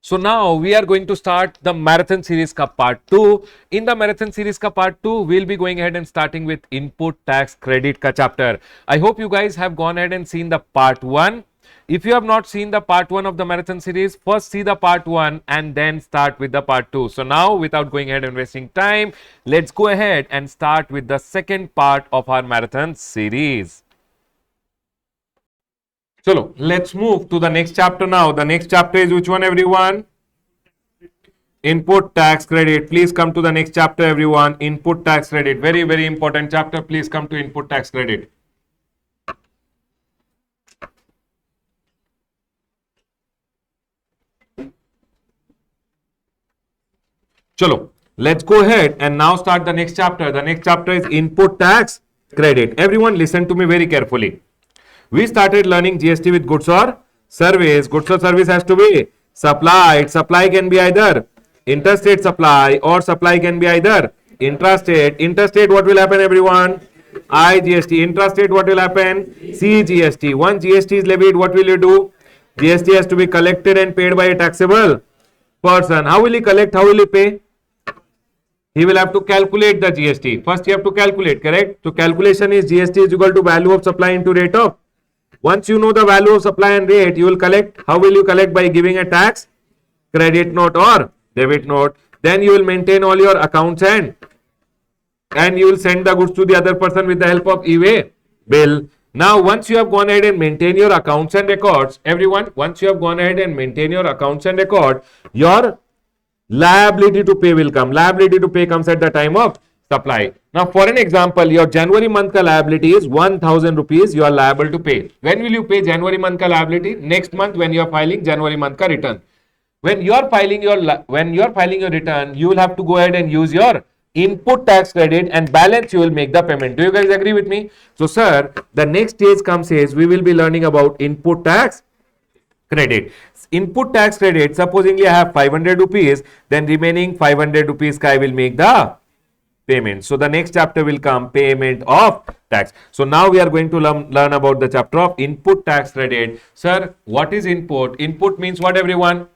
So now we are going to start the marathon series ka part 2. In the marathon series ka part 2, we'll be going ahead and starting with input tax credit ka chapter. I hope you guys have gone ahead and seen the part 1. If you have not seen the part 1 of the marathon series, first see the part 1 and then start with the part 2. So now without going ahead and wasting time, let's go ahead and start with the second part of our marathon series. So let's move to the next chapter now. The next chapter is which one, everyone? Input tax credit. Please come to the next chapter, everyone. Input tax credit. Very, very important chapter. Please come to input tax credit. Chalo, let's go ahead and now start the next chapter. The next chapter is input tax credit. Everyone listen to me very carefully. We started learning GST with goods or service. Goods or service has to be supplied. Supply can be either interstate supply or supply can be either intrastate. Interstate, what will happen, everyone? IGST. Intrastate, what will happen? CGST. Once GST is levied, what will you do? GST has to be collected and paid by a taxable person. How will he collect? How will he pay? He will have to calculate the GST. First, you have to calculate, correct? So, calculation is GST is equal to value of supply into rate of. Once you know the value of supply and rate, you will collect. How will you collect? By giving a tax credit note or debit note. Then you will maintain all your accounts and you will send the goods to the other person with the help of e-way bill. Now, once you have gone ahead and maintain your accounts and records, everyone, once you have gone ahead and maintain your accounts and record, your liability to pay will come. Liability to pay comes at the time of supply. Now, for an example, your January month ka liability is 1,000 rupees you are liable to pay. When will you pay January month ka liability? Next month when you are filing January month ka return. When you are filing your return, you will have to go ahead and use your input tax credit and balance you will make the payment. Do you guys agree with me? So, sir, the next stage comes is we will be learning about input tax credit. Input tax credit, supposingly I have 500 rupees, then remaining 500 rupees I will make the payment. So the next chapter will come payment of tax. So now we are going to learn about the chapter of input tax credit. Sir, what is input? Input means what, everyone?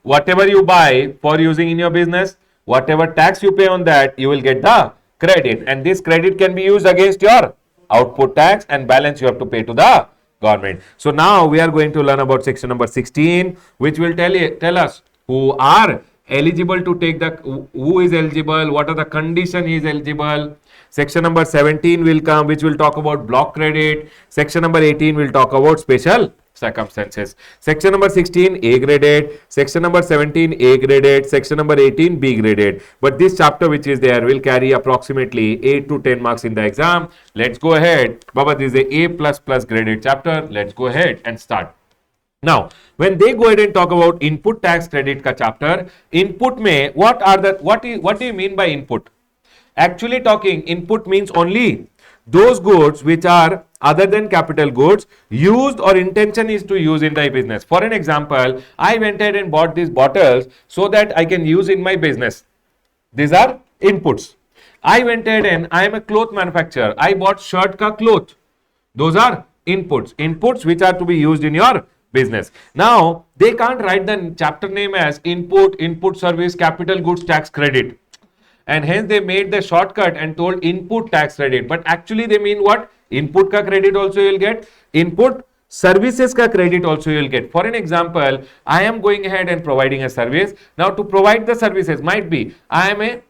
Whatever you buy for using in your business, whatever tax you pay on that, you will get the credit. And this credit can be used against your output tax and balance you have to pay to the government. So now we are going to learn about section number 16, which will tell us who are eligible to take who is eligible, what are the conditions he is eligible. Section number 17 will come, which will talk about block credit. Section number 18 will talk about special circumstances. Section number 16 A graded, section number 17 A graded, section number 18 B graded. But this chapter which is there will carry approximately 8 to 10 marks in the exam. Let's go ahead. Baba, this is a A++ graded chapter. Let's go ahead and start. Now, when they go ahead and talk about input tax credit ka chapter, input mein what do you mean by input? Actually talking, input means only those goods which are other than capital goods used or intention is to use in the business. For an example, I went ahead and bought these bottles so that I can use in my business. These are inputs. I went ahead and I am a cloth manufacturer. I bought shirt ka cloth. Those are inputs. Inputs which are to be used in your business. Now, they can't write the chapter name as input service, capital goods tax credit. And hence they made the shortcut and told input tax credit. But actually they mean what? Input ka credit also you will get. Input services ka credit also you will get. For an example, I am going ahead and providing a service. Now to provide the services might be, I am a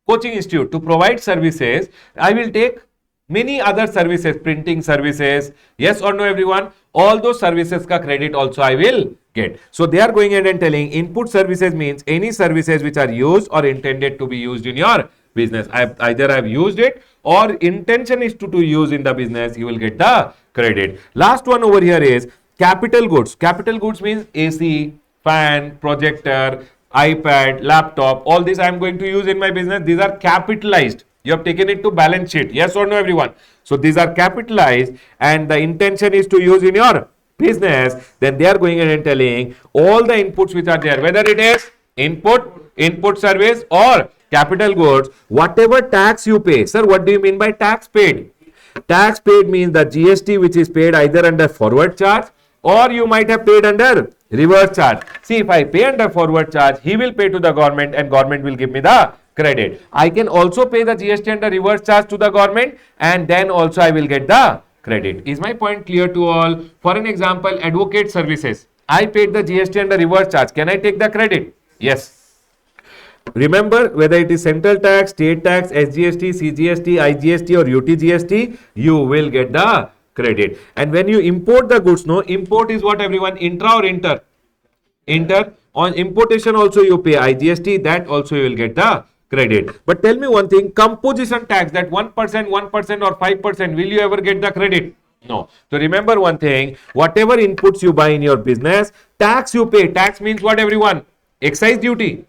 coaching institute. To provide services, I will take many other services, printing services. Yes or no, everyone? All those services ka credit also I will get. So they are going ahead and telling input services means any services which are used or intended to be used in your business. Either I have used it or intention is to use in the business, you will get the credit. Last one over here is capital goods. Capital goods means AC, fan, projector, iPad, laptop. All this I am going to use in my business. These are capitalized. You have taken it to balance sheet. Yes or no, everyone? So these are capitalized and the intention is to use in your business. Then they are going ahead and telling all the inputs which are there, whether it is input service or capital goods, whatever tax you pay. Sir, what do you mean by tax paid? Tax paid means the GST which is paid either under forward charge or you might have paid under Reverse charge. See, if I pay under forward charge, he will pay to the government and government will give me the credit. I can also pay the GST under reverse charge to the government and then also I will get the credit. Is my point clear to all? For an example, advocate services. I paid the GST under reverse charge. Can I take the credit? Yes. Remember, whether it is central tax, state tax, SGST, CGST, IGST or UTGST, you will get the credit. And when you import the goods, no, import is what everyone, intra or inter? Inter. On importation also you pay IGST, that also you will get the credit. But tell me one thing, composition tax, that 1%, 1% or 5%, will you ever get the credit? No. So remember one thing, whatever inputs you buy in your business, tax you pay. Tax means what everyone? Excise duty.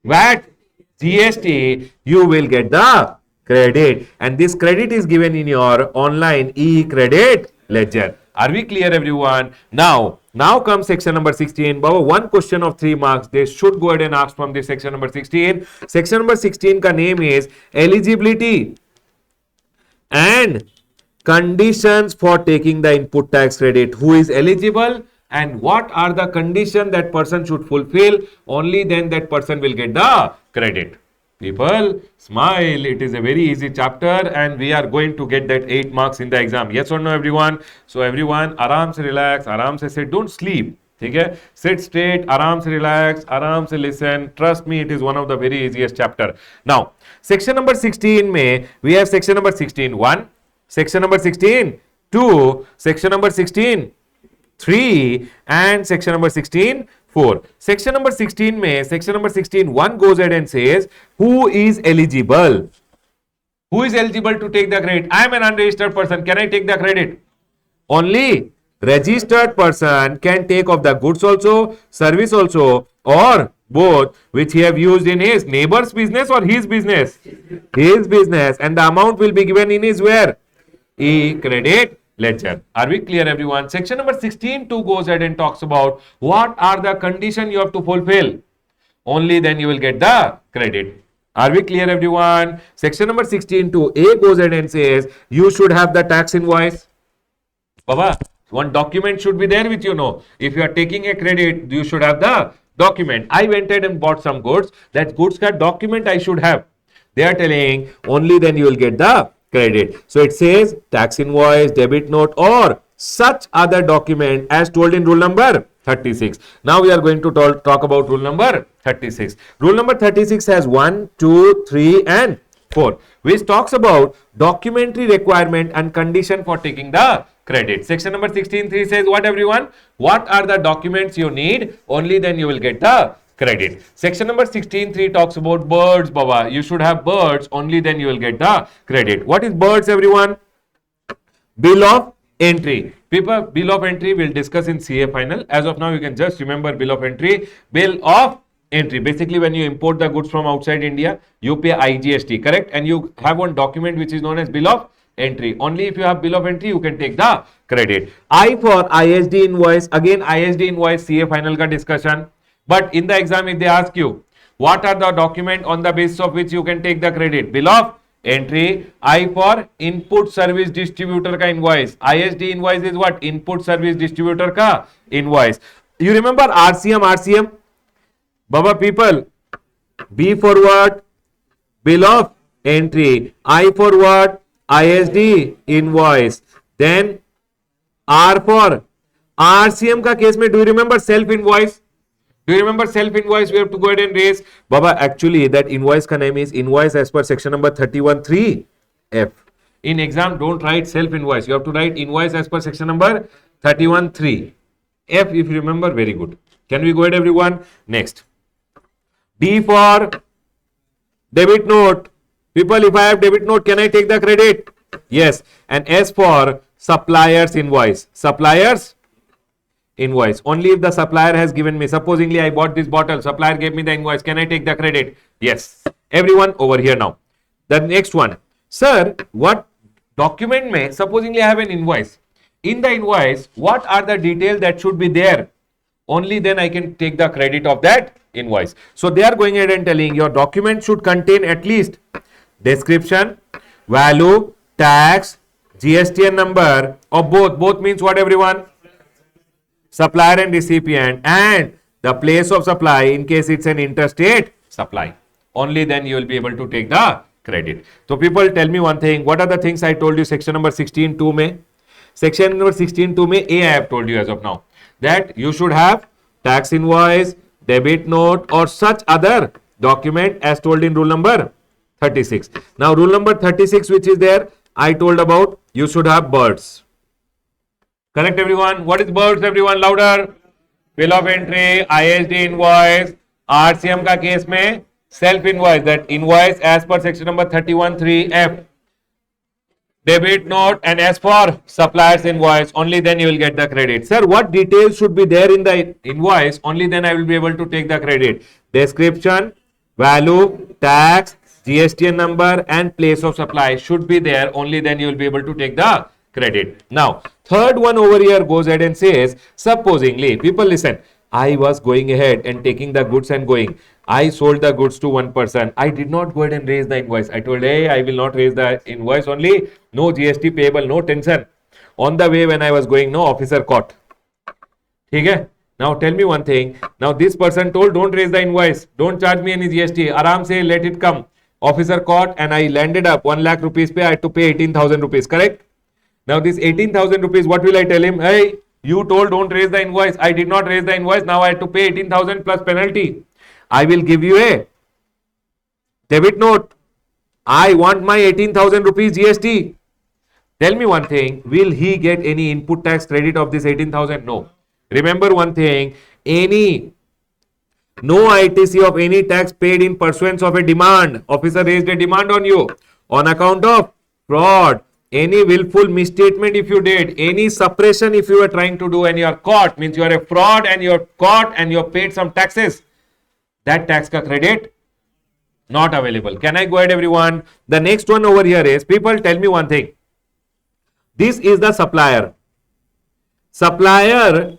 VAT, GST, you will get the credit, and this credit is given in your online e-credit ledger. Are we clear, everyone? Now comes section number 16. Baba, one question of 3 marks. They should go ahead and ask from this section number 16. Section number 16 ka name is eligibility and conditions for taking the input tax credit. Who is eligible? And what are the conditions that person should fulfill? Only then that person will get the credit. People, smile. It is a very easy chapter and we are going to get that 8 marks in the exam. Yes or no, everyone? So everyone, आराम से relax, आराम से sit. Don't sleep. ठीक है? Sit straight, आराम से relax, आराम से listen. Trust me, it is one of the very easiest chapter. Now, section number 16 में we have section number 16(1), section number 16(2), section number 16(3) and section number 16(4). Section number 16 में section number 16(1) goes ahead and says who is eligible. Who is eligible to take the credit? I am an unregistered person. Can I take the credit? Only registered person can take of the goods also, service also, or both, which he have used in his neighbor's business or his business. His business, and the amount will be given in his where? E-credit ledger. Are we clear, everyone? Section number 16(2) goes ahead and talks about what are the conditions you have to fulfill. Only then you will get the credit. Are we clear, everyone? Section number 16(2)(a) goes ahead and says you should have the tax invoice. Baba, one document should be there with you, no? If you are taking a credit, you should have the document. I went ahead and bought some goods. That goods ka document I should have. They are telling only then you will get the credit. So it says tax invoice, debit note or such other document as told in rule number 36. Now we are going to talk about rule number 36. Rule number 36 has 1, 2, 3 and 4, which talks about documentary requirement and condition for taking the credit. Section number 16(3) says what, everyone? What are the documents you need? Only then you will get the credit. Section number 16(3) talks about birds, Baba. You should have birds. Only then you will get the credit. What is birds, everyone? Bill of entry. People, bill of entry we'll discuss in CA final. As of now, you can just remember bill of entry. Bill of entry. Basically, when you import the goods from outside India, you pay IGST, correct? And you have one document which is known as bill of entry. Only if you have bill of entry, you can take the credit. I for ISD invoice. Again, ISD invoice CA final ka discussion. But in the exam, if they ask you, what are the document on the basis of which you can take the credit? Bill of entry. I for input service distributor ka invoice. ISD invoice is what? Input service distributor ka invoice. You remember RCM? Baba, people. B for what? Bill of entry. I for what? ISD invoice. Then R for RCM ka case mein, do you remember self invoice? Do you remember self invoice? We have to go ahead and raise. Baba, actually that invoice ka name is invoice as per section number 31(3)(f). In exam, don't write self invoice. You have to write invoice as per section number 31(3)(f). If you remember, very good. Can we go ahead, everyone? Next. D for debit note. People, if I have debit note, can I take the credit? Yes. And S for supplier's invoice. Supplier's invoice. Only if the supplier has given me, supposingly I bought this bottle, supplier gave me the invoice, can I take the credit? Yes. Everyone over here now. The next one. Sir, what document may, supposingly I have an invoice. In the invoice, what are the details that should be there? Only then I can take the credit of that invoice. So they are going ahead and telling your document should contain at least description, value, tax, GST and number, or both. Both means what, everyone? supplier and recipient, and the place of supply in case it's an interstate supply. Only then you will be able to take the credit. So people tell me one thing, what are the things I told you section number 16.2 mein? Section number 16.2 mein A I have told you as of now that you should have tax invoice, debit note or such other document as told in rule number 36. Now rule number 36 which is there, I told about you should have birds. Correct everyone? What is birds everyone? Louder. Bill of entry, ISD invoice, RCM का case में self invoice, that invoice as per section number 31(3)(f), debit note, and as for supplier's invoice, only then you will get the credit. Sir, what details should be there in the invoice? Only then I will be able to take the credit. Description, value, tax, GST number and place of supply should be there. Only then you will be able to take the credit. Now, third one over here goes ahead and says, supposingly, people listen, I was going ahead and taking the goods and going. I sold the goods to one person. I did not go ahead and raise the invoice. I told, hey, I will not raise the invoice only. No GST payable, no tension. On the way when I was going, no officer caught. Okay? Now tell me one thing. Now this person told, don't raise the invoice. Don't charge me any GST. Aram say, let it come. Officer caught and I landed up 1 lakh rupees pay. I had to pay 18,000 rupees. Correct? Now this 18,000 rupees, what will I tell him? Hey, you told don't raise the invoice. I did not raise the invoice. Now I had to pay 18,000 plus penalty. I will give you a debit note. I want my 18,000 rupees GST. Tell me one thing. Will he get any input tax credit of this 18,000? No. Remember one thing. No ITC of any tax paid in pursuance of a demand. Officer raised a demand on you on account of fraud. Any willful misstatement if you did, any suppression if you were trying to do and you are caught, means you are a fraud and you are caught and you have paid some taxes. That tax ka credit not available. Can I go ahead everyone? The next one over here is, people tell me one thing. This is the supplier. Supplier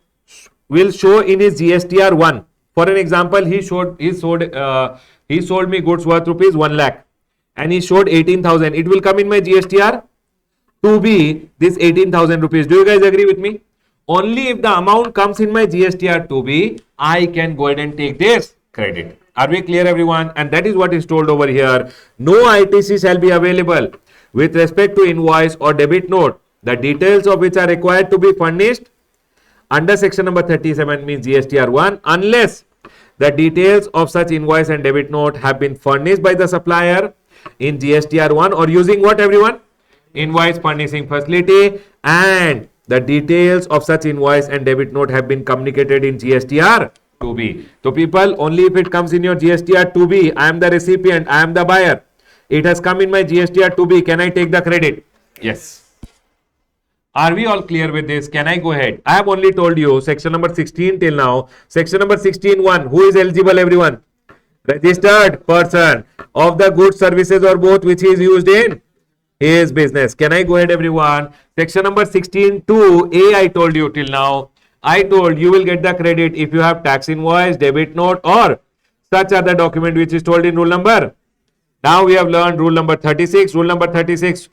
will show in his GSTR 1. For an example, he sold me goods worth rupees 1 lakh and he showed 18,000. It will come in my GSTR to be this 18,000 rupees. Do you guys agree with me? Only if the amount comes in my GSTR to be, I can go ahead and take this credit. Are we clear everyone? And that is what is told over here. No ITC shall be available with respect to invoice or debit note, the details of which are required to be furnished under section number 37 means GSTR 1 unless the details of such invoice and debit note have been furnished by the supplier in GSTR 1 or using what everyone? Invoice furnishing facility, and the details of such invoice and debit note have been communicated in GSTR 2B. So people, only if it comes in your GSTR 2B, I am the recipient, I am the buyer. It has come in my GSTR 2B. Can I take the credit? Yes. Are we all clear with this? Can I go ahead? I have only told you section number 16 till now. Section number 16(1). Who is eligible everyone? Registered person of the goods, services or both which is used in his business. Can I go ahead everyone? Section number 16(2)(a) I told you till now. I told you will get the credit if you have tax invoice, debit note or such other document which is told in rule number. Now we have learned rule number 36. Rule number 36.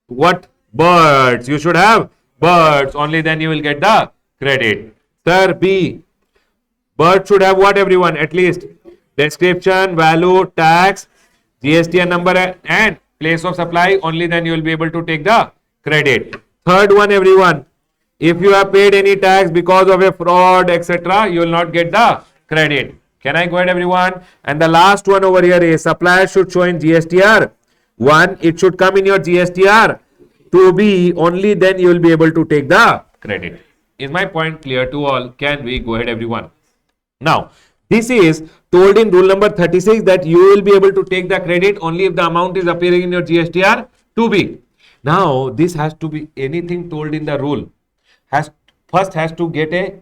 What? Birds. You should have birds. Only then you will get the credit. Sir, B. Bird should have what everyone? At least description, value, tax, GST number and place of supply. Only then you will be able to take the credit. Third one everyone. If you have paid any tax because of a fraud etc. you will not get the credit. Can I go ahead everyone? And the last one over here is supplier should show in GSTR 1. It should come in your GSTR 2B. Only then you will be able to take the credit. Is my point clear to all? Can we go ahead everyone? Now, this is told in rule number 36 that you will be able to take the credit only if the amount is appearing in your GSTR 2B. Now, this has to be anything told in the rule. First has to get a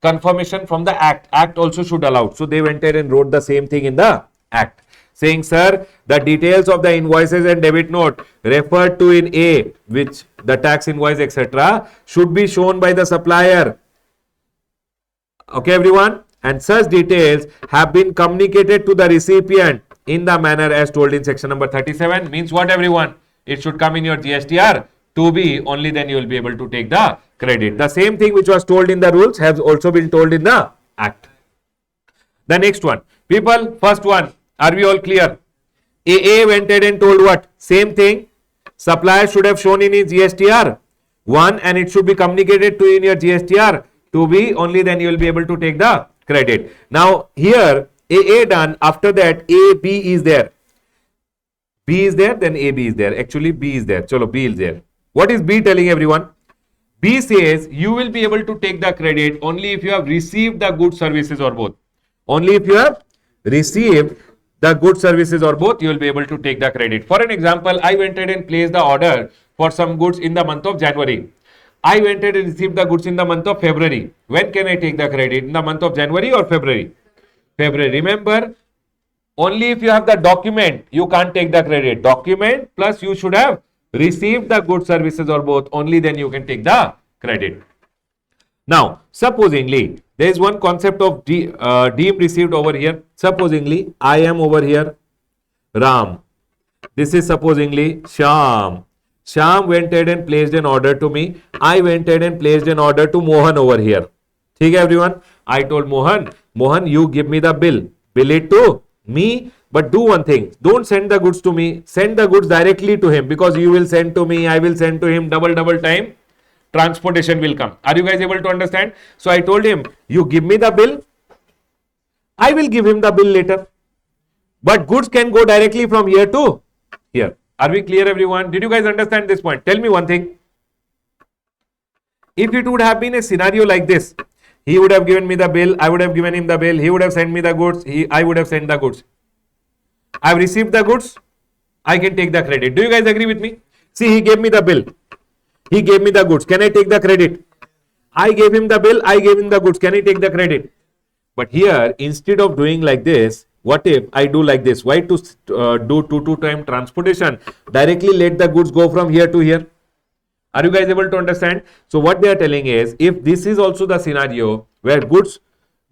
confirmation from the act. Act also should allow. So they went ahead and wrote the same thing in the act. Saying, sir, the details of the invoices and debit note referred to in A, which the tax invoice etc. should be shown by the supplier. Okay everyone? And such details have been communicated to the recipient in the manner as told in section number 37. Means what everyone? It should come in your GSTR to be, only then you will be able to take the credit. The same thing which was told in the rules has also been told in the act. The next one, people, first one, are we all clear? AA went ahead and told what? Same thing. Supplier should have shown in his GSTR 1 and it should be communicated to you in your GSTR 2B, only then you will be able to take the credit. Now here AA done, after that AB is there. B is there, then AB is there. Actually B is there. Chalo, B is there. What is B telling everyone? B says you will be able to take the credit only if you have received the goods, services or both. Only if you have received the goods, services or both, you will be able to take the credit. For an example, I went ahead and placed the order for some goods in the month of January. I went ahead and received the goods in the month of February. When can I take the credit? In the month of January or February? February. Remember, only if you have the document, you can't take the credit. Document plus you should have received the goods, services or both, only then you can take the credit. Now, supposingly, there is one concept of deemed received over here. Supposingly, I am over here, Ram. This is supposingly Shyam. Shyam went ahead and placed an order to me. I went ahead and placed an order to Mohan over here. Okay, everyone? I told Mohan, Mohan, you give me the bill. Bill it to me. But do one thing. Don't send the goods to me. Send the goods directly to him, because you will send to me, I will send to him, double time. Transportation will come. Are you guys able to understand? So I told him, you give me the bill. I will give him the bill later. But goods can go directly from here to here. Are we clear, everyone? Did you guys understand this point? Tell me one thing. If it would have been a scenario like this, he would have given me the bill, I would have given him the bill, he would have sent me the goods, I would have sent the goods. I have received the goods, I can take the credit. Do you guys agree with me? See, he gave me the bill, he gave me the goods. Can I take the credit? I gave him the bill, I gave him the goods. Can I take the credit? But here, instead of doing like this, what if I do like this? Why to do 2 time transportation? Directly let the goods go from here to here. Are you guys able to understand? So what they are telling is, if this is also the scenario where goods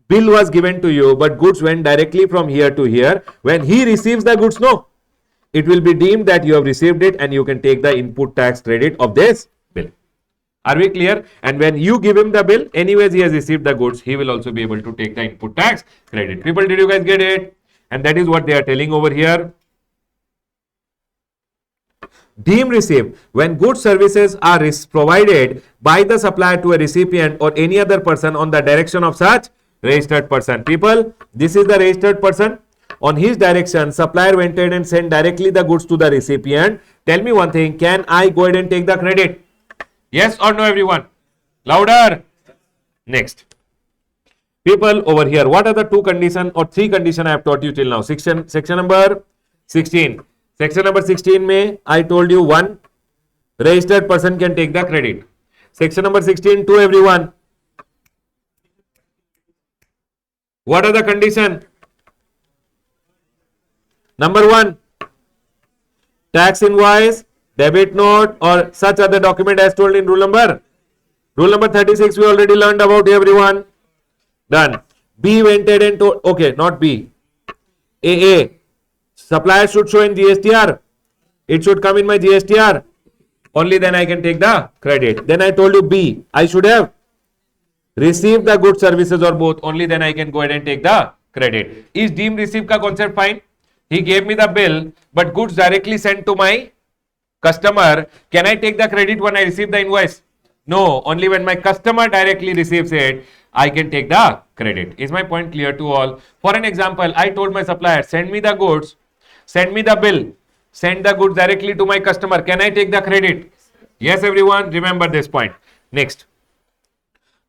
bill was given to you, but goods went directly from here to here, when he receives the goods, no, it will be deemed that you have received it and you can take the input tax credit of this bill. Are we clear? And when you give him the bill, anyways he has received the goods, he will also be able to take the input tax credit. People, did you guys get it? And that is what they are telling over here. Deemed received, when goods, services are provided by the supplier to a recipient or any other person on the direction of such registered person. People, this is the registered person. On his direction, supplier went ahead and sent directly the goods to the recipient. Tell me one thing, can I go ahead and take the credit? Yes or no, everyone? Louder. Next. People, over here, what are the 2 conditions or 3 conditions I have taught you till now? Section number 16. Section number 16 mein, I told you 1, registered person can take the credit. Section number 16, 2, everyone. What are the conditions? Number 1, tax invoice, debit note or such other document as told in rule number 36 we already learned about, everyone. Done. B went ahead and told, okay, not B. AA. Supplier should show in GSTR. It should come in my GSTR. Only then I can take the credit. Then I told you B. I should have received the goods, services or both. Only then I can go ahead and take the credit. Is deemed received ka concept fine? He gave me the bill, but goods directly sent to my customer. Can I take the credit when I receive the invoice? No. Only when my customer directly receives it, I can take the credit. Is my point clear to all? For an example, I told my supplier, send me the goods, send me the bill, send the goods directly to my customer. Can I take the credit? Yes, everyone. Remember this point. Next.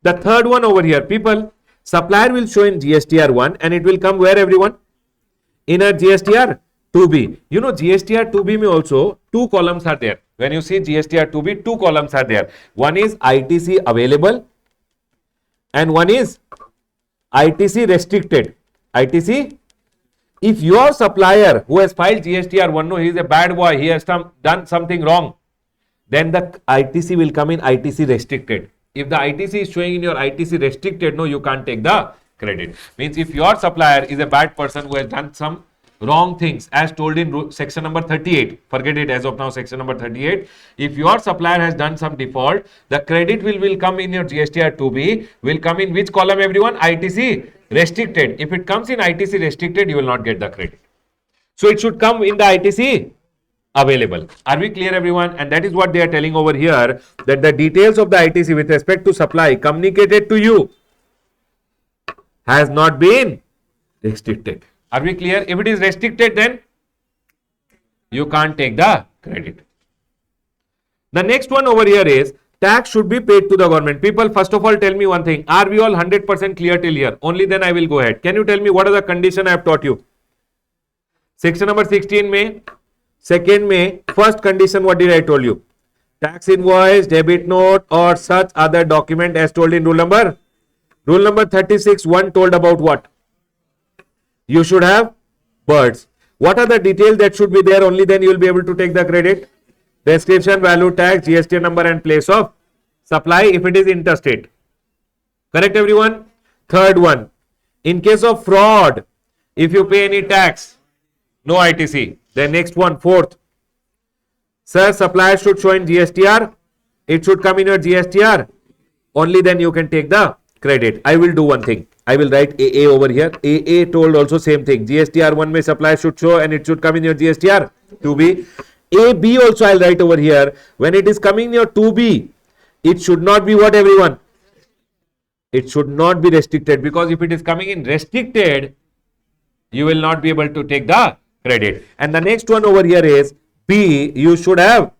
The third one over here, people, supplier will show in GSTR 1 and it will come where, everyone? In a GSTR 2B. You know, GSTR 2B may also 2 columns are there. When you see GSTR 2B, 2 columns are there. One is ITC available and one is ITC restricted. ITC, if your supplier who has filed GSTR 1, no, he is a bad boy, he has done something wrong, then the ITC will come in ITC restricted. If the ITC is showing in your ITC restricted, no, you can't take the credit. Means if your supplier is a bad person who has done some wrong things as told in section number 38. Forget it as of now, section number 38. If your supplier has done some default, the credit will come in your GSTR 2B, will come in which column everyone? ITC restricted. If it comes in ITC restricted, you will not get the credit. So it should come in the ITC available. Are we clear everyone? And that is what they are telling over here, that the details of the ITC with respect to supply communicated to you has not been restricted. Are we clear? If it is restricted, then you can't take the credit. The next one over here is tax should be paid to the government. People, first of all, tell me one thing. Are we all 100% clear till here? Only then I will go ahead. Can you tell me what are the conditions I have taught you? Section number 16 May, second May, first condition, what did I told you? Tax invoice, debit note or such other document as told in rule number 36, 1 told about what? You should have birds. What are the details that should be there? Only then you will be able to take the credit. Description, value, tax, GST number and place of supply if it is interstate. Correct everyone? Third one, in case of fraud, if you pay any tax, no ITC. Then next one, fourth, sir, supplier should show in GSTR. It should come in your GSTR. Only then you can take the credit. I will do one thing. I will write AA over here. AA told also same thing. GSTR 1 may supplier should show and it should come in your GSTR 2B. AB also I will write over here. When it is coming in your 2B, it should not be what everyone? It should not be restricted, because if it is coming in restricted, you will not be able to take the credit. And the next one over here is B, you should have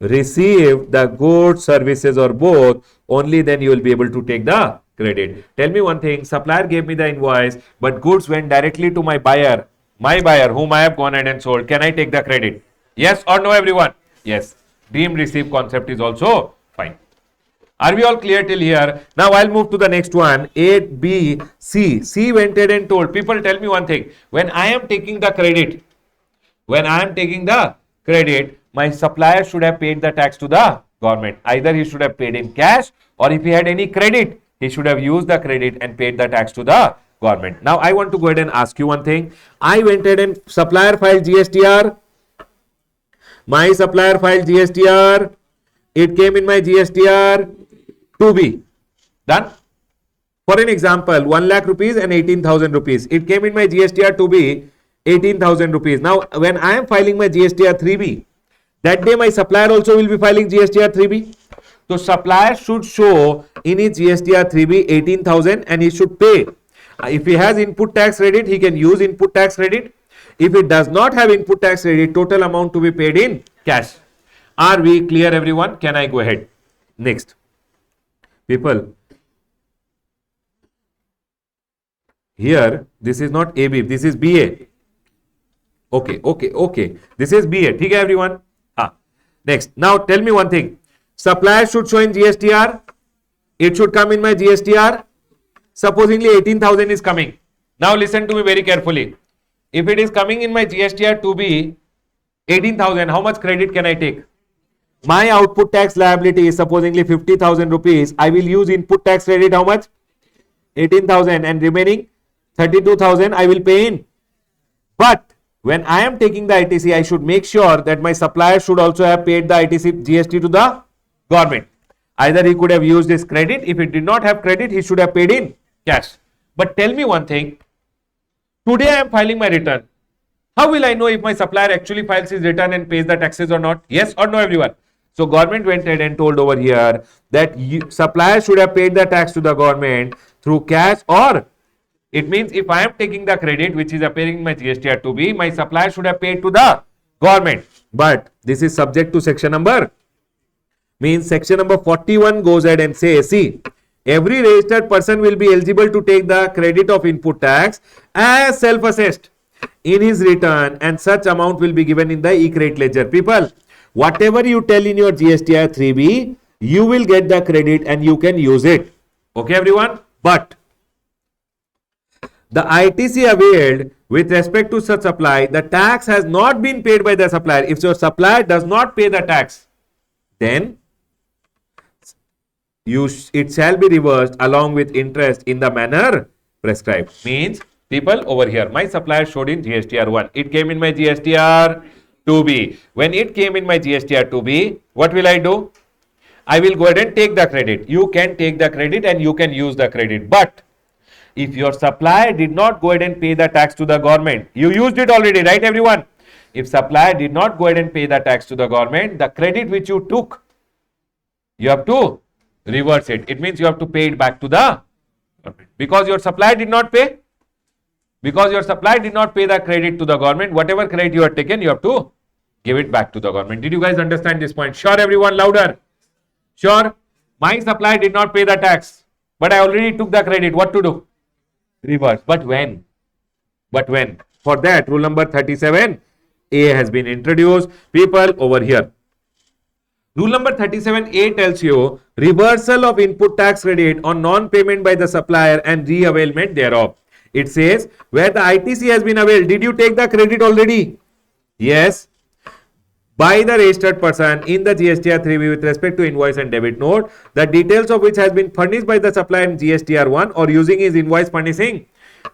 received the goods, services or both. Only then you will be able to take the credit. Tell me one thing, supplier gave me the invoice, but goods went directly to my buyer whom I have gone ahead and sold. Can I take the credit? Yes or no everyone? Yes. Deemed receive concept is also fine. Are we all clear till here? Now I'll move to the next one. A, B, C. C went ahead and told. People, tell me one thing. When I am taking the credit, my supplier should have paid the tax to the government. Either he should have paid in cash, or if he had any credit, he should have used the credit and paid the tax to the government. Now I want to go ahead and ask you one thing. I went ahead and supplier filed GSTR. My supplier filed GSTR. It came in my GSTR 2B. Done? For an example, 1 lakh rupees and 18,000 rupees. It came in my GSTR 2B, 18,000 rupees. Now, when I am filing my GSTR 3B, that day my supplier also will be filing GSTR 3B. So, supplier should show in his GSTR 3B 18,000 and he should pay. If he has input tax credit, he can use input tax credit. If it does not have input tax credit, total amount to be paid in cash. Are we clear everyone? Can I go ahead? Next. People, here this is not AB, this is BA. Okay. This is BA. Okay, everyone? Next. Now tell me one thing. Supplier should show in GSTR. It should come in my GSTR. Supposingly 18,000 is coming. Now listen to me very carefully. If it is coming in my GSTR 2B, 18,000, how much credit can I take? My output tax liability is supposingly 50,000 rupees. I will use input tax credit how much? 18,000, and remaining 32,000 I will pay in. But when I am taking the ITC, I should make sure that my supplier should also have paid the ITC GST to the government. Either he could have used his credit. If he did not have credit, he should have paid in cash. But tell me one thing. Today I am filing my return. How will I know if my supplier actually files his return and pays the taxes or not? Yes or no everyone? So government went ahead and told over here that supplier should have paid the tax to the government through cash, or it means if I am taking the credit which is appearing in my GSTR 2B, my supplier should have paid to the government. But this is subject to section number, means section number 41 goes ahead and says, see, every registered person will be eligible to take the credit of input tax as self-assessed in his return, and such amount will be given in the e-credit ledger. People, whatever you tell in your GSTR 3B, you will get the credit and you can use it. Okay, everyone? But the ITC availed with respect to such supply, the tax has not been paid by the supplier. If your supplier does not pay the tax, then it shall be reversed along with interest in the manner prescribed. Means People over here, my supplier showed in GSTR 1. It came in my GSTR 2B. When it came in my GSTR 2B, what will I do? I will go ahead and take the credit. You can take the credit and you can use the credit. But if your supplier did not go ahead and pay the tax to the government, you used it already, right everyone? If supplier did not go ahead and pay the tax to the government, the credit which you took, you have to reverse it. It means you have to pay it back to the government. Because your supplier did not pay. Because your supplier did not pay the credit to the government, whatever credit you have taken, you have to give it back to the government. Did you guys understand this point? Sure, everyone, louder. Sure. My supplier did not pay the tax, but I already took the credit. What to do? Reverse. But when? But when? For that, rule number 37A has been introduced. People over here. Rule number 37A tells you reversal of input tax credit on non-payment by the supplier and re-availment thereof. It says where the ITC has been availed. Did you take the credit already? Yes. By the registered person in the GSTR 3B with respect to invoice and debit note, the details of which has been furnished by the supplier in GSTR 1 or using his invoice furnishing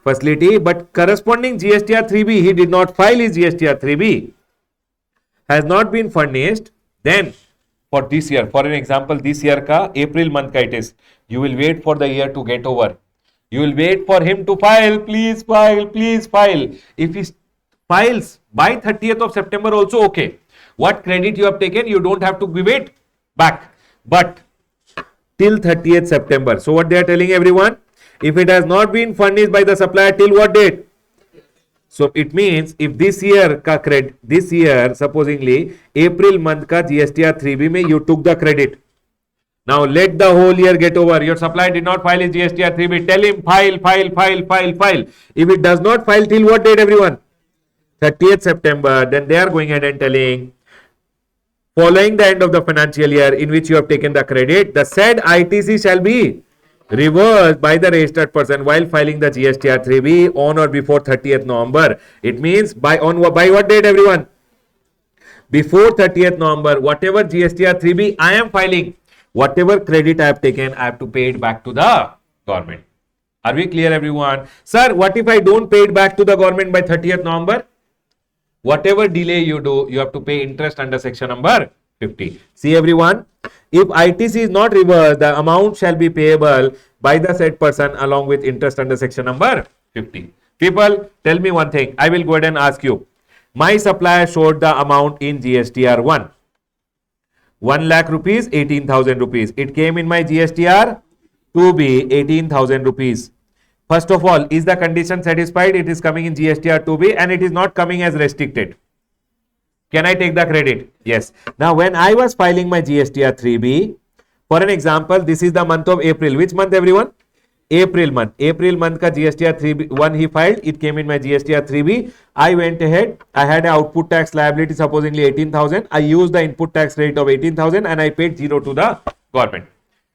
facility, but corresponding GSTR 3B, he did not file his GSTR 3B, has not been furnished, then for this year, for an example, this year ka April month ka it is, you will wait for the year to get over. You will wait for him to file, please file, please file. If he files by 30th of September also, okay. What credit you have taken, you don't have to give it back. But till 30th September. So what they are telling everyone? If it has not been furnished by the supplier till what date? So it means if this year ka credit, this year supposedly April month ka GSTR 3B mein you took the credit. Now let the whole year get over. Your supplier did not file his GSTR 3B. Tell him file, file, file, file, file. If it does not file till what date everyone? 30th September. Then they are going ahead and telling following the end of the financial year in which you have taken the credit, the said ITC shall be reversed by the registered person while filing the GSTR 3B on or before 30th November. It means by what date everyone? Before 30th November, whatever GSTR 3B I am filing, whatever credit I have taken, I have to pay it back to the government. Are we clear everyone? Sir, what if I don't pay it back to the government by 30th November? Whatever delay you do, you have to pay interest under section number 50. See everyone, if ITC is not reversed, the amount shall be payable by the said person along with interest under section number 50. People, tell me one thing. I will go ahead and ask you. My supplier showed the amount in GSTR 1. 1 lakh rupees, 18,000 rupees. It came in my GSTR 2B, 18,000 rupees. First of all, is the condition satisfied? It is coming in GSTR 2B and it is not coming as restricted. Can I take the credit? Yes. Now, when I was filing my GSTR 3B, for an example, this is the month of April. Which month, everyone? April month. April month ka GSTR 3B, 1 he filed. It came in my GSTR 3B. I went ahead. I had an output tax liability, supposedly 18,000. I used the input tax rate of 18,000 and I paid 0 to the government.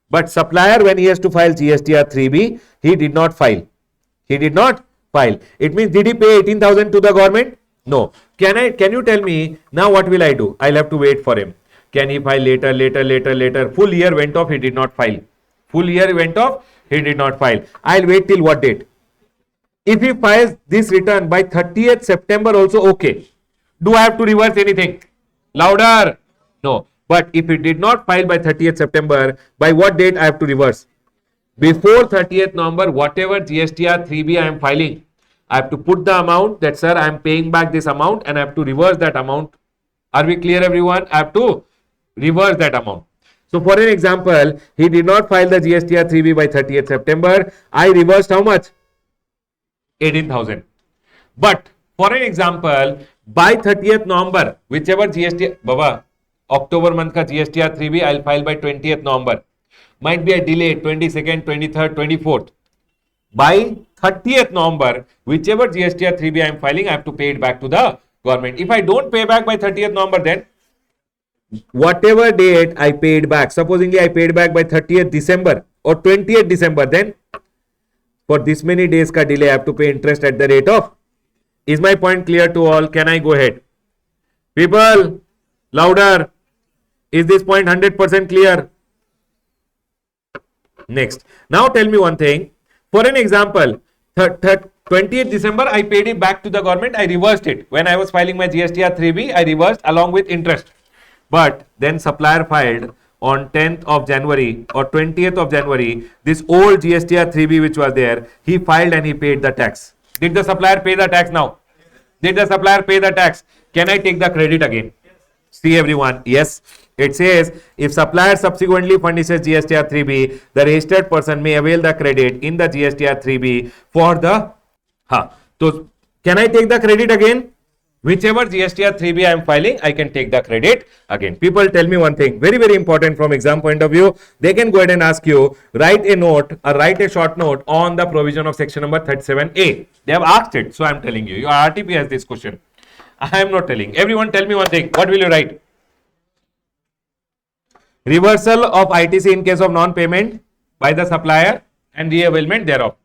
But supplier, when he has to file GSTR 3B, he did not file. He did not file. It means, did he pay 18,000 to the government? No. Can you tell me, now what will I do? I'll have to wait for him. Can he file later? Full year went off, he did not file. Full year went off, he did not file. I'll wait till what date? If he files this return by 30th September also, okay. Do I have to reverse anything? Louder. No. But if it did not file by 30th September, by what date I have to reverse? Before 30th November, whatever GSTR 3B I am filing, I have to put the amount that, sir, I am paying back this amount and I have to reverse that amount. Are we clear, everyone? I have to reverse that amount. So, for an example, he did not file the GSTR 3B by 30th September. I reversed how much? 18,000. But, for an example, by 30th November, whichever GST, Baba, October month ka GSTR 3B, I'll file by 20th November. Might be a delay, 22nd, 23rd, 24th. By 30th November, whichever GSTR 3B I am filing, I have to pay it back to the government. If I don't pay back by 30th November, then whatever date I paid back, supposedly I paid back by 30th December or 20th December, then for this many days ka delay, I have to pay interest at the rate of. Is my point clear to all? Can I go ahead? People, louder. Is this point 100% clear? Next. Now tell me one thing. For an example, 20th December, I paid it back to the government. I reversed it. When I was filing my GSTR 3B, I reversed along with interest. But then supplier filed on 10th of January or 20th of January, this old GSTR 3B which was there, he filed and he paid the tax. Did the supplier pay the tax now? Did the supplier pay the tax? Can I take the credit again? See everyone, yes. It says, if supplier subsequently furnishes GSTR 3B, the registered person may avail the credit in the GSTR 3B for the... So, can I take the credit again? Whichever GSTR 3B I am filing, I can take the credit again. People, tell me one thing, very, very important from exam point of view. They can go ahead and ask you, write a note or write a short note on the provision of section number 37A. They have asked it, so I am telling you. Your RTP has this question. I am not telling. Everyone, tell me one thing. What will you write? Reversal of ITC in case of non-payment by the supplier and reavailment thereof.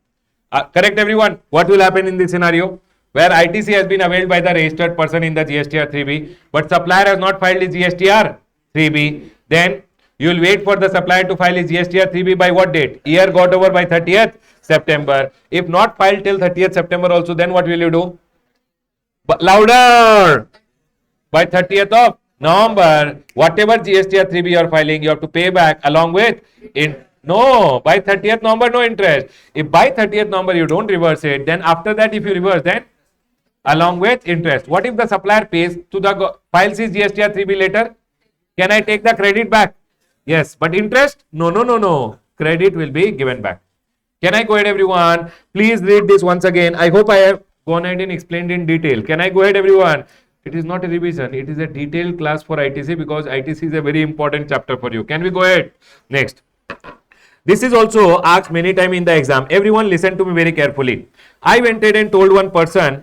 Correct everyone? What will happen in this scenario? Where ITC has been availed by the registered person in the GSTR 3B, but supplier has not filed his GSTR 3B, then you will wait for the supplier to file his GSTR 3B by what date? Year got over by 30th September. If not filed till 30th September also, then what will you do? But louder! By 30th of November, whatever GSTR 3B you are filing, you have to pay back along with no, by 30th November, no interest. If by 30th November you don't reverse it, then after that, if you reverse, then along with interest. What if the supplier pays to the files his GSTR 3B later? Can I take the credit back? Yes, but interest? No. Credit will be given back. Can I go ahead, everyone? Please read this once again. I hope I have gone ahead and explained in detail. Can I go ahead, everyone? It is not a revision. It is a detailed class for ITC because ITC is a very important chapter for you. Can we go ahead? Next. This is also asked many times in the exam. Everyone listen to me very carefully. I went ahead and told one person,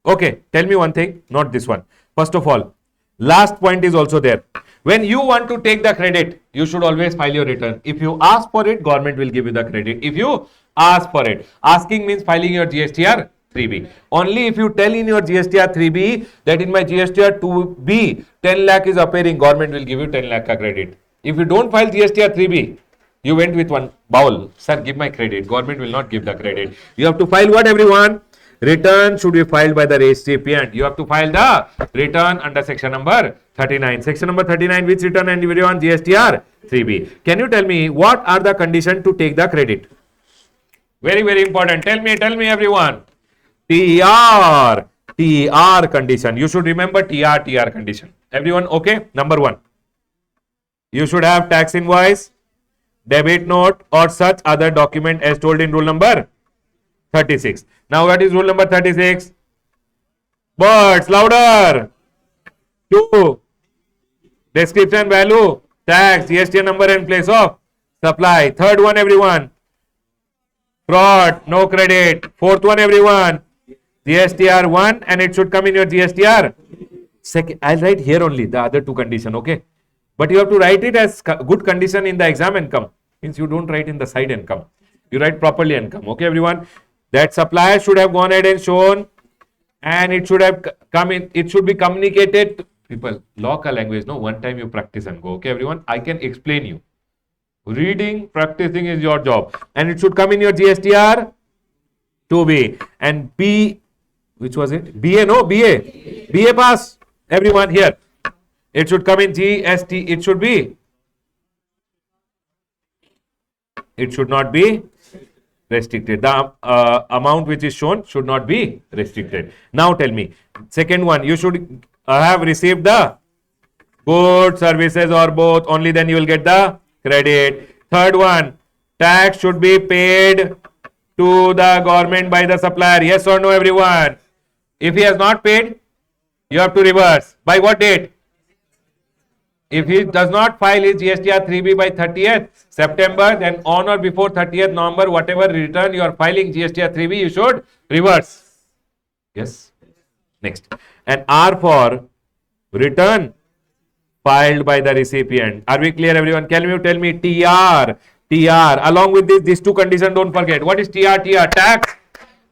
okay, tell me one thing, not this one. First of all, last point is also there. When you want to take the credit, you should always file your return. If you ask for it, government will give you the credit. If you ask for it, asking means filing your GSTR 3B. Only if you tell in your GSTR 3B that in my GSTR 2B, 10 lakh is appearing, government will give you 10 lakh ka credit. If you don't file GSTR 3B, you went with one bowl, sir, give my credit. Government will not give the credit. You have to file what, everyone? Return should be filed by the recipient. You have to file the return under section number 39. Section number 39, which return and everyone? GSTR 3B. Can you tell me what are the conditions to take the credit? Very, very important. Tell me everyone. TR condition. You should remember TR condition. Everyone okay? Number one. You should have tax invoice, debit note or such other document as told in rule number 36. Now what is rule number 36? Words, louder. 2. Description value, tax, GST number and place of supply. Third one, everyone. Fraud, no credit. Fourth one, everyone. GSTR 1 and it should come in your GSTR. Second, I'll write here only the other two condition, okay? But you have to write it as good condition in the exam and come. Means you don't write in the side and come. You write properly and come. Okay, everyone? That supplier should have gone ahead and shown and it should have come in. It should be communicated to people. Local language, no? One time you practice and go. Okay, everyone? I can explain you. Reading, practicing is your job. And it should come in your GSTR 2B. And B, which was it? BA, no? BA. BA pass. Everyone here. It should come in GST. It should be. It should not be restricted. The amount which is shown should not be restricted. Now tell me. Second one, you should have received the goods, services or both. Only then you will get the credit. Third one, tax should be paid to the government by the supplier. Yes or no, everyone? If he has not paid, you have to reverse. By what date? If he does not file his GSTR 3B by 30th September, then on or before 30th November, whatever return you are filing GSTR 3B, you should reverse. Yes. Next. And R for return filed by the recipient. Are we clear, everyone? Can you tell me TR? Along with this, these two conditions, don't forget. What is TR? Tax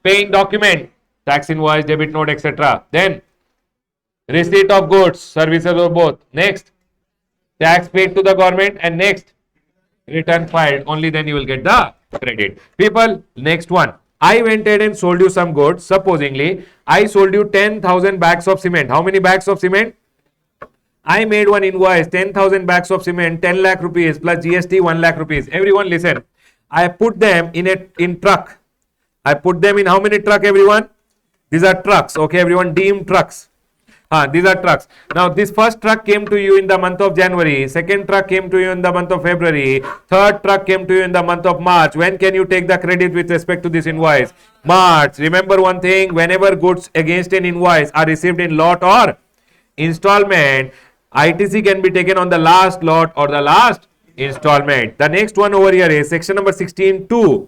paying document, tax invoice, debit note, etc. Then receipt of goods, services or both. Next, tax paid to the government, and next, return filed. Only then you will get the credit. People, next one. I went ahead and sold you some goods. Supposingly, I sold you 10,000 bags of cement. How many bags of cement? I made one invoice, 10,000 bags of cement, 10 lakh rupees plus GST 1 lakh rupees. Everyone listen. I put them in truck. I put them in how many truck, everyone? These are trucks. Okay, everyone, deemed trucks. These are trucks. Now, this first truck came to you in the month of January. Second truck came to you in the month of February. Third truck came to you in the month of March. When can you take the credit with respect to this invoice? March. Remember one thing, whenever goods against an invoice are received in lot or installment, ITC can be taken on the last lot or the last installment. The next one over here is section number 16(2).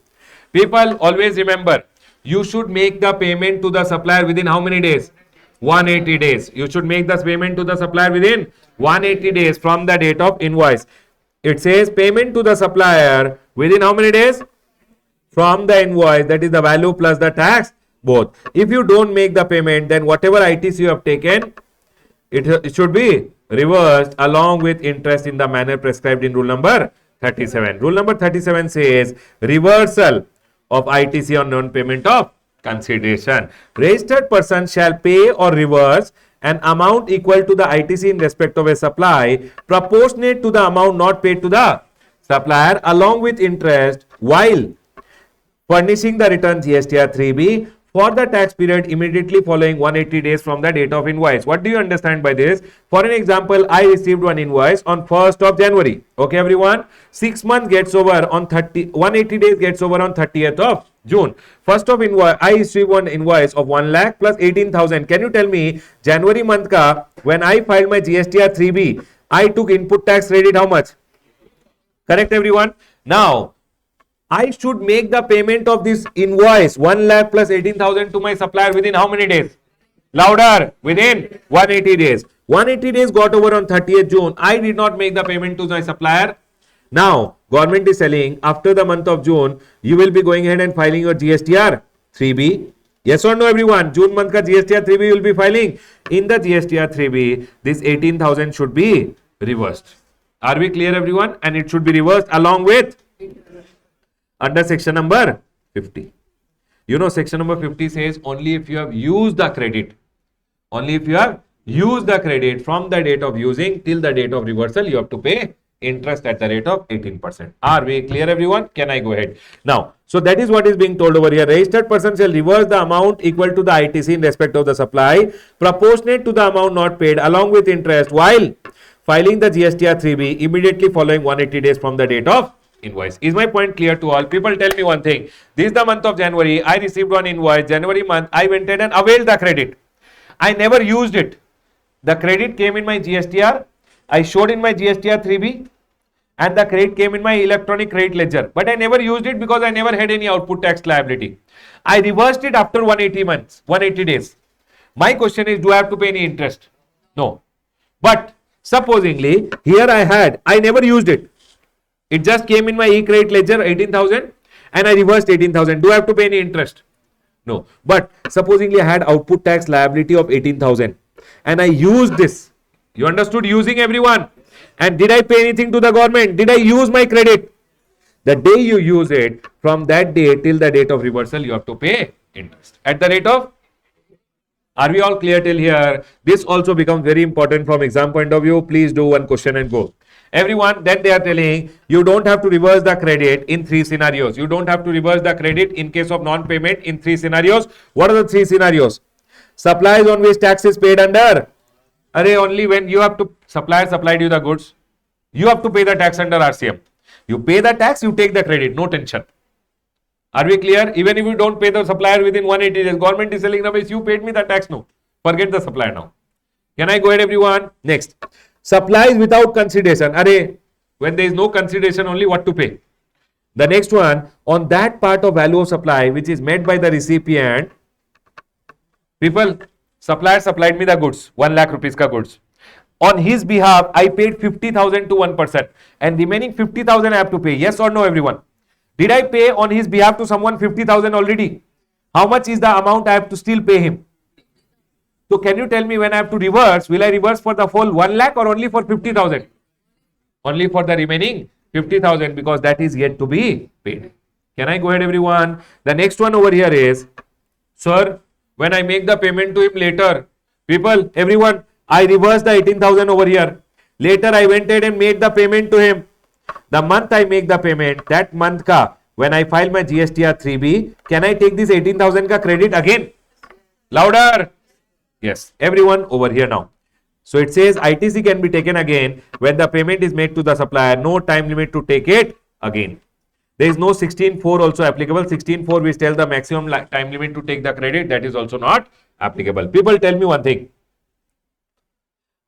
People always remember, you should make the payment to the supplier within how many days? 180 days. You should make the payment to the supplier within 180 days from the date of invoice. It says payment to the supplier within how many days? From the invoice, that is the value plus the tax, both. If you don't make the payment, then whatever ITC you have taken, it should be reversed along with interest in the manner prescribed in rule number 37. Rule number 37 says reversal of ITC on non-payment of consideration. Registered person shall pay or reverse an amount equal to the ITC in respect of a supply proportionate to the amount not paid to the supplier along with interest while furnishing the return GSTR 3B for the tax period immediately following 180 days from the date of invoice. What do you understand by this? For an example, I received one invoice on 1st of January. Okay, everyone. 6 months gets over on 180 days gets over on 30th of June. First of invoice, I received one invoice of 1 lakh plus 18,000. Can you tell me, January month ka, when I filed my GSTR 3B, I took input tax credit how much? Correct, everyone? Now, I should make the payment of this invoice 1 lakh plus 18,000 to my supplier within how many days? Louder, within 180 days. 180 days got over on 30th June. I did not make the payment to my supplier. Now, government is telling after the month of June, you will be going ahead and filing your GSTR 3B. Yes or no, everyone? June month ka GSTR 3B you will be filing. In the GSTR 3B, this 18,000 should be reversed. Are we clear, everyone? And it should be reversed along with under section number 50. You know, section number 50 says only if you have used the credit, only if you have used the credit from the date of using till the date of reversal, you have to pay interest at the rate of 18%. Are we clear, everyone? Can I go ahead? Now, so that is what is being told over here. Registered person shall reverse the amount equal to the ITC in respect of the supply, proportionate to the amount not paid along with interest while filing the GSTR 3B immediately following 180 days from the date of invoice. Is my point clear to all? People, tell me one thing. This is the month of January. I received one invoice. January month, I went ahead and availed the credit. I never used it. The credit came in my GSTR. I showed in my GSTR 3B and the credit came in my electronic credit ledger. But I never used it because I never had any output tax liability. I reversed it after 180 days. My question is, do I have to pay any interest? No. But supposingly, here I never used it. It just came in my e-credit ledger 18,000 and I reversed 18,000. Do I have to pay any interest? No. But supposingly I had output tax liability of 18,000 and I used this. You understood using, everyone? And did I pay anything to the government? Did I use my credit? The day you use it, from that day till the date of reversal, you have to pay interest. At the rate of? Are we all clear till here? This also becomes very important from exam point of view. Please do one question and go. Everyone, then they are telling you don't have to reverse the credit in 3 scenarios. You don't have to reverse the credit in case of non-payment in 3 scenarios. What are the 3 scenarios? Supplies on which tax is paid under. Only when you have to, supplier supplied you the goods. You have to pay the tax under RCM. You pay the tax, you take the credit. No tension. Are we clear? Even if you don't pay the supplier within 180 days, government is telling Ramesh, you paid me the tax. No. Forget the supplier now. Can I go ahead, everyone? Next. Supplies without consideration. When there is no consideration, only what to pay. The next one, on that part of value of supply which is met by the recipient. People, supplier supplied me the goods, 1 lakh rupees ka goods. On his behalf, I paid 50,000 to 1% and remaining 50,000 I have to pay. Yes or no, everyone? Did I pay on his behalf to someone 50,000 already? How much is the amount I have to still pay him? So can you tell me when I have to reverse, will I reverse for the full 1 lakh or only for 50,000? Only for the remaining 50,000 because that is yet to be paid. Can I go ahead, everyone? The next one over here is, sir, when I make the payment to him later, people, everyone, I reverse the 18,000 over here. Later, I went ahead and made the payment to him. The month I make the payment, that month ka, when I file my GSTR 3B, can I take this 18,000 ka credit again? Louder. Yes, everyone over here now. So it says ITC can be taken again when the payment is made to the supplier. No time limit to take it again. There is no 16.4 also applicable. 16.4 we tell the maximum time limit to take the credit. That is also not applicable. People, tell me one thing.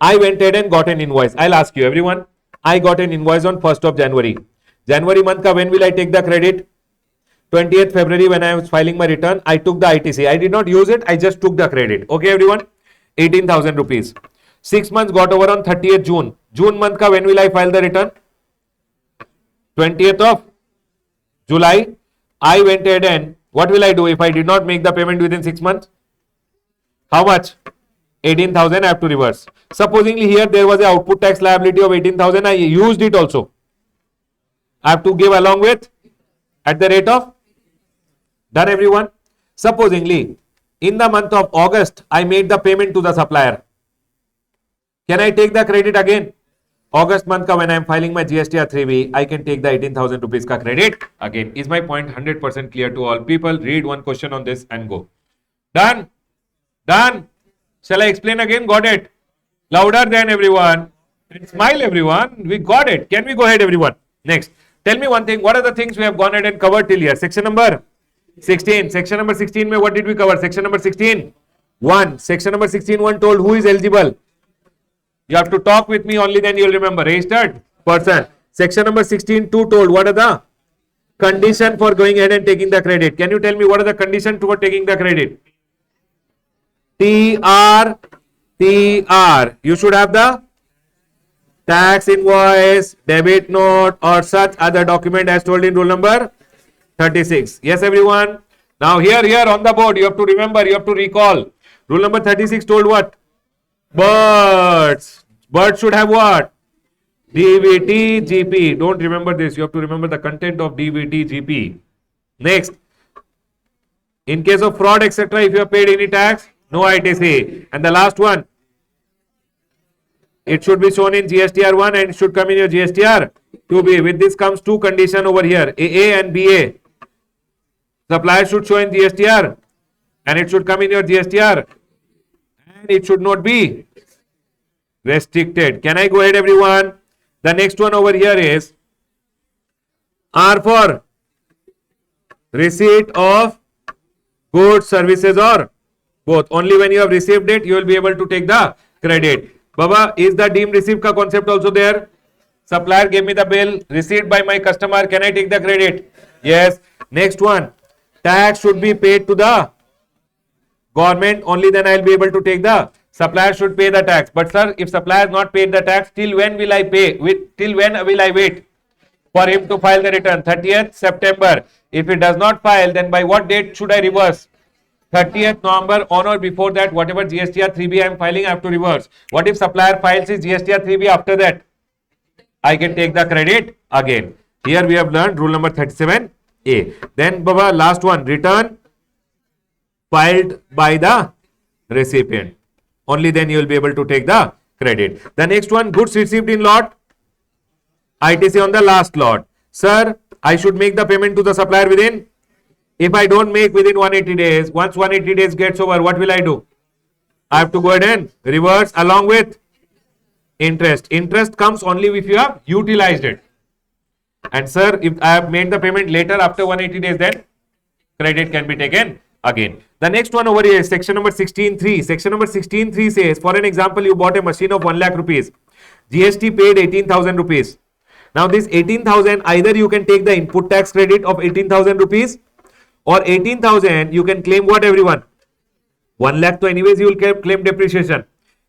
I went ahead and got an invoice. I'll ask you, everyone. I got an invoice on 1st of January. January month ka when will I take the credit? 20th February when I was filing my return, I took the ITC. I did not use it. I just took the credit. Okay, everyone? 18,000 rupees. 6 months got over on 30th June. June month ka when will I file the return? 20th of July. I went ahead and what will I do if I did not make the payment within 6 months? How much? 18,000 I have to reverse. Supposingly here there was a output tax liability of 18,000. I used it also. I have to give along with at the rate of. Done, everyone? Supposingly in the month of August I made the payment to the supplier. Can I take the credit again? August month ka when I am filing my GSTR 3B, I can take the 18,000 rupees ka credit again. Is my point 100% clear to all people? Read one question on this and go. Done? Done? Shall I explain again? Got it? Louder than everyone. And smile, everyone. We got it. Can we go ahead, everyone? Next. Tell me one thing. What are the things we have gone ahead and covered till here? Section number 16. Section number 16, mein what did we cover? Section number 16. 1. Section number 16, 1 told who is eligible. You have to talk with me, only then you will remember. Registered person. Section number 16, 2 told what are the condition for going ahead and taking the credit. Can you tell me what are the condition for taking the credit? TR. You should have the tax invoice, debit note or such other document as told in rule number 36. Yes, everyone. Now here on the board you have to remember, you have to recall. Rule number 36 told what? Birds should have what? DVT, GP. Don't remember this. You have to remember the content of DVT, GP. Next. In case of fraud, etc., if you have paid any tax, no ITC. And the last one, it should be shown in GSTR 1 and it should come in your GSTR 2B. With this comes two conditions over here, AA and BA. Supplier should show in GSTR and it should come in your GSTR. And it should not be restricted. Can I go ahead, everyone? The next one over here is R for receipt of goods, services or both. Only when you have received it, you will be able to take the credit. Baba, is the deemed received ka concept also there? Supplier gave me the bill, received by my customer. Can I take the credit? Yes. Next one, tax should be paid to the government, only then I will be able to take the. Supplier should pay the tax. But sir, if supplier has not paid the tax, till when will I pay? Till when will I wait for him to file the return? 30th September. If he does not file, then by what date should I reverse? 30th November on or before that, whatever GSTR 3B I am filing, I have to reverse. What if supplier files his GSTR 3B after that? I can take the credit again. Here we have learned rule number 37A. Then Baba, last one, return filed by the recipient. Only then you will be able to take the credit. The next one, goods received in lot, ITC on the last lot. Sir, I should make the payment to the supplier within. If I don't make within 180 days, once 180 days gets over, what will I do? I have to go ahead and reverse along with interest. Interest comes only if you have utilized it. And sir, if I have made the payment later after 180 days, then credit can be taken again. The next one over here is section number 16.3. Section number 16.3 says, for an example, you bought a machine of 1 lakh rupees. GST paid 18,000 rupees. Now this 18,000, either you can take the input tax credit of 18,000 rupees or 18,000 you can claim what, everyone? 1 lakh to anyways you will claim depreciation.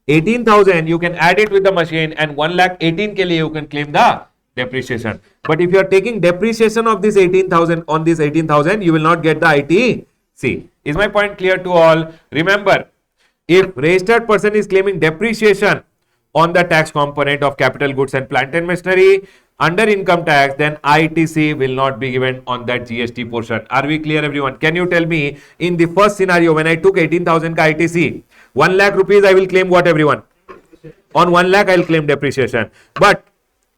18,000 you can add it with the machine and 1 lakh 18 ke liye you can claim the depreciation. But if you are taking depreciation of this 18,000 on this 18,000, you will not get the ITC. Is my point clear to all? Remember, if registered person is claiming depreciation on the tax component of capital goods and plant and machinery, under income tax, then ITC will not be given on that GST portion. Are we clear, everyone? Can you tell me, in the first scenario, when I took 18,000 ka ITC, 1 lakh rupees, I will claim what, everyone? On 1 lakh, I will claim depreciation. But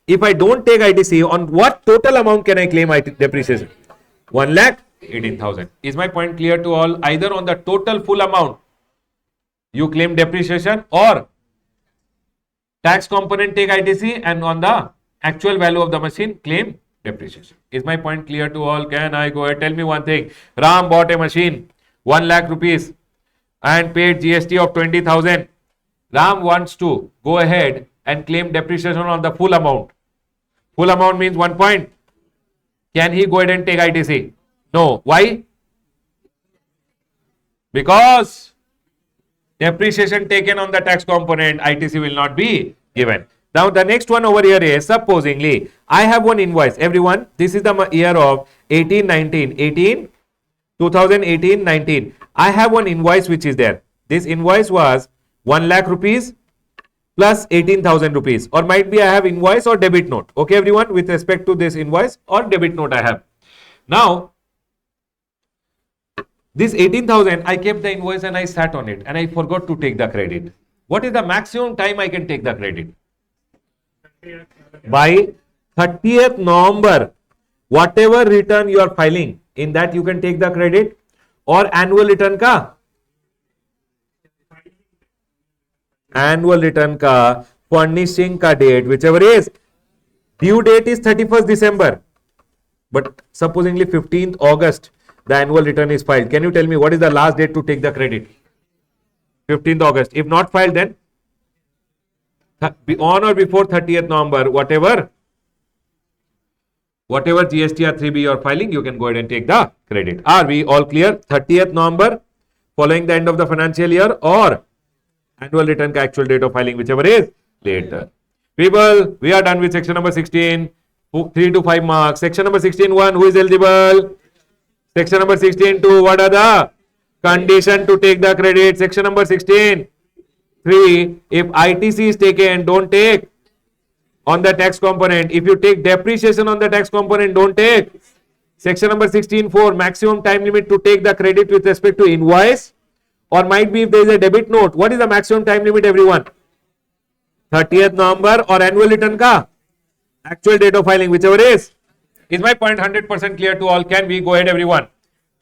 if I don't take ITC, on what total amount can I claim depreciation? 1 lakh, 18,000. Is my point clear to all? Either on the total full amount, you claim depreciation, or tax component take ITC, and on the actual value of the machine claim depreciation. Is my point clear to all? Can I go ahead? Tell me one thing. Ram bought a machine, 1 lakh rupees, and paid GST of 20,000. Ram wants to go ahead and claim depreciation on the full amount. Full amount means 1 point. Can he go ahead and take ITC? No. Why? Because depreciation taken on the tax component, ITC will not be given. Now the next one over here is, supposingly, I have one invoice. Everyone, this is the year of 2018-19. I have one invoice which is there. This invoice was 1 lakh rupees plus 18,000 rupees, or might be I have invoice or debit note. Okay, everyone, with respect to this invoice or debit note I have. Now, this 18,000, I kept the invoice and I sat on it and I forgot to take the credit. What is the maximum time I can take the credit? By 30th November, whatever return you are filing, in that you can take the credit, or annual return ka? Annual return ka furnishing ka date, whichever is, due date is 31st December, but supposingly 15th August, the annual return is filed. Can you tell me what is the last date to take the credit? 15th August. If not filed, then on or before 30th November, whatever GST or 3B you are filing, you can go ahead and take the credit. Are we all clear? 30th November following the end of the financial year, or annual return ka actual date of filing, whichever is later. People, we are done with section number 16. 3 to 5 marks. Section number 16.1, who is eligible? Section number 16.2, what are the condition to take the credit? Section number 16.3, if ITC is taken, don't take on the tax component. If you take depreciation on the tax component, don't take. Section number 16.4, maximum time limit to take the credit with respect to invoice, or might be if there is a debit note. What is the maximum time limit, everyone? 30th November, or annual return ka actual date of filing, whichever is. Is my point 100% clear to all? Can we go ahead, everyone?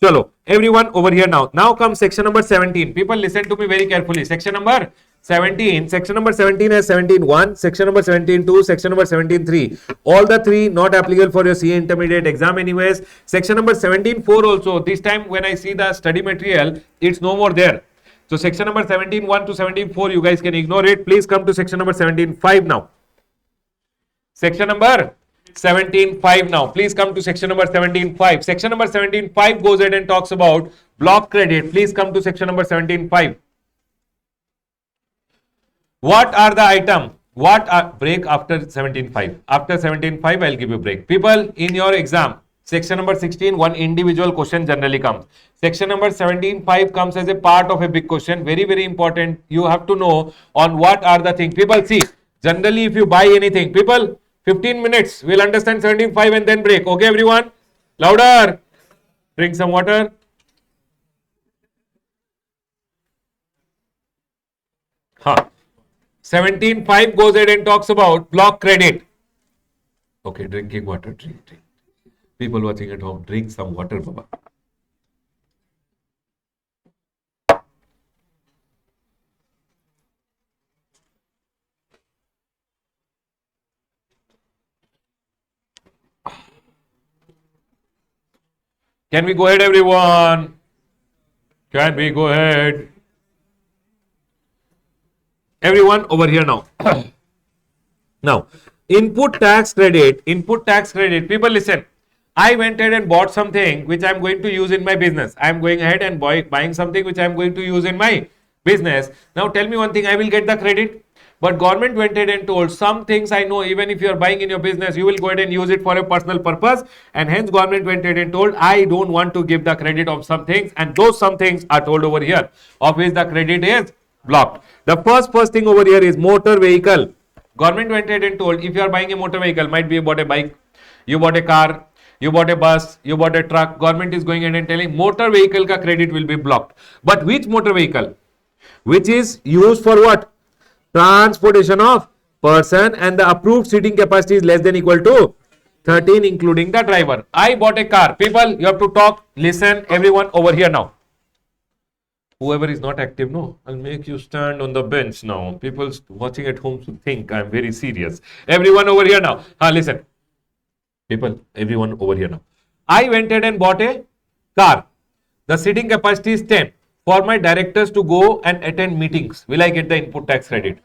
Chalo, everyone over here now. Now comes section number 17. People listen to me very carefully. Section number 17. Section number 17 has 17.1, section number 17.2, section number 17.3. All the three not applicable for your CA intermediate exam anyways. Section number 17.4 also. This time when I see the study material, it's no more there. So section number 17.1 to 17.4, you guys can ignore it. Please come to section number 17.5 now. Section number 17.5 now. Please come to section number 17.5. Section number 17.5 goes ahead and talks about block credit. Please come to section number 17.5. What are the item? What are break after 17.5? After 17.5, I'll give you break. People, in your exam, section number 16, one individual question generally comes. Section number 17.5 comes as a part of a big question. Very, very important. You have to know on what are the things. People, see, generally if you buy anything, people, 15 minutes, we'll understand 17.5 and then break. Okay, everyone? Louder. Drink some water. Huh. 17.5 goes ahead and talks about block credit. Okay, drinking water. Drink. People watching at home, drink some water, Baba. Can we go ahead, everyone? Can we go ahead? Everyone over here now. Now, input tax credit, people listen. I went ahead and bought something which I am going to use in my business. I am going ahead and buying something which I am going to use in my business. Now tell me one thing, I will get the credit. But government went ahead and told some things I know, even if you are buying in your business, you will go ahead and use it for a personal purpose. And hence government went ahead and told, I don't want to give the credit of some things. And those some things are told over here, of which the credit is blocked. The first thing over here is motor vehicle. Government went ahead and told if you are buying a motor vehicle, might be you bought a bike, you bought a car, you bought a bus, you bought a truck, government is going ahead and telling motor vehicle ka credit will be blocked. But which motor vehicle? Which is used for what? Transportation of person, and the approved seating capacity is less than equal to 13 including the driver. I bought a car. People, you have to talk, listen, everyone over here now. Whoever is not active, no, I'll make you stand on the bench now. People watching at home should think I'm very serious. Everyone over here now. Listen. People, everyone over here now. I went ahead and bought a car. The seating capacity is 10. For my directors to go and attend meetings, will I get the input tax credit?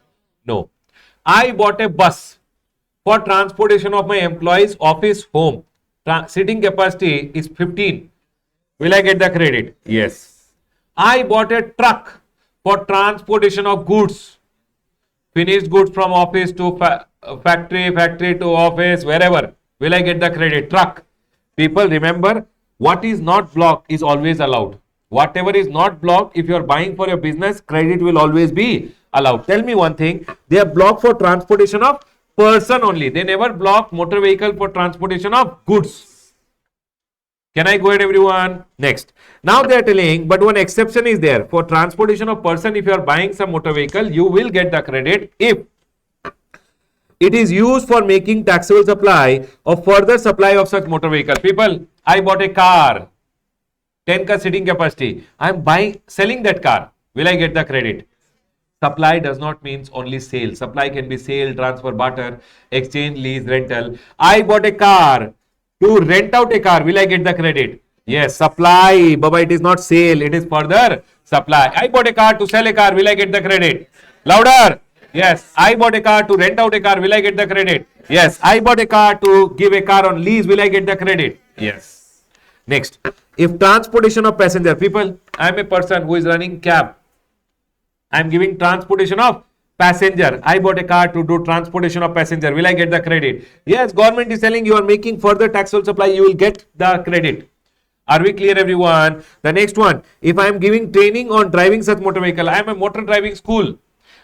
No. I bought a bus for transportation of my employees office home. Seating capacity is 15. Will I get the credit? Yes. I bought a truck for transportation of goods. Finished goods from office to factory, factory to office, wherever. Will I get the credit? Truck. People, remember, what is not blocked is always allowed. Whatever is not blocked, if you are buying for your business, credit will always be allowed. Tell me one thing, they are blocked for transportation of person only. They never block motor vehicle for transportation of goods. Can I go ahead, everyone? Next. Now they are telling, but one exception is there. For transportation of person, if you are buying some motor vehicle, you will get the credit if it is used for making taxable supply or further supply of such motor vehicle. People, I bought a car, 10 ka seating capacity. I am selling that car. Will I get the credit? Supply does not mean only sale. Supply can be sale, transfer, barter, exchange, lease, rental. I bought a car to rent out a car. Will I get the credit? Yes, supply. Baba, it is not sale. It is further supply. I bought a car to sell a car. Will I get the credit? Louder. Yes, I bought a car to rent out a car. Will I get the credit? Yes, I bought a car to give a car on lease. Will I get the credit? Yes. Next, if transportation of passenger, people, I am a person who is running cab. I am giving transportation of passenger. I bought a car to do transportation of passenger. Will I get the credit? Yes, government is telling you are making further taxable supply. You will get the credit. Are we clear, everyone? The next one, if I am giving training on driving such motor vehicle, I am a motor driving school.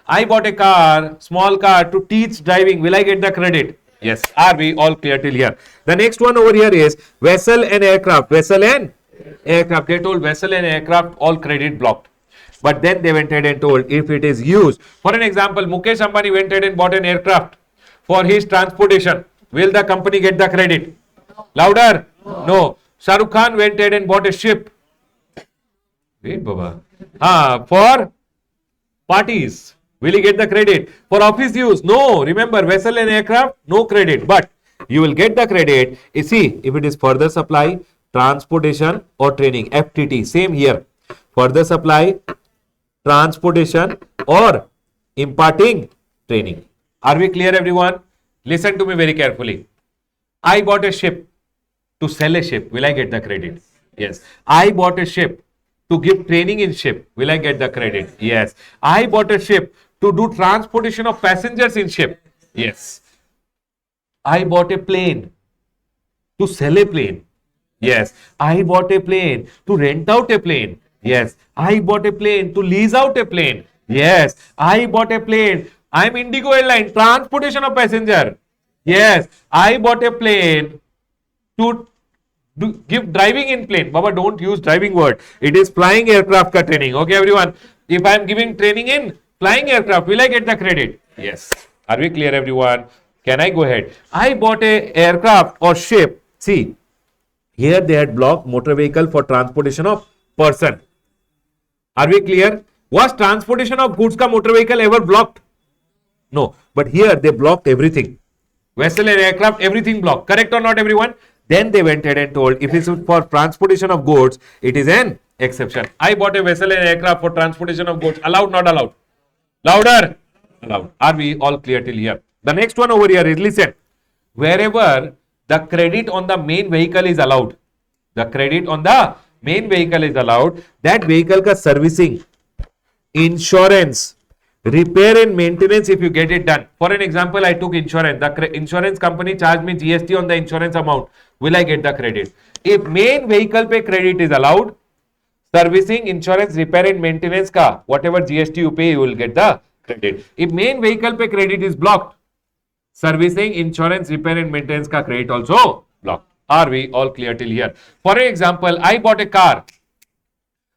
I bought a car, small car to teach driving. Will I get the credit? Yes. Are we all clear till here? The next one over here is vessel and aircraft. Vessel and aircraft. They told vessel and aircraft all credit blocked. But then they went ahead and told if it is used. For an example, Mukesh Ambani went ahead and bought an aircraft for his transportation. Will the company get the credit? Louder? No. Shah Rukh Khan went ahead and bought a ship. Wait, Baba. For parties. Will he get the credit? For office use? No. Remember, vessel and aircraft, no credit. But you will get the credit. You see, if it is further supply, transportation or training, FTT, same here. Further supply, transportation or imparting training. Are we clear, everyone? Listen to me very carefully. I bought a ship to sell a ship. Will I get the credit? Yes. I bought a ship to give training in ship. Will I get the credit? Yes. I bought a ship to do transportation of passengers in ship. Yes. I bought a plane to sell a plane. Yes. I bought a plane to rent out a plane. Yes. I bought a plane to lease out a plane. Yes. I bought a plane. I am Indigo Airline, transportation of passenger. Yes. I bought a plane to give driving in plane. Baba, don't use driving word. It is flying aircraft ka training. Okay, everyone. If I am giving training in flying aircraft, will I get the credit? Yes. Are we clear, everyone? Can I go ahead? I bought a aircraft or ship. See, here they had blocked motor vehicle for transportation of person. Are we clear? Was transportation of goods ka motor vehicle ever blocked? No. But here they blocked everything. Vessel and aircraft, everything blocked. Correct or not, everyone? Then they went ahead and told if it's for transportation of goods, it is an exception. I bought a vessel and aircraft for transportation of goods. Allowed, not allowed? Louder? Allowed. Are we all clear till here? The next one over here is, listen, wherever the credit on the main vehicle is allowed, the credit on the main vehicle is allowed, that vehicle ka servicing, insurance, repair and maintenance, if you get it done. For an example, I took insurance. The insurance company charged me GST on the insurance amount. Will I get the credit? If main vehicle pay credit is allowed, servicing, insurance, repair and maintenance ka, whatever GST you pay, you will get the credit. If main vehicle pay credit is blocked, Servicing, insurance, repair and maintenance का credit also blocked. Are we all clear till here? For example, I bought a car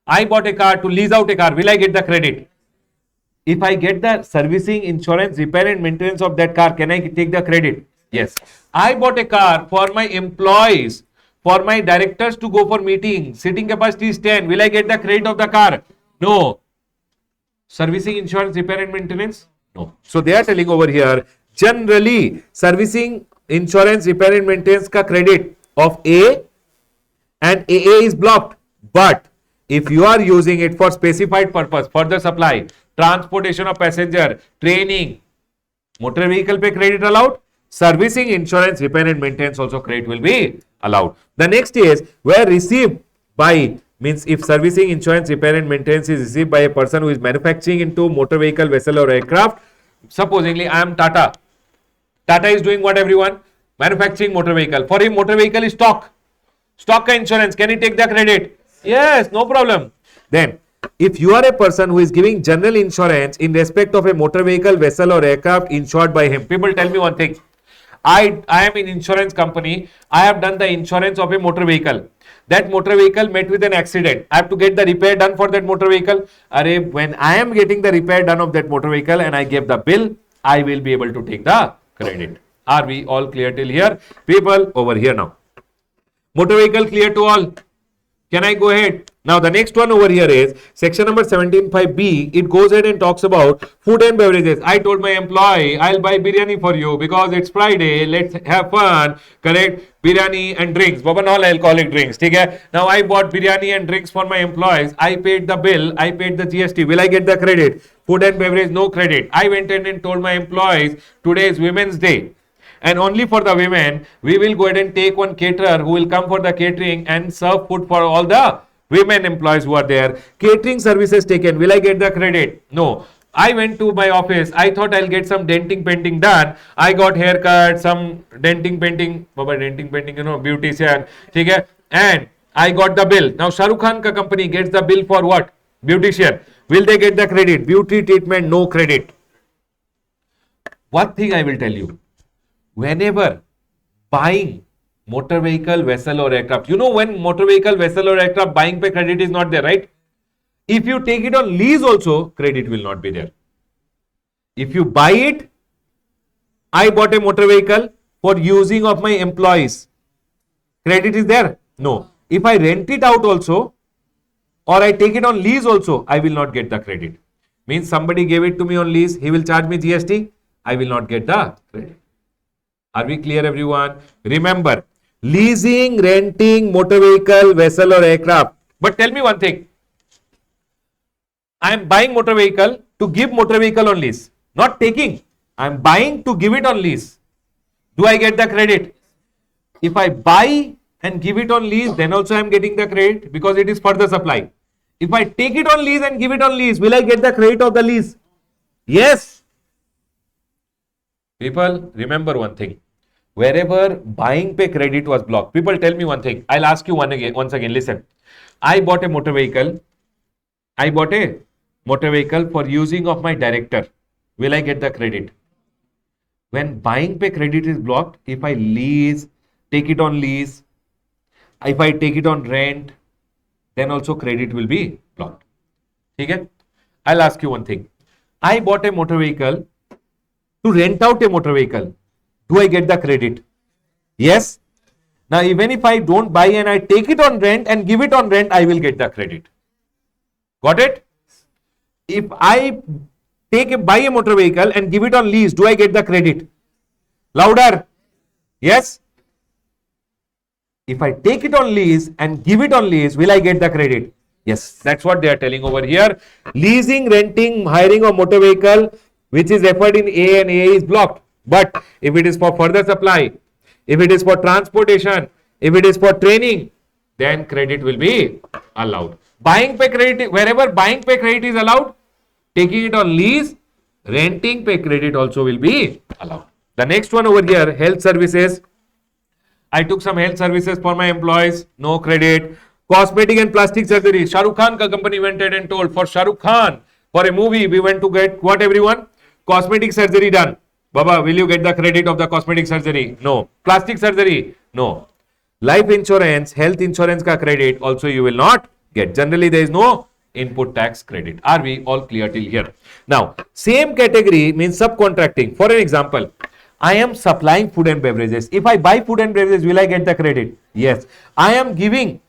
to lease out a car. Will I get the credit? If I get the servicing, insurance, repair and maintenance of that car, can I take the credit? Yes. I bought a car for my employees, for my directors to go for meeting. Sitting capacity is 10. Will I get the credit of the car? No. Servicing, insurance, repair and maintenance? No. So they are telling over here, generally, servicing, insurance, repair and maintenance ka credit of A and AA is blocked. But if you are using it for specified purpose, further supply, transportation of passenger, training, motor vehicle pay credit allowed, servicing, insurance, repair and maintenance also credit will be allowed. The next is where received by, means if servicing, insurance, repair and maintenance is received by a person who is manufacturing into motor vehicle, vessel or aircraft. Supposingly I am Tata. Tata is doing what, everyone? Manufacturing motor vehicle. For him motor vehicle is stock. Stock ka insurance. Can he take the credit? Yes, no problem. Then if you are a person who is giving general insurance in respect of a motor vehicle, vessel or aircraft insured by him. People, tell me one thing. I am in insurance company. I have done the insurance of a motor vehicle. That motor vehicle met with an accident. I have to get the repair done for that motor vehicle. When I am getting the repair done of that motor vehicle and I give the bill, I will be able to take the credit. Are we all clear till here? People, over here now. Motor vehicle clear to all? Can I go ahead? Now the next one over here is section number 17.5b. It goes ahead and talks about food and beverages. I told my employee, I'll buy biryani for you because it's Friday. Let's have fun. Correct? Biryani and drinks. Non-alcoholic drinks. Okay? Now I bought biryani and drinks for my employees. I paid the bill. I paid the GST. Will I get the credit? Food and beverage, no credit. I went in and told my employees, today is Women's Day. And only for the women, we will go ahead and take one caterer who will come for the catering and serve food for all the women employees who are there. Catering services taken. Will I get the credit? No. I went to my office. I thought I'll get some denting painting done. I got haircut, some denting painting, beautician. Okay? And I got the bill. Now Shah Rukh Khan ka company gets the bill for what? Beautician. Will they get the credit? Beauty treatment, no credit. One thing I will tell you. Whenever buying motor vehicle, vessel or aircraft, you know when motor vehicle, vessel or aircraft buying pay credit is not there, right? If you take it on lease also, credit will not be there. If you buy it, I bought a motor vehicle for using of my employees, credit is there? No. If I rent it out also or I take it on lease also, I will not get the credit. Means somebody gave it to me on lease, he will charge me GST, I will not get the credit. Are we clear, everyone? Remember, leasing, renting, motor vehicle, vessel or aircraft. But tell me one thing. I am buying motor vehicle to give motor vehicle on lease. Not taking. I am buying to give it on lease. Do I get the credit? If I buy and give it on lease, then also I am getting the credit because it is further supply. If I take it on lease and give it on lease, will I get the credit of the lease? Yes. People, remember one thing. Wherever buying pay credit was blocked, people tell me one thing. I'll ask you once again. Listen. I bought a motor vehicle. I bought a motor vehicle for using of my director. Will I get the credit? When buying pay credit is blocked, if I lease, take it on lease, if I take it on rent, then also credit will be blocked. Okay? I'll ask you one thing. I bought a motor vehicle to rent out a motor vehicle. Do I get the credit? Yes. Now even if I don't buy and I take it on rent and give it on rent, I will get the credit. Got it? If I buy a motor vehicle and give it on lease, do I get the credit? Louder. Yes. If I take it on lease and give it on lease, will I get the credit? Yes. That's what they are telling over here. Leasing, renting, hiring a motor vehicle, which is referred in A and A is blocked. But if it is for further supply, if it is for transportation, if it is for training, then credit will be allowed. Buying pay credit, wherever buying pay credit is allowed, taking it on lease, renting pay credit also will be allowed. The next one over here, health services. I took some health services for my employees, no credit. Cosmetic and plastic surgery. Shah Rukh Khan ka company went ahead and told for Shah Rukh Khan, for a movie, we went to get what, everyone? Cosmetic surgery done. Baba, will you get the credit of the cosmetic surgery? No. Plastic surgery? No. Life insurance, health insurance ka credit also you will not get. Generally, there is no input tax credit. Are we all clear till here? Now, same category means subcontracting. For an example, I am supplying food and beverages. If I buy food and beverages, will I get the credit? Yes. I am giving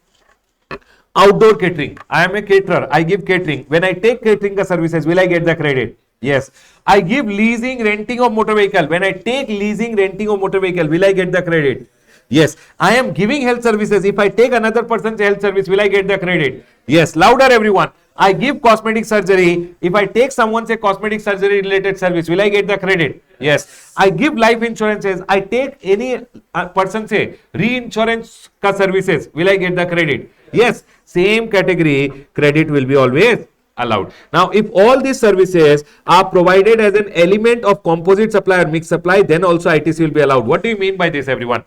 outdoor catering. I am a caterer. I give catering. When I take catering services, will I get the credit? Yes. I give leasing, renting of motor vehicle. When I take leasing, renting of motor vehicle, will I get the credit? Yes. I am giving health services. If I take another person's health service, will I get the credit? Yes. Louder, everyone. I give cosmetic surgery. If I take someone's cosmetic surgery related service, will I get the credit? Yes. I give life insurances. I take any person say reinsurance ka services, will I get the credit? Yes. Same category, credit will be always allowed. Now, if all these services are provided as an element of composite supply or mixed supply, then also ITC will be allowed. What do you mean by this, everyone?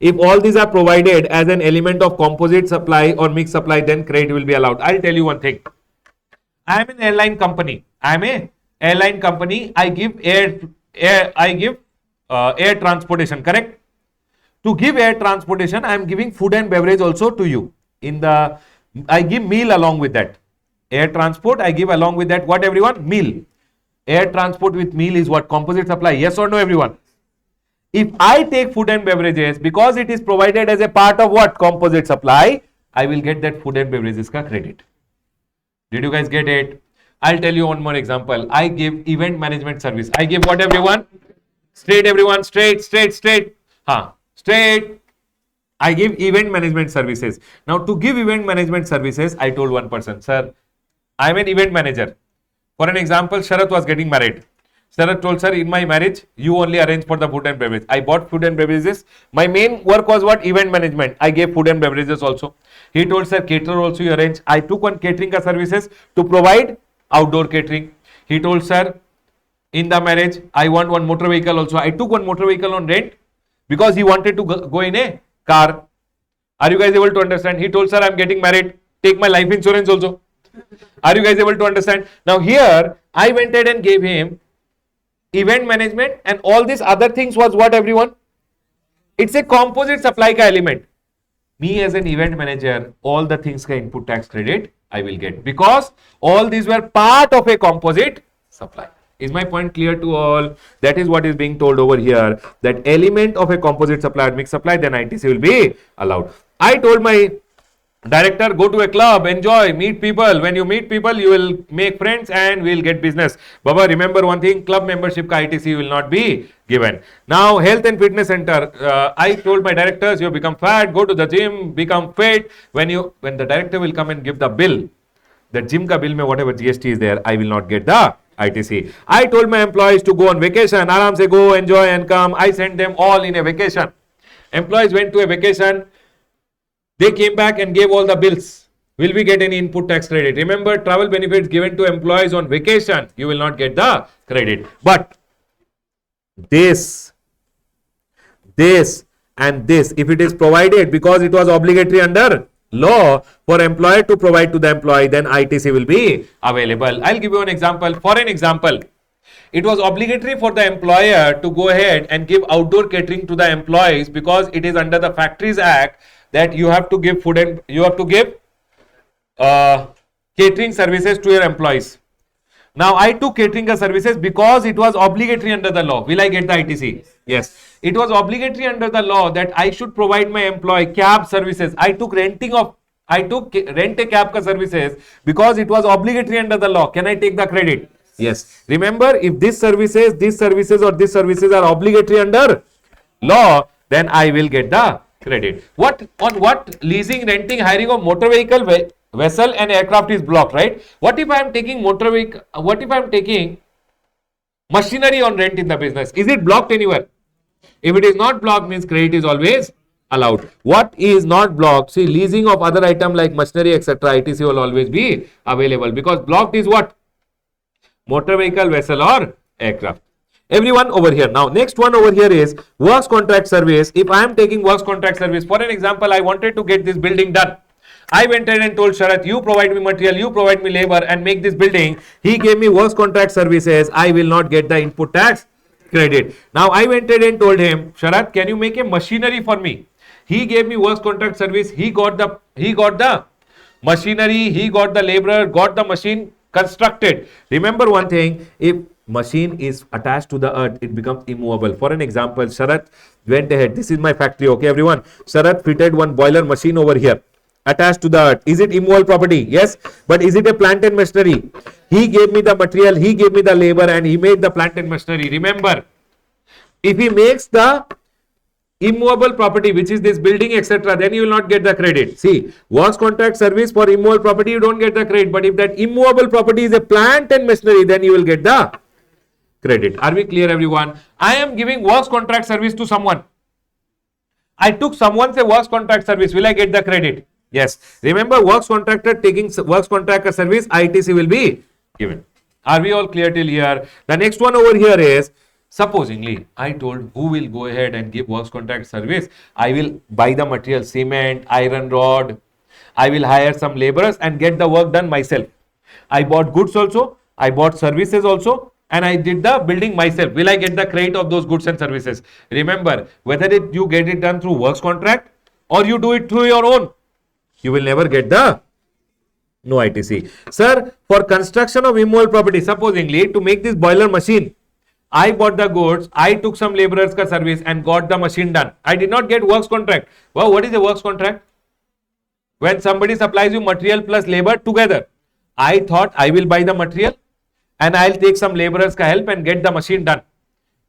If all these are provided as an element of composite supply or mixed supply, then credit will be allowed. I'll tell you one thing. I am an airline company. I give air transportation, correct? To give air transportation, I am giving food and beverage also to you. I give meal along with that. Air transport, I give along with that what, everyone? Meal. Air transport with meal is what? Composite supply. Yes or no, everyone? If I take food and beverages, because it is provided as a part of what? Composite supply, I will get that food and beverages ka credit. Did you guys get it? I'll tell you one more example. I give event management service. I give what, everyone? Straight, everyone. Straight. Straight. I give event management services. Now, to give event management services, I told one person, sir, I am an event manager. For an example, Sharath was getting married. Sharath told, sir, in my marriage, you only arrange for the food and beverage. I bought food and beverages. My main work was what? Event management. I gave food and beverages also. He told, sir, caterer also you arrange. I took one catering services to provide outdoor catering. He told, sir, in the marriage, I want one motor vehicle also. I took one motor vehicle on rent because he wanted to go in a car. Are you guys able to understand? He told, sir, I am getting married. Take my life insurance also. Are you guys able to understand? Now here, I went ahead and gave him event management, and all these other things was what, everyone? It's a composite supply ka element. Me as an event manager, all the things ka input tax credit I will get because all these were part of a composite supply. Is my point clear to all? That is what is being told over here, that element of a composite supply or mixed supply, then ITC will be allowed. I told my director, go to a club, enjoy, meet people. When you meet people, you will make friends and will get business. Baba, remember one thing, club membership ka ITC will not be given. Now, health and fitness center. I told my directors, you become fat, go to the gym, become fit. When the director will come and give the bill, the gym ka bill mein whatever GST is there, I will not get the ITC. I told my employees to go on vacation, aram se go, enjoy and come. I sent them all in a vacation. Employees went to a vacation. They came back and gave all the bills. Will we get any input tax credit? Remember, travel benefits given to employees on vacation, you will not get the credit. But this and this, if it is provided because it was obligatory under law for employer to provide to the employee, then ITC will be available. I'll give you an example. For an example, it was obligatory for the employer to go ahead and give outdoor catering to the employees because it is under the Factories Act that you have to give food and you have to give catering services to your employees. Now, I took catering services because it was obligatory under the law. Will I get the ITC? Yes. It was obligatory under the law that I should provide my employee cab services. I took rent a cab ka services because it was obligatory under the law. Can I take the credit? Yes. Remember, if these services are obligatory under law, then I will get the credit. What leasing, renting, hiring of motor vehicle, vessel and aircraft is blocked, right? What if I am taking motor vehicle, what if I am taking machinery on rent in the business? Is it blocked anywhere? If it is not blocked, means credit is always allowed. What is not blocked? See, leasing of other item like machinery, etc. ITC will always be available because blocked is what? Motor vehicle, vessel or aircraft. Everyone over here. Now, next one over here is works contract service. If I am taking works contract service, for an example, I wanted to get this building done. I went ahead and told Sharath, you provide me material, you provide me labor and make this building. He gave me works contract services. I will not get the input tax credit. Now I went ahead and told him, Sharat, can you make a machinery for me? He gave me works contract service. He got the machinery, he got the laborer, got the machine constructed. Remember one thing, if machine is attached to the earth, it becomes immovable. For an example, Sharat went ahead. This is my factory, okay, everyone. Sharat fitted one boiler machine over here, attached to the earth. Is it immovable property? Yes. But is it a plant and machinery? He gave me the material, he gave me the labor, and he made the plant and machinery. Remember, if he makes the immovable property, which is this building, etc., then you will not get the credit. See, works contract service for immovable property, you don't get the credit. But if that immovable property is a plant and machinery, then you will get the credit. Are we clear, everyone? I am giving works contract service to someone. I took someone's works contract service. Will I get the credit? Yes. Remember, works contractor taking works contractor service, ITC will be given. Are we all clear till here? The next one over here is, supposingly, I told who will go ahead and give works contract service. I will buy the material, cement, iron rod. I will hire some laborers and get the work done myself. I bought goods also. I bought services also. And I did the building myself. Will I get the credit of those goods and services? Remember, whether you get it done through works contract or you do it through your own, you will never get the no ITC. Sir, for construction of immovable property, supposingly to make this boiler machine, I bought the goods, I took some laborers ka service and got the machine done. I did not get works contract. Wow, what is a works contract? When somebody supplies you material plus labor together. I thought I will buy the material and I'll take some laborers ka help and get the machine done.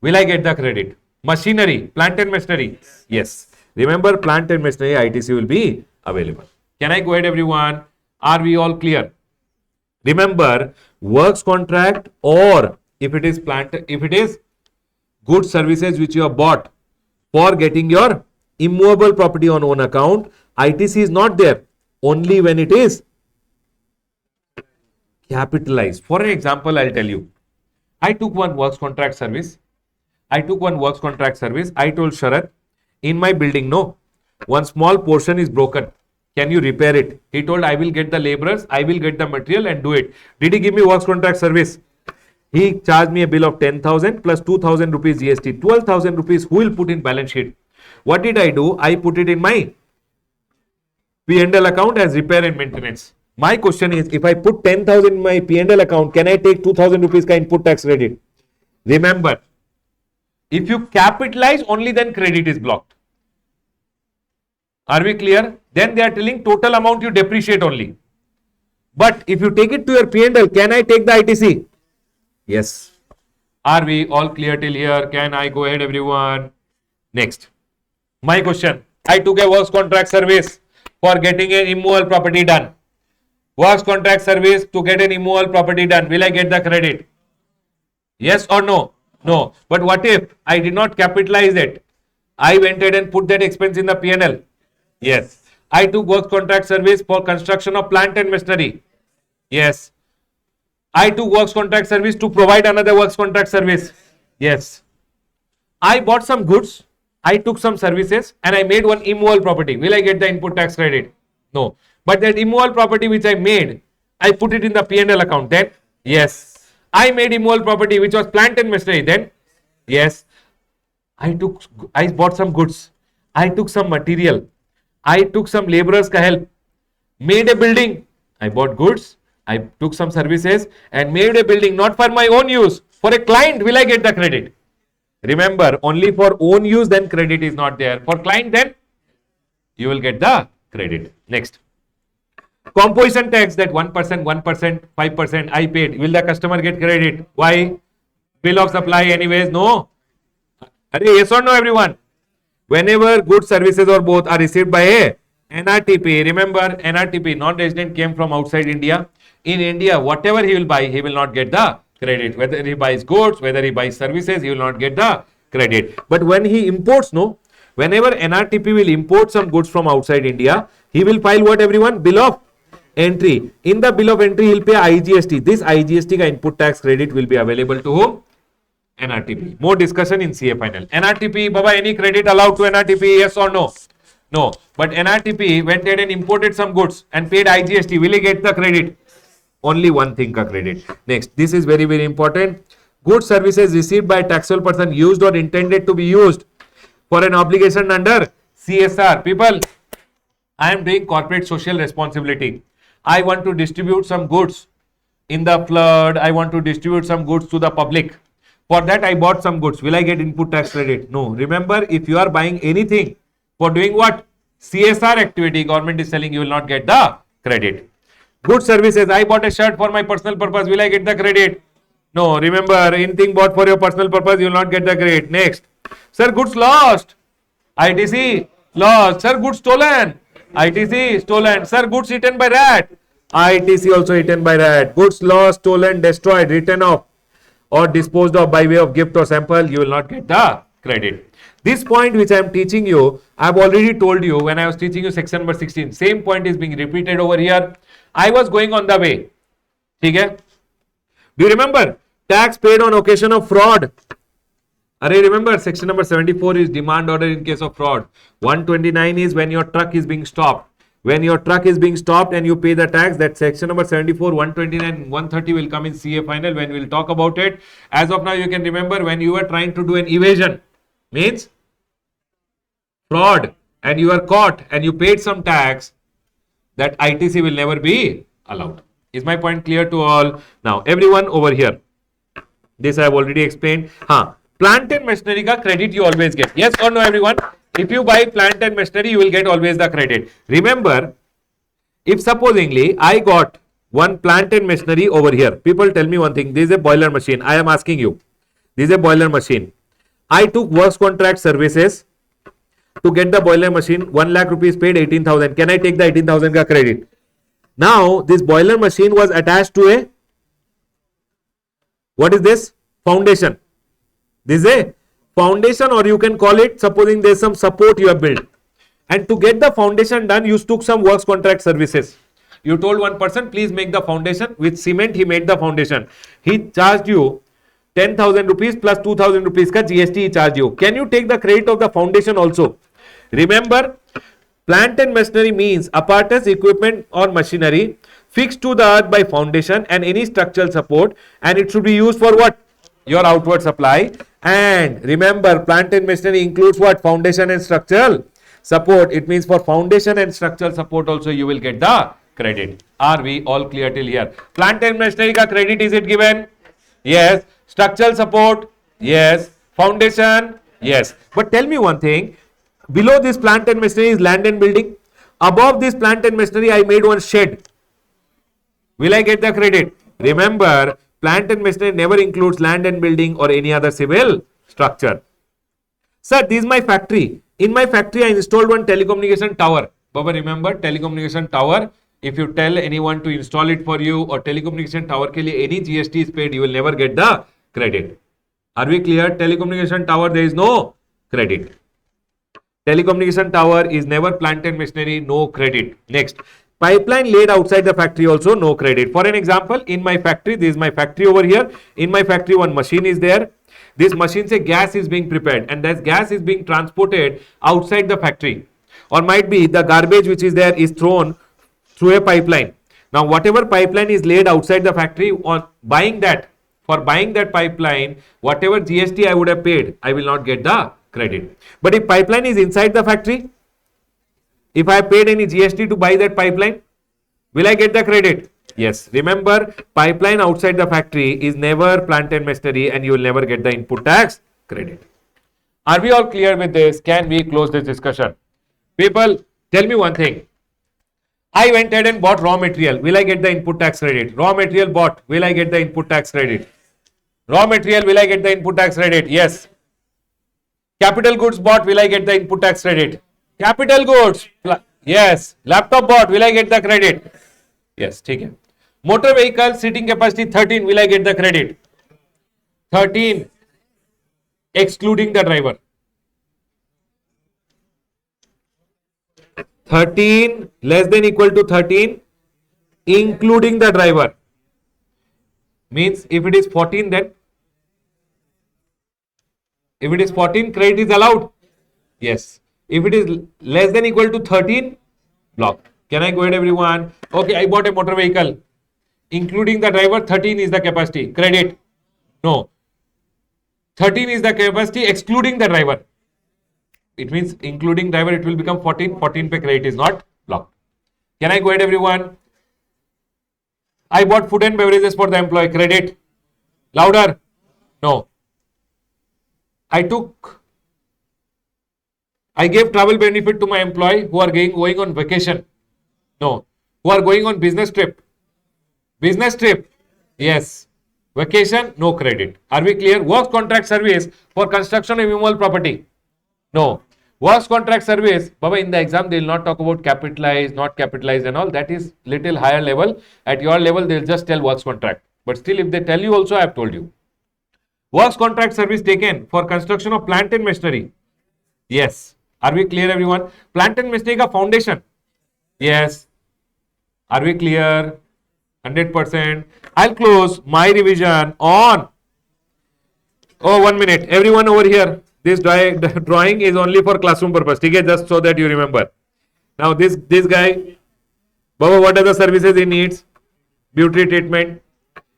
Will I get the credit? Machinery, plant and machinery. Yes. Remember, plant and machinery ITC will be available. Can I go ahead, everyone? Are we all clear? Remember, works contract, or if it is goods services which you have bought for getting your immovable property on own account, ITC is not there. Only when it is capitalized. For an example, I'll tell you. I took one works contract service. I told Sharat, in my building, no, one small portion is broken. Can you repair it? He told, I will get the laborers, I will get the material and do it. Did he give me works contract service? He charged me a bill of 10,000 plus 2,000 rupees GST, 12,000 rupees. Who will put in balance sheet? What did I do? I put it in my P&L account as repair and maintenance. My question is, if I put 10,000 in my P&L account, can I take 2,000 rupees ka input tax credit? Remember, if you capitalize, only then credit is blocked. Are we clear? Then they are telling total amount you depreciate only. But if you take it to your P&L, can I take the ITC? Yes. Are we all clear till here? Can I go ahead, everyone? Next. My question. I took a works contract service for getting an immovable property done. Works contract service to get an immovable property done. Will I get the credit? Yes or no? No. But what if I did not capitalize it? I went ahead and put that expense in the P&L. Yes. I took works contract service for construction of plant and machinery. Yes. I took works contract service to provide another works contract service. Yes. I bought some goods. I took some services and I made one immovable property. Will I get the input tax credit? No. But that immovable property which I made, I put it in the P&L account. Then, yes. I made immovable property which was plant and machinery. Then, yes. I bought some goods. I took some material. I took some laborers ka help. Made a building. I bought goods. I took some services and made a building not for my own use. For a client, will I get the credit? Remember, only for own use, then credit is not there. For client, then you will get the credit. Next. Composition tax, that 1%, 5% I paid. Will the customer get credit? Why? Bill of supply anyways? No. Yes or no, everyone? Whenever goods, services or both are received by a NRTP, remember NRTP, non-resident came from outside India. In India, whatever he will buy, he will not get the credit. Whether he buys goods, whether he buys services, he will not get the credit. But when he imports, no, whenever NRTP will import some goods from outside India, he will file what, everyone? Bill of entry. In the bill of entry, he will pay IGST. This IGST ka input tax credit will be available to whom? NRTP. More discussion in CA final. NRTP, Baba, any credit allowed to NRTP? Yes or no? No. But NRTP went ahead and imported some goods and paid IGST. Will he get the credit? Only one thing ka credit. Next. This is very, very important. goods services received by a taxable person used or intended to be used for an obligation under CSR. People, I am doing corporate social responsibility. I want to distribute some goods in the flood. I want to distribute some goods to the public. For that, I bought some goods. Will I get input tax credit? No. Remember, if you are buying anything for doing what? CSR activity, government is telling you will not get the credit. Good services. I bought a shirt for my personal purpose. Will I get the credit? No. Remember, anything bought for your personal purpose, you will not get the credit. Next. Sir, goods lost. ITC lost. Sir, goods stolen. ITC stolen. Sir, goods eaten by rat. ITC also eaten by rat. Goods lost, stolen, destroyed, written off or disposed of by way of gift or sample, you will not get the credit. This point which I am teaching you, I have already told you when I was teaching you section number 16. Same point is being repeated over here. I was going on the way. Okay? Do you remember? Tax paid on occasion of fraud. Remember, section number 74 is demand order in case of fraud. 129 is when your truck is being stopped. When your truck is being stopped and you pay the tax, that section number 74, 129, 130 will come in CA final when we will talk about it. As of now, you can remember when you were trying to do an evasion, means fraud, and you are caught and you paid some tax, that ITC will never be allowed. Is my point clear to all? Now, everyone over here. This I have already explained. Plant and machinery ka credit you always get. Yes or no, everyone? If you buy plant and machinery, you will get always the credit. Remember, if supposingly I got one plant and machinery over here. People tell me one thing. This is a boiler machine. I am asking you. This is a boiler machine. I took works contract services to get the boiler machine. 1 lakh rupees paid, 18,000. Can I take the 18,000 ka credit? Now, this boiler machine was attached to a, what is this? Foundation. This is a foundation, or you can call it, supposing there is some support you have built. And to get the foundation done, you took some works contract services. You told one person, please make the foundation. With cement, he made the foundation. He charged you 10,000 rupees plus 2,000 rupees ka GST he charged you. Can you take the credit of the foundation also? Remember, plant and machinery means apparatus, equipment or machinery fixed to the earth by foundation and any structural support, and it should be used for what? Your outward supply. And remember, plant and machinery includes what? Foundation and structural support. It means for foundation and structural support also you will get the credit. Are we all clear till here? Plant and machinery ka credit, is it given? Yes. Structural support? Yes. Foundation? Yes. But tell me one thing. Below this plant and machinery is land and building. Above this plant and machinery, I made one shed. Will I get the credit? Remember, plant and machinery never includes land and building or any other civil structure. Sir, this is my factory. In my factory, I installed one telecommunication tower. Baba, remember, telecommunication tower. If you tell anyone to install it for you or telecommunication tower ke liye any GST is paid, you will never get the credit. Are we clear? Telecommunication tower, there is no credit. Telecommunication tower is never plant and machinery, no credit. Next. Pipeline laid outside the factory also, no credit. For an example, in my factory, this is my factory over here. In my factory, one machine is there. This machine say gas is being prepared and that gas is being transported outside the factory. Or might be the garbage which is there is thrown through a pipeline. Now, whatever pipeline is laid outside the factory, on buying that, for buying that pipeline, whatever GST I would have paid, I will not get the credit. But if pipeline is inside the factory, if I paid any GST to buy that pipeline, will I get the credit? Yes. Remember, pipeline outside the factory is never plant and machinery and you will never get the input tax credit. Are we all clear with this? Can we close this discussion? People, tell me one thing. I went ahead and bought raw material. Will I get the input tax credit? Raw material bought. Will I get the input tax credit? Raw material, will I get the input tax credit? Yes. Capital goods bought. Will I get the input tax credit? Capital goods, yes. Laptop bought, will I get the credit? Yes, ठीक है. Motor vehicle seating capacity 13, will I get the credit? 13, excluding the driver. 13 less than equal to 13, including the driver. Means if it is 14, then if it is 14, credit is allowed. Yes. If it is less than equal to 13, block. Can I go ahead, everyone? Okay, I bought a motor vehicle. Including the driver, 13 is the capacity. Credit? No. 13 is the capacity excluding the driver. It means including driver, it will become 14. 14 pe credit is not blocked. Can I go ahead, everyone? I bought food and beverages for the employee. Credit. Louder. No. I gave travel benefit to my employee who are going on vacation. No. Who are going on business trip. Business trip. Yes. Vacation. No credit. Are we clear? Works contract service for construction of immovable property. No. Works contract service, Baba, in the exam they will not talk about capitalized, not capitalized and all. That is little higher level. At your level, they will just tell works contract. But still, if they tell you also, I have told you. Works contract service taken for construction of plant and machinery. Yes. Are we clear, everyone? Plant and machinery ka foundation. Yes. Are we clear? 100%. I'll close my revision on. Oh, 1 minute. Everyone over here. This drawing is only for classroom purpose. Okay? Just so that you remember. Now this guy, Baba, what are the services he needs? Beauty treatment.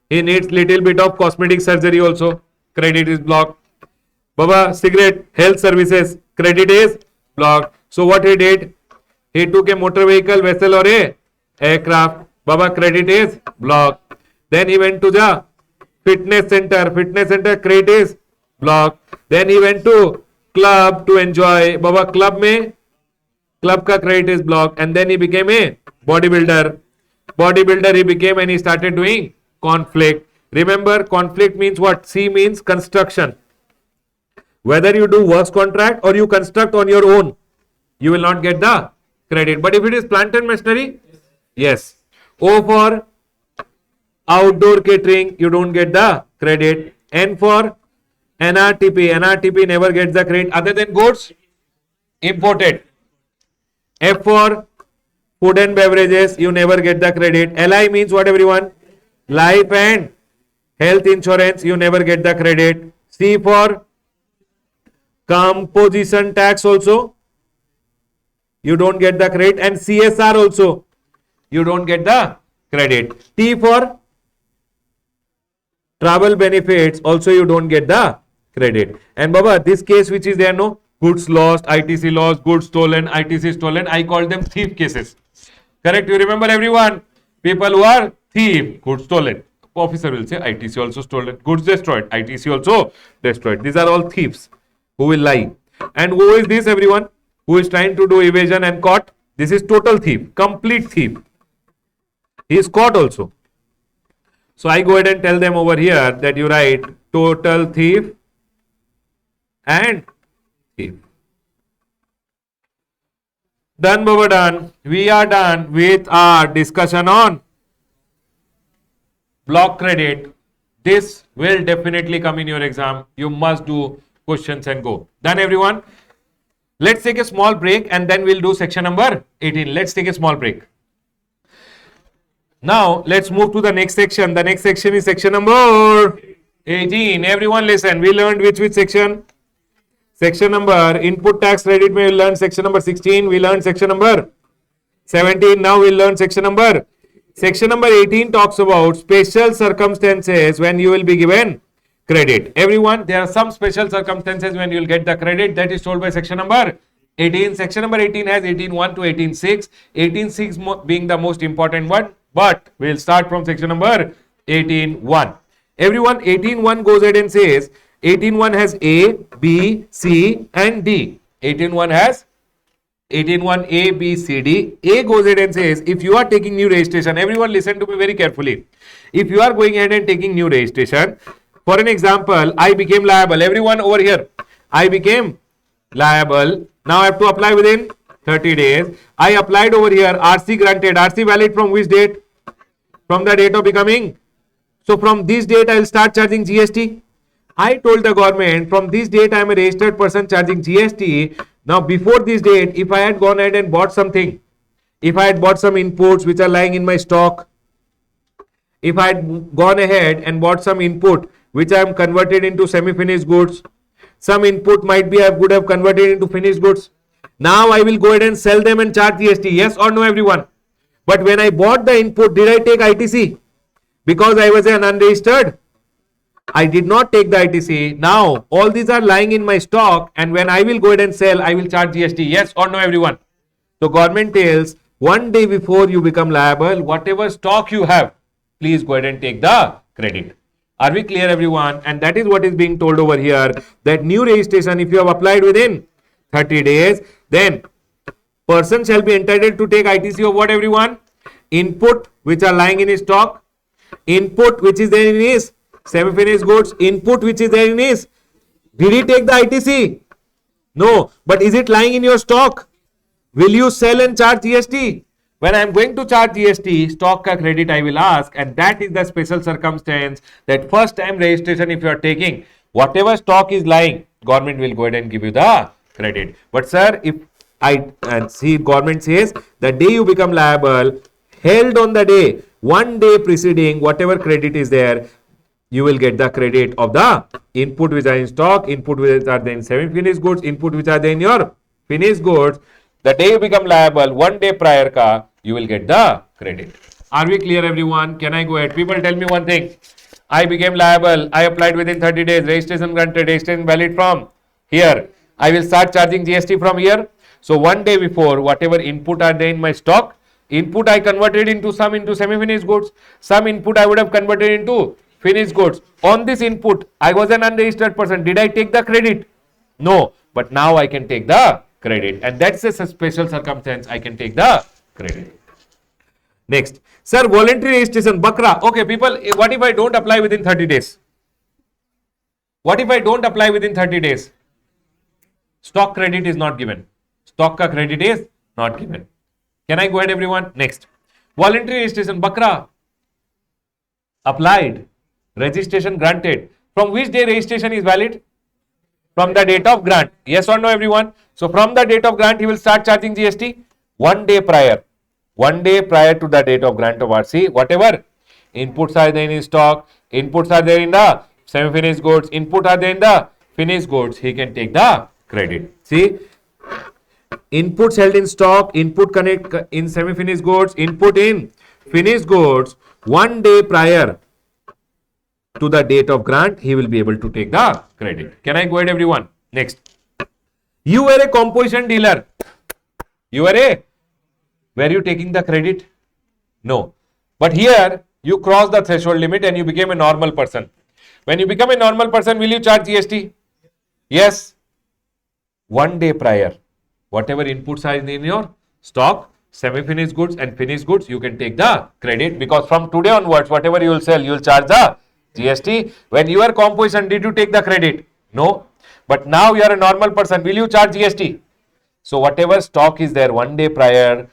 He needs little bit of cosmetic surgery also. Credit is blocked. Baba, cigarette, health services. Credit is blocked. So what he did? He took a motor vehicle, vessel or a aircraft. Baba, credit is blocked. Then he went to the fitness center. Fitness center, credit is blocked. Then he went to club to enjoy. Baba, club ka credit is blocked. And then he became a bodybuilder. Bodybuilder he became and he started doing conflict. Remember, conflict means what? C means construction. Whether you do works contract or you construct on your own, you will not get the credit. But if it is plant and machinery, yes. O for outdoor catering, you don't get the credit. N for NRTP. NRTP never gets the credit other than goods imported. F for food and beverages, you never get the credit. LI means what, everyone? Life and health insurance, you never get the credit. C for composition tax also, you don't get the credit. And CSR also, you don't get the credit. T for travel benefits, also you don't get the credit. And Baba, this case which is there, no, goods lost, ITC lost, goods stolen, ITC stolen, I call them thief cases. Correct? You remember, everyone? People who are thief, goods stolen. Officer will say ITC also stolen, goods destroyed, ITC also destroyed. These are all thieves who will lie. And who is this, everyone? Who is trying to do evasion and caught? This is total thief, complete thief. He is caught also. So I go ahead and tell them over here that you write total thief and thief. Done, Baba, done. We are done with our discussion on block credit. This will definitely come in your exam. You must do questions and go. Done, everyone? Let's take a small break and then we'll do section number 18. Let's take a small break. Now, let's move to the next section. The next section is section number 18. Everyone listen. We learned which section? Section number input tax credit. We learned section number 16. We learned section number 17. Now we'll learn section number. Section number 18 talks about special circumstances when you will be given credit. Everyone, there are some special circumstances when you will get the credit. That is told by section number 18. Section number 18 has 18.1 to 18.6. 18.6 being the most important one. But we'll start from section number 18.1. Everyone, 18.1 goes ahead and says 18.1 has A, B, C and D. 18.1 has 18.1 A, B, C, D. A goes ahead and says if you are taking new registration, everyone listen to me very carefully. If you are going ahead and taking new registration, for an example, I became liable. Everyone over here, I became liable. Now I have to apply within 30 days. I applied over here, RC granted. RC valid from which date? From the date of becoming. So from this date, I will start charging GST. I told the government from this date, I am a registered person charging GST. Now before this date, if I had gone ahead and bought something, if I had bought some inputs which are lying in my stock, if I had gone ahead and bought some input which I am converted into semi-finished goods, some input might be I would have converted into finished goods. Now I will go ahead and sell them and charge GST. Yes or no, everyone? But when I bought the input, did I take ITC? Because I was an unregistered I did not take the ITC. Now, all these are lying in my stock, and when I will go ahead and sell, I will charge GST. Yes or no, everyone? So, government tells one day before you become liable, whatever stock you have, please go ahead and take the credit. Are we clear, everyone? And that is what is being told over here, that new registration, if you have applied within 30 days, then person shall be entitled to take ITC of what, everyone? Input which are lying in his stock, input which is there in his semi-finished goods, input which is there in his. Did he take the ITC? No. But is it lying in your stock? Will you sell and charge GST? When I am going to charge GST, stock ka credit I will ask, and that is the special circumstance that first time registration if you are taking, whatever stock is lying, government will go ahead and give you the credit. But sir, if I see government says the day you become liable, held on the day, one day preceding, whatever credit is there, you will get the credit of the input which are in stock, input which are there in semi-finished goods, input which are there in your finished goods. The day you become liable, one day prior ka, you will get the credit. Are we clear, everyone? Can I go ahead? People, tell me one thing. I became liable. I applied within 30 days. Registration granted. Registration valid from here. I will start charging GST from here. So, one day before, whatever input are there in my stock, input I converted into some into semi-finished goods. Some input I would have converted into finished goods. On this input, I was an unregistered person. Did I take the credit? No. But now I can take the credit. And that's a special circumstance. I can take the credit. Next. Sir, voluntary registration. Bakra. Okay, people, what if I don't apply within 30 days? What if I don't apply within 30 days? Stock credit is not given. Stock ka credit is not given. Can I go ahead, everyone? Next. Voluntary registration. Bakra. Applied. Registration granted. From which day registration is valid? From the date of grant. Yes or no, everyone? So, from the date of grant, he will start charging GST one day prior. One day prior to the date of grant of RC, whatever inputs are there in stock, inputs are there in the semi-finished goods, input are there in the finished goods, he can take the credit. See, inputs held in stock, input connect in semi-finished goods, input in finished goods, one day prior to the date of grant, he will be able to take the credit. Can I go ahead, everyone? Next. You were a composition dealer. Were you taking the credit? No. But here, you cross the threshold limit and you became a normal person. When you become a normal person, will you charge GST? Yes. One day prior, whatever inputs are in your stock, semi-finished goods and finished goods, you can take the credit, because from today onwards, whatever you will sell, you will charge the GST. When you are composition, did you take the credit? No. But now you are a normal person, will you charge GST? So whatever stock is there one day prior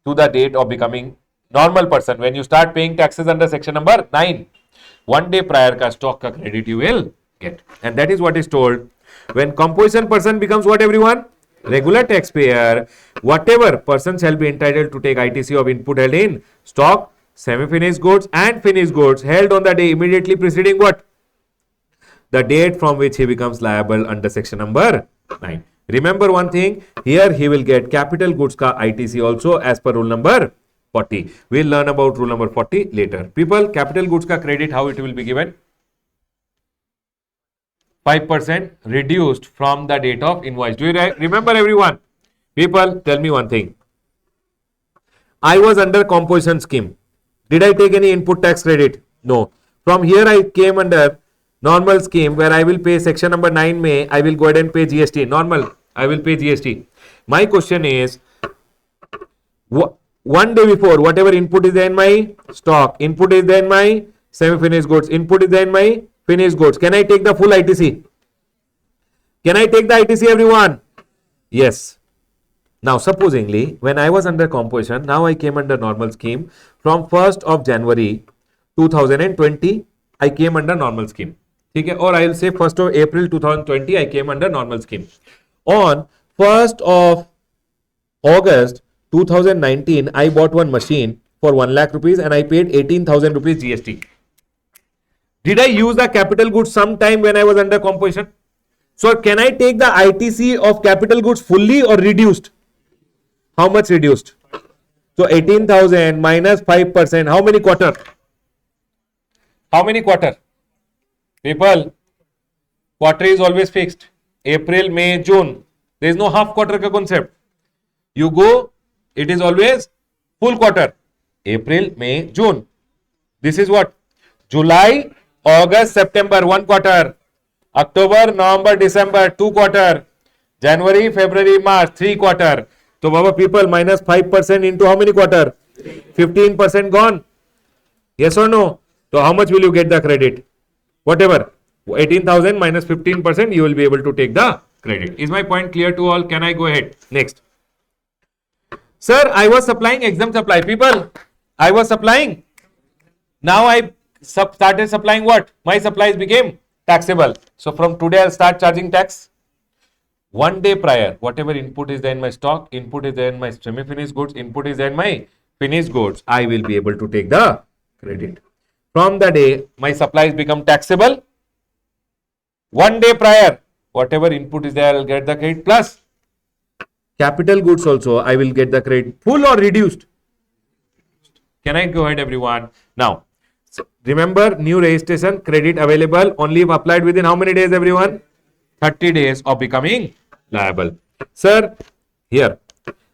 to the date of becoming normal person, when you start paying taxes under section number 9, one day prior ka stock ka credit you will get. And that is what is told. When composition person becomes what, everyone? Regular taxpayer, whatever person shall be entitled to take ITC of input held in stock, semi-finished goods and finished goods held on the day immediately preceding what? The date from which he becomes liable under section number 9. Remember one thing, here he will get capital goods ka ITC also as per rule number 40. We'll learn about rule number 40 later. People, capital goods ka credit, how it will be given? 5% reduced from the date of invoice. Do you remember, everyone? People, tell me one thing. I was under composition scheme. Did I take any input tax credit? No. From here I came under normal scheme where I will pay section number 9 May, I will go ahead and pay GST. Normal, I will pay GST. My question is, one day before, whatever input is there in my stock, input is there in my semi-finished goods, input is there in my finished goods, can I take the full ITC? Can I take the ITC, everyone? Yes. Now, supposingly, when I was under composition, now I came under normal scheme. From 1st of January 2020, I came under normal scheme. Okay? Or I will say 1st of April 2020, I came under normal scheme. On 1st of August 2019, I bought one machine for 1 lakh rupees and I paid 18,000 rupees GST. Did I use the capital goods sometime when I was under composition? So, can I take the ITC of capital goods fully or reduced? How much reduced? So, 18,000 minus 5%. How many quarter? How many quarter? People, quarter is always fixed. April, May, June. There is no half quarter ka concept. You go, it is always full quarter. April, May, June. This is what? July, August, September, 1 quarter. October, November, December, 2 quarter. January, February, March, 3 quarter. So, Baba, people, minus 5% into how many quarter? 15% gone. Yes or no? So, how much will you get the credit? Whatever. 18,000 minus 15%, you will be able to take the credit. Is my point clear to all? Can I go ahead? Next. Sir, I was supplying exempt supply. People, I was supplying. Now I started supplying what? My supplies became taxable. So from today I'll start charging tax. 1 day prior, whatever input is there in my stock, input is there in my semi-finished goods, input is there in my finished goods, I will be able to take the credit. From the day my supplies become taxable, 1 day prior, whatever input is there, I'll get the credit plus capital goods also, I will get the credit full or reduced. Can I go ahead, everyone? Now, so remember, new registration credit available only if applied within how many days, everyone? 30 days of becoming liable. Sir, here,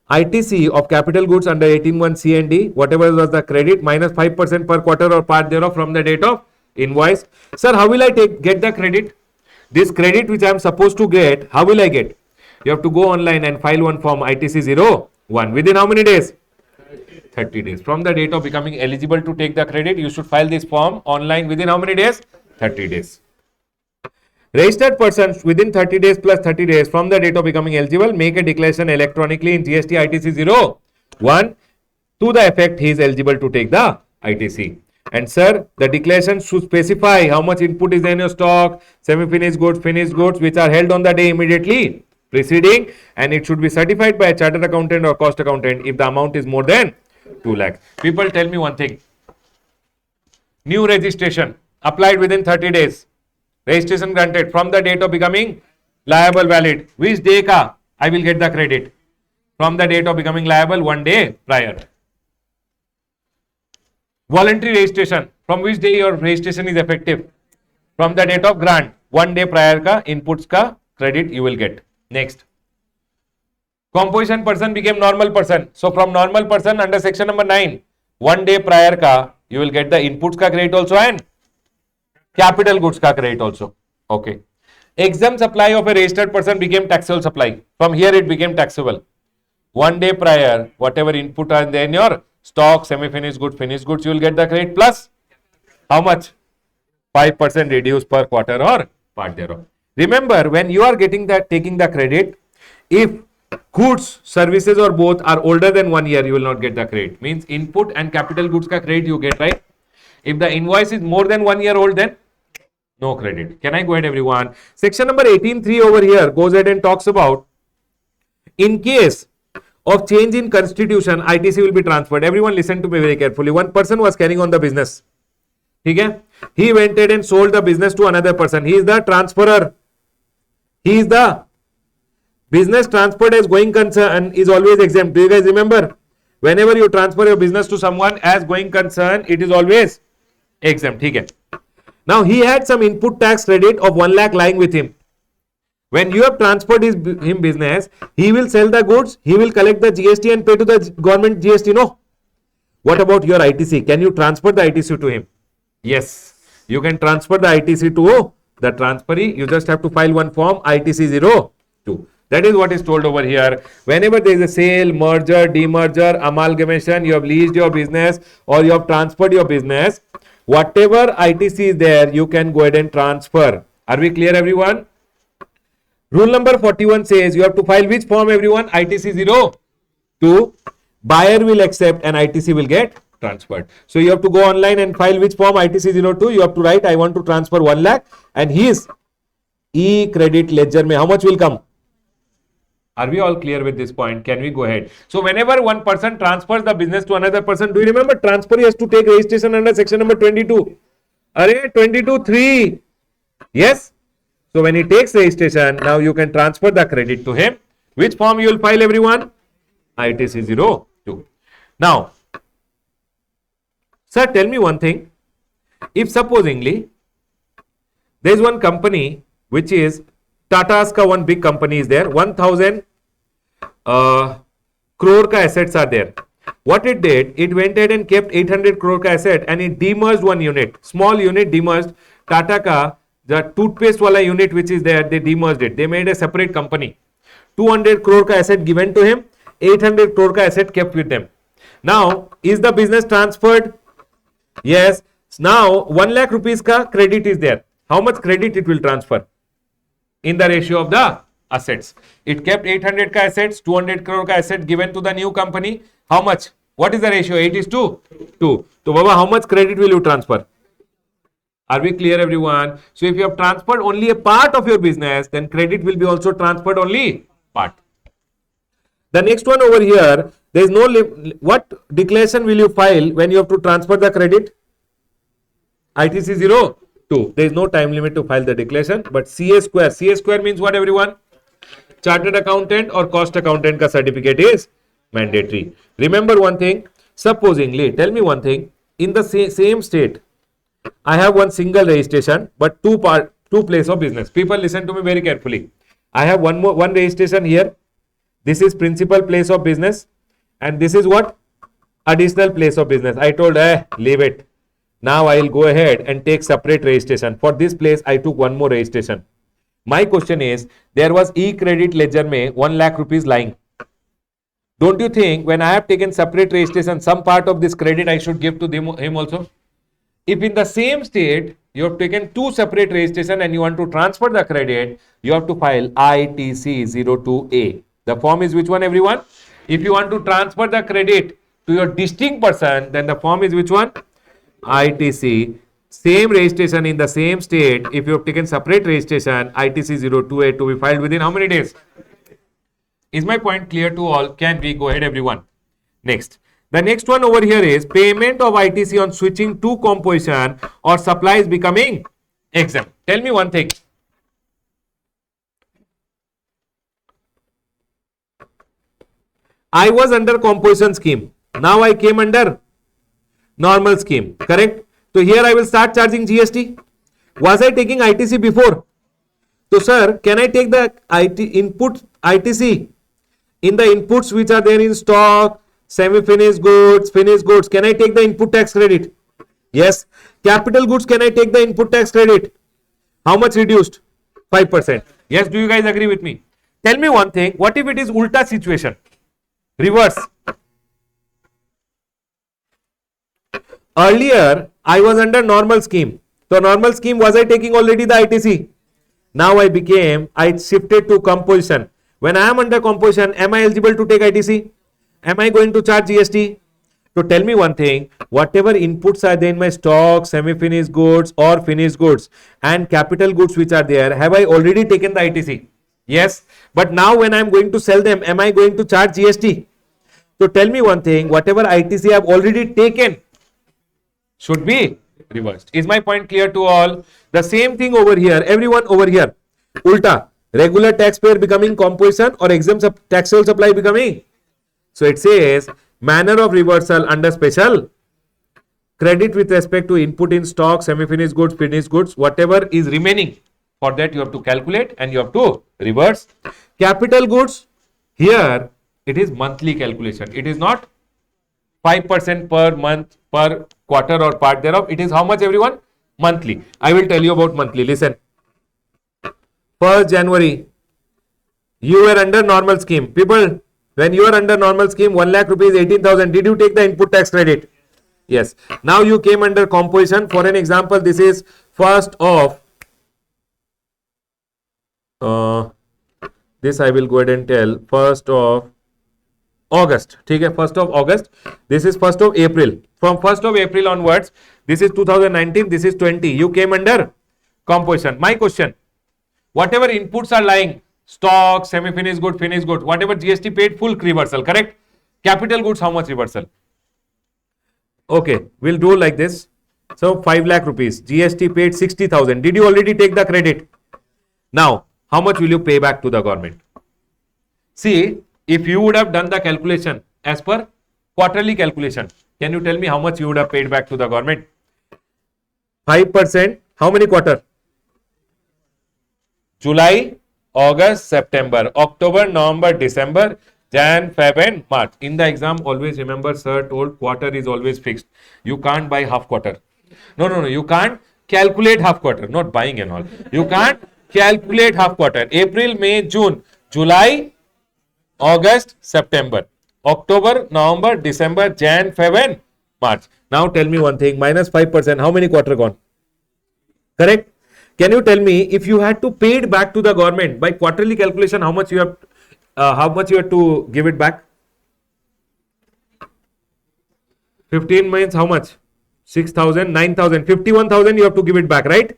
ITC of capital goods under 18(1) C and D, whatever was the credit, minus 5% per quarter or part thereof from the date of invoice. Sir, how will I get the credit? This credit which I am supposed to get, how will I get? You have to go online and file one form ITC 01. Within how many days? 30 days. From the date of becoming eligible to take the credit, you should file this form online within how many days? 30 days. Registered persons within 30 days plus 30 days from the date of becoming eligible make a declaration electronically in GST ITC 01 to the effect he is eligible to take the ITC. And sir, the declaration should specify how much input is in your stock, semi-finished goods, finished goods, which are held on the day immediately preceding, and it should be certified by a chartered accountant or cost accountant if the amount is more than 2 lakhs. People, tell me one thing. New registration applied within 30 days. Registration granted from the date of becoming liable valid. Which day ka I will get the credit? From the date of becoming liable, 1 day prior. Voluntary registration. From which day your registration is effective? From the date of grant. 1 day prior ka inputs ka credit you will get. Next. Composition person became normal person. So from normal person under section number 9, 1 day prior ka you will get the inputs ka credit also and capital goods ka credit also. Okay. Exempt supply of a registered person became taxable supply. From here it became taxable. 1 day prior, whatever input are there in your stock, semi-finished goods, finished goods, you will get the credit plus how much? 5% reduced per quarter or part thereof. Remember, when you are taking the credit, if goods, services or both are older than 1 year, you will not get the credit. Means input and capital goods ka credit you get, right? If the invoice is more than 1 year old, then no credit. Can I go ahead, everyone? Section number 18(3) over here goes ahead and talks about in case of change in constitution, ITC will be transferred. Everyone listen to me very carefully. One person was carrying on the business. Okay? He went ahead and sold the business to another person. He is the transferor. He is the business transferred as going concern is always exempt. Do you guys remember? Whenever you transfer your business to someone as going concern, it is always exempt. Okay? Now he had some input tax credit of 1 lakh lying with him. When you have transferred him business, he will sell the goods, he will collect the GST and pay to the government GST. No. What about your ITC? Can you transfer the ITC to him? Yes. You can transfer the ITC to the transferee. You just have to file one form ITC 02. That is what is told over here. Whenever there is a sale, merger, demerger, amalgamation, you have leased your business or you have transferred your business, whatever ITC is there, you can go ahead and transfer. Are we clear, everyone? Rule number 41 says you have to file which form, everyone? ITC 02. Buyer will accept and ITC will get transferred. So you have to go online and file which form? ITC 02. You have to write I want to transfer 1 lakh and his e-credit ledger mein how much will come? Are we all clear with this point? Can we go ahead? So whenever one person transfers the business to another person, do you remember transfer has to take registration under section number 22? Arey 22(3). Yes. So when he takes registration, now you can transfer the credit to him. Which form you will file, everyone? ITC 02. Now, sir, tell me one thing. If supposingly There is one company which is Tata's ka one big company is there. 1000 crore ka assets are there. What it did, it went ahead and kept 800 crore ka asset and it demerged one unit. Small unit demerged. Tata ka, the toothpaste wala unit which is there, they demerged it. They made a separate company. 200 crore ka asset given to him, 800 crore ka asset kept with them. Now, is the business transferred? Yes. Now, 1 lakh rupees ka credit is there. How much credit it will transfer? In the ratio of the assets. It kept 800 ka assets, 200 crore ka asset given to the new company. How much? What is the ratio? 8:2. So, Baba, how much credit will you transfer? Are we clear, everyone? So, if you have transferred only a part of your business, then credit will be also transferred only part. The next one over here, there is no what declaration will you file when you have to transfer the credit? ITC 02. There is no time limit to file the declaration, but CA square. CA square means what, everyone? Chartered accountant or cost accountant ka certificate is mandatory. Remember one thing, supposingly, tell me one thing, in the same state, I have one single registration, but two place of business. People listen to me very carefully. I have one registration here. This is principal place of business and this is what? Additional place of business. I told, leave it. Now I will go ahead and take separate registration. For this place, I took one more registration. My question is, there was e-credit ledger mein 1 lakh rupees lying. Don't you think when I have taken separate registration, some part of this credit I should give to him also? If in the same state, you have taken two separate registration and you want to transfer the credit, you have to file ITC 02A. The form is which one, everyone? If you want to transfer the credit to your distinct person, then the form is which one? ITC. Same registration in the same state. If you have taken separate registration, ITC 02A to be filed within how many days? Is my point clear to all? Can we go ahead, everyone? Next. The next one over here is payment of ITC on switching to composition or supplies becoming exempt. Tell me one thing. I was under composition scheme. Now I came under normal scheme. Correct? So here I will start charging GST. Was I taking ITC before? So sir, can I take the input ITC in the inputs which are there in stock, semi-finished goods, finished goods? Can I take the input tax credit? Yes. Capital goods, can I take the input tax credit? How much reduced? 5%. Yes. Do you guys agree with me? Tell me one thing. What if it is ulta situation? Reverse. Earlier, I was under normal scheme. So normal scheme, was I taking already the ITC? Now I shifted to composition. When I am under composition, am I eligible to take ITC? Am I going to charge GST? So tell me one thing, whatever inputs are there in my stock, semi-finished goods or finished goods and capital goods which are there, have I already taken the ITC? Yes. But now when I am going to sell them, am I going to charge GST? So tell me one thing, whatever ITC I have already taken should be reversed. Is my point clear to all? The same thing over here, everyone over here. Ulta, regular taxpayer becoming composition or exempt taxable supply becoming. So it says manner of reversal under special credit with respect to input in stock, semi-finished goods, finished goods, whatever is remaining. For that you have to calculate and you have to reverse. Capital goods, here it is monthly calculation. It is not 5% per month, per quarter or part thereof. It is how much, everyone? Monthly. I will tell you about monthly. Listen. 1st January, you were under normal scheme. People, when you are under normal scheme, 1 lakh rupees, 18,000. Did you take the input tax credit? Yes. Now you came under composition. For an example, this is 1st of this I will go ahead and tell. 1st of August. Okay, 1st of August. This is 1st of April. From 1st of April onwards, this is 2019, this is 20. You came under composition. My question, whatever inputs are lying, stock, semi-finished good, finished good, whatever GST paid, full reversal, correct? Capital goods, how much reversal? Okay, we'll do like this. So 5 lakh rupees, GST paid 60,000. Did you already take the credit? Now, how much will you pay back to the government? See, if you would have done the calculation as per quarterly calculation, can you tell me how much you would have paid back to the government? 5%, how many quarter? July, August, September, October, November, December, Jan, Feb and March. In the exam, always remember, sir told quarter is always fixed. You can't buy half quarter. No. You can't calculate half quarter. Not buying and all. You can't calculate half quarter. April, May, June, July, August, September, October, November, December, Jan, Feb and March. Now tell me one thing. Minus 5%. How many quarter gone? Correct? Can you tell me if you had to pay it back to the government by quarterly calculation, how much you have to give it back? 15 means how much? 6,000, 9,000, 51,000 you have to give it back, right?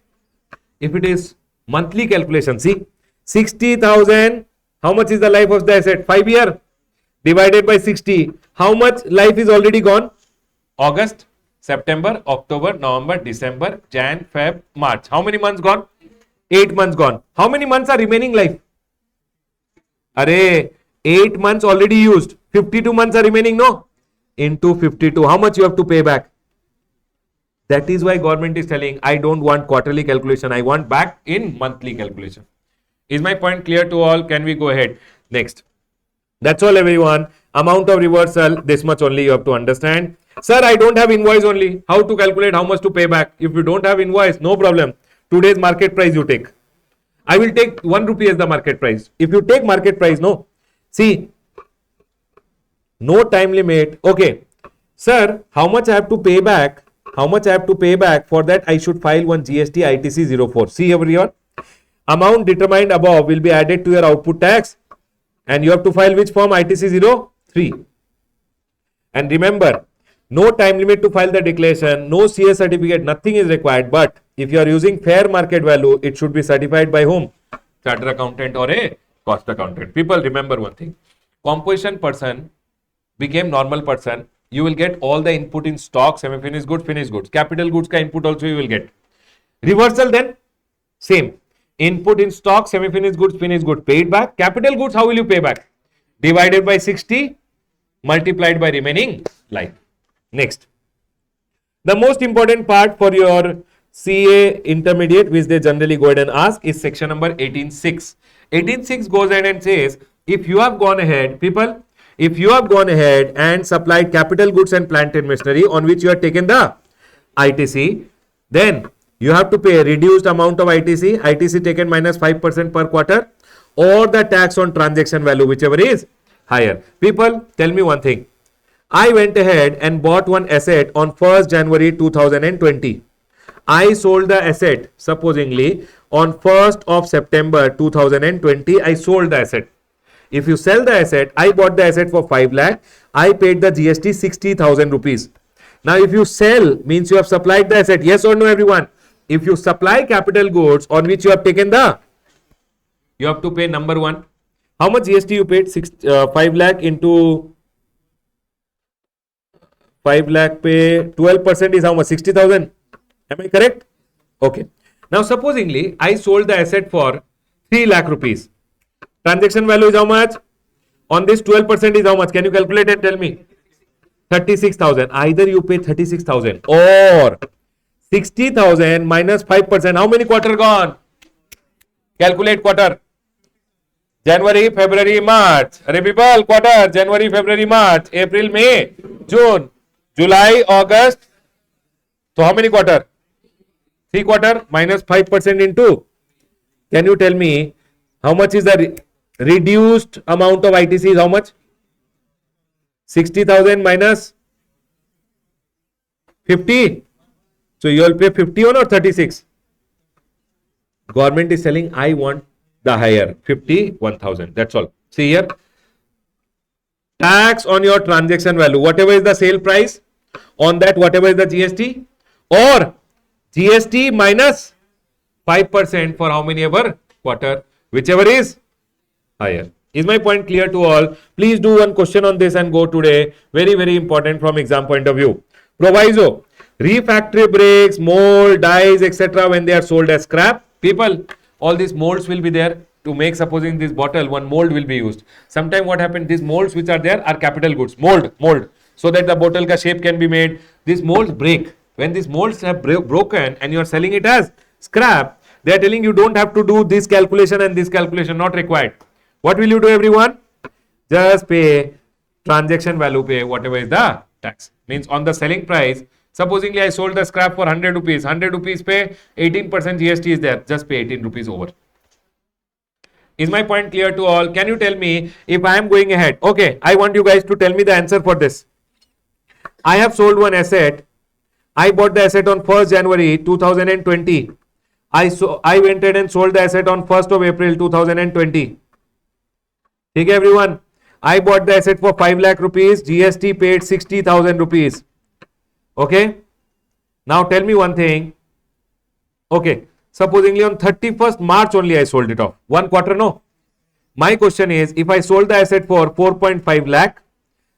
If it is monthly calculation, see, 60,000, how much is the life of the asset? 5 years divided by 60. How much life is already gone? August, September, October, November, December, Jan, Feb, March. How many months gone? 8 months gone. How many months are remaining life? Array, 8 months already used. 52 months are remaining, no? Into 52. How much you have to pay back? That is why government is telling, I don't want quarterly calculation. I want back in monthly calculation. Is my point clear to all? Can we go ahead? Next. That's all, everyone. Amount of reversal, this much only you have to understand. Sir, I don't have invoice only. How to calculate how much to pay back? If you don't have invoice, no problem. Today's market price you take. I will take 1 rupee as the market price. If you take market price, no. See, no time limit. Okay. Sir, how much I have to pay back? How much I have to pay back? For that, I should file one GST ITC 04. See over here. Amount determined above will be added to your output tax. And you have to file which form? ITC 03. And remember, no time limit to file the declaration, no CS certificate, nothing is required. But if you are using fair market value, it should be certified by whom? Chartered accountant or a cost accountant. People, remember one thing. Composition person became normal person. You will get all the input in stock, semi-finished goods, finished goods. Capital goods ka input also you will get. Reversal then, same. Input in stock, semi-finished goods, finished goods, paid back. Capital goods, how will you pay back? Divided by 60, multiplied by remaining life. Next. The most important part for your CA intermediate, which they generally go ahead and ask, is section number 18.6. 18.6 goes ahead and says, if you have gone ahead, people, if you have gone ahead and supplied capital goods and plant and machinery on which you have taken the ITC, then you have to pay a reduced amount of ITC, ITC taken minus 5% per quarter, or the tax on transaction value, whichever is higher. People, tell me one thing. I went ahead and bought one asset on 1st January 2020. I sold the asset, supposingly, on 1st of September 2020, I sold the asset. If you sell the asset, I bought the asset for 5 lakh, I paid the GST 60,000 rupees. Now, if you sell, means you have supplied the asset. Yes or no, everyone? If you supply capital goods on which you have taken the, you have to pay number 1. How much GST you paid? 5 lakh into 5 lakh pay 12% is how much? 60,000. Am I correct? Okay. Now, supposingly, I sold the asset for 3 lakh rupees. Transaction value is how much? On this 12% is how much? Can you calculate and tell me? 36,000. Either you pay 36,000 or 60,000 minus 5%. How many quarter gone? Calculate quarter. January, February, March. Array people, quarter. January, February, March. April, May, June, July, August. So how many quarter? 3 quarter minus 5% into. Can you tell me how much is the reduced amount of ITC is how much? 60,000 minus 50. So you will pay 51 or 36. Government is telling I want the higher 51,000. That's all. See here. Tax on your transaction value. Whatever is the sale price, on that whatever is the GST, or GST minus 5% for how many ever quarter, whichever is higher. Is my point clear to all? Please do one question on this and go today. Very, very important from exam point of view. Proviso. Refractory bricks, mold, dies, etc. when they are sold as scrap. People, all these molds will be there to make, supposing this bottle, one mold will be used. Sometime what happened, these molds which are there are capital goods. Mold. So that the bottle ka shape can be made. These molds break. When these molds have broken and you are selling it as scrap, They are telling you don't have to do this calculation and this calculation, not required. What will you do, everyone? Just pay transaction value, pay whatever is the tax. Means on the selling price, supposingly I sold the scrap for 100 rupees, 100 rupees pay, 18% GST is there, just pay 18 rupees over. Is my point clear to all? Can you tell me if I am going ahead? Okay, I want you guys to tell me the answer for this. I have sold one asset. I bought the asset on 1st January 2020. I went ahead and sold the asset on 1st of April 2020. Okay, everyone. I bought the asset for 5 lakh rupees. GST paid 60,000 rupees. Okay. Now tell me one thing. Okay. Supposingly on 31st March only I sold it off. 1 quarter, no. My question is, if I sold the asset for 4.5 lakh,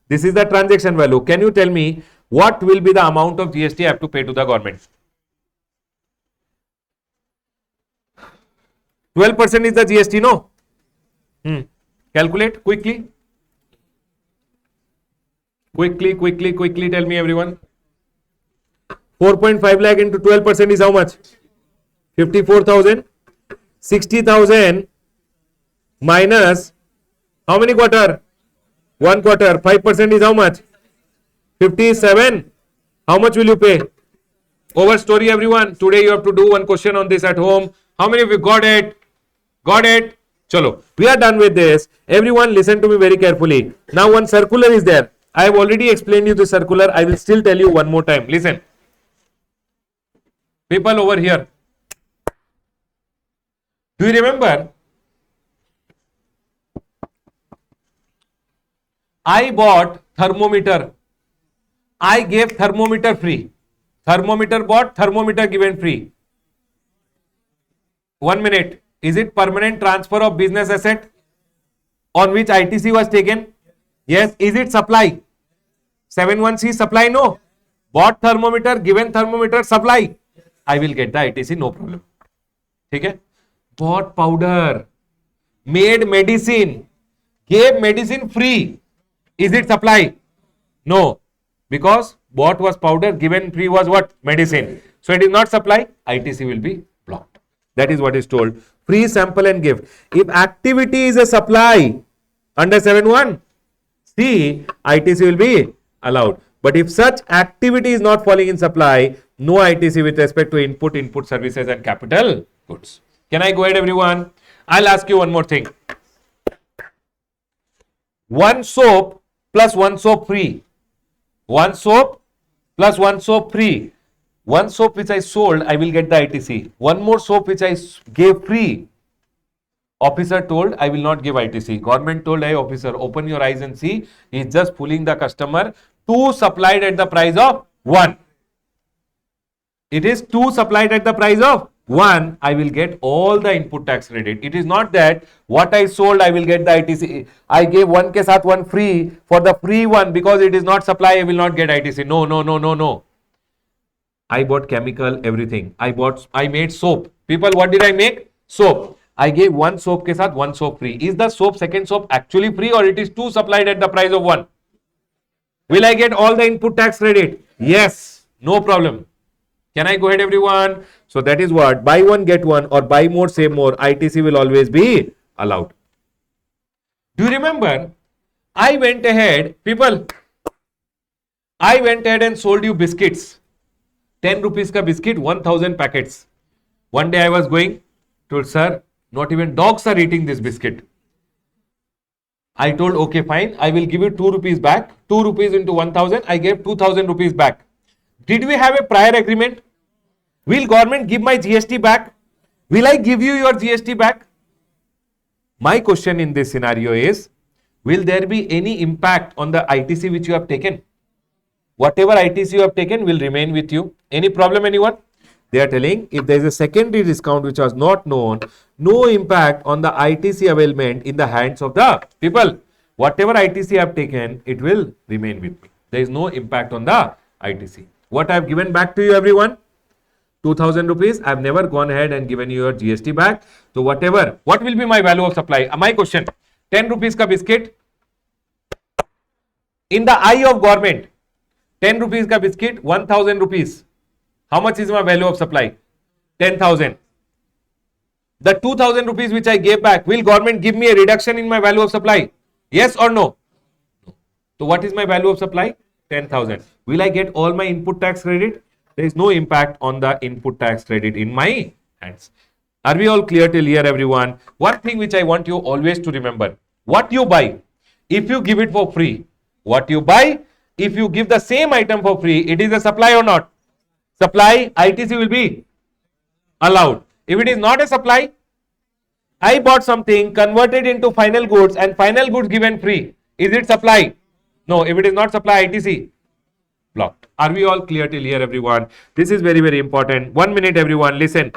this is the transaction value. Can you tell me what will be the amount of GST I have to pay to the government? 12% is the GST, no? Calculate quickly. Quickly tell me, everyone. 4.5 lakh into 12% is how much? 54,000. 60,000 minus how many quarter? 1 quarter. 5% is how much? 57. How much will you pay? Over story, everyone. Today you have to do one question on this at home. How many of you got it? Got it? Chalo. We are done with this. Everyone listen to me very carefully. Now one circular is there. I have already explained you the circular. I will still tell you one more time. Listen. People over here. Do you remember? I bought thermometer. I gave thermometer free. Thermometer bought, thermometer given free. 1 minute. Is it permanent transfer of business asset on which ITC was taken? Yes. Is it supply? 71C supply? No. Bought thermometer, given thermometer, supply. I will get the ITC, no problem. Okay? Bought powder, made medicine, gave medicine free. Is it supply? No. Because bought was powder, given free was what? Medicine. So it is not supply, ITC will be blocked. That is what is told. Free sample and gift. If activity is a supply under 7.1, see, ITC will be allowed. But if such activity is not falling in supply, no ITC with respect to input services and capital goods. Can I go ahead, everyone? I'll ask you one more thing. 1 soap plus 1 soap free. 1 soap plus 1 soap free. 1 soap which I sold, I will get the ITC. 1 more soap which I gave free. Officer told, I will not give ITC. Government told, hey officer, open your eyes and see. He is just fooling the customer. 2 supplied at the price of 1. It is 2 supplied at the price of 1. I will get all the input tax credit. It is not that what I sold, I will get the ITC. I gave 1 ke saath 1 free. For the free one, because it is not supply, I will not get ITC. No. I bought chemical, everything. I made soap. People, what did I make? Soap. I gave 1 soap ke saath 1 soap free. Is the soap, second soap actually free, or it is 2 supplied at the price of 1? Will I get all the input tax credit? Yes. No problem. Can I go ahead, everyone? So that is what, buy one get one or buy more save more, ITC will always be allowed. Do you remember? I went ahead and sold you biscuits. 10 rupees ka biscuit, 1000 packets. One day I was going, told sir, not even dogs are eating this biscuit. I told, okay, fine, I will give you 2 rupees back. 2 rupees into 1000, I gave 2000 rupees back. Did we have a prior agreement? Will government give my GST back? Will I give you your GST back? My question in this scenario is, will there be any impact on the ITC which you have taken? Whatever ITC you have taken will remain with you. Any problem, anyone? They are telling, if there is a secondary discount which was not known, no impact on the ITC availment in the hands of the people. Whatever ITC I have taken, it will remain with me. There is no impact on the ITC. What I have given back to you, everyone? 2000 rupees. I have never gone ahead and given you your GST back. So what will be my value of supply? My question, 10 rupees ka biscuit. In the eye of government, 10 rupees ka biscuit, 1000 rupees. How much is my value of supply? 10,000. The 2000 rupees which I gave back, will government give me a reduction in my value of supply? Yes or no? So what is my value of supply? 10,000. Will I get all my input tax credit? There is no impact on the input tax credit in my hands. Are we all clear till here, everyone? One thing which I want you always to remember, what you buy, if you give it for free, what you buy, if you give the same item for free, it is a supply or not? Supply, ITC will be allowed. If it is not a supply, I bought something, converted into final goods and final goods given free. Is it supply? No. If it is not supply, ITC blocked. Are we all clear till here, everyone? This is very, very important. 1 minute, everyone. Listen.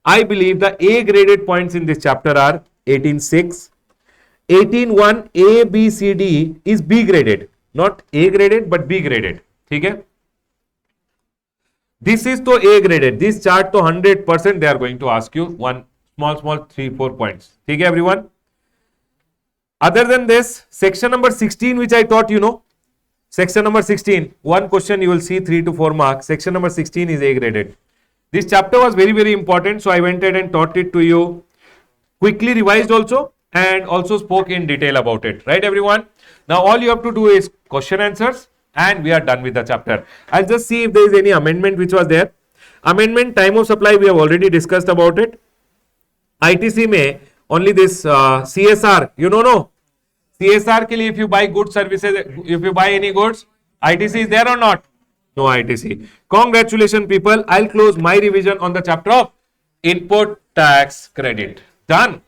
I believe the A graded points in this chapter are 18.6, 18.1, A, B, C, D is B graded. Not A graded, but B graded. Okay? This is to A graded. This chart to 100% they are going to ask you one small 3-4 points. Okay, everyone? Other than this, section number 16 which I taught you know, section number 16, one question you will see 3 to 4 marks. Section number 16 is A graded. This chapter was very, very important, so I went ahead and taught it to you. Quickly revised also and also spoke in detail about it. Right, everyone? Now all you have to do is question answers and we are done with the chapter. I'll just see if there is any amendment which was there. Amendment, time of supply, we have already discussed about it. ITC में only this CSR, you know, no? CSR के लिए if you buy goods, services, if you buy any goods, ITC is there or not? No ITC. Congratulations, people. I'll close my revision on the chapter of input tax credit. Done.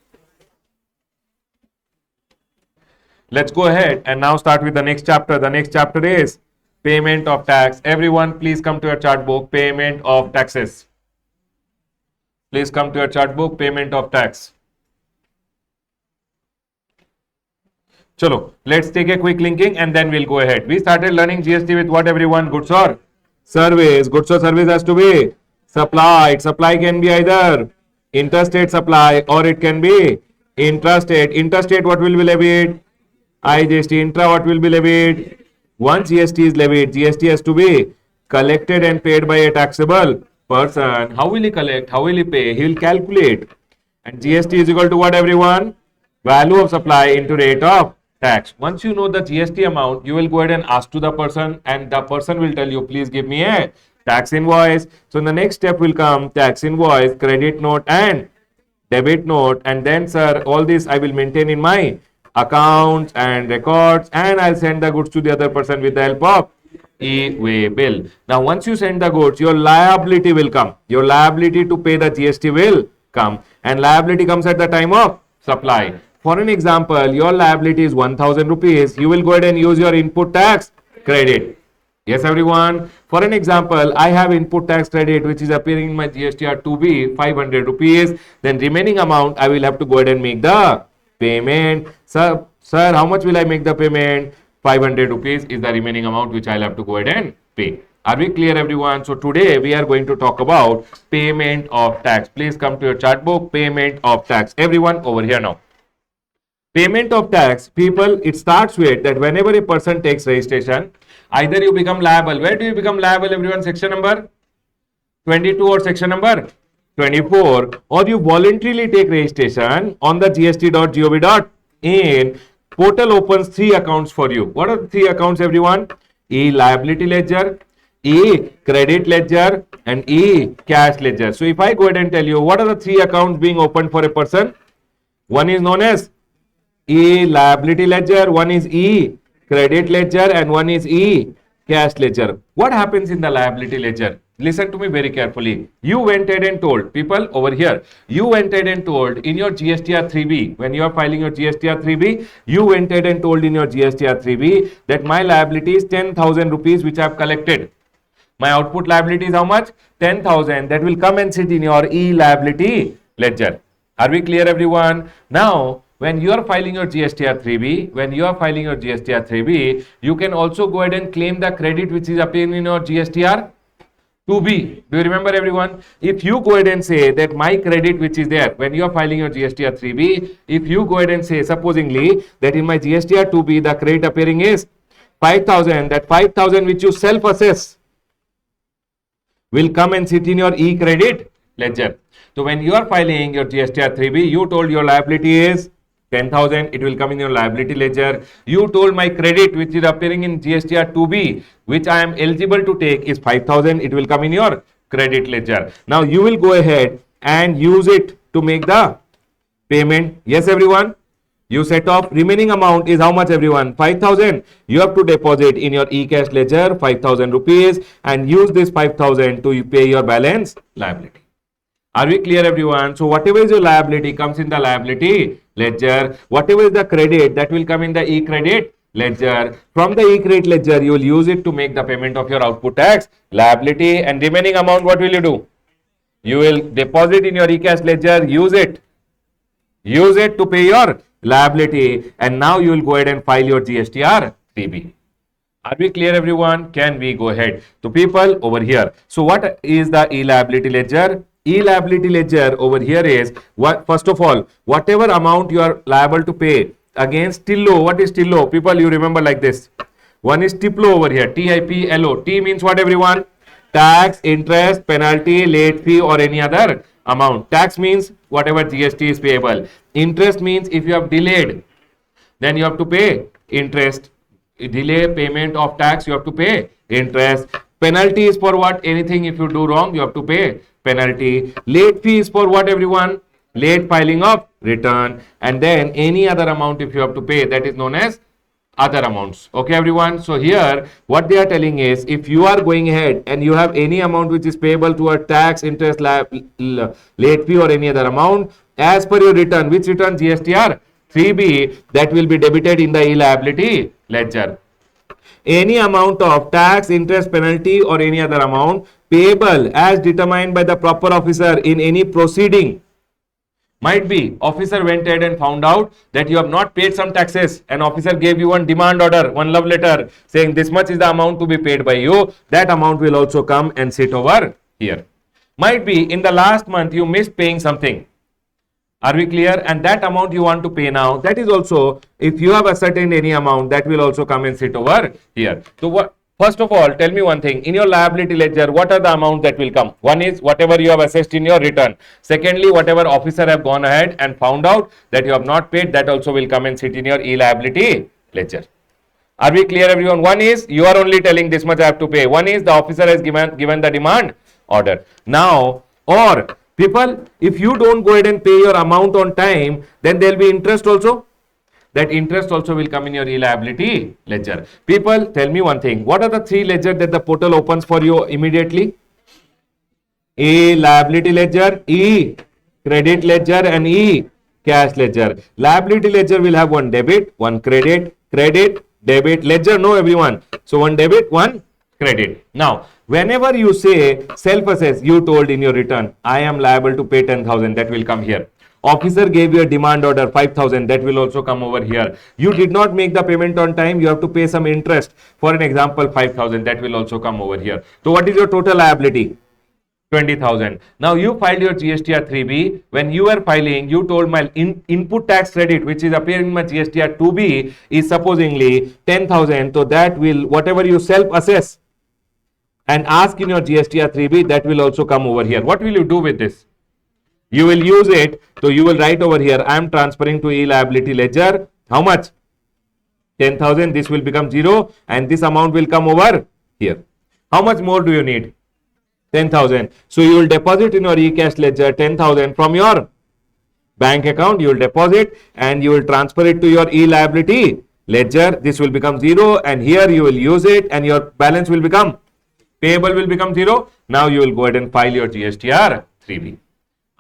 Let's go ahead and now start with the next chapter. The next chapter is payment of tax. Everyone, please come to your chart book. Payment of taxes. Please come to your chart book. Payment of tax. Chalo, let's take a quick linking and then we'll go ahead. We started learning GST with what, everyone? Goods or service. Goods or service has to be supplied. Supply can be either interstate supply or it can be intrastate. Interstate, what will be levied? IGST. Intra, what will be levied? Once GST is levied, GST has to be collected and paid by a taxable person. How will he collect? How will he pay? He will calculate. And GST is equal to what, everyone? Value of supply into rate of tax. Once you know the GST amount, you will go ahead and ask to the person and the person will tell you, please give me a tax invoice. So the next step will come tax invoice, credit note and debit note. And then, sir, all this I will maintain in my accounts and records and I'll send the goods to the other person with the help of e-way bill. Now, once you send the goods, your liability will come. Your liability to pay the GST will come. And liability comes at the time of supply. For an example, your liability is 1000 rupees. You will go ahead and use your input tax credit. Yes, everyone. For an example, I have input tax credit which is appearing in my GSTR to be 500 rupees. Then remaining amount, I will have to go ahead and make the payment. Sir, how much will I make the payment? 500 rupees is the remaining amount which I'll have to go ahead and pay. Are we clear, everyone? So today we are going to talk about payment of tax. Please come to your chart book. Payment of tax. Everyone over here now. Payment of tax, people, it starts with that whenever a person takes registration, either you become liable. Where do you become liable, everyone? Section number 22 or section number 24, or you voluntarily take registration on the gst.gov.in. Portal opens 3 accounts for you. What are the 3 accounts, everyone? E liability ledger, E credit ledger and E cash ledger. So if I go ahead and tell you what are the 3 accounts being opened for a person, one is known as E liability ledger, one is E credit ledger and one is E cash ledger. What happens in the liability ledger? Listen to me very carefully. You went ahead and told people over here, you went ahead and told in your GSTR 3B, when you are filing your GSTR 3B, you went ahead and told in your GSTR 3B that my liability is 10,000 rupees which I have collected. My output liability is how much? 10,000. That will come and sit in your E liability ledger. Are we clear, everyone? Now, when you are filing your GSTR 3B, you can also go ahead and claim the credit which is appearing in your GSTR 2B. Do you remember, everyone? If you go ahead and say that my credit which is there, when you are filing your GSTR 3B, if you go ahead and say, supposingly, that in my GSTR 2B, the credit appearing is 5,000, that 5,000 which you self-assess will come and sit in your E credit ledger. So when you are filing your GSTR 3B, you told your liability is 10,000, it will come in your liability ledger. You told my credit which is appearing in GSTR 2B, which I am eligible to take, is 5,000, it will come in your credit ledger. Now you will go ahead and use it to make the payment. Yes, everyone? You set off remaining amount is how much, everyone? 5,000. You have to deposit in your e-cash ledger 5,000 rupees and use this 5,000 to pay your balance liability. Are we clear, everyone? So whatever is your liability comes in the liability ledger. Whatever is the credit, that will come in the e-credit ledger. From the e-credit ledger, you will use it to make the payment of your output tax liability, and remaining amount, what will you do? You will deposit in your e-cash ledger, use it to pay your liability, and now you will go ahead and file your GSTR 3B. Are we clear, everyone? Can we go ahead? So people over here. So what is the e-liability ledger? E-liability ledger over here is, what? First of all, whatever amount you are liable to pay against TILO. What is TILO? People, you remember like this. One is TIPLO over here. TIPLO. T means what, everyone? Tax, interest, penalty, late fee, or any other amount. Tax means whatever GST is payable. Interest means if you have delayed, then you have to pay interest. Delay payment of tax, you have to pay interest. Penalty is for what? Anything if you do wrong, you have to pay penalty. Late fee is for what, everyone? Late filing of return. And then any other amount if you have to pay, that is known as other amounts. Okay, everyone? So here what they are telling is, if you are going ahead and you have any amount which is payable to a tax, interest, late fee, or any other amount, as per your return, which return? GSTR 3B, that will be debited in the e-liability ledger. Any amount of tax, interest, penalty, or any other amount payable as determined by the proper officer in any proceeding. Might be officer went ahead and found out that you have not paid some taxes. An officer gave you one demand order, one love letter saying this much is the amount to be paid by you. That amount will also come and sit over here. Might be in the last month you missed paying something. Are we clear? And that amount you want to pay now, that is also, if you have ascertained any amount, that will also come and sit over here. So what? First of all, tell me one thing. In your liability ledger, what are the amounts that will come? One is whatever you have assessed in your return. Secondly, whatever officer have gone ahead and found out that you have not paid, that also will come and sit in your e-liability ledger. Are we clear, everyone? One is you are only telling this much I have to pay. One is the officer has given the demand order. Now, or people, if you don't go ahead and pay your amount on time, then there will be interest also. That interest also will come in your e-liability ledger. People, tell me one thing. What are the three ledgers that the portal opens for you immediately? E-liability ledger, E-credit ledger, and E-cash ledger. Liability ledger will have one debit, one credit, debit, ledger, no, everyone. So one debit, one credit. Now, whenever you say self-assess, you told in your return, I am liable to pay 10,000, that will come here. Officer gave you a demand order 5,000, that will also come over here. You did not make the payment on time, you have to pay some interest. For an example, 5,000, that will also come over here. So what is your total liability? 20,000. Now you filed your GSTR 3B. When you were filing, you told my input tax credit, which is appearing in my GSTR 2B, is supposingly 10,000. So that will, whatever you self-assess and ask in your GSTR 3B, that will also come over here. What will you do with this? You will use it. So you will write over here, I am transferring to e-liability ledger. How much? 10,000. This will become 0 and this amount will come over here. How much more do you need? 10,000. So you will deposit in your e-cash ledger 10,000 from your bank account. You will deposit and you will transfer it to your e-liability ledger. This will become 0 and here you will use it and your balance will become, payable will become 0. Now you will go ahead and file your GSTR 3B.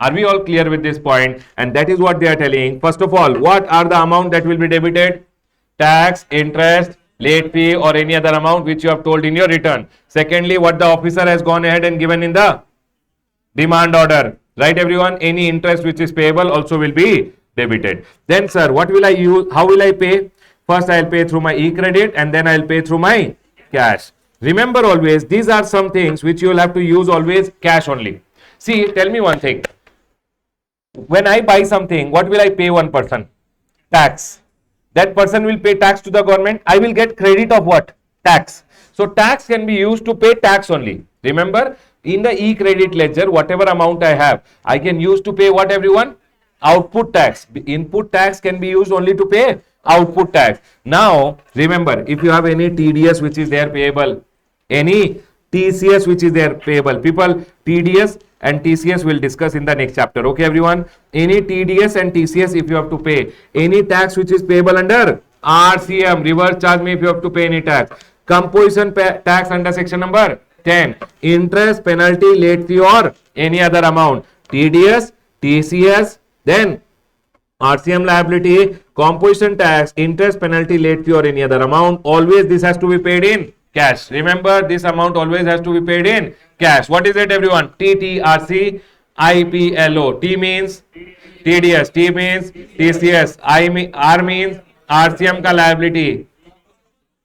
Are we all clear with this point? And that is what they are telling. First of all, what are the amount that will be debited? Tax, interest, late fee, or any other amount which you have told in your return. Secondly, what the officer has gone ahead and given in the demand order. Right, everyone? Any interest which is payable also will be debited. Then, sir, what will I use? How will I pay? First, I will pay through my e-credit and then I will pay through my cash. Remember always, these are some things which you will have to use always cash only. See, tell me one thing. When I buy something, what will I pay one person? Tax. That person will pay tax to the government. I will get credit of what? Tax. So tax can be used to pay tax only. Remember, In the e-credit ledger, whatever amount I have, I can use to pay what everyone? Output tax. Input tax can be used only to pay output tax. Now, remember, if you have any TDS which is there payable, any TCS which is there payable, people, TDS and TCS will discuss in the next chapter. Okay, everyone? Any TDS and TCS if you have to pay, any tax which is payable under RCM, reverse charge me if you have to pay any tax. Composition tax under section number 10. Interest, penalty, late fee or any other amount. TDS, TCS, then RCM liability, composition tax, interest, penalty, late fee or any other amount. Always this has to be paid in cash. Remember, this amount always has to be paid in cash. What is it, everyone? TTRC, IPLO. T means TDS, T means TCS, R means RCM ka liability,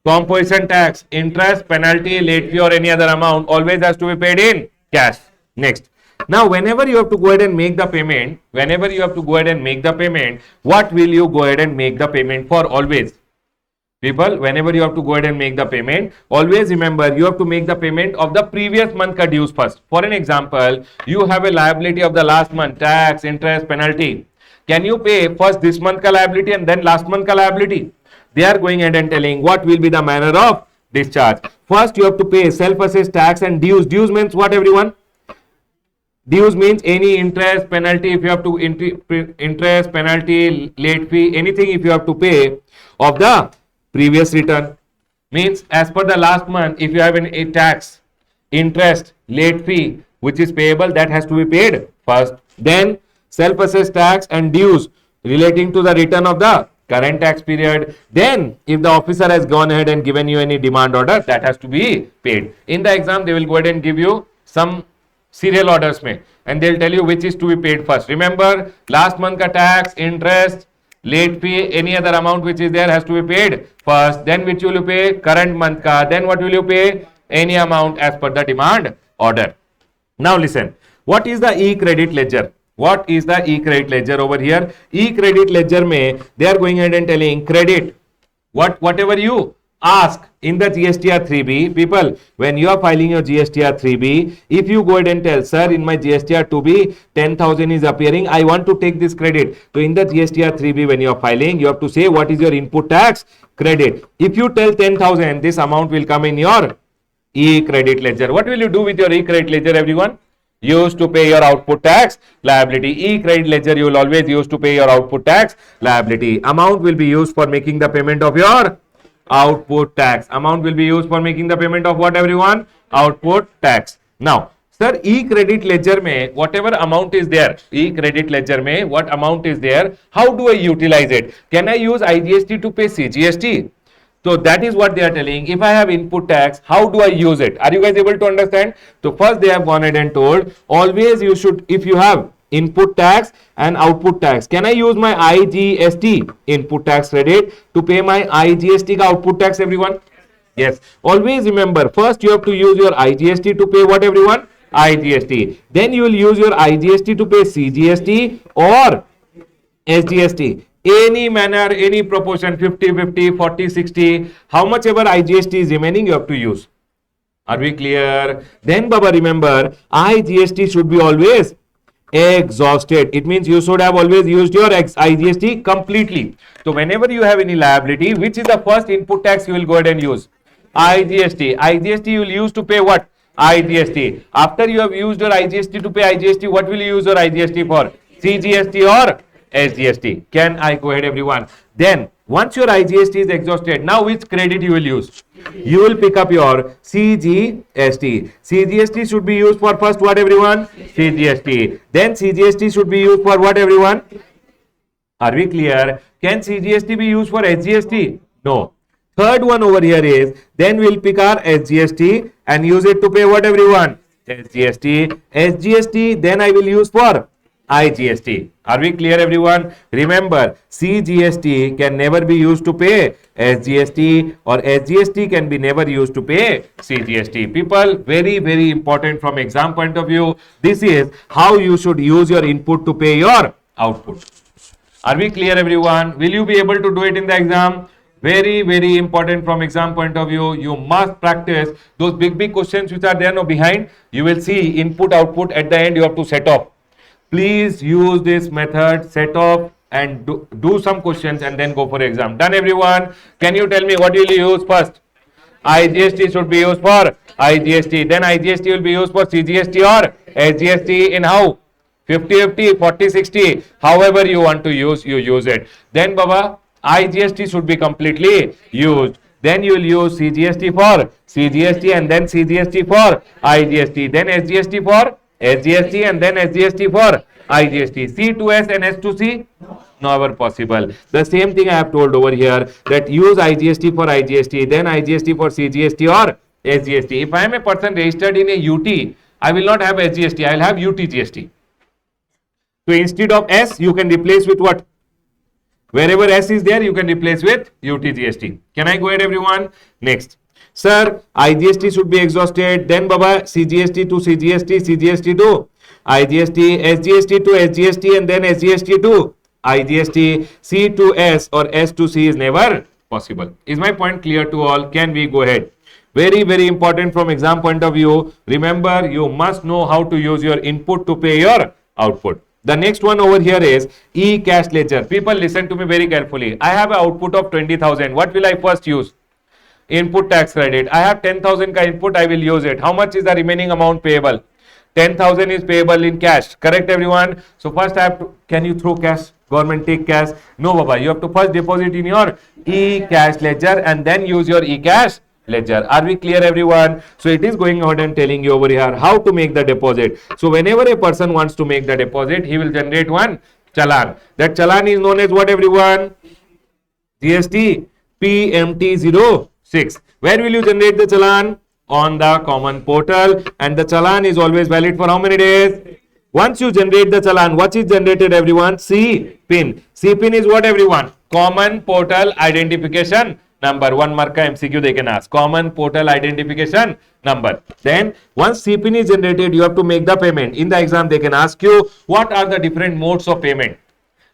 composition tax, interest, penalty, late fee or any other amount always has to be paid in cash. Next. Now, whenever you have to go ahead and make the payment, what will you go ahead and make the payment for? Always. People, whenever you have to go ahead and make the payment, always remember you have to make the payment of the previous month ka dues first. For an example, you have a liability of the last month, tax, interest, penalty. Can you pay first this month ka liability and then last month ka liability? They are going ahead and telling what will be the manner of discharge. First, you have to pay self-assessed tax and dues. Dues means what, everyone? Dues means any interest, penalty, if you have to interest, penalty, late fee, anything if you have to pay of the previous return. Means as per the last month, if you have a tax, interest, late fee which is payable, that has to be paid first. Then self-assessed tax and dues relating to the return of the current tax period. Then if the officer has gone ahead and given you any demand order, that has to be paid. In the exam, they will go ahead and give you some serial orders mein, and they will tell you which is to be paid first. Remember, last month ka tax, interest, late fee, any other amount which is there has to be paid first. Then which will you pay? Current month ka. Then what will you pay? Any amount as per the demand order. Now listen, what is the e-credit ledger? What is the e-credit ledger over here? E-credit ledger mein, they are going ahead and telling credit, whatever you ask in the GSTR 3B, people, when you are filing your GSTR 3B, if you go ahead and tell, sir, in my GSTR 2B, 10,000 is appearing, I want to take this credit. So in the GSTR 3B, when you are filing, you have to say what is your input tax credit. If you tell 10,000, this amount will come in your e-credit ledger. What will you do with your e-credit ledger, everyone? Use to pay your output tax liability. E-credit ledger you will always use to pay your output tax liability. Amount will be used for making the payment of your output tax. Amount will be used for making the payment of what, everyone? Output tax. Now, sir, e-credit ledger mein whatever amount is there, e-credit ledger mein what amount is there, how do I utilize it? Can I use IGST to pay CGST? So that is what they are telling. If I have input tax, how do I use it? Are you guys able to understand? So first they have gone ahead and told, always you should, if you have input tax and output tax, can I use my IGST input tax credit to pay my IGST output tax, everyone? Yes. Always remember, first you have to use your IGST to pay what, everyone? IGST. Then you will use your IGST to pay CGST or SGST. Any manner, any proportion, 50-50, 40-60, how much ever IGST is remaining, you have to use. Are we clear? Then, Baba, remember, IGST should be always exhausted. It means you should have always used your IGST completely. So, whenever you have any liability, which is the first input tax you will go ahead and use? IGST. IGST you will use to pay what? IGST. After you have used your IGST to pay IGST, what will you use your IGST for? CGST or SGST. Can I go ahead, everyone? Then once your IGST is exhausted, now which credit you will use? You will pick up your CGST. CGST should be used for first what, everyone? CGST. Then CGST should be used for what, everyone? Are we clear? Can CGST be used for SGST? No. Third one over here is, then we'll pick our SGST and use it to pay what, everyone? SGST. SGST then I will use for IGST. Are we clear, everyone? Remember, CGST can never be used to pay SGST or SGST can be never used to pay CGST. People, very, very important from exam point of view. This is how you should use your input to pay your output. Are we clear, everyone? Will you be able to do it in the exam? Very, very important from exam point of view. You must practice those big questions which are there no behind. You will see input, output at the end. You have to set off. Please use this method, set off and do some questions and then go for exam. Done, everyone? Can you tell me what will you use first? IGST should be used for IGST. Then IGST will be used for CGST or SGST in how? 50-50, 40-60. However you want to use, you use it. Then Baba, IGST should be completely used. Then you will use CGST for CGST and then CGST for IGST. Then SGST for SGST and then SGST for IGST. C to S and S to C? Never possible. The same thing I have told over here, that use IGST for IGST, then IGST for CGST or SGST. If I am a person registered in a UT, I will not have SGST, I will have UTGST. So instead of S, you can replace with what? Wherever S is there, you can replace with UTGST. Can I go ahead, everyone? Next. Sir, IGST should be exhausted. Then Baba, CGST to CGST, CGST to IGST, SGST to SGST and then SGST to IGST. C to S or S to C is never possible. Is my point clear to all? Can we go ahead? Very, very important from exam point of view. Remember, you must know how to use your input to pay your output. The next one over here is e-cash ledger. People, listen to me very carefully. I have an output of 20,000. What will I first use? Input tax credit. I have 10,000 ka input. I will use it. How much is the remaining amount payable? 10,000 is payable in cash. Correct, everyone? So first I have to, can you throw cash? Government take cash? No, Baba. You have to first deposit in your e-cash ledger and then use your e-cash ledger. Are we clear, everyone? So it is going ahead and telling you over here how to make the deposit. So whenever a person wants to make the deposit, he will generate one challan. That challan is known as what, everyone? GST PMT06. Where will you generate the challan? On the common portal, and the challan is always valid for how many days? Once you generate the challan, what is generated, everyone? C pin. C pin is what, everyone? Common portal identification number. One mark MCQ they can ask. Common portal identification number. Then once C pin is generated, you have to make the payment. In the exam they can ask you what are the different modes of payment.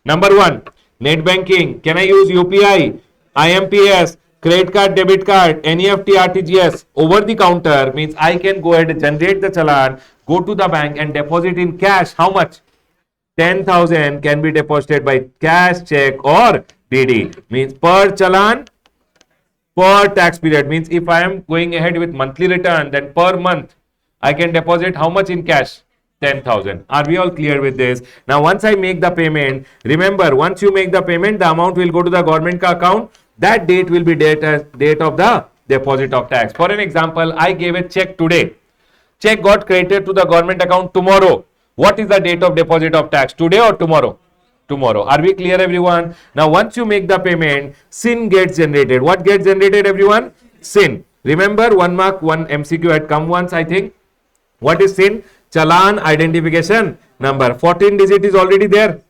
Number one, net banking. Can I use UPI, IMPS, credit card, debit card, NEFT, RTGS? Over the counter means I can go ahead and generate the challan, go to the bank and deposit in cash. How much? 10,000 can be deposited by cash, check or DD. Means per challan, per tax period. Means if I am going ahead with monthly return, then per month I can deposit how much in cash? 10,000. Are we all clear with this? Now once I make the payment, remember, once you make the payment, the amount will go to the government account. That date will be date of the deposit of tax. For an example, I gave a check today. Check got credited to the government account tomorrow. What is the date of deposit of tax? Today or tomorrow? Tomorrow. Are we clear, everyone? Now once you make the payment, SIN gets generated. What gets generated, everyone? SIN. Remember, 1 mark, 1 MCQ had come once, I think. What is SIN? Challan identification number. 14 digit is already there.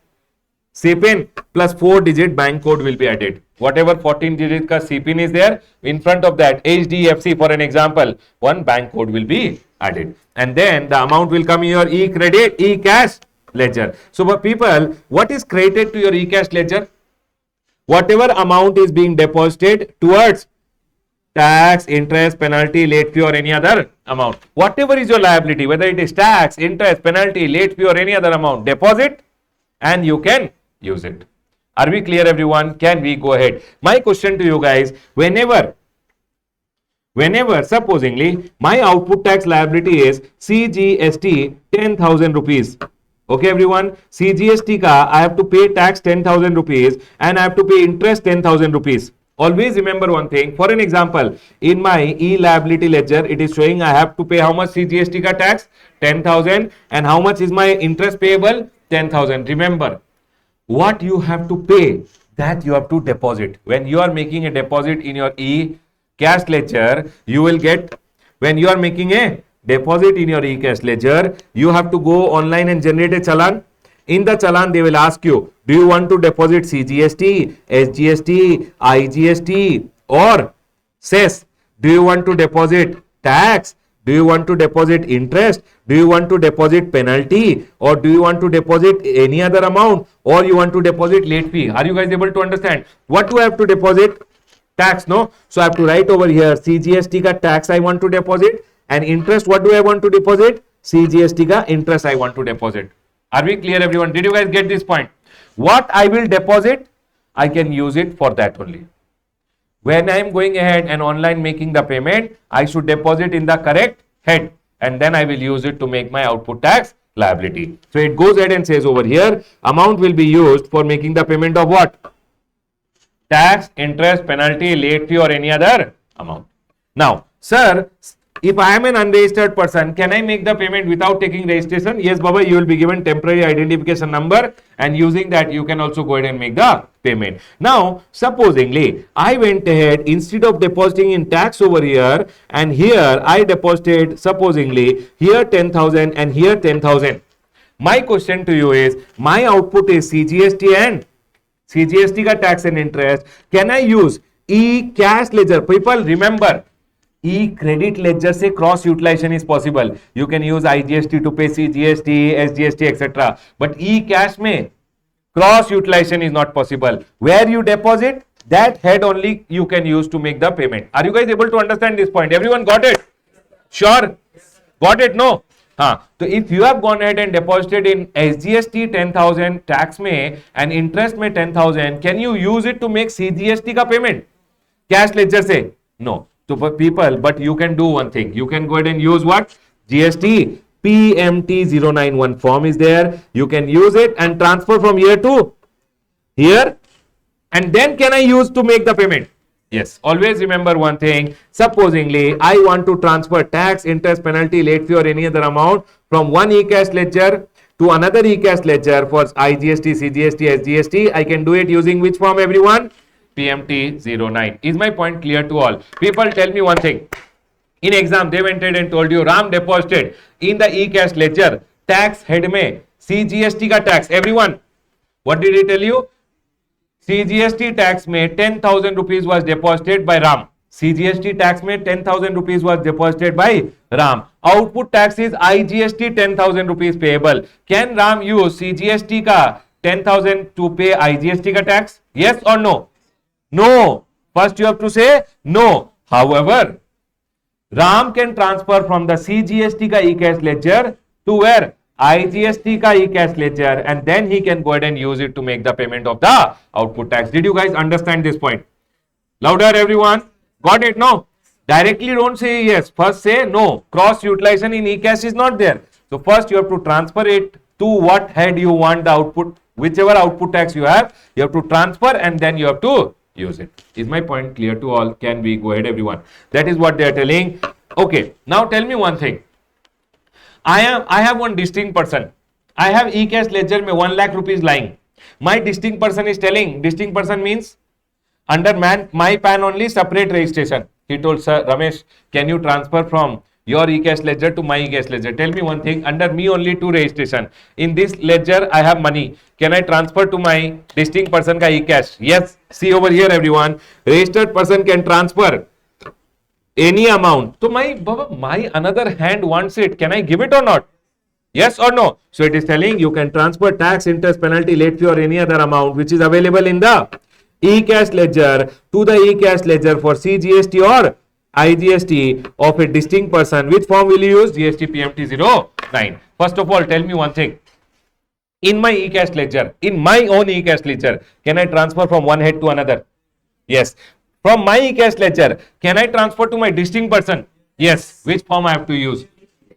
CPIN plus 4-digit bank code will be added. Whatever 14 digit ka CPIN is there, in front of that HDFC, for an example, one bank code will be added. And then the amount will come in your e-credit, e-cash ledger. So for people, what is credited to your e-cash ledger? Whatever amount is being deposited towards tax, interest, penalty, late fee or any other amount. Whatever is your liability, whether it is tax, interest, penalty, late fee or any other amount, deposit and you can use it. Are we clear, everyone? Can we go ahead? My question to you guys, whenever supposingly my output tax liability is CGST 10,000 rupees. Okay, everyone, CGST ka I have to pay tax 10,000 rupees and I have to pay interest 10,000 rupees. Always remember one thing. For an example, in my e-liability ledger, it is showing I have to pay how much CGST ka tax? 10,000. And how much is my interest payable? 10,000. Remember, what you have to pay, that you have to deposit. When you are making a deposit in your e-cash ledger, you will get, when you are making a deposit in your e-cash ledger, you have to go online and generate a challan. In the challan, they will ask you, do you want to deposit CGST, SGST, IGST or cess? Do you want to deposit tax? Do you want to deposit interest? Do you want to deposit penalty? Or do you want to deposit any other amount? Or you want to deposit late fee? Are you guys able to understand? What do I have to deposit? tax, no? So I have to write over here CGST ka tax I want to deposit, and interest what do I want to deposit? CGST ka interest I want to deposit. Are we clear, everyone? Did you guys get this point? What I will deposit, I can use it for that only. When I am going ahead and online making the payment, I should deposit in the correct head, and then I will use it to make my output tax liability. So it goes ahead and says over here, amount will be used for making the payment of what? Tax, interest, penalty, late fee or any other amount. Now, sir, if I am an unregistered person, can I make the payment without taking registration? Yes, Baba, you will be given temporary identification number, and using that you can also go ahead and make the payment. Now, supposingly, I went ahead, instead of depositing in tax over here, and here I deposited, supposingly, here 10,000 and here 10,000. My question to you is, my output is CGST and CGST ka tax and interest. Can I use e-cash ledger? People, remember, e-credit ledger से cross utilization is possible. You can use IGST to pay CGST, SGST, etc. But e-cash में cross utilization is not possible. Where you deposit, that head only you can use to make the payment. Are you guys able to understand this point? Everyone got it? Sure? Got it? No? हाँ, तो if you have gone ahead and deposited in SGST 10,000 tax में and interest में 10,000, can you use it to make CGST का payment? Cash ledger से? No. So for people, but you can do one thing. You can go ahead and use what? GST PMT091 form is there. You can use it and transfer from here to here. And then can I use to make the payment? Yes. Always remember one thing. Supposingly, I want to transfer tax, interest, penalty, late fee or any other amount from one e-cash ledger to another e-cash ledger for IGST, CGST, SGST. I can do it using which form, everyone? PMT09. Is my point clear to all? People, tell me one thing. In exam, they went ahead and told you Ram deposited in the e-cash ledger tax head में CGST का tax. Everyone, what did he tell you? CGST tax में 10,000 rupees was deposited by Ram. CGST tax में 10,000 rupees was deposited by Ram. Output tax is IGST 10,000 rupees payable. Can Ram use CGST का 10,000 to pay IGST का tax? Yes or no? No. First you have to say no. However, Ram can transfer from the CGST ka e-cash ledger to where? IGST ka e-cash ledger, and then he can go ahead and use it to make the payment of the output tax. Did you guys understand this point? Louder, everyone. Got it? No. Directly don't say yes. First say no. Cross utilization in e-cash is not there. So first you have to transfer it to what head you want the output, whichever output tax you have to transfer, and then you have to use it. Is my point clear to all? Can we go ahead, everyone? That is what they are telling. Okay, now tell me one thing. I have one distinct person. I have e-cash ledger में 1 lakh rupees lying. My distinct person is telling, distinct person means under my PAN only, separate registration. He told, sir, Ramesh, can you transfer from your e-cash ledger to my e-cash ledger? Tell me one thing, under me only 2 registration. In this ledger, I have money. Can I transfer to my distinct person ka e-cash? Yes. See over here, everyone. Registered person can transfer any amount. So my another hand wants it. Can I give it or not? Yes or no? So it is telling you can transfer tax, interest, penalty, late fee or any other amount which is available in the e-cash ledger to the e-cash ledger for CGST or IGST of a distinct person. Which form will you use? GST PMT09. First of all, tell me one thing. In my e-cash ledger, in my own e-cash ledger, can I transfer from one head to another? Yes. From my e-cash ledger, can I transfer to my distinct person? Yes. Which form I have to use?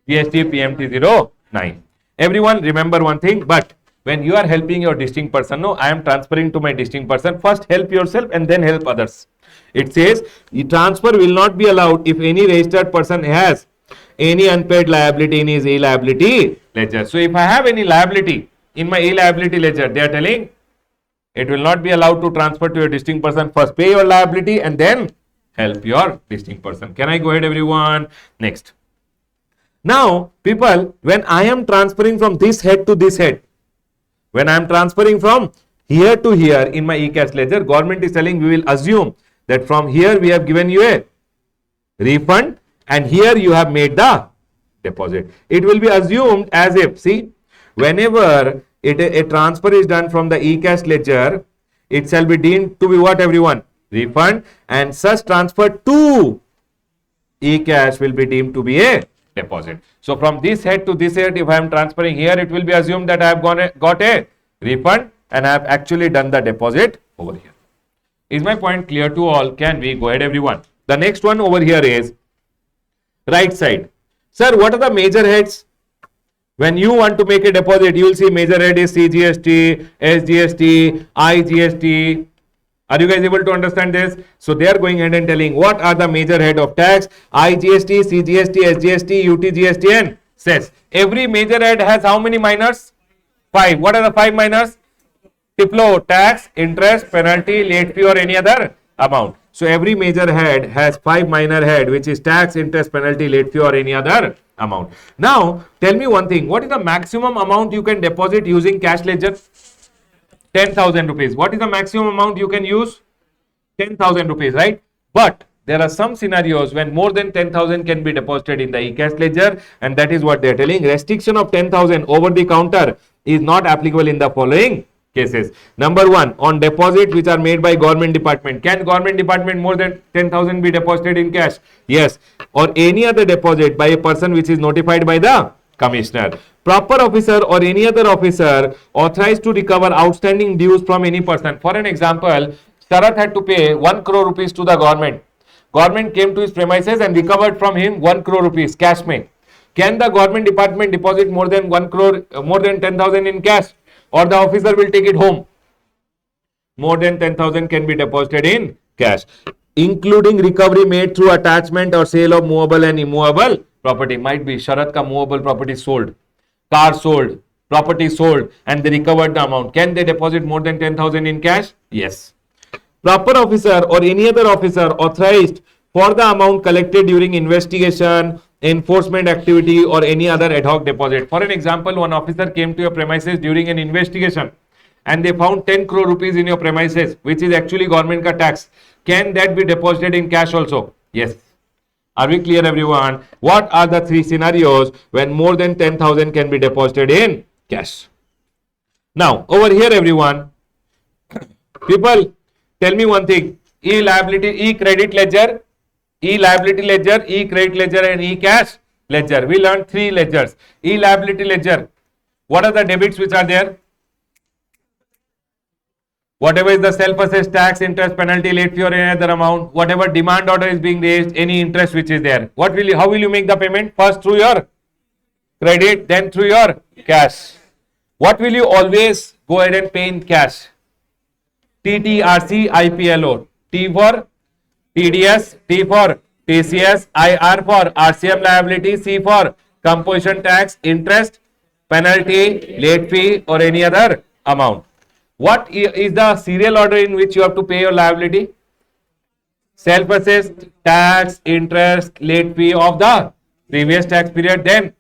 GST PMT09. Everyone remember one thing, but when you are helping your distinct person, no, I am transferring to my distinct person. First help yourself and then help others. It says the transfer will not be allowed if any registered person has any unpaid liability in his e-liability ledger. So if I have any liability in my e-liability ledger, they are telling it will not be allowed to transfer to your distinct person. First pay your liability and then help your distinct person. Can I go ahead, everyone? Next. Now, people, when I am transferring from this head to this head, when I am transferring from here to here in my e-cash ledger, government is telling we will assume that from here we have given you a refund and here you have made the deposit. It will be assumed as if, see, whenever a transfer is done from the e-cash ledger, it shall be deemed to be what, everyone? refund, and such transfer to e-cash will be deemed to be a deposit. So from this head to this head, if I am transferring here, it will be assumed that I have got a refund and I have actually done the deposit over here. Is my point clear to all? Can we go ahead, everyone? The next one over here is right side. Sir, what are the major heads? When you want to make a deposit, you will see major head is CGST, SGST, IGST. Are you guys able to understand this? So they are going ahead and telling what are the major head of tax: IGST, CGST, SGST, UTGST and cess. Every major head has how many minors? 5. What are the 5 minors? TIPLO, tax, interest, penalty, late fee or any other amount. So every major head has 5 minor head, which is tax, interest, penalty, late fee or any other amount. Now tell me one thing, what is the maximum amount you can deposit using cash ledger? 10,000 rupees. What is the maximum amount you can use? 10,000 rupees, right? But there are some scenarios when more than 10,000 can be deposited in the e-cash ledger, and that is what they are telling. Restriction of 10,000 over the counter is not applicable in the following cases. Number 1, on deposits which are made by government department. Can government department more than 10,000 be deposited in cash? Yes. Or any other deposit by a person which is notified by the commissioner. Proper officer or any other officer authorized to recover outstanding dues from any person. For an example, Sharath had to pay 1 crore rupees to the government. Government came to his premises and recovered from him 1 crore rupees cash mein. Can the government department deposit more than 1 crore, more than 10,000 in cash, or the officer will take it home? More than 10,000 can be deposited in cash, including recovery made through attachment or sale of movable and immovable property. Might be Sharath ka movable property sold, car sold, property sold, and they recovered the amount. Can they deposit more than 10,000 in cash? Yes. Proper officer or any other officer authorized for the amount collected during investigation, enforcement activity or any other ad hoc deposit. For an example, one officer came to your premises during an investigation and they found 10 crore rupees in your premises, which is actually government ka tax. Can that be deposited in cash also? Yes. Are we clear, everyone? What are the 3 scenarios when more than 10,000 can be deposited in cash? Now, over here, everyone, people, tell me one thing. E-liability, e-credit ledger, e-liability ledger, e-credit ledger and e-cash ledger. We learned 3 ledgers. E-liability ledger. What are the debits which are there? Whatever is the self-assessed tax, interest, penalty, late fee or any other amount, whatever demand order is being raised, any interest which is there. How will you make the payment? First through your credit, then through your cash. What will you always go ahead and pay in cash? TTRC, IPLO. T for TDS, T for TCS, IR for RCM liability, C for composition tax, interest, penalty, late fee or any other amount. What is the serial order in which you have to pay your liability? Self-assessed tax, interest, late fee of the previous tax period, then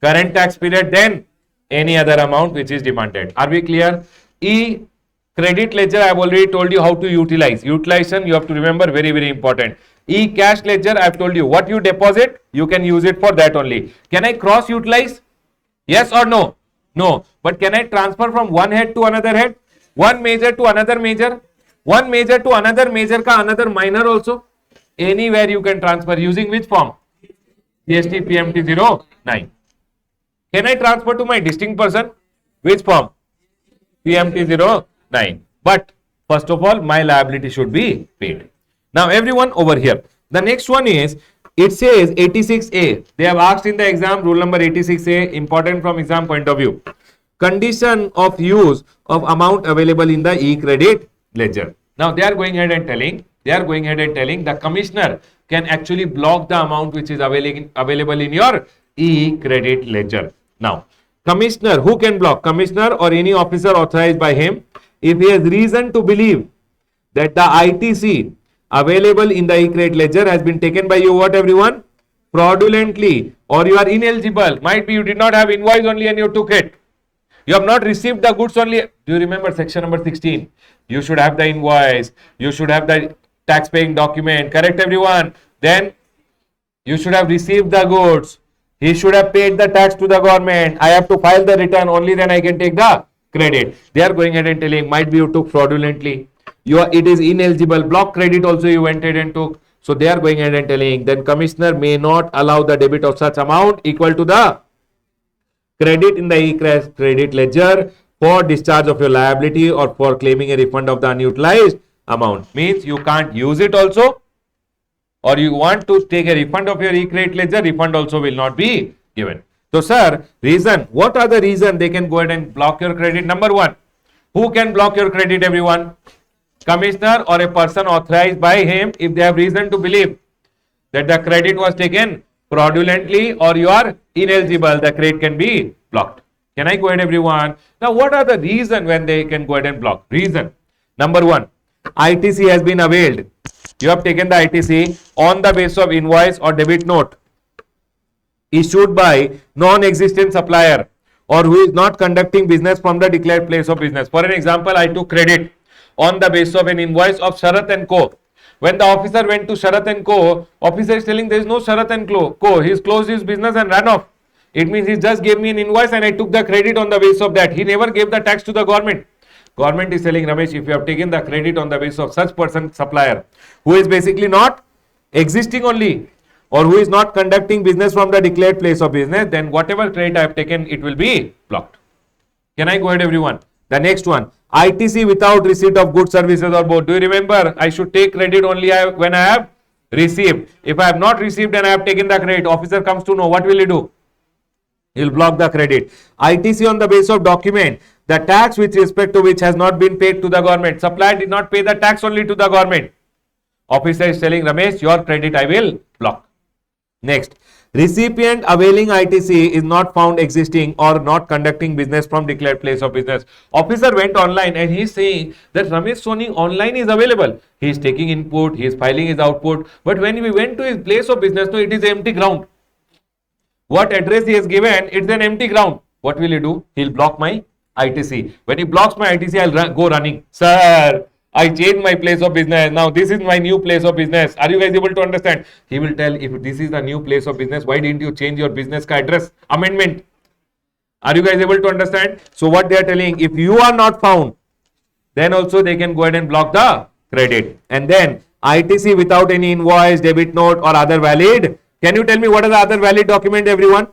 current tax period, then any other amount which is demanded. Are we clear? E-credit ledger, I have already told you how to utilize. Utilization, you have to remember, very, very important. E-cash ledger, I have told you what you deposit, you can use it for that only. Can I cross-utilize? Yes or no? No. But can I transfer from one head to another head? One major to another major? One major to another major ka another minor also? Anywhere you can transfer. Using which form? GST PMT 09. Can I transfer to my distinct person? Which form? PMT 09. But first of all, my liability should be paid. Now everyone over here. The next one is, it says 86A. They have asked in the exam, rule number 86A, important from exam point of view. Condition of use of amount available in the e-credit ledger. Now they are going ahead and telling, the commissioner can actually block the amount which is available in your e-credit ledger. Now, commissioner, who can block? Commissioner or any officer authorized by him, if he has reason to believe that the ITC available in the e-credit ledger has been taken by you, what everyone? Fraudulently, or you are ineligible. Might be you did not have invoice only and you took it. You have not received the goods only. Do you remember section number 16? You should have the invoice. You should have the tax paying document. Correct, everyone? Then you should have received the goods. He should have paid the tax to the government. I have to file the return. Only then I can take the credit. They are going ahead and telling, might be you took fraudulently. it is ineligible. Block credit also you went ahead and took. So they are going ahead and telling, then commissioner may not allow the debit of such amount equal to the credit in the e-credit ledger for discharge of your liability or for claiming a refund of the unutilized amount. Means you can't use it also, or you want to take a refund of your e-credit ledger, refund also will not be given. So sir, reason, what are the reason they can go ahead and block your credit? Number one, who can block your credit, everyone? Commissioner or a person authorized by him if they have reason to believe that the credit was taken fraudulently or you are ineligible, the credit can be blocked. Can I go ahead, everyone? Now, what are the reason when they can go ahead and block? Reason. Number one, ITC has been availed. You have taken the ITC on the basis of invoice or debit note issued by non-existent supplier or who is not conducting business from the declared place of business. For an example, I took credit on the basis of an invoice of Sharath and Co. When the officer went to Sharath and Co., officer is telling there is no Sharath and Co. He's closed his business and ran off. It means he just gave me an invoice and I took the credit on the basis of that. He never gave the tax to the government. Government is telling, Ramesh, if you have taken the credit on the basis of such person supplier who is basically not existing only or who is not conducting business from the declared place of business, then whatever credit I have taken, it will be blocked. Can I go ahead, everyone? The next one, ITC without receipt of goods, services or both. Do you remember? I should take credit only when I have received. If I have not received and I have taken the credit, officer comes to know, what will he do? He will block the credit. ITC on the basis of document, the tax with respect to which has not been paid to the government. Supplier did not pay the tax only to the government. Officer is telling, Ramesh, your credit I will block. Next, recipient availing ITC is not found existing or not conducting business from declared place of business. Officer went online and he is saying that Ramesh Soni online is available. He is taking input, he is filing his output. But when we went to his place of business, no, it is empty ground. What address he has given, it's an empty ground. What will he do? He'll block my ITC. When he blocks my ITC, I'll go running. Sir, I changed my place of business. Now this is my new place of business. Are you guys able to understand? He will tell, if this is the new place of business, why didn't you change your business address? Amendment. Are you guys able to understand? So what they are telling, if you are not found, then also they can go ahead and block the credit. And then ITC without any invoice, debit note or other valid. Can you tell me what are the other valid document, everyone?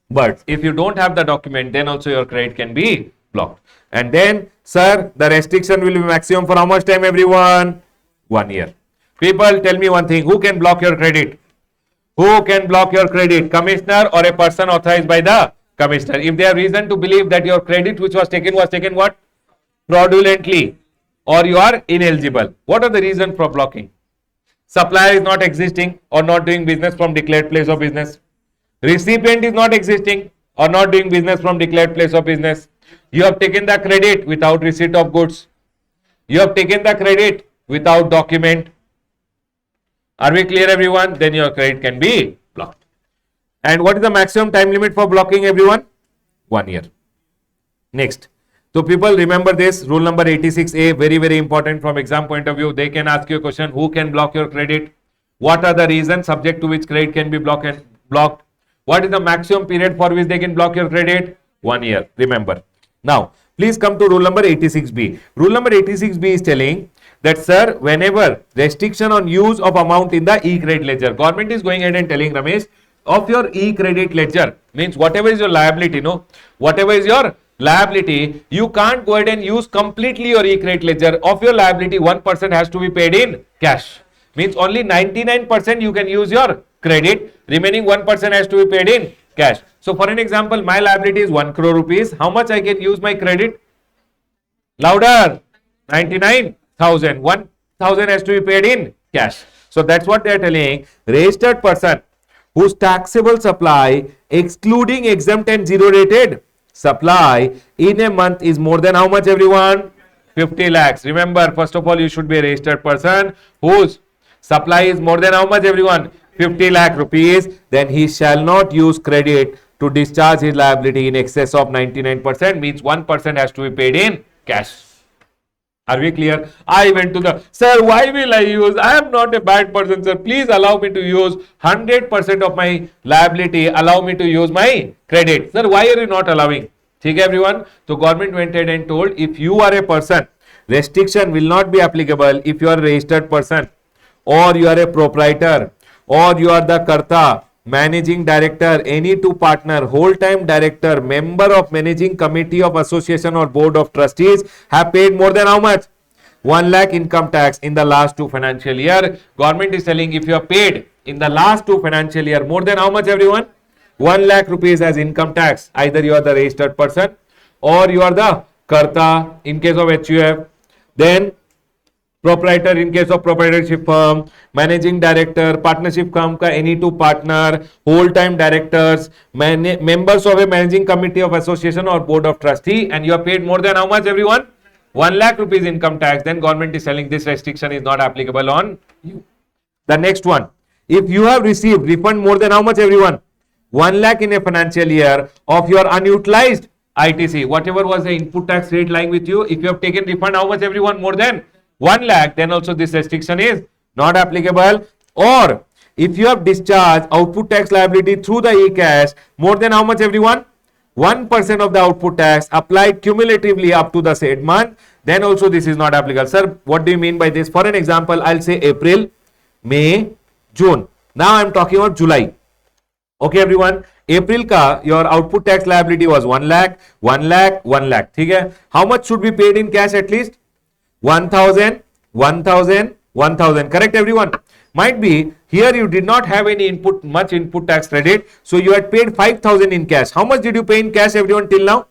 But if you don't have the document, then also your credit can be blocked. And then, sir, the restriction will be maximum for how much time, everyone? 1 year. People, tell me one thing. Who can block your credit? Who can block your credit? Commissioner or a person authorized by the commissioner? If they have reason to believe that your credit which was taken what? Fraudulently, or you are ineligible. What are the reasons for blocking? Supplier is not existing or not doing business from declared place of business. Recipient is not existing or not doing business from declared place of business. You have taken the credit without receipt of goods. You have taken the credit without document. Are we clear, everyone? Then your credit can be blocked. And what is the maximum time limit for blocking, everyone? 1 year. Next. So people remember this rule number 86A, very important from exam point of view. They can ask you a question, who can block your credit? What are the reasons subject to which credit can be blocked? What is the maximum period for which they can block your credit? 1 year. Remember. Now, please come to rule number 86B. Rule number 86B is telling that, sir, whenever restriction on use of amount in the e-credit ledger, government is going ahead and telling, Ramesh, of your e-credit ledger, means whatever is your liability, no? Whatever is your liability, you can't go ahead and use completely your e-credit ledger. Of your liability, 1% has to be paid in cash. Means only 99% you can use your credit, remaining 1% has to be paid in cash. So for an example, my liability is 1 crore rupees. How much I can use my credit? Louder. 99,000. 1,000 has to be paid in cash. So that's what they are telling. Registered person whose taxable supply, excluding exempt and zero rated supply, in a month is more than how much, everyone? 50 lakhs. Remember, first of all, you should be a registered person whose supply is more than how much, everyone? 50 lakh rupees. Then he shall not use credit to discharge his liability in excess of 99%, means 1% has to be paid in cash. Are we clear? I went to the, sir, why will I use? I am not a bad person, sir. Please allow me to use 100% of my liability. Allow me to use my credit. Sir, why are you not allowing? Okay, everyone. So government went ahead and told, if you are a person restriction will not be applicable if you are a registered person, or you are a proprietor, or you are the Karta, managing director, any two partner, whole time director, member of managing committee of association or board of trustees have paid more than how much? 1 lakh income tax in the last 2 financial year. Government is telling if you have paid in the last 2 financial year more than how much, everyone? 1 lakh rupees as income tax. Either you are the registered person or you are the Karta in case of HUF. Then proprietor in case of proprietorship firm, managing director, partnership firm ka any two partner, whole time directors, members of a managing committee of association or board of trustee, and you have paid more than how much, everyone? 1 lakh rupees income tax. Then government is telling this restriction is not applicable on you. The next one, if you have received refund more than how much, everyone? 1 lakh in a financial year of your unutilized ITC, whatever was the input tax rate lying with you, if you have taken refund how much, everyone? More than 1 lakh, then also this restriction is not applicable. Or if you have discharged output tax liability through the e-cash more than how much, everyone? 1% of the output tax applied cumulatively up to the said month, then also this is not applicable. Sir, what do you mean by this? For an example, I'll say April, May, June. Now I'm talking about July. Okay, everyone. April ka your output tax liability was 1 lakh, 1 lakh, 1 lakh. ठीक है? How much should be paid in cash at least? 1,000, 1,000, 1,000. Correct, everyone? Might be here you did not have any much input tax credit, so you had paid 5,000 in cash. How much did you pay in cash, everyone, till now?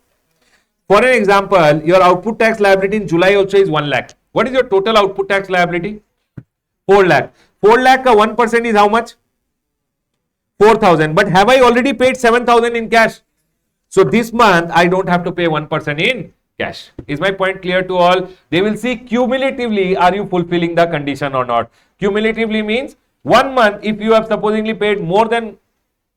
For an example, your output tax liability in July also is 1 lakh. What is your total output tax liability? 4 lakh. 4 lakh ka 1% is how much? 4,000. But have I already paid 7,000 in cash? So this month I don't have to pay 1% in cash. Is my point clear to all? They will see cumulatively are you fulfilling the condition or not. Cumulatively means 1 month if you have supposedly paid more than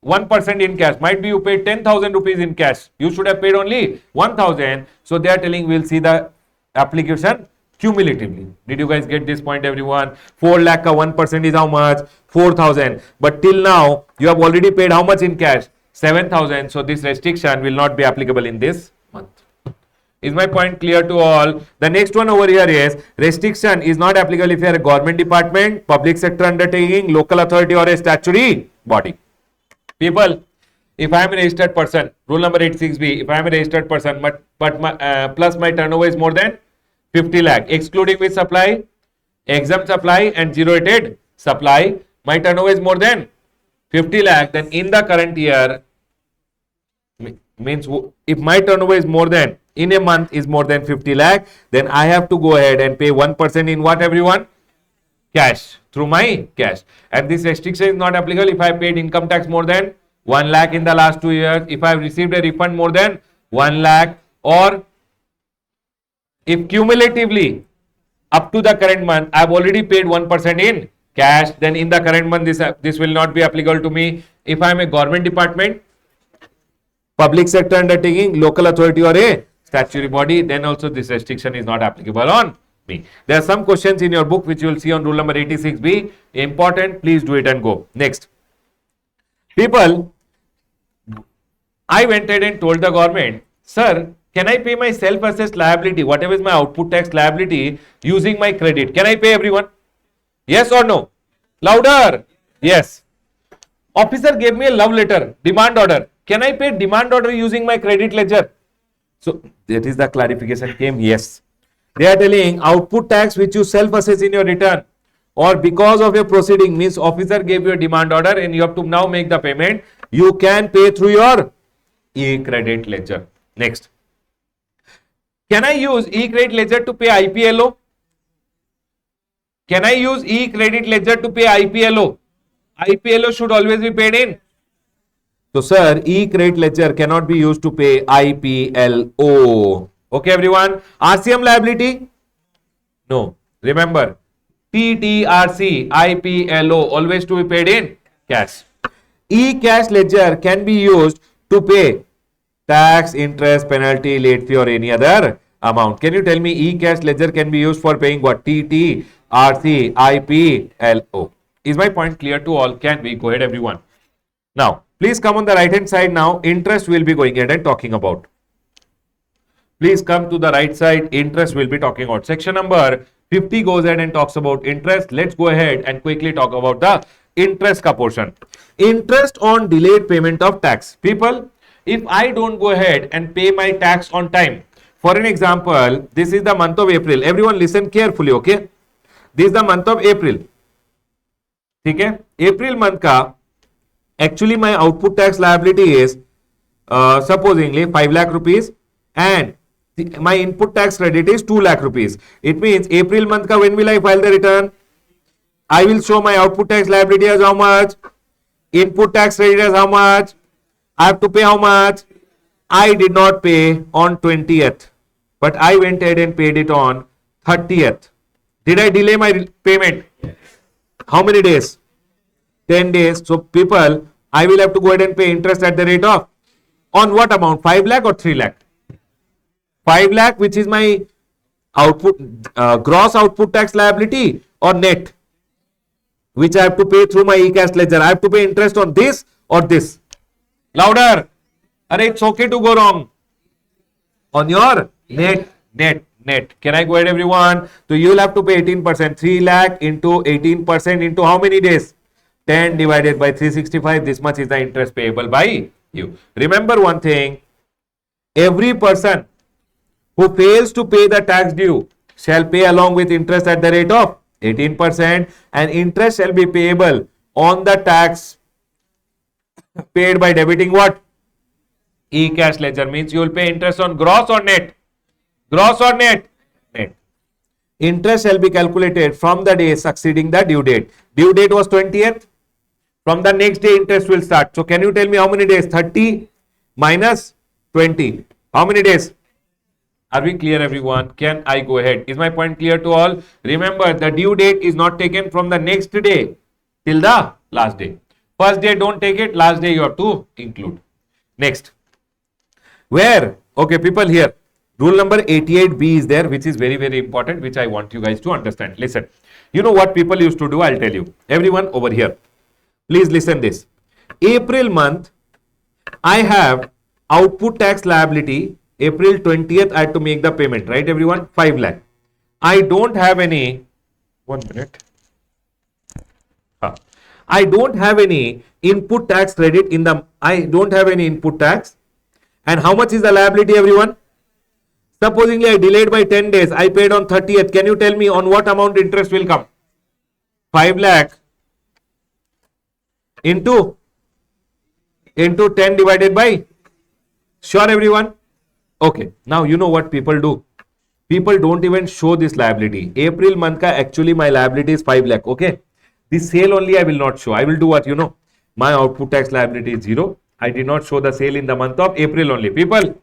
1% in cash, might be you paid 10,000 rupees in cash, you should have paid only 1,000. So they are telling we'll see the application cumulatively. Did you guys get this point, everyone? 4 lakh ka 1% is how much? 4,000. But till now you have already paid how much in cash? 7,000. So this restriction will not be applicable in this month. Is my point clear to all? The next one over here is restriction is not applicable if you are a government department, public sector undertaking, local authority or a statutory body. People, if I am a registered person, rule number 86B, if I am a registered person but my, plus my turnover is more than 50 lakh, excluding with supply, exempt supply and zero rated supply, my turnover is more than 50 lakh, then in the current year, means if my turnover is more than, in a month is more than 50 lakh, then I have to go ahead and pay 1% in what, everyone? Cash, through my cash. And this restriction is not applicable if I paid income tax more than 1 lakh in the last 2 years, if I have received a refund more than 1 lakh, or if cumulatively up to the current month I have already paid 1% in cash, then in the current month this will not be applicable to me. If I am a government department, public sector undertaking, local authority or a statutory body, then also this restriction is not applicable on me. There are some questions in your book which you will see on rule number 86B. Important, please do it and go. Next. People, I went ahead and told the government, sir, can I pay my self-assessed liability, whatever is my output tax liability, using my credit? Can I pay, everyone? Yes or no? Louder. Yes. Officer gave me a love letter, demand order. Can I pay demand order using my credit ledger? So that is the clarification came. Yes. They are telling output tax which you self-assess in your return or because of your proceeding, means officer gave you a demand order and you have to now make the payment. You can pay through your e-credit ledger. Next. Can I use e-credit ledger to pay IPLO? Can I use e-credit ledger to pay IPLO? IPLO should always be paid in. So, sir, e-credit ledger cannot be used to pay IPLO. Okay, everyone. RCM liability? No. Remember, TTRC, IPLO, always to be paid in cash. E-cash ledger can be used to pay tax, interest, penalty, late fee or any other amount. Can you tell me e-cash ledger can be used for paying what? TTRC, IPLO. Is my point clear to all? Can we? Go ahead, everyone. Now, please come on the right hand side now. Interest will be going ahead and talking about. Please come to the right side. Interest will be talking about. Section number 50 goes ahead and talks about interest. Let's go ahead and quickly talk about the interest ka portion. Interest on delayed payment of tax. People, if I don't go ahead and pay my tax on time, for an example, this is the month of April. Everyone listen carefully, okay? This is the month of April. ठीक है? April month का actually my output tax liability is supposingly 5 lakh rupees and my input tax credit is 2 lakh rupees. It means April month ka when will I file the return? I will show my output tax liability as how much? Input tax credit as how much? I have to pay how much? I did not pay on 20th, but I went ahead and paid it on 30th. Did I delay my payment? How many days? 10 days. So people, I will have to go ahead and pay interest at the rate of, on what amount? 5 lakh or 3 lakh? 5 lakh, which is my output, gross output tax liability, or net, which I have to pay through my e-cash ledger. I have to pay interest on this or this. Louder. Arey, it's okay to go wrong. On your net. Can I go ahead, everyone? So you will have to pay 18%. 3 lakh into 18% into how many days? 10 divided by 365. This much is the interest payable by you. Remember one thing. Every person who fails to pay the tax due shall pay along with interest at the rate of 18%, and interest shall be payable on the tax paid by debiting what? E-cash ledger. Means you will pay interest on gross or net? Gross or net? Net. Interest shall be calculated from the day succeeding the due date. Due date was 20th. From the next day interest will start. So can you tell me how many days? 30 minus 20. How many days? Are we clear, everyone? Can I go ahead? Is my point clear to all? Remember, the due date is not taken from the next day till the last day. First day don't take it, last day you have to include. Next. Where? Okay, people, here. Rule number 88B is there, which is very, very important, which I want you guys to understand. Listen. You know what people used to do? I'll tell you. Everyone over here. Please listen this. April month, I have output tax liability. April 20th, I had to make the payment, right, everyone? 5 lakh. I don't have any, 1 minute. I don't have any input tax credit in the, I don't have any input tax. And how much is the liability, everyone? Supposingly I delayed by 10 days, I paid on 30th. Can you tell me on what amount interest will come? 5 lakh into 10 divided by, sure, everyone? Okay, now you know what people do. People don't even show this liability. April month ka actually my liability is 5 lakh, okay? This sale only I will not show. I will do what, you know? My output tax liability is 0. I did not show the sale in the month of April only. People,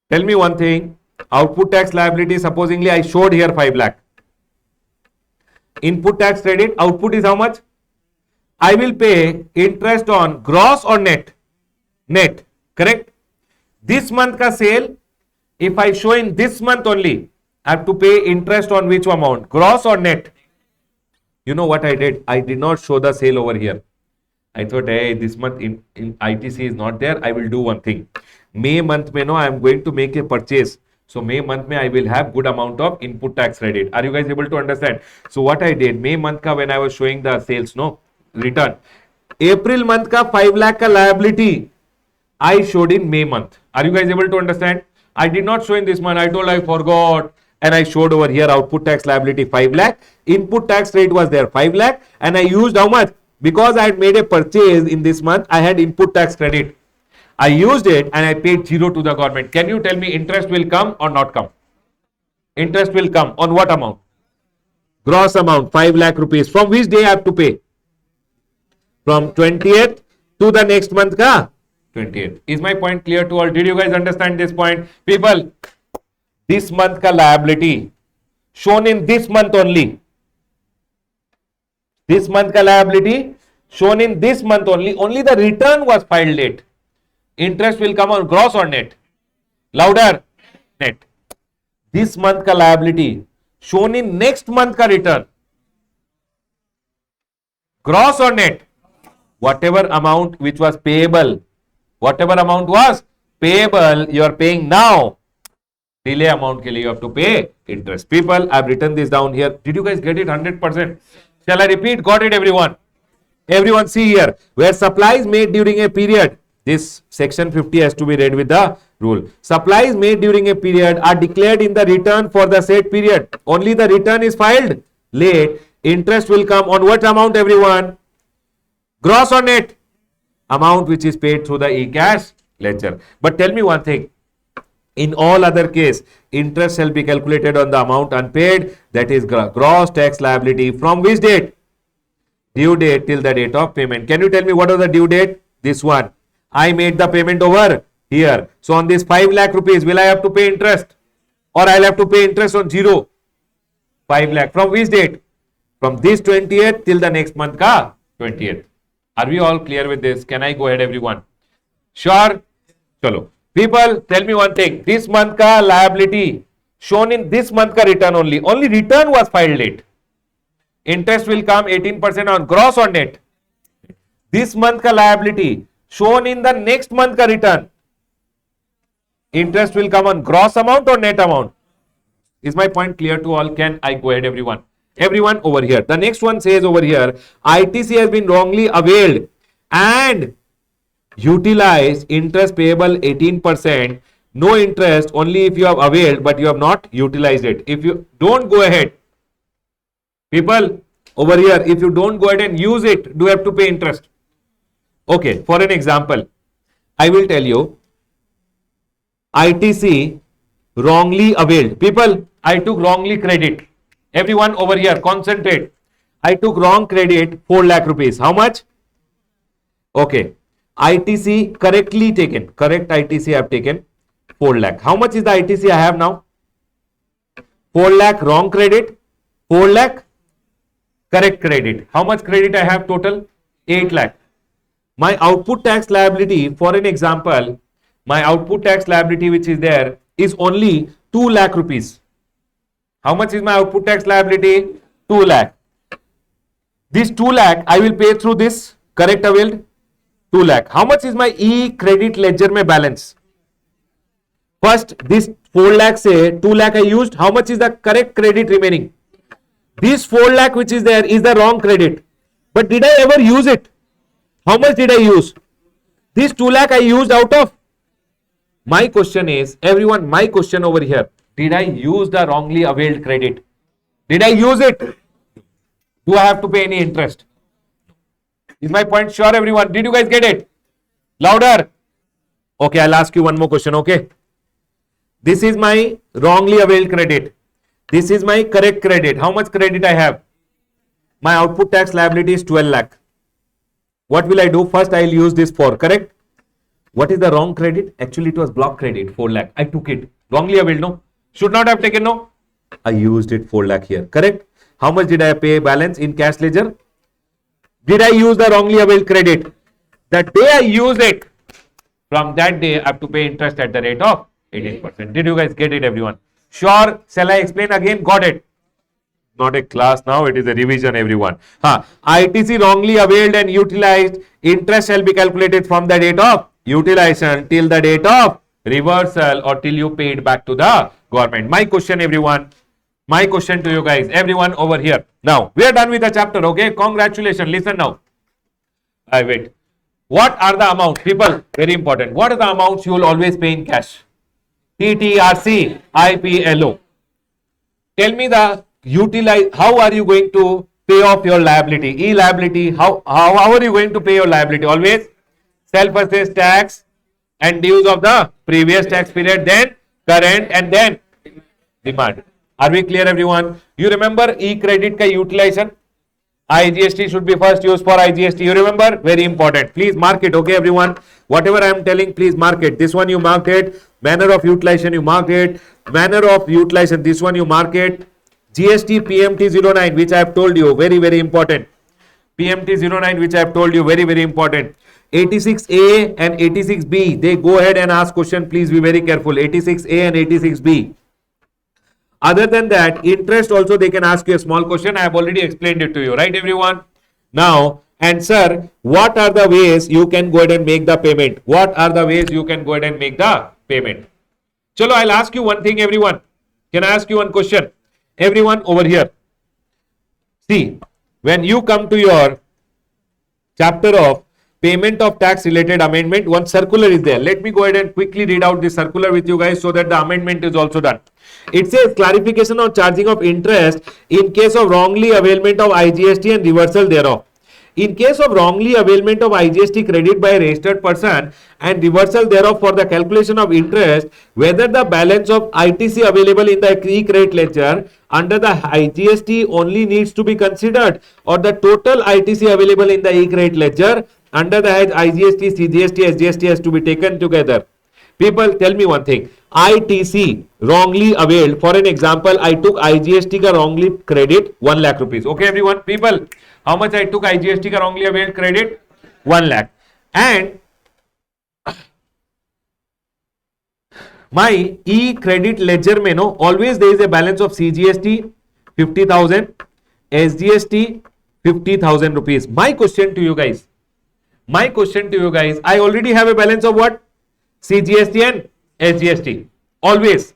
tell me one thing. Output tax liability, supposingly I showed here 5 lakh. Input tax credit, output is how much? I will pay interest on gross or net? Net, correct? This month ka sale, if I show in this month only, I have to pay interest on which amount? Gross or net? You know what I did? I did not show the sale over here. I thought, hey, this month in ITC is not there. I will do one thing. May month mein, no, I am going to make a purchase. So May month mein, I will have good amount of input tax credit. Are you guys able to understand? So what I did, May month ka when I was showing the sales, no, return. April month ka 5 lakh ka liability, I showed in May month. Are you guys able to understand? I did not show in this month. I told I forgot. And I showed over here output tax liability 5 lakh. Input tax rate was there 5 lakh. And I used how much? Because I had made a purchase in this month, I had input tax credit. I used it and I paid 0 to the government. Can you tell me interest will come or not come? Interest will come on what amount? Gross amount 5 lakh rupees. From which day I have to pay? From 20th to the next month ka? 20th. Is my point clear to all? Did you guys understand this point? People, this month ka liability shown in this month only. This month ka liability shown in this month only. Only the return was filed late. Interest will come on gross or net? Louder. Net. This month ka liability shown in next month ka return. Gross or net? Whatever amount which was payable. Whatever amount was payable you are paying now. Delay amount ke liye you have to pay interest. People, I have written this down here. Did you guys get it 100%? Shall I repeat? Got it, everyone? Everyone see here, where supplies made during a period, this section 50 has to be read with the rule. Supplies made during a period are declared in the return for the said period. Only the return is filed late. Interest will come on what amount, everyone? Gross or net? Amount which is paid through the e-cash ledger. But tell me one thing. In all other case, interest shall be calculated on the amount unpaid, that is gross tax liability from which date? Due date till the date of payment. Can you tell me what was the due date? This one. I made the payment over here. So on this 5 lakh rupees, will I have to pay interest? Or I'll have to pay interest on 0? 5 lakh. From which date? From this 20th till the next month ka 20th. Are we all clear with this? Can I go ahead, everyone? Sure? Chalo. People, tell me one thing. This month ka liability shown in this month ka return only. Only return was filed late. Interest will come 18% on gross or net. This month ka liability shown in the next month ka return. Interest will come on gross amount or net amount. Is my point clear to all? Can I go ahead, everyone? Everyone over here. The next one says over here, ITC has been wrongly availed and utilized interest payable 18%. No interest only if you have availed but you have not utilized it. If you don't go ahead, people over here, if you don't go ahead and use it, do you have to pay interest? Okay, for an example, I will tell you, ITC wrongly availed. People, I took wrongly credit. Everyone over here, concentrate. I took wrong credit 4 lakh rupees. How much? Okay. ITC correctly taken. Correct ITC I have taken 4 lakh. How much is the ITC I have now? 4 lakh wrong credit. 4 lakh correct credit. How much credit I have total? 8 lakh. My output tax liability, for an example, my output tax liability which is there is only 2 lakh rupees. How much is my output tax liability? 2 lakh. This 2 lakh I will pay through this correct availed 2 lakh. How much is my e-credit ledger mein balance? First, this 4 lakh say 2 lakh I used. How much is the correct credit remaining? This 4 lakh which is there is the wrong credit. But did I ever use it? How much did I use? This 2 lakh I used out of. My question is, everyone, my question over here. Did I use the wrongly availed credit? Did I use it? Do I have to pay any interest? Is my point sure, everyone? Did you guys get it? Louder. Okay, I'll ask you one more question, okay? This is my wrongly availed credit. This is my correct credit. How much credit I have? My output tax liability is 12 lakh. What will I do? First, I'll use this for, correct? What is the wrong credit? Actually, it was block credit, 4 lakh. I took it. Wrongly availed, no? Should not have taken, no? I used it 4 lakh here, correct? How much did I pay balance in cash ledger? Did I use the wrongly availed credit? The day I used it, from that day, I have to pay interest at the rate of 18%. Did you guys get it, everyone? Sure. Shall I explain again? Got it. Not a class now, it is a revision, everyone. ITC wrongly availed and utilized. Interest shall be calculated from the date of utilization till the date of reversal or till you pay it back to the government. My question, everyone. My question to you guys, everyone over here. Now, we are done with the chapter, okay? Congratulations. Listen now. I wait. What are the amounts? People, very important. What are the amounts you will always pay in cash? TTRC, IPLO. Tell me the how are you going to pay off your liability? E-liability, how are you going to pay your liability? Always self-assessed tax and dues of the previous tax period, then current and then demand. Are we clear, everyone? You remember e-credit ka utilization? IGST should be first used for IGST. You remember? Very important. Please mark it, okay, everyone? Whatever I am telling, please mark it. This one you marked it. Manner of utilization, you marked it. Manner of utilization, this one you mark it. GST PMT 09, which I have told you, very, very important. PMT 09, which I have told you, very, very important. 86A and 86B, they go ahead and ask question. Please be very careful. 86A and 86B. Other than that, interest also they can ask you a small question. I have already explained it to you, right, everyone? Now, And sir, what are the ways you can go ahead and make the payment? What are the ways you can go ahead and make the payment? Chalo, I'll ask you one thing, everyone. Can I ask you one question? Everyone over here. See, when you come to your chapter of payment of tax related amendment, one circular is there. Let me go ahead and quickly read out this circular with you guys so that the amendment is also done. It says clarification on charging of interest in case of wrongly availment of IGST and reversal thereof. In case of wrongly availment of IGST credit by a registered person and reversal thereof for the calculation of interest, whether the balance of ITC available in the e-credit ledger under the IGST only needs to be considered, or the total ITC available in the e-credit ledger under the IGST, CGST, SGST has to be taken together. People, tell me one thing. ITC wrongly availed. For an example, I took IGST ka wrongly credit 1 lakh rupees. Okay, everyone. People, how much I took IGST ka wrongly availed credit? 1 lakh. And my e-credit ledger mein, no, always there is a balance of CGST 50,000, SGST 50,000 rupees. My question to you guys, I already have a balance of what? CGST and SGST. Always.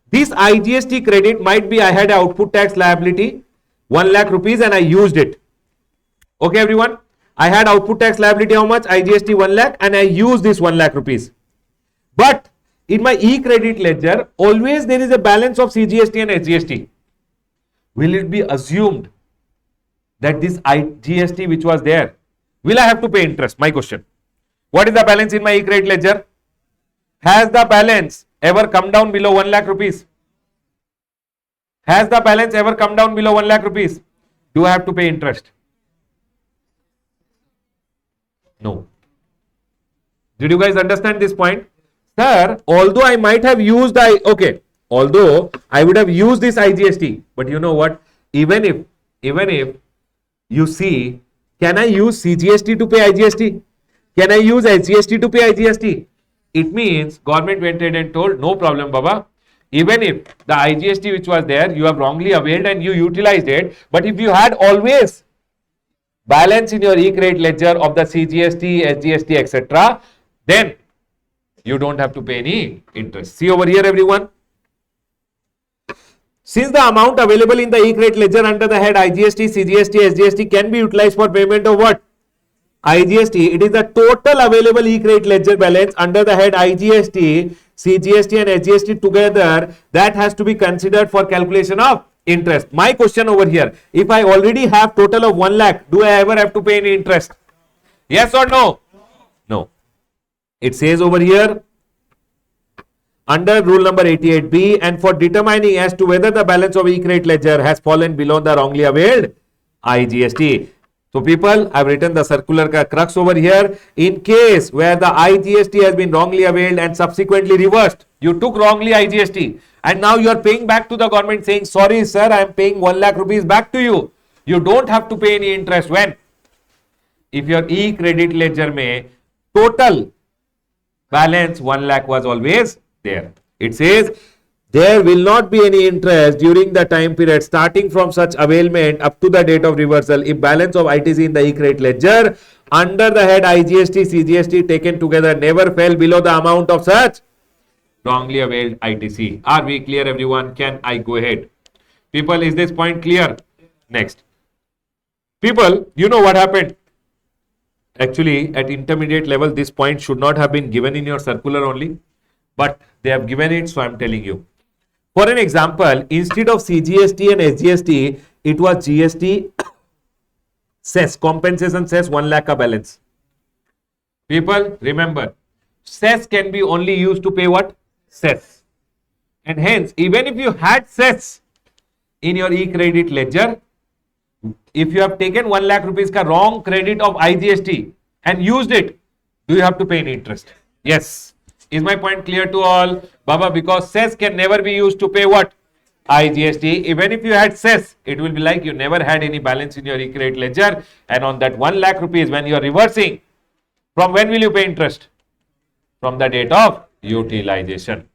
This IGST credit might be I had an output tax liability 1 lakh rupees and I used it. Okay, everyone. I had output tax liability how much? IGST 1 lakh and I used this 1 lakh rupees. But in my e-credit ledger, always there is a balance of CGST and SGST. Will it be assumed that this IGST which was there, will I have to pay interest? My question. What is the balance in my e-credit ledger? Has the balance ever come down below 1 lakh rupees? Has the balance ever come down below 1 lakh rupees? Do I have to pay interest? No. Did you guys understand this point? Sir, although I might have used although I would have used this IGST, but you know what? Even if you see, can I use CGST to pay IGST? Can I use SGST to pay IGST? It means government went ahead and told, no problem, Baba. Even if the IGST which was there, you have wrongly availed and you utilized it. But if you had always balance in your e-credit ledger of the CGST, SGST, etc., then you don't have to pay any interest. See over here, everyone. Since the amount available in the e-credit ledger under the head IGST, CGST, SGST can be utilized for payment of what? IGST. It is the total available e-credit ledger balance under the head IGST, CGST and SGST together that has to be considered for calculation of interest. My question over here, if I already have total of 1 lakh, do I ever have to pay any interest? Yes or no? No. It says over here, under rule number 88B, and for determining as to whether the balance of e-credit ledger has fallen below the wrongly availed IGST. So people, I've written the circular ka crux over here. In case where the IGST has been wrongly availed and subsequently reversed, you took wrongly IGST and now you are paying back to the government saying, sorry sir, I am paying 1 lakh rupees back to you. You don't have to pay any interest. When? If your e-credit ledger may total balance 1 lakh was always there. It says, there will not be any interest during the time period starting from such availment up to the date of reversal if balance of ITC in the e-credit ledger under the head IGST, CGST taken together never fell below the amount of such wrongly availed ITC. Are we clear, everyone? Can I go ahead? People, is this point clear? Next. People, you know what happened? Actually, at intermediate level, this point should not have been given in your circular only, but they have given it, so I am telling you. For an example, instead of CGST and SGST, it was GST, cess, compensation cess, 1 lakh ka balance. People, remember, cess can be only used to pay what? Cess. And hence, even if you had cess in your e-credit ledger, if you have taken 1 lakh rupees ka wrong credit of IGST and used it, do you have to pay any interest? Yes. Is my point clear to all? Baba, because cess can never be used to pay what? IGST. Even if you had cess, it will be like you never had any balance in your e-credit ledger, and on that 1 lakh rupees when you are reversing, from when will you pay interest? From the date of utilization.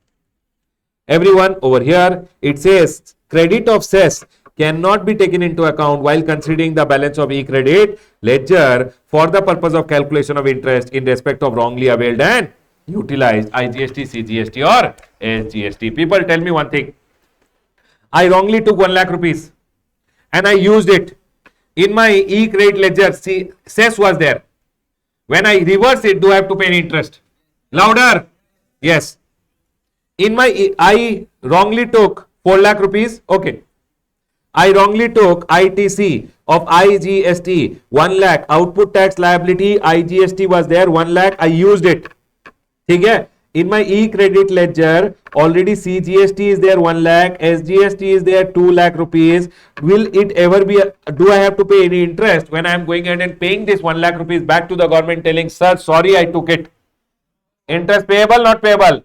Everyone over here, it says credit of cess cannot be taken into account while considering the balance of e-credit ledger for the purpose of calculation of interest in respect of wrongly availed and utilized IGST, CGST or SGST. People, tell me one thing. I wrongly took 1 lakh rupees and I used it. In my e-credit ledger, cess was there. When I reverse it, do I have to pay any interest? Louder. Yes. In my, I wrongly took 4 lakh rupees. Okay. I wrongly took ITC of IGST 1 lakh. Output tax liability IGST was there 1 lakh. I used it. Okay. In my e-credit ledger, already CGST is there 1 lakh, SGST is there 2 lakh rupees. Will it ever be, do I have to pay any interest when I am going ahead and paying this 1 lakh rupees back to the government telling, sir, sorry, I took it. Interest payable, not payable?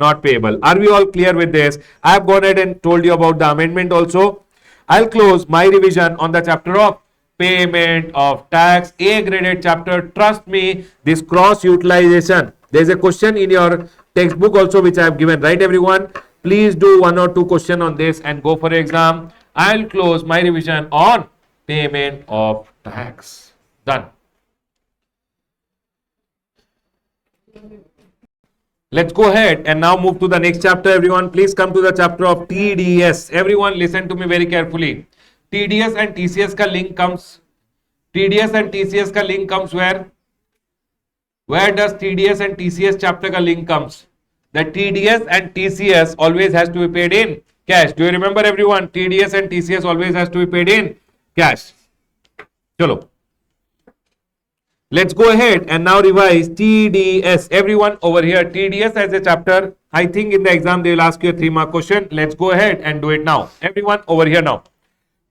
Not payable. Are we all clear with this? I have gone ahead and told you about the amendment also. I'll close my revision on the chapter of payment of tax, A graded chapter. Trust me, this cross utilization. There is a question in your textbook also which I have given, right everyone? Please do 1 or 2 questions on this and go for exam. I'll close my revision on payment of tax. Done. Let's go ahead and now move to the next chapter. Everyone, please come to the chapter of TDS. Everyone, listen to me very carefully. TDS and TCS ka link comes. TDS and TCS ka link comes where? Where does TDS and TCS chapter ka link comes? The TDS and TCS always has to be paid in cash. Do you remember everyone? TDS and TCS always has to be paid in cash. Chalo. Let's go ahead and now revise TDS. Everyone over here, TDS as a chapter. I think in the exam they will ask you a 3-mark question. Let's go ahead and do it now. Everyone over here now.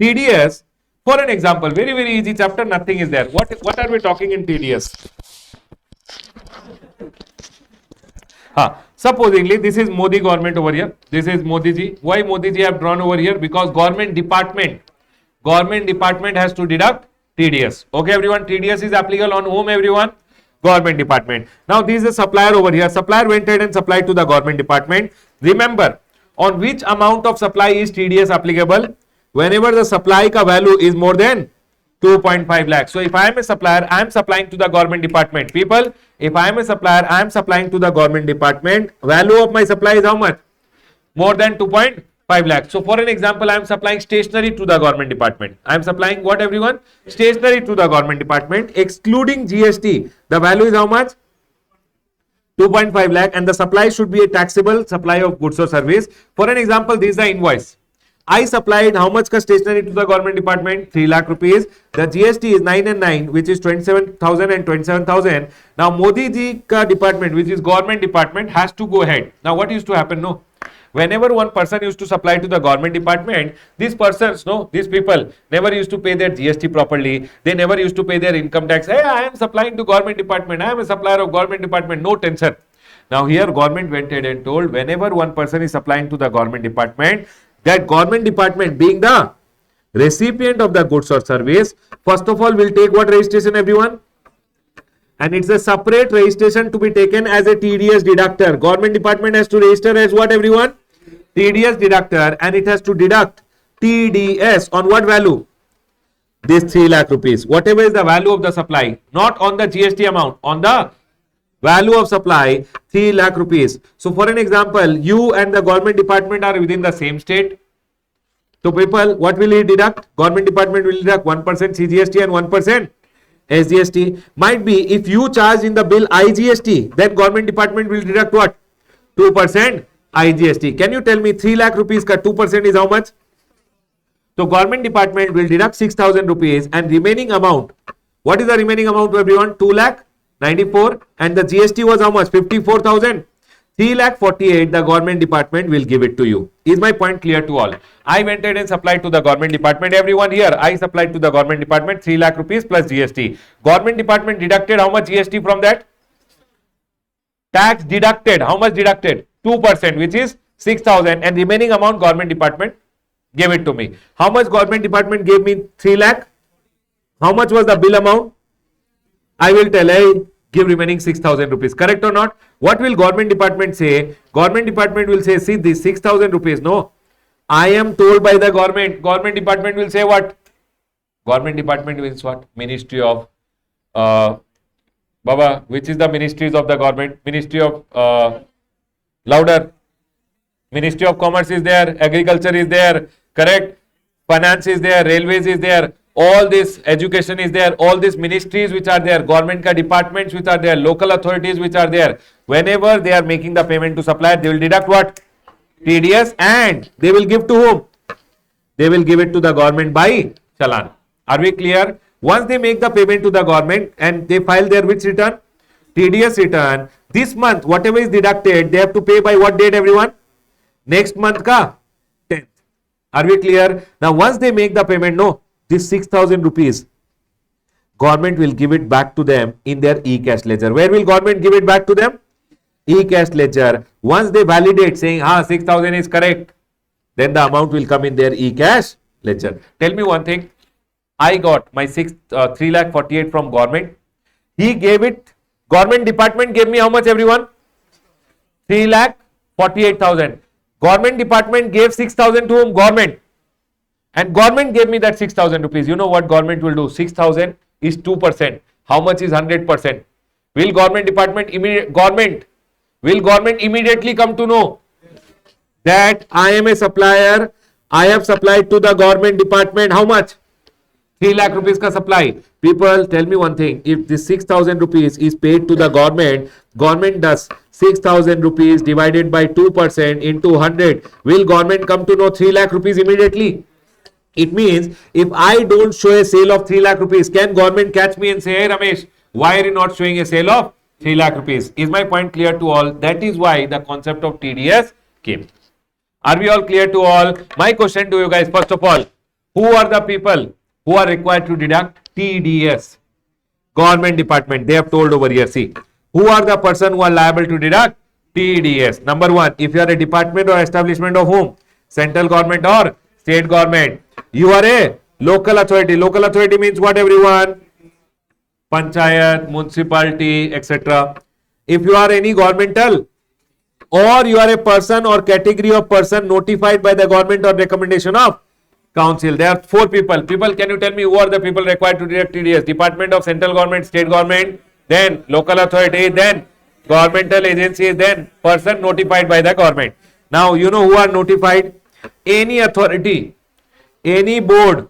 TDS, for an example, very, very easy chapter, nothing is there. What are we talking in TDS? Supposingly, this is Modi government over here. This is Modi ji. Why Modi ji have drawn over here? Because government department has to deduct TDS. Okay, everyone. TDS is applicable on whom, everyone? Government department. Now, this is a supplier over here. Supplier went ahead and supplied to the government department. Remember, on which amount of supply is TDS applicable? Whenever the supply ka value is more than 2.5 lakhs. So if I am a supplier, I am supplying to the government department. People, if I am a supplier, I am supplying to the government department. Value of my supply is how much? More than 2.5 lakhs. So for an example, I am supplying stationery to the government department. I am supplying what, everyone? Stationery to the government department. Excluding GST, the value is how much? 2.5 lakh, and the supply should be a taxable supply of goods or service. For an example, this is the invoice. I supplied how much ka stationery to the government department? 3 lakh rupees. The GST is 9 and 9, which is 27,000 and 27,000. Now Modi ji ka department, which is government department, has to go ahead. Now what used to happen? No, whenever one person used to supply to the government department, these persons, no, these people never used to pay their GST properly. They never used to pay their income tax. Hey, I am supplying to government department. I am a supplier of government department. No tension. Now here government went ahead and told, whenever one person is supplying to the government department, that government department being the recipient of the goods or service, first of all will take what registration, everyone? And it's a separate registration to be taken as a TDS deductor. Government department has to register as what, everyone? TDS deductor, and it has to deduct TDS on what value? This 3 lakh rupees. Whatever is the value of the supply, not on the GST amount, on the value of supply, 3 lakh rupees. So for an example, you and the government department are within the same state. So people, what will he deduct? Government department will deduct 1% CGST and 1% SGST. Might be if you charge in the bill IGST, then government department will deduct what? 2% IGST. Can you tell me 3 lakh rupees ka 2% is how much? So government department will deduct 6,000 rupees, and remaining amount, what is the remaining amount to everyone? 2 lakh 94, and the GST was how much? 54,000. 3 lakh 48, the government department will give it to you. Is my point clear to all? I went ahead and supplied to the government department. Everyone here, I supplied to the government department 3 lakh rupees plus GST. Government department deducted how much GST from that? Tax deducted. How much deducted? 2%, which is 6,000, and remaining amount government department gave it to me. How much government department gave me? 3 lakh. How much was the bill amount? I will tell, I give remaining 6,000 rupees. Correct or not? What will government department say? Government department will say, see this 6,000 rupees, no, I am told by the government. Government department will say what? Government department means what? Ministry of Baba, which is the ministries of the government? Ministry of louder. Ministry of Commerce is there, Agriculture is there, correct? Finance is there, Railways is there, all this education is there, all these ministries which are there, government ka departments which are there, local authorities which are there. Whenever they are making the payment to supplier, they will deduct what? TDS, and they will give to whom? They will give it to the government by challan. Are we clear? Once they make the payment to the government and they file their which return? TDS return. This month, whatever is deducted, they have to pay by what date, everyone? Next month ka 10th. Are we clear? Now once they make the payment, no, this 6,000 rupees, government will give it back to them in their e-cash ledger. Where will government give it back to them? E-cash ledger. Once they validate saying, 6,000 is correct, then the amount will come in their e-cash ledger. Tell me one thing. I got my 3,48,000 from government. He gave it, government department gave me how much, everyone? 3,48,000. Government department gave 6,000 to whom? Government. And government gave me that 6,000 rupees. You know what government will do? 6,000 is 2%. How much is 100%? Will government department will government immediately come to know that I am a supplier, I have supplied to the government department how much? 3 lakh rupees ka supply. People, tell me one thing. If this 6,000 rupees is paid to the government, government does 6,000 rupees divided by 2% into 100. Will government come to know 3 lakh rupees immediately? It means if I don't show a sale of 3 lakh rupees, can government catch me and say, hey Ramesh, why are you not showing a sale of 3 lakh rupees? Is my point clear to all? That is why the concept of TDS came. Are we all clear to all? My question to you guys, first of all, who are the people who are required to deduct TDS? Government department. They have told over here. See, who are the person who are liable to deduct TDS? Number one, if you are a department or establishment of whom? Central government or state government. You are a local authority. Local authority means what, everyone? Panchayat, municipality, etc. If you are any governmental or you are a person or category of person notified by the government on recommendation of council. There are 4 people. People, can you tell me who are the people required to deduct TDS? Department of central government, state government, then local authority, then governmental agencies, then person notified by the government. Now, you know who are notified? Any authority, any board,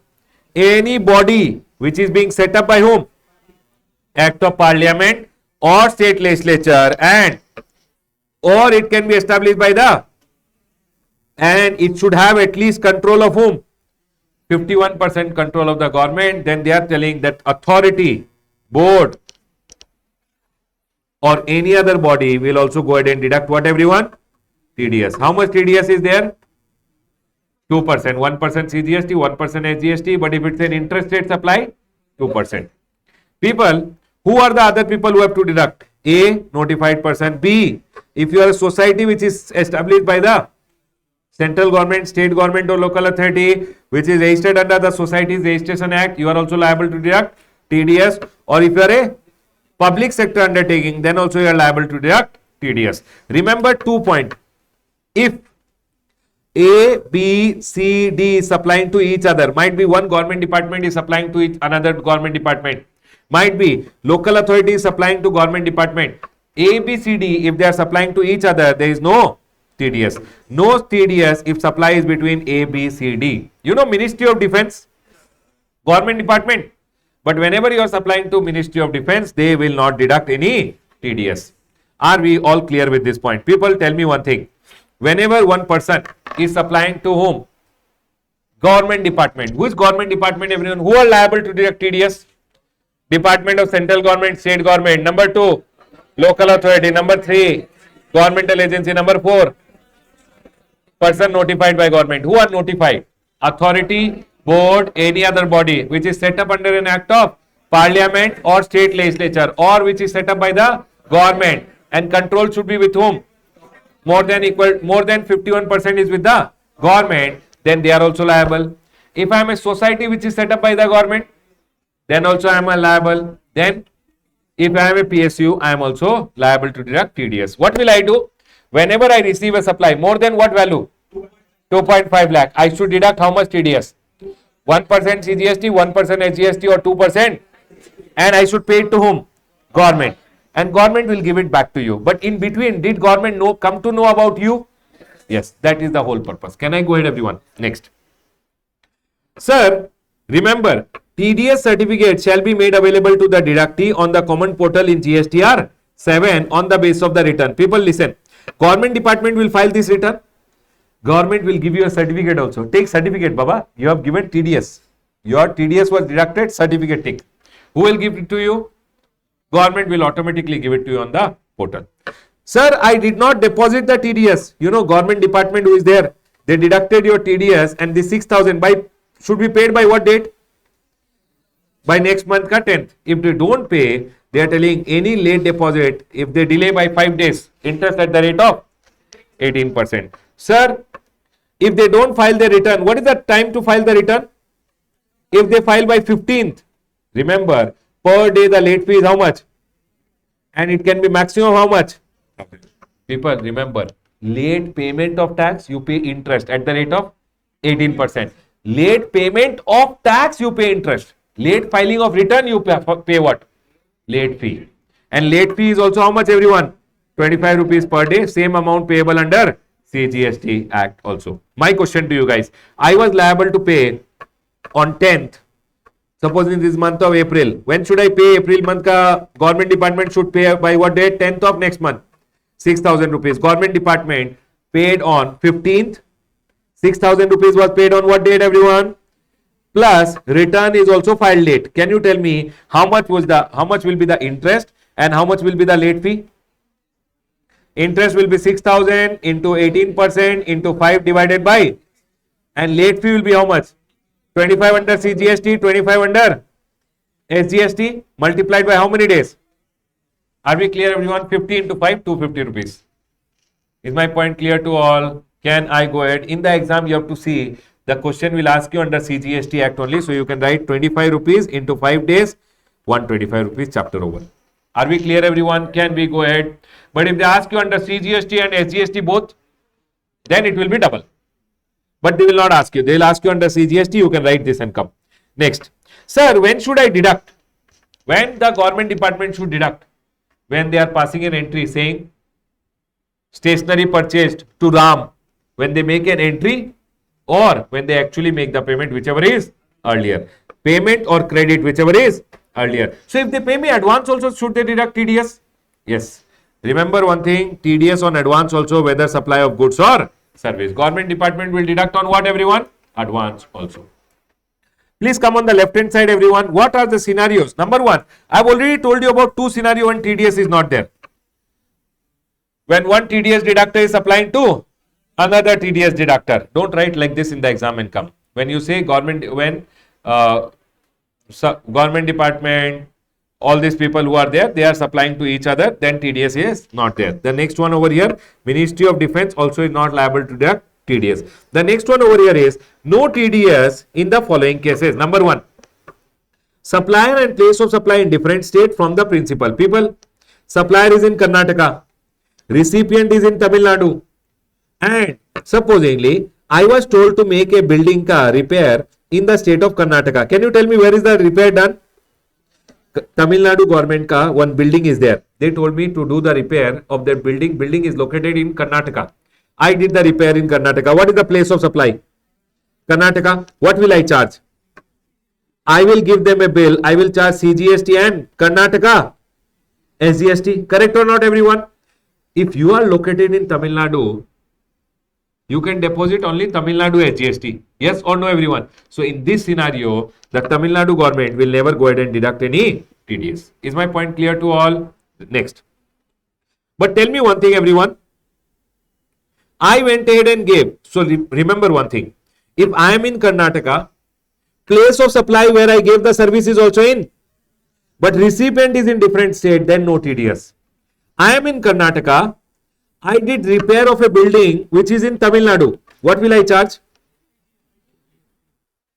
any body which is being set up by whom? Act of Parliament or state legislature, and or it can be established by the, and it should have at least control of whom? 51% control of the government. Then they are telling that authority, board or any other body will also go ahead and deduct what, everyone? TDS. How much TDS is there? 2%. 1% CGST, 1% SGST, but if it's an interest rate supply, 2%. People, who are the other people who have to deduct? A, notified person. B, if you are a society which is established by the central government, state government or local authority which is registered under the Societies Registration Act, you are also liable to deduct TDS. Or if you are a public sector undertaking, then also you are liable to deduct TDS. Remember 2 points. If A, B, C, D is supplying to each other, might be one government department is supplying to another government department, might be local authority is supplying to government department. A, B, C, D, if they are supplying to each other, there is no TDS. No TDS if supply is between A, B, C, D. You know Ministry of Defense, government department. But whenever you are supplying to Ministry of Defense, they will not deduct any TDS. Are we all clear with this point? People, tell me one thing. Whenever one person is supplying to whom? Government department. Who is government department, everyone? Who are liable to deduct TDS? Department of central government, state government. Number 2, local authority. Number 3, governmental agency. Number 4, person notified by government. Who are notified? Authority, board, any other body which is set up under an act of Parliament or state legislature, or which is set up by the government, and control should be with whom? More than 51% is with the government, then they are also liable. If I am a society which is set up by the government, then also I am liable. Then if I am a PSU, I am also liable to deduct TDS. What will I do? Whenever I receive a supply, more than what value? 2.5 lakh. I should deduct how much TDS? 1% CGST, 1% SGST or 2%? And I should pay it to whom? Government. And government will give it back to you. But in between, did government come to know about you? Yes, that is the whole purpose. Can I go ahead, everyone? Next. Sir, remember, TDS certificate shall be made available to the deductee on the common portal in GSTR 7 on the basis of the return. People listen. Government department will file this return. Government will give you a certificate also. Take certificate, Baba. You have given TDS. Your TDS was deducted, certificate take. Who will give it to you? Government will automatically give it to you on the portal. Sir, I did not deposit the TDS. You know, government department who is there, they deducted your TDS and the 6,000 should be paid by what date? By next month ka 10th. If they don't pay, they are telling any late deposit, if they delay by 5 days, interest at the rate of 18%. Sir, if they don't file their return, what is the time to file the return? If they file by 15th, remember, per day the late fee is how much? And it can be maximum how much? People remember, late payment of tax, you pay interest at the rate of 18%. Late payment of tax, you pay interest. Late filing of return, you pay what? Late fee. And late fee is also how much, everyone? 25 rupees per day, same amount payable under CGST Act also. My question to you guys, I was liable to pay on 10th, suppose in this month of April. When should I pay? April month ka government department should pay by what date? 10th of next month. 6,000 rupees. Government department paid on 15th. 6,000 rupees was paid on what date, everyone? Plus return is also filed late. Can you tell me how much will be the interest and how much will be the late fee? Interest will be 6,000 into 18% into 5 divided by, and late fee will be how much? 25 under CGST, 25 under SGST multiplied by how many days? Are we clear, everyone? 50 into 5, 250 rupees. Is my point clear to all? Can I go ahead? In the exam, you have to see the question will ask you under CGST Act only. So you can write 25 rupees into 5 days, 125 rupees, chapter over. Are we clear, everyone? Can we go ahead? But if they ask you under CGST and SGST both, then it will be double. But they will not ask you. They will ask you under CGST, you can write this and come. Next. Sir, when should I deduct? When the government department should deduct? When they are passing an entry saying stationery purchased to Ram, when they make an entry, or when they actually make the payment, whichever is earlier. Payment or credit, whichever is earlier. So if they pay me advance also, should they deduct TDS? Yes. Remember one thing, TDS on advance also, whether supply of goods or service. Government department will deduct on what, everyone? Advance also. Please come on the left hand side, everyone. What are the scenarios? Number one, I have already told you about two scenarios when TDS is not there. When one TDS deductor is applying to another TDS deductor. Don't write like this in the exam and come. When you say government department, all these people who are there, they are supplying to each other, then TDS is not there. The next one over here, Ministry of Defence also is not liable to deduct TDS. The next one over here is no TDS in the following cases. Number one, supplier and place of supply in different state from the principal. People, supplier is in Karnataka, recipient is in Tamil Nadu, and supposedly I was told to make a building ka repair in the state of Karnataka. Can you tell me where is the repair done? Tamil Nadu government ka one building is there. They told me to do the repair of that building. Building is located in Karnataka. I did the repair in Karnataka. What is the place of supply? Karnataka. What will I charge? I will give them a bill. I will charge CGST and Karnataka SGST. Correct or not, everyone? If you are located in Tamil Nadu, you can deposit only Tamil Nadu SGST. Yes or no, everyone? So in this scenario, the Tamil Nadu government will never go ahead and deduct any TDS. Is my point clear to all? Next. But tell me one thing, everyone. I went ahead and gave. So remember one thing. If I am in Karnataka, place of supply where I gave the service is also in, but recipient is in different state, then no TDS. I am in Karnataka. I did repair of a building which is in Tamil Nadu. What will I charge?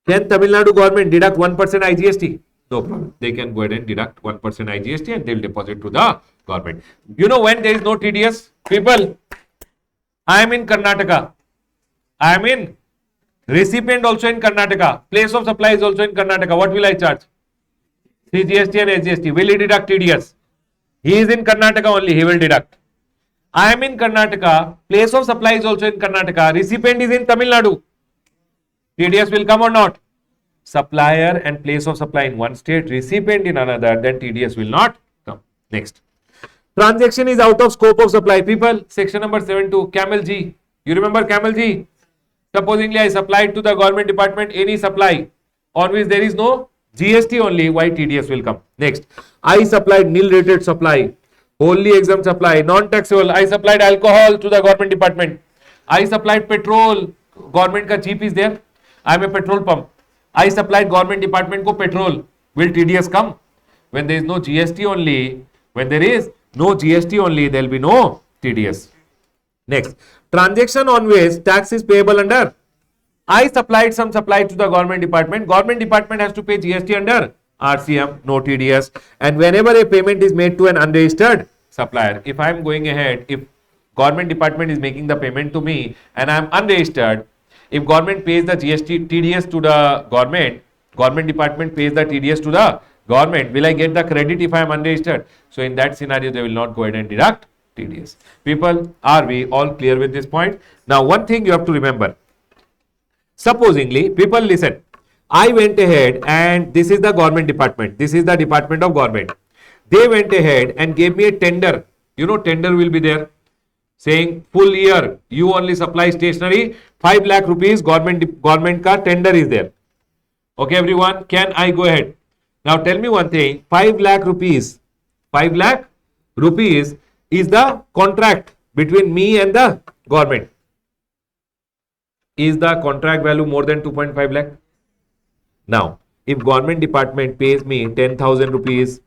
Can Tamil Nadu government deduct 1% IGST? No problem. They can go ahead and deduct 1% IGST and they will deposit to the government. You know when there is no TDS? People, I am in Karnataka. I am in recipient also in Karnataka. Place of supply is also in Karnataka. What will I charge? CGST and SGST. Will he deduct TDS? He is in Karnataka only. He will deduct. I am in Karnataka. Place of supply is also in Karnataka. Recipient is in Tamil Nadu. TDS will come or not? Supplier and place of supply in one state, recipient in another, then TDS will not come. Next. Transaction is out of scope of supply. People, section number 72, Camel G. You remember Camel G? Supposingly I supplied to the government department any supply on which there is no GST only, why TDS will come. Next. I supplied nil rated supply, wholly exempt supply, non-taxable. I supplied alcohol to the government department. I supplied petrol. Government ka jeep is there. I am a petrol pump. I supplied government department ko petrol. Will TDS come? When there is no GST only, when there is no GST only, there will be no TDS. Next, transaction on which tax is payable under. I supplied some supply to the government department. Government department has to pay GST under RCM, no TDS. And whenever a payment is made to an unregistered supplier, if I am going ahead, if government department is making the payment to me and I am unregistered, if government pays the GST, TDS to the government department pays the TDS to the government, will I get the credit if I am unregistered? So in that scenario, they will not go ahead and deduct TDS. People, are we all clear with this point? Now, one thing you have to remember. Supposingly, people listen, I went ahead and this is the government department. This is the department of government. They went ahead and gave me a tender. You know, tender will be there. Saying full year you only supply stationery, 5 lakh rupees government ka tender is there. Okay everyone, can I go ahead? Now tell me one thing, 5 lakh rupees is the contract between me and the government. Is the contract value more than 2.5 lakh? Now if government department pays me 10,000 rupees,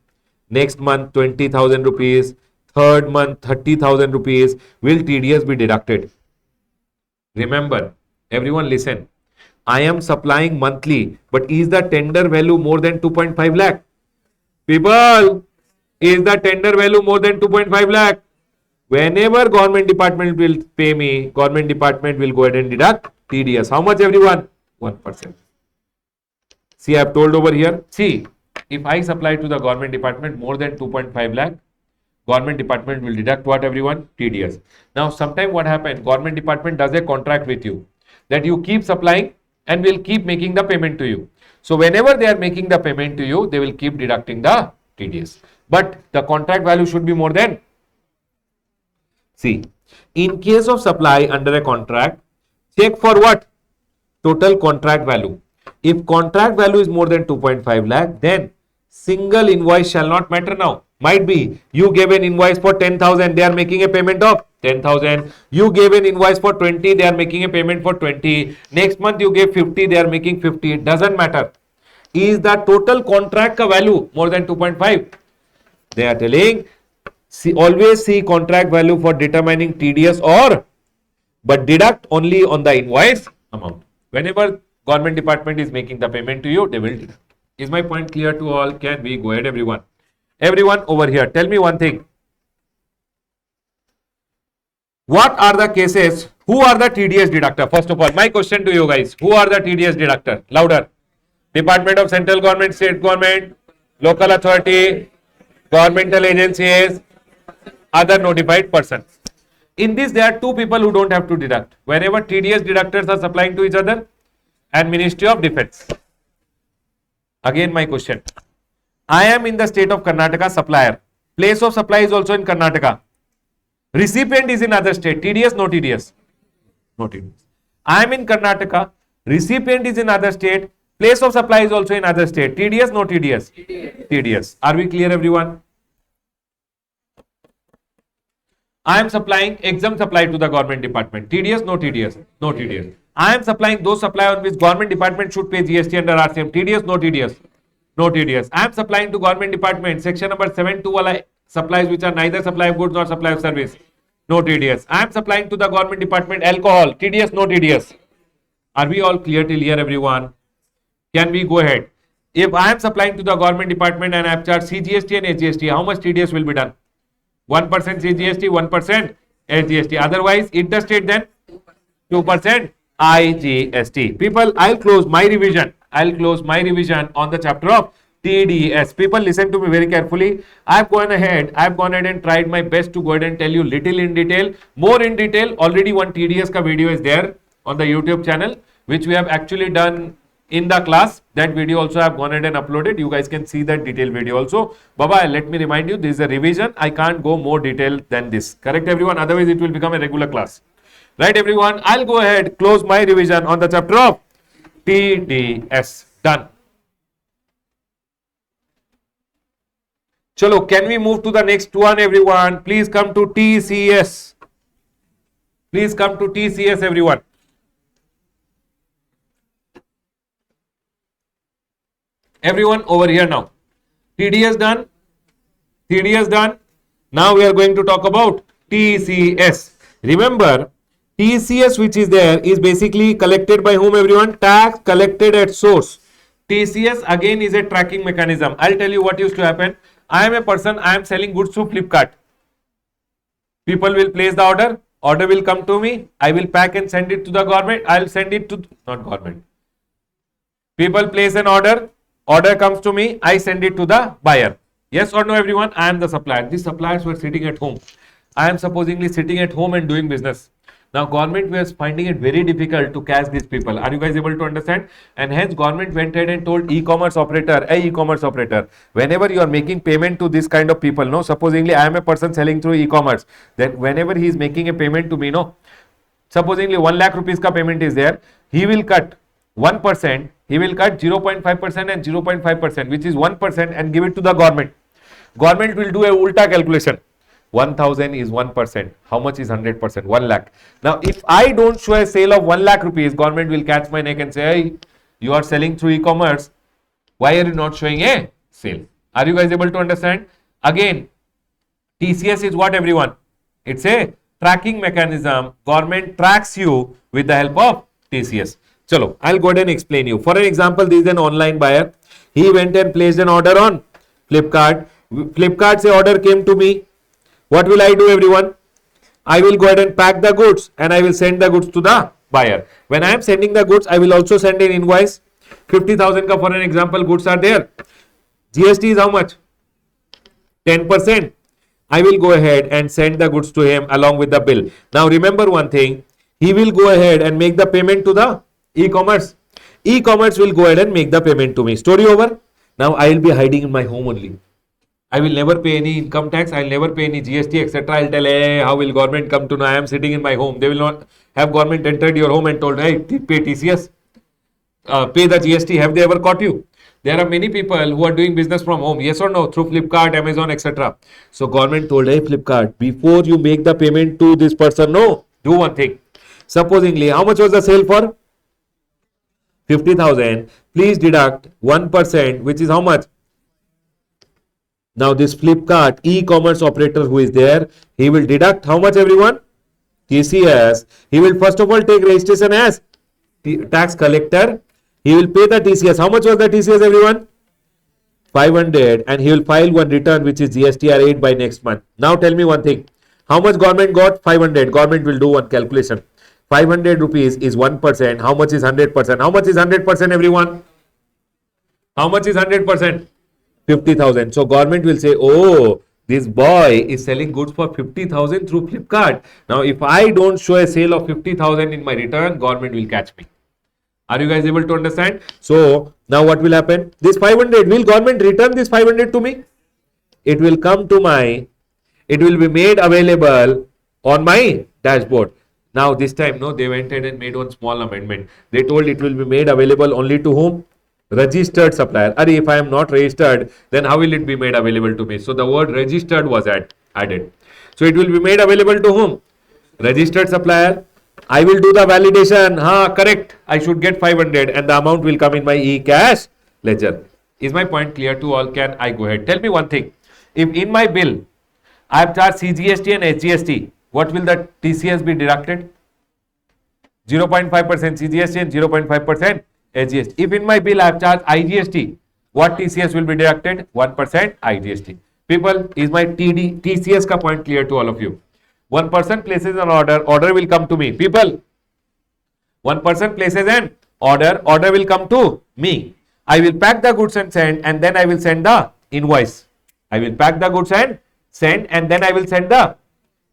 next month 20,000 rupees, third month 30,000 rupees, will TDS be deducted? Remember, everyone listen, I am supplying monthly, but is the tender value more than 2.5 lakh? People, is the tender value more than 2.5 lakh? Whenever government department will pay me, government department will go ahead and deduct TDS. How much everyone? 1%. See, I have told over here, see, if I supply to the government department more than 2.5 lakh, government department will deduct what everyone? TDS. Now, sometime what happens? Government department does a contract with you that you keep supplying and will keep making the payment to you. So, whenever they are making the payment to you, they will keep deducting the TDS. But the contract value should be more than. See, in case of supply under a contract, check for what? Total contract value. If contract value is more than 2.5 lakh, then single invoice shall not matter now. Might be you gave an invoice for 10,000, they are making a payment of 10,000. You gave an invoice for 20, they are making a payment for 20. Next month you gave 50, they are making 50. It doesn't matter. Is the total contract value more than 2.5? They are telling, always see contract value for determining TDS or, but deduct only on the invoice amount. Whenever government department is making the payment to you, they will deduct. Is my point clear to all? Can we go ahead, everyone? Everyone over here, tell me one thing. What are the cases? Who are the TDS deductor? First of all, my question to you guys, who are the TDS deductor? Louder. Department of Central Government, State Government, Local Authority, Governmental Agencies, other notified persons. In this, there are two people who don't have to deduct. Whenever TDS deductors are supplying to each other and Ministry of Defence. Again, my question. I am in the state of Karnataka, supplier. Place of supply is also in Karnataka. Recipient is in other state. TDS, no TDS. No TDS. I am in Karnataka. Recipient is in other state. Place of supply is also in other state. TDS, no TDS. TDS. Are we clear, everyone? I am supplying exempt supply to the government department. TDS, no TDS. No TDS. I am supplying those supply on which government department should pay GST under RCM. TDS, no TDS. No TDS. I am supplying to government department. Section number 7(2) supplies which are neither supply of goods nor supply of service. No TDS. I am supplying to the government department alcohol. TDS, no TDS. Are we all clear till here, everyone? Can we go ahead? If I am supplying to the government department and I have charged CGST and SGST, how much TDS will be done? 1% CGST, 1% SGST. Otherwise, in the state then 2% IGST. People, I'll close my revision. I'll close my revision on the chapter of TDS. People, listen to me very carefully. I've gone ahead and tried my best to go ahead and tell you little in detail, more in detail. Already one TDS ka video is there on the YouTube channel, which we have actually done in the class. That video also I have gone ahead and uploaded. You guys can see that detailed video also. Bye-bye. Let me remind you, this is a revision. I can't go more detail than this. Correct, everyone? Otherwise, it will become a regular class. Right, everyone? I'll go ahead, close my revision on the chapter of TDS. Done. Chalo, can we move to the next one, everyone? Please come to TCS. Please come to TCS, everyone. Everyone over here now. TDS done. TDS done. Now we are going to talk about TCS. Remember, TCS which is there is basically collected by whom, everyone? Tax collected at source. TCS again is a tracking mechanism. I'll tell you what used to happen. I am a person, I am selling goods through Flipkart. People will place the order. Order will come to me. I will pack and send it to the government. I'll send it to, not government. People place an order. Order comes to me. I send it to the buyer. Yes or no, everyone? I am the supplier. These suppliers were sitting at home. I am supposedly sitting at home and doing business. Now, government was finding it very difficult to catch these people. Are you guys able to understand? And hence, government went ahead and told e-commerce operator, hey, e-commerce operator, whenever you are making payment to this kind of people, no, supposedly I am a person selling through e-commerce, then whenever he is making a payment to me, no, supposedly 1 lakh rupees ka payment is there, he will cut 1%, he will cut 0.5% and 0.5%, which is 1%, and give it to the government. Government will do a ulta calculation. 1000 is 1%. How much is 100%? 1 lakh. Now, if I don't show a sale of 1 lakh rupees, government will catch my neck and say, hey, you are selling through e-commerce. Why are you not showing a sale? Are you guys able to understand? Again, TCS is what, everyone? It's a tracking mechanism. Government tracks you with the help of TCS. Chalo, I'll go ahead and explain you. For an example, this is an online buyer. He went and placed an order on Flipkart. Flipkart's order came to me. What will I do, everyone? I will go ahead and pack the goods and I will send the goods to the buyer. When I am sending the goods, I will also send an invoice. 50,000 ka, for an example, goods are there. GST is how much? 10%. I will go ahead and send the goods to him along with the bill. Now remember one thing, he will go ahead and make the payment to the e-commerce. E-commerce will go ahead and make the payment to me. Story over. Now I will be hiding in my home only. I will never pay any income tax. I will never pay any GST, etc. I will tell, hey, how will government come to know I am sitting in my home? They will not have government entered your home and told, hey, pay TCS, pay the GST. Have they ever caught you? There are many people who are doing business from home. Yes or no? Through Flipkart, Amazon, etc. So government told, hey, Flipkart, before you make the payment to this person, no, do one thing. Supposingly, how much was the sale for? 50,000. Please deduct 1%, which is how much? Now this Flipkart e-commerce operator who is there, he will deduct how much, everyone? TCS. He will first of all take registration as tax collector. He will pay the TCS. How much was the TCS, everyone? 500, and he will file one return which is GST 8 by next month. Now tell me one thing. How much government got? 500. Government will do one calculation. 500 rupees is 1%. How much is 100%? How much is 100%, everyone? How much is 100%? 50,000. So government will say, oh, this boy is selling goods for 50,000 through Flipkart. Now, if I don't show a sale of 50,000 in my return, government will catch me. Are you guys able to understand? So now what will happen? This 500, will government return this 500 to me? It will come to my, it will be made available on my dashboard. Now this time, no, they went ahead and made one small amendment. They told it will be made available only to whom? Registered supplier. If I am not registered, then how will it be made available to me? So the word registered was added. So it will be made available to whom? Registered supplier. I will do the validation. Correct. I should get 500 and the amount will come in my e-cash ledger. Is my point clear to all? Can I go ahead? Tell me one thing. If in my bill, I have charged CGST and SGST, what will the TCS be deducted? 0.5% CGST and 0.5% SGST. If in my bill I have charged IGST, what TCS will be deducted? 1% IGST. People, is my TCS ka point clear to all of you? One person places an order, order will come to me. People, One person places an order. Order will come to me. I will pack the goods and send, and then I will send the invoice. I will pack the goods and send, and then I will send the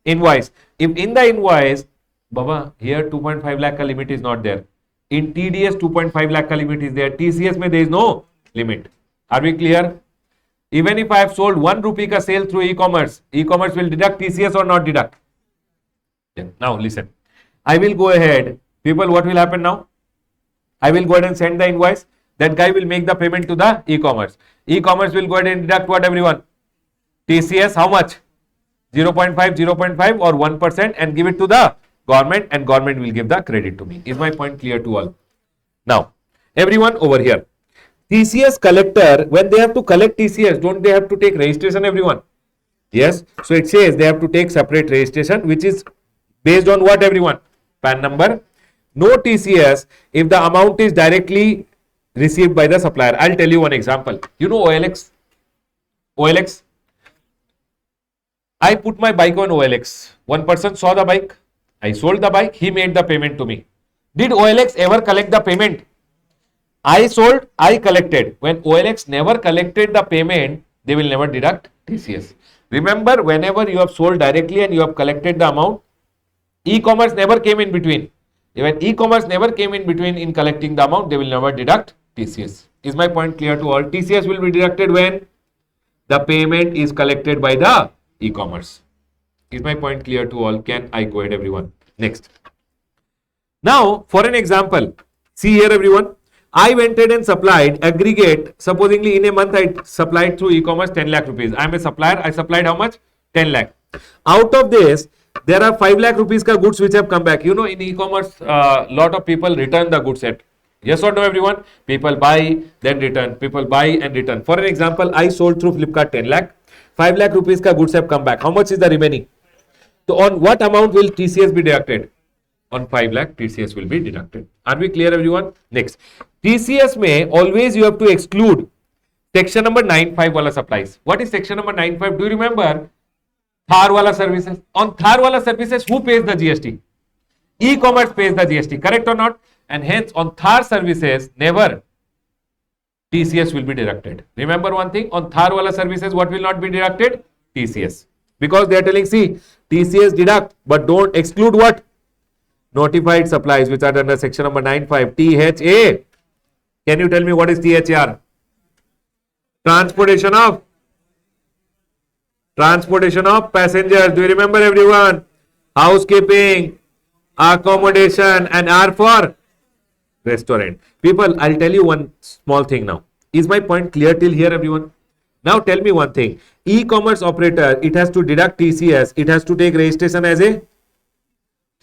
invoice. If in the invoice, Baba, here 2.5 lakh ka limit is not there. In TDS 2.5 lakh ka limit is there. TCS mein there is no limit. Are we clear? Even if I have sold 1 rupee ka sale through e-commerce, e-commerce will deduct TCS or not deduct? Yeah. Now listen. I will go ahead. People, what will happen now? I will go ahead and send the invoice. That guy will make the payment to the e-commerce. E-commerce will go ahead and deduct what, everyone? TCS, how much? 0.5, 0.5 or 1% and give it to the government, and government will give the credit to me. Is my point clear to all? Now, everyone over here. TCS collector, when they have to collect TCS, don't they have to take registration, everyone? Yes. So it says they have to take separate registration, which is based on what, everyone? PAN number. No TCS if the amount is directly received by the supplier. I'll tell you one example. You know OLX? OLX? I put my bike on OLX. One person saw the bike. I sold the bike. He made the payment to me. Did OLX ever collect the payment? I sold, I collected. When OLX never collected the payment, they will never deduct TCS. Remember, whenever you have sold directly and you have collected the amount, e-commerce never came in between. When e-commerce never came in between in collecting the amount, they will never deduct TCS. Is my point clear to all? TCS will be deducted when the payment is collected by the e-commerce. Is my point clear to all? Can I go ahead, everyone? Next. Now, for an example, see here, everyone. I went ahead and supplied aggregate. Supposingly, in a month, I supplied through e-commerce 10 lakh rupees. I am a supplier. I supplied how much? 10 lakh. Out of this, there are 5 lakh rupees ka goods which have come back. You know, in e-commerce, lot of people return the goods set. Yes or no, everyone? People buy, then return. People buy and return. For an example, I sold through Flipkart 10 lakh. 5 lakh rupees ka goods have come back. How much is the remaining? So, on what amount will TCS be deducted? On 5 lakh, TCS will be deducted. Are we clear, everyone? Next. TCS may always you have to exclude section number 9.5 wala supplies. What is section number 9.5? Do you remember? Thar wala services. On Thar wala services, who pays the GST? E-commerce pays the GST. Correct or not? And hence, on Thar services, never TCS will be deducted. Remember one thing, on Thar wala services, what will not be deducted? TCS. Because they are telling, see, TCS deduct, but don't exclude what? Notified supplies, which are under section number 9.5. THA. Can you tell me what is THR? Transportation of passengers. Do you remember, everyone? Housekeeping, accommodation, and R for restaurant. People, I'll tell you one small thing now. Is my point clear till here, everyone? Now tell me one thing. E-commerce operator, it has to deduct TCS. It has to take registration as a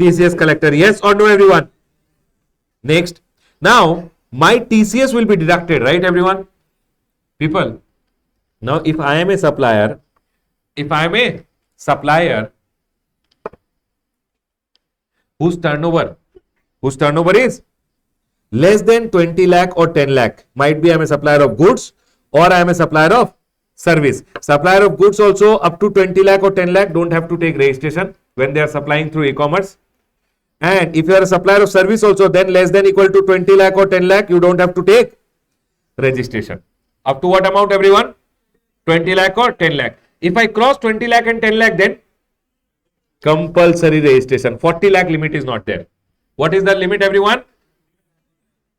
TCS collector. Yes or no, everyone? Next. Now, my TCS will be deducted, right, everyone? People, now if I am a supplier, whose turnover is less than 20 lakh or 10 lakh, might be I am a supplier of goods or I am a supplier of service. Supplier of goods also up to 20 lakh or 10 lakh don't have to take registration when they are supplying through e-commerce. And if you are a supplier of service also, then less than equal to 20 lakh or 10 lakh, you don't have to take registration. Up to what amount, everyone? 20 lakh or 10 lakh. If I cross 20 lakh and 10 lakh, then compulsory registration. 40 lakh limit is not there. What is the limit, everyone?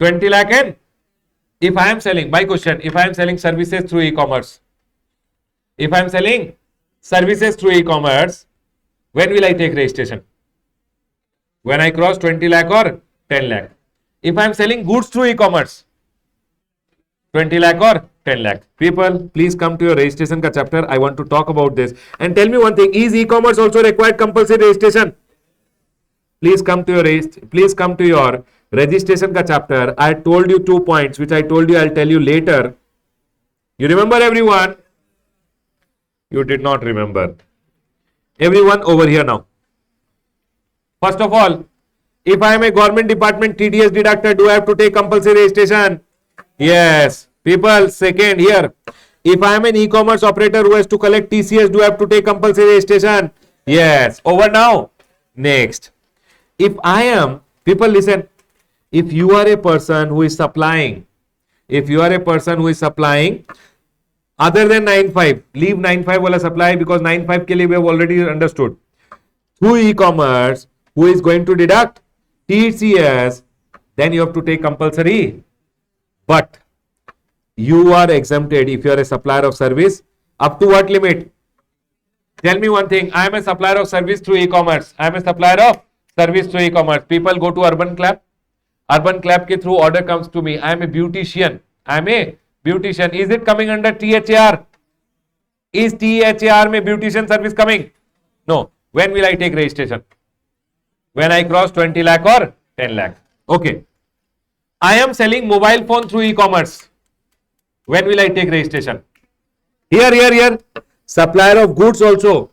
20 lakh. And if I am selling, my question, if I am selling services through e-commerce, when will I take registration? When I cross 20 lakh or 10 lakh. If I am selling goods through e-commerce, 20 lakh or 10 lakh. People, please come to your registration ka chapter. I want to talk about this. And tell me one thing, is e-commerce also required compulsory registration? Please come to your registration ka chapter. I told you 2 points, which I told you I'll tell you later. You remember, everyone? You did not remember. Everyone over here now. First of all, if I am a government department TDS deductor, do I have to take compulsory registration? Yes. People, second here. If I am an e-commerce operator who has to collect TCS, do I have to take compulsory registration? Yes. Over now. Next. If I am, people listen, if you are a person who is supplying, other than 9.5, leave 9.5 wala supply, because 9.5 ke liye we have already understood. Through e-commerce, who is going to deduct TCS, then you have to take compulsory. But you are exempted if you are a supplier of service. Up to what limit? Tell me one thing. I am a supplier of service through e-commerce. People go to Urban Clap. Urban Clap ke through order comes to me. I am a beautician. Is it coming under THAR? Is THAR mein beautician service coming? No. When will I take registration? When I cross 20 lakh or 10 lakh. Okay. I am selling mobile phone through e-commerce. When will I take registration? Here. Supplier of goods also.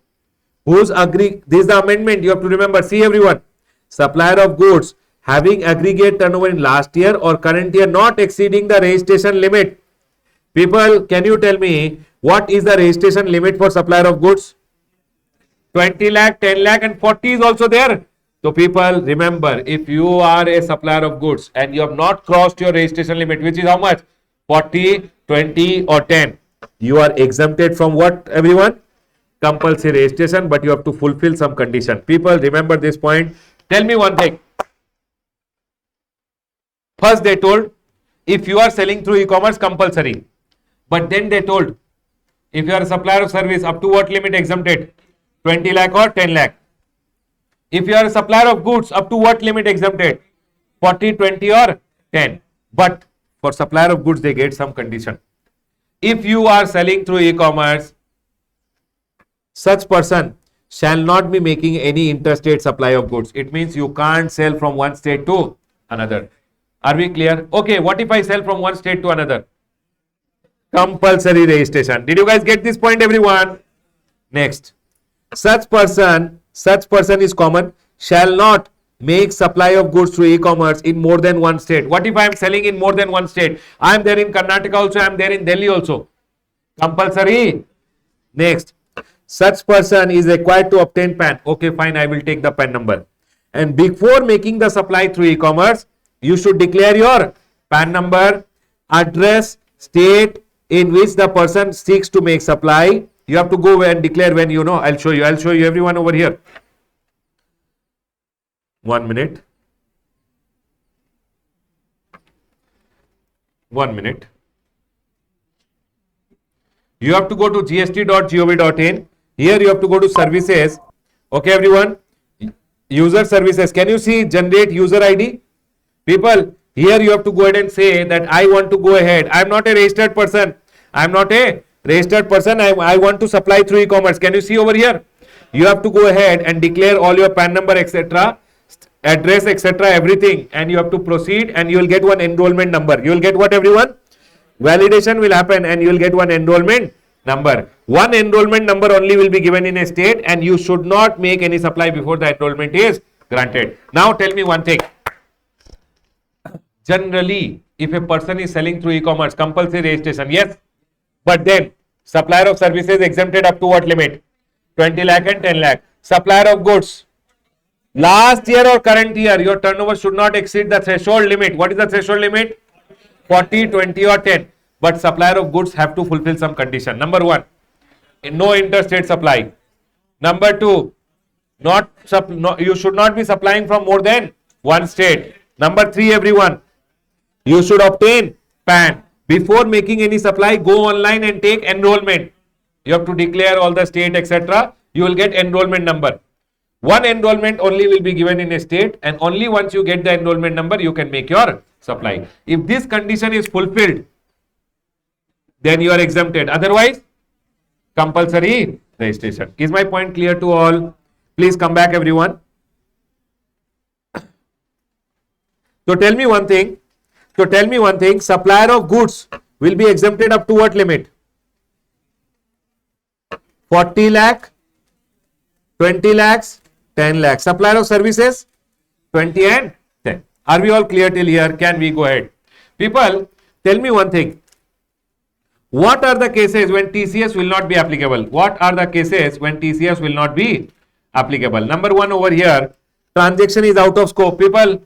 Who's agree? This is the amendment. You have to remember. See everyone. Supplier of goods having aggregate turnover in last year or current year not exceeding the registration limit. People, can you tell me what is the registration limit for supplier of goods? 20 lakh, 10 lakh and 40 is also there. So people, remember, if you are a supplier of goods and you have not crossed your registration limit, which is how much? 40, 20 or 10. You are exempted from what, everyone? Compulsory registration, but you have to fulfill some condition. People, remember this point. Tell me one thing. First they told, if you are selling through e-commerce, compulsory. But then they told, if you are a supplier of service, up to what limit exempted? 20 lakh or 10 lakh. If you are a supplier of goods, up to what limit exempted? 40, 20 or 10. But for supplier of goods, they get some condition. If you are selling through e-commerce, such person shall not be making any interstate supply of goods. It means you can't sell from one state to another. Are we clear? Okay, what if I sell from one state to another? Compulsory registration. Did you guys get this point, everyone? Next. Such person is common, shall not make supply of goods through e-commerce in more than one state. What if I am selling in more than one state? I am there in Karnataka also, I am there in Delhi also. Compulsory. Next. Such person is required to obtain PAN. Okay, fine, I will take the PAN number. And before making the supply through e-commerce, you should declare your PAN number, address, state in which the person seeks to make supply. You have to go and declare when you know. I'll show you everyone over here. 1 minute. 1 minute. You have to go to gst.gov.in. Here you have to go to services. Okay, everyone. User services. Can you see generate user ID? People, here you have to go ahead and say that I want to go ahead. I am not a registered person. I want to supply through e-commerce. Can you see over here? You have to go ahead and declare all your PAN number, etc., address, etc., everything, and you have to proceed, and you will get one enrollment number. You will get what, everyone? Validation will happen and you will get one enrollment number. One enrollment number only will be given in a state, and you should not make any supply before the enrollment is granted. Now tell me one thing. Generally, if a person is selling through e-commerce, compulsory registration, yes. But then, supplier of services exempted up to what limit? 20 lakh and 10 lakh. Supplier of goods, last year or current year, your turnover should not exceed the threshold limit. What is the threshold limit? 40, 20 or 10. But supplier of goods have to fulfill some condition. Number 1, no interstate supply. Number 2, you should not be supplying from more than one state. Number 3, everyone, you should obtain PAN. Before making any supply, go online and take enrollment. You have to declare all the state, etc. You will get enrollment number. One enrollment only will be given in a state, and only once you get the enrollment number, you can make your supply. If this condition is fulfilled, then you are exempted. Otherwise, compulsory registration. Is my point clear to all? Please come back, everyone. So tell me one thing. Supplier of goods will be exempted up to what limit? 40 lakh, 20 lakhs, 10 lakhs. Supplier of services, 20 and 10. Are we all clear till here? Can we go ahead? People, tell me one thing. What are the cases when TCS will not be applicable? Number 1 over here, transaction is out of scope. People,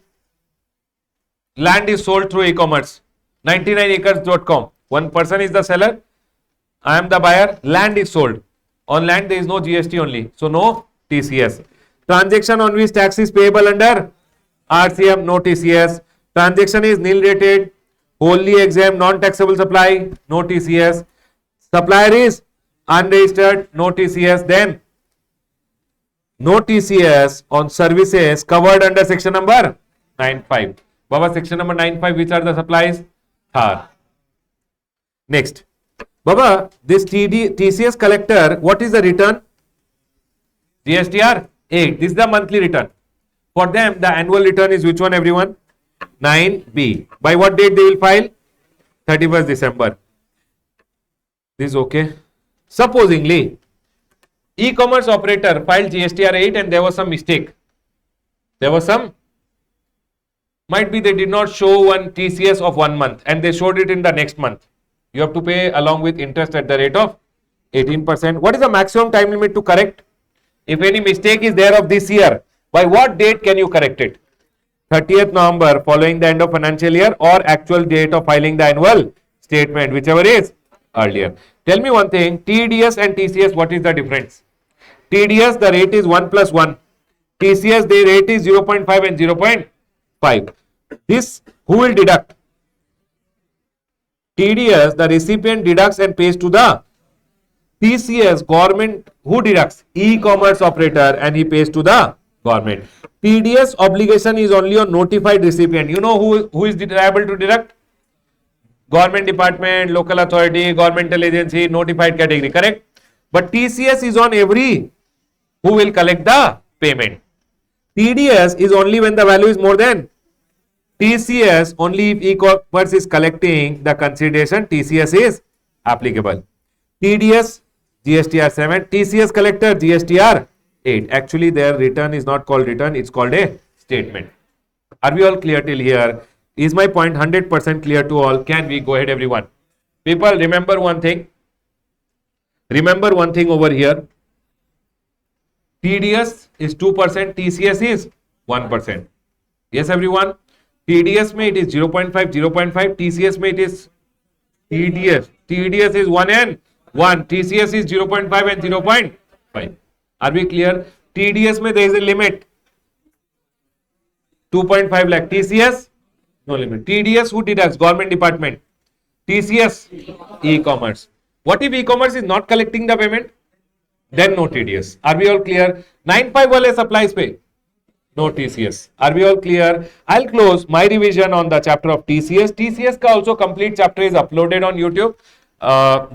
Land is sold through e-commerce. 99acres.com. One person is the seller. I am the buyer. Land is sold. On land there is no GST only. So no TCS. Transaction on which tax is payable under RCM, no TCS. Transaction is nil rated, wholly exempt, non-taxable supply, no TCS. Supplier is unregistered, no TCS. Then no TCS on services covered under section number 9.5. Baba, section number 9.5, which are the supplies? Thar. Next. Baba, this TCS collector, what is the return? GSTR 8. This is the monthly return. For them, the annual return is which one, everyone? 9B. By what date they will file? 31st December. This is okay. Supposingly, e-commerce operator filed GSTR 8 and there was some mistake. There was some, might be they did not show one TCS of 1 month and they showed it in the next month. You have to pay along with interest at the rate of 18%. What is the maximum time limit to correct? If any mistake is there of this year, by what date can you correct it? 30th November following the end of financial year or actual date of filing the annual statement, whichever is earlier. Tell me one thing, TDS and TCS, what is the difference? TDS, the rate is 1 plus 1. TCS, the rate is 0.5 and 0.5. This, who will deduct? TDS, the recipient deducts and pays to the TCS, government, who deducts? E-commerce operator, and he pays to the government. TDS obligation is only on notified recipient. You know who is liable to deduct? Government department, local authority, governmental agency, notified category, correct? But TCS is on every who will collect the payment. TDS is only when the value is more than TCS, only if e-commerce is collecting the consideration, TCS is applicable. TDS, GSTR 7, TCS collector, GSTR 8. Actually, their return is not called return, it's called a statement. Are we all clear till here? Is my point 100% clear to all? Can we go ahead, everyone? People, remember one thing. Remember one thing over here. TDS is 2%, TCS is 1%. Yes, everyone? TDS में it is 0.5, 0.5, TCS में it is TDS is 1 and 1, TCS is 0.5 and 0.5. Are we clear? TDS में there is a limit 2.5 lakh, TCS no limit. TDS who deducts? Government department. TCS e-commerce. What if e-commerce is not collecting the payment? Then no TDS. Are we all clear? 9.5 wale supplies pay. No TCS. Are we all clear? I'll close my revision on the chapter of TCS. TCS ka also complete chapter is uploaded on YouTube.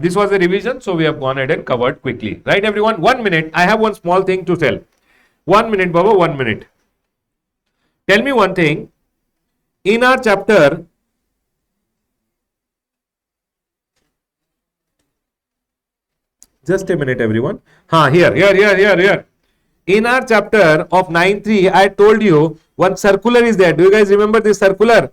This was a revision, so we have gone ahead and covered quickly. Right, everyone? 1 minute. I have one small thing to tell. 1 minute, Baba, 1 minute. Tell me one thing. In our chapter, just a minute, everyone. Here. In our chapter of 9.3, I told you one circular is there. Do you guys remember this circular?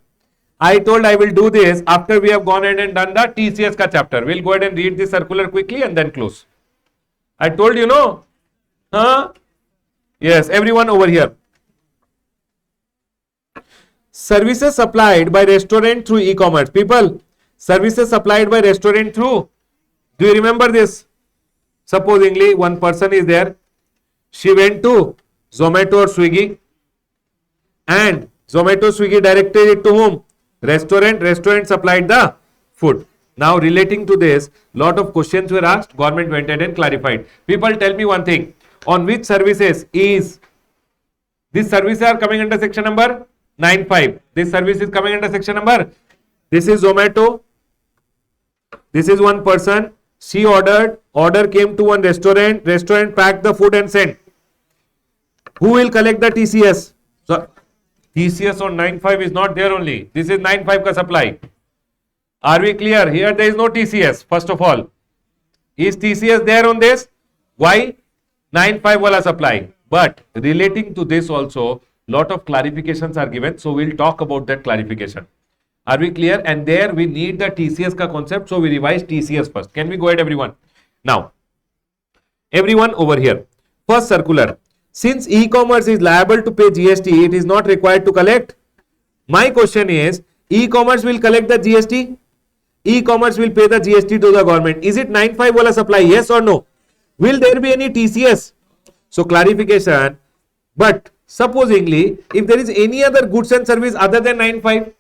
I told I will do this after we have gone ahead and done the TCS ka chapter. We'll go ahead and read this circular quickly and then close. I told you, no? Huh? Yes, everyone over here. Services supplied by restaurant through e-commerce. People, services supplied by restaurant through. Do you remember this? Supposingly, one person is there. She went to Zomato or Swiggy and Zomato, Swiggy directed it to whom? Restaurant. Restaurant supplied the food. Now relating to this, lot of questions were asked. Government went ahead and clarified. People, tell me one thing. On which services is these services are coming under section number 9.5. This service is coming under section number. This is Zomato. This is one person. She ordered. Order came to one restaurant. Restaurant packed the food and sent. Who will collect the TCS? So TCS on 9.5 is not there only. This is 9.5 ka supply. Are we clear? Here there is no TCS. First of all, is TCS there on this? Why? 9.5 wala supply. But relating to this also, lot of clarifications are given. So we'll talk about that clarification. Are we clear? And there we need the TCS ka concept. So we revise TCS first. Can we go ahead, everyone? Now, everyone over here. First circular. Since e-commerce is liable to pay GST, it is not required to collect My question is, e-commerce will collect the GST. E-commerce will pay the GST to the government. Is it 95 wala supply? Yes or no? Will there be any TCS? So clarification. But supposingly, if there is any other goods and service other than 95,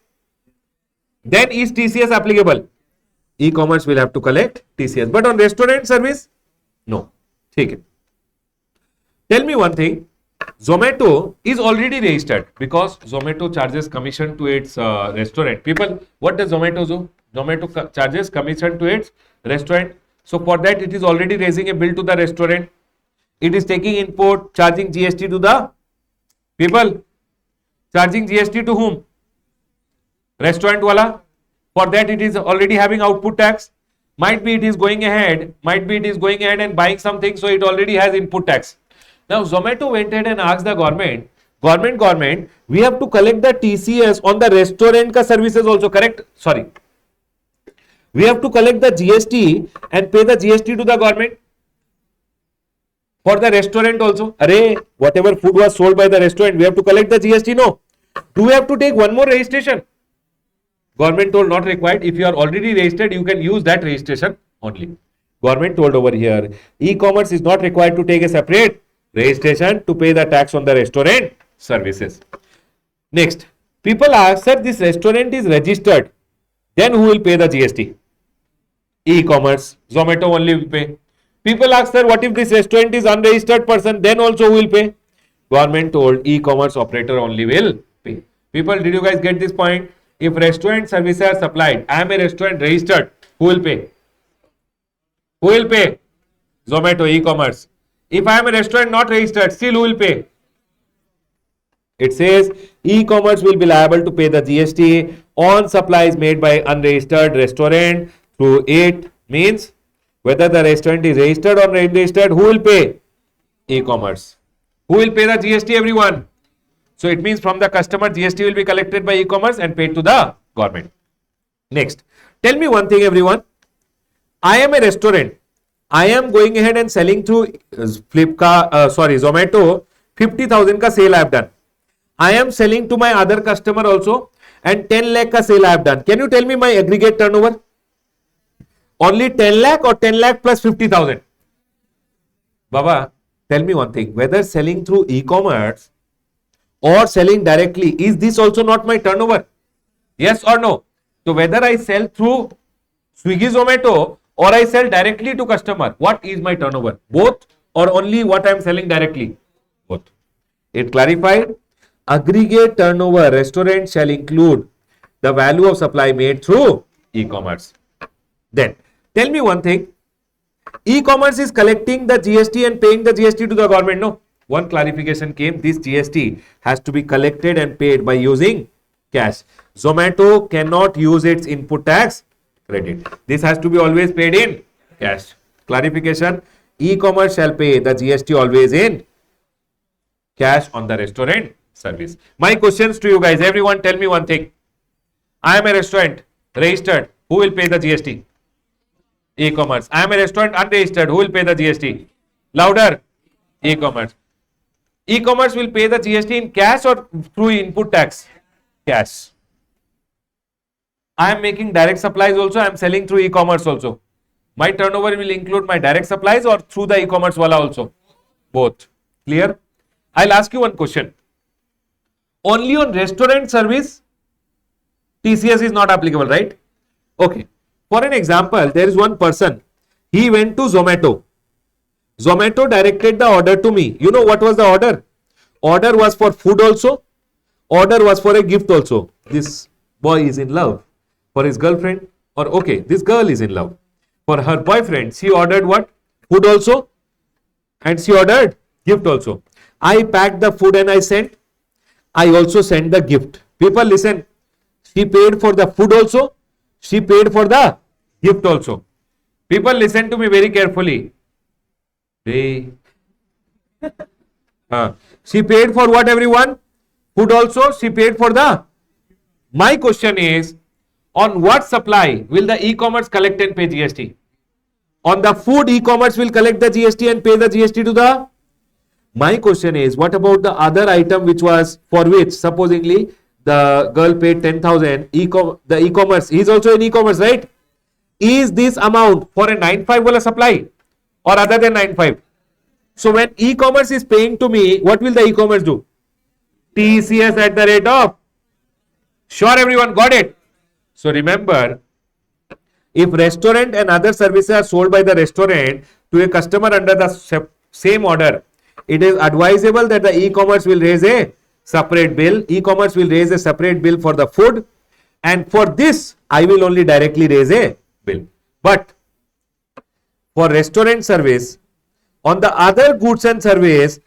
then is TCS applicable? E-commerce will have to collect TCS. But on restaurant service, no. Take it. Tell me one thing. Zomato is already registered because Zomato charges commission to its restaurant. People, what does Zomato do? Zomato charges commission to its restaurant. So for that, it is already raising a bill to the restaurant. It is taking input, charging GST to the people. Charging GST to whom? Restaurant wala. For that, it is already having output tax. Might be it is going ahead. Might be it is going ahead and buying something. So it already has input tax. Now Zomato went ahead and asked the government, we have to collect the TCS on the restaurant ka services also, correct? Sorry. We have to collect the GST and pay the GST to the government for the restaurant also. Array, whatever food was sold by the restaurant, we have to collect the GST, no? Do we have to take one more registration? Government told not required. If you are already registered, you can use that registration only. Government told over here, e-commerce is not required to take a separate registration to pay the tax on the restaurant services. Next, people ask, sir, this restaurant is registered. Then who will pay the GST? E-commerce. Zomato only will pay. People ask, sir, what if this restaurant is unregistered person? Then also who will pay? Government told e-commerce operator only will pay. People, did you guys get this point? If restaurant services are supplied, I am a restaurant registered. Who will pay? Who will pay? Zomato, e-commerce. If I am a restaurant not registered, still who will pay? It says e-commerce will be liable to pay the GST on supplies made by unregistered restaurant through it. Means whether the restaurant is registered or unregistered, who will pay? E-commerce. Who will pay the GST, everyone? So it means from the customer, GST will be collected by e-commerce and paid to the government. Next, tell me one thing, everyone. I am a restaurant. I am going ahead and selling through Zomato, 50,000 ka sale I have done. I am selling to my other customer also and 10 lakh ka sale I have done. Can you tell me my aggregate turnover? Only 10 lakh or 10 lakh plus 50,000? Baba, tell me one thing. Whether selling through e-commerce or selling directly, is this also not my turnover? Yes or no? So whether I sell through Swiggy, Zomato, or I sell directly to customer, what is my turnover? Both or only what I am selling directly? Both. It clarified, aggregate turnover restaurant shall include the value of supply made through e-commerce. Then, tell me one thing, e-commerce is collecting the GST and paying the GST to the government, no? One clarification came, this GST has to be collected and paid by using cash. Zomato cannot use its input tax credit. This has to be always paid in cash. Clarification, e-commerce shall pay the GST always in cash on the restaurant service. My questions to you guys, everyone tell me one thing. I am a restaurant registered. Who will pay the GST? E-commerce. I am a restaurant unregistered. Who will pay the GST? Louder. E-commerce. E-commerce will pay the GST in cash or through input tax? Cash. I am making direct supplies also. I am selling through e-commerce also. My turnover will include my direct supplies or through the e-commerce wala also? Both. Clear? I'll ask you one question. Only on restaurant service, TCS is not applicable, right? Okay. For an example, there is one person. He went to Zomato. Zomato directed the order to me. You know what was the order? Order was for food also. Order was for a gift also. This boy is in love. For his girlfriend, or okay, this girl is in love. For her boyfriend, she ordered what? Food also. And she ordered gift also. I packed the food and I sent. I also sent the gift. People listen. She paid for the food also. She paid for the gift also. People listen to me very carefully. She paid for what, everyone? Food also. She paid for the. My question is, on what supply will the e-commerce collect and pay GST? On the food, e-commerce will collect the GST and pay the GST to the. My question is, what about the other item which was for which supposedly the girl paid 10,000, the e-commerce, he's also in e-commerce, right? Is this amount for a 9.5 wala supply or other than 9.5? So when e-commerce is paying to me, what will the e-commerce do? TCS at the rate of, sure everyone got it? So remember, if restaurant and other services are sold by the restaurant to a customer under the same order, it is advisable that the e-commerce will raise a separate bill. E-commerce will raise a separate bill for the food, and for this I will only directly raise a bill. But for restaurant service, on the other goods and service,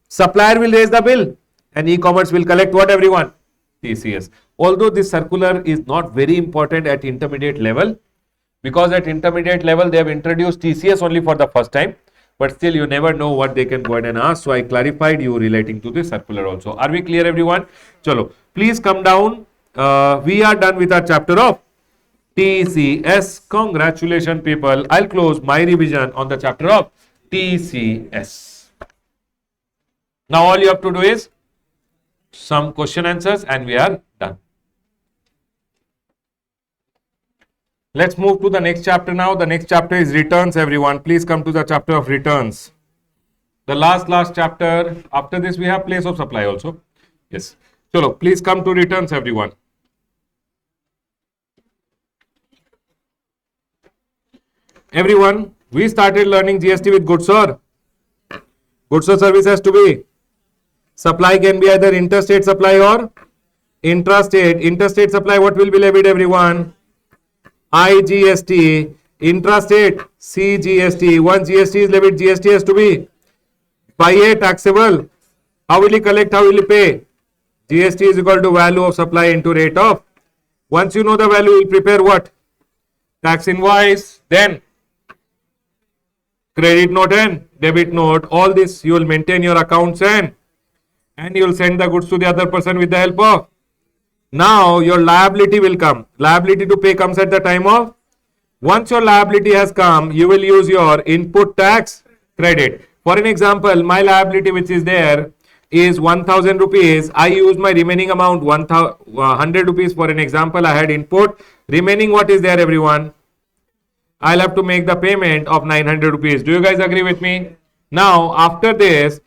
supplier will raise the bill and e-commerce will collect what everyone? TCS. Although this circular is not very important at intermediate level, because at intermediate level they have introduced TCS only for the first time, but still you never know what they can go ahead and ask. So I clarified you relating to this circular also. Are we clear everyone? Chalo, please come down. We are done with our chapter of TCS. Congratulations people. I'll close my revision on the chapter of TCS. Now all you have to do is some question answers and we are done. Let's move to the next chapter now. The next chapter is returns everyone. Please come to the chapter of returns. The last chapter. After this we have place of supply also. Yes. Chalo, please come to returns everyone. Everyone, we started learning GST with goods or service has to be. Supply can be either interstate supply or intrastate. Interstate supply, what will be levied everyone? IGST. Intrastate, CGST. Once GST is levied, GST has to be by a taxable. How will he collect? How will he pay? GST is equal to value of supply into rate of. Once you know the value, you will prepare what? Tax invoice, then credit note and debit note. All this you will maintain your accounts and you will send the goods to the other person with the help of. Now your liability will come. Liability to pay comes at the time of. Once your liability has come, you will use your input tax credit. For an example, my liability which is there is 1,000 rupees. I use my remaining amount 100 rupees. For an example, I had input. Remaining what is there everyone? I'll have to make the payment of 900 rupees. Do you guys agree with me? Now after this,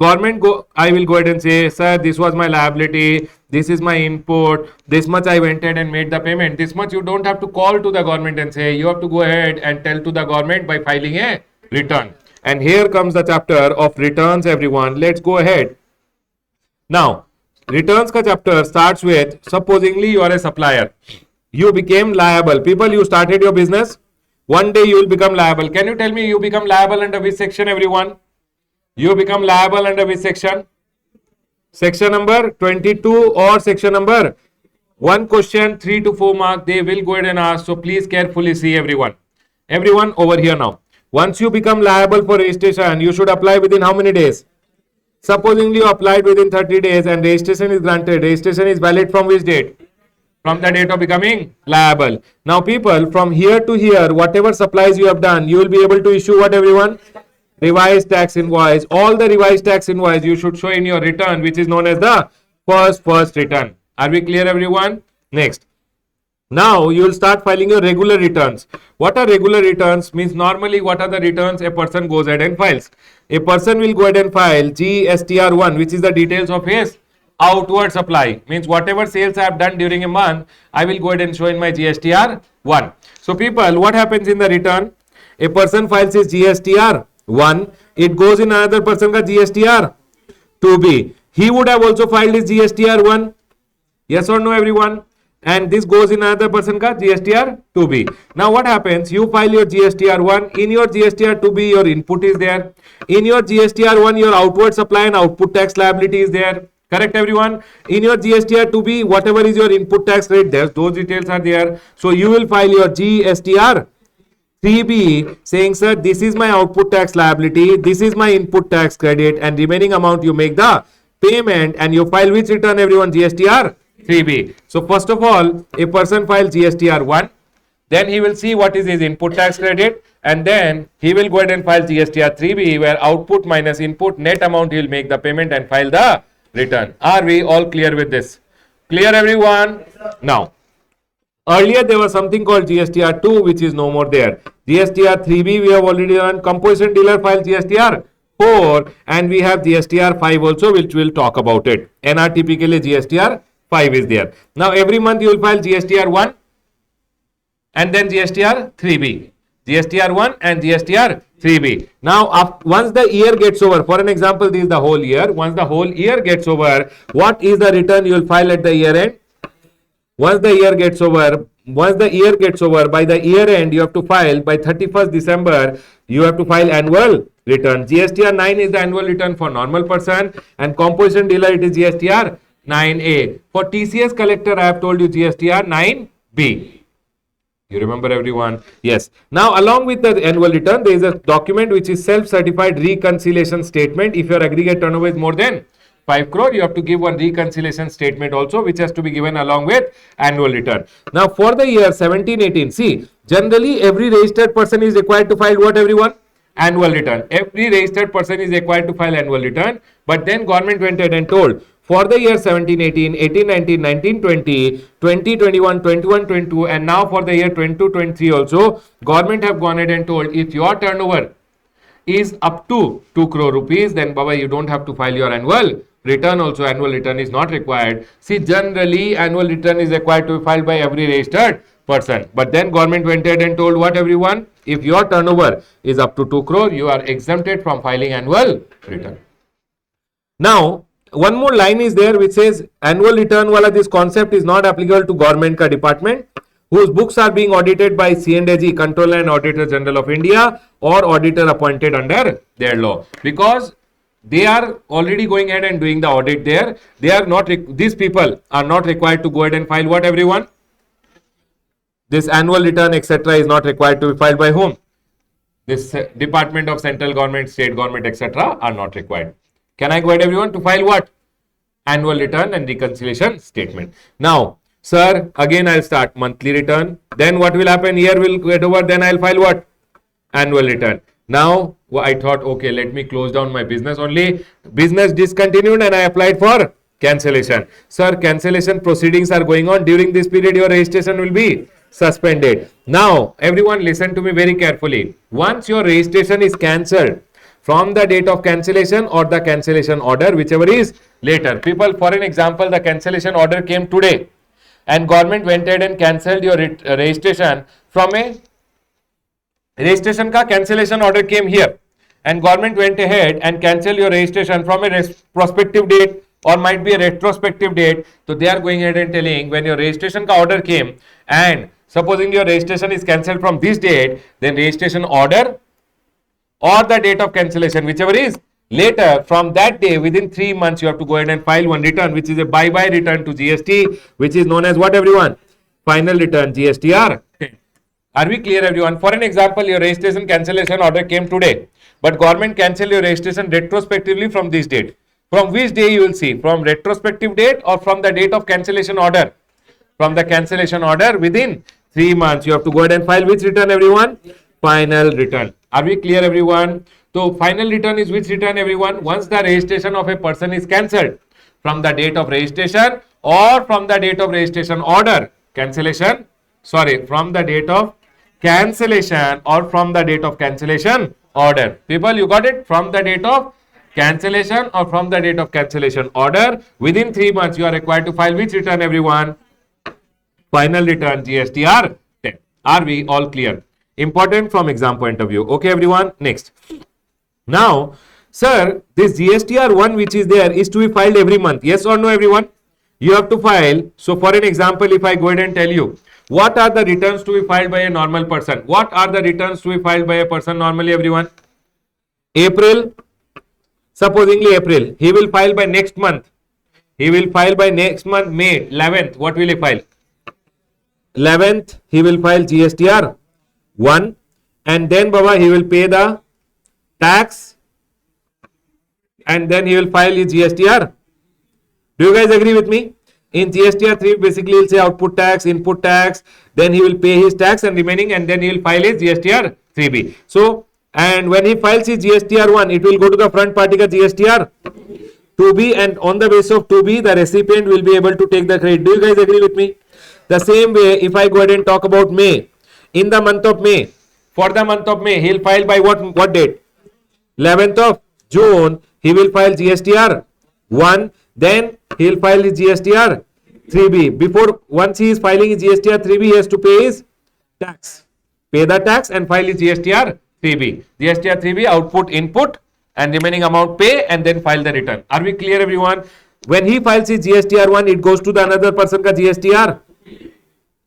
I will go ahead and say, sir, this was my liability, this is my input, this much I went ahead and made the payment. This much you don't have to call to the government and say, you have to go ahead and tell to the government by filing a return. And here comes the chapter of returns everyone. Let's go ahead. Now, returns ka chapter starts with, supposingly you are a supplier. You became liable. People, you started your business. One day you will become liable. Can you tell me you become liable under which section everyone? You become liable under which section? Section number 22 or section number? One question, 3 to 4 mark, they will go ahead and ask. So please carefully see everyone. Everyone over here now. Once you become liable for registration, you should apply within how many days? Supposingly you applied within 30 days and registration is granted. Registration is valid from which date? From the date of becoming liable. Now people, from here to here, whatever supplies you have done, you will be able to issue what everyone? Revised tax invoice. All the revised tax invoice you should show in your return, which is known as the first return. Are we clear everyone? Next. Now you will start filing your regular returns. What are regular returns? Means normally what are the returns a person goes ahead and files? A person will go ahead and file GSTR1, which is the details of his outward supply. Means whatever sales I have done during a month, I will go ahead and show in my GSTR1. So people, what happens in the return? A person files his GSTR1. It goes in another person ka GSTR2B. He would have also filed his GSTR1. Yes or no everyone? And this goes in another person ka GSTR2B. Now what happens? You file your GSTR1. In your GSTR2B, your input is there. In your GSTR1, your outward supply and output tax liability is there. Correct everyone? In your GSTR2B, whatever is your input tax rate, those details are there. So you will file your GSTR3B saying, sir, this is my output tax liability, this is my input tax credit, and remaining amount you make the payment, and you file which return everyone? GSTR3B. So first of all, a person files GSTR1, then he will see what is his input tax credit, and then he will go ahead and file GSTR3B, where output minus input net amount he will make the payment and file the return. Are we all clear with this? Clear everyone? Now, earlier there was something called GSTR 2 which is no more there. GSTR 3B we have already done. Composition dealer file GSTR 4 and we have GSTR 5 also which we'll talk about it. NRTP के लिए GSTR 5 is there. Now every month you will file GSTR 1 and then GSTR 3B. GSTR 1 and GSTR 3B. Now, once the year gets over, for an example, this is the whole year. Once the whole year gets over, what is the return you will file at the year end? Once the year gets over, by the year end, you have to file by 31st December, you have to file annual return. GSTR 9 is the annual return for normal person and composition dealer, it is GSTR 9A. For TCS collector, I have told you GSTR 9B. You remember everyone? Yes. Now, along with the annual return, there is a document which is self-certified reconciliation statement. If your aggregate turnover is more than 5 crore, you have to give one reconciliation statement also, which has to be given along with annual return. Now, for the year 17-18, see, generally every registered person is required to file what everyone? Annual return. Every registered person is required to file annual return. But then government went ahead and told, for the year 17-18, 18-19, 19-20, 20-21, 21-22 and now for the year 22-23 also, government have gone ahead and told if your turnover is up to 2 crore rupees, then Baba, you don't have to file your annual return also. Annual return is not required. See, generally annual return is required to be filed by every registered person. But then government went ahead and told what everyone? If your turnover is up to 2 crore, you are exempted from filing annual return. Now, one more line is there which says annual return wala this concept is not applicable to government ka department whose books are being audited by C&AG, Controller and Auditor General of India or auditor appointed under their law, because they are already going ahead and doing the audit there. They are not, these people are not required to go ahead and file what everyone? This annual return etc. is not required to be filed by whom? This Department of Central Government, State Government etc. are not required. Can I go ahead everyone to file what? Annual return and reconciliation statement. Now, sir, again I'll start monthly return. Then what will happen? Year will get over. Then I'll file what? Annual return. Now, I thought, okay, let me close down my business only. Business discontinued and I applied for cancellation. Sir, cancellation proceedings are going on. During this period, your registration will be suspended. Now, everyone listen to me very carefully. Once your registration is cancelled, from the date of cancellation or the cancellation order, whichever is later. People, for an example, the cancellation order came today and government went ahead and cancelled your registration from a registration ka cancellation order came here and government went ahead and cancelled your registration from a prospective date or might be a retrospective date. So they are going ahead and telling when your registration ka order came and supposing your registration is cancelled from this date, then registration order or the date of cancellation, whichever is later, from that day within 3 months you have to go ahead and file one return which is a bye-bye return to GST, which is known as what everyone? Final return, GSTR. Are we clear everyone? For an example, your registration cancellation order came today, but government cancelled your registration retrospectively from this date. From which day you will see? From retrospective date or from the date of cancellation order? From the cancellation order within 3 months you have to go ahead and file which return everyone? Final return. Are we clear everyone? So final return is which return everyone? Once the registration of a person is cancelled from the date of registration or from the date of registration order, cancellation, sorry, from the date of cancellation or from the date of cancellation order. People, you got it? From the date of cancellation or from the date of cancellation order, within 3 months you are required to file which return everyone? Final return, GSTR 10. Are we all clear? Important from exam point of view. Okay, everyone. Next. Now, sir, this GSTR 1 which is there is to be filed every month. Yes or no, everyone? You have to file. So, for an example, if I go ahead and tell you, what are the returns to be filed by a normal person? What are the returns to be filed by a person normally, everyone? April. Supposingly April. He will file by next month. He will file by next month, May 11th. What will he file? 11th, he will file GSTR 1 and then Baba he will pay the tax and then he will file his GSTR. Do you guys agree with me? In GSTR 3 basically he'll say output tax, input tax, then he will pay his tax and remaining and then he will file his GSTR 3B. So and when he files his GSTR 1 it will go to the front party ka GSTR 2B, and on the basis of 2B, the recipient will be able to take the credit. Do you guys agree with me? The same way, if I go ahead and talk about May, in the month of May, for the month of May, he'll file by what date? 11th of June, he will file GSTR 1, then he'll file his GSTR 3B. Before, once he is filing his GSTR 3B, he has to pay his tax. Pay the tax and file his GSTR 3B. GSTR 3B, output, input, and remaining amount pay, and then file the return. Are we clear, everyone? When he files his GSTR 1, it goes to the another person ka GSTR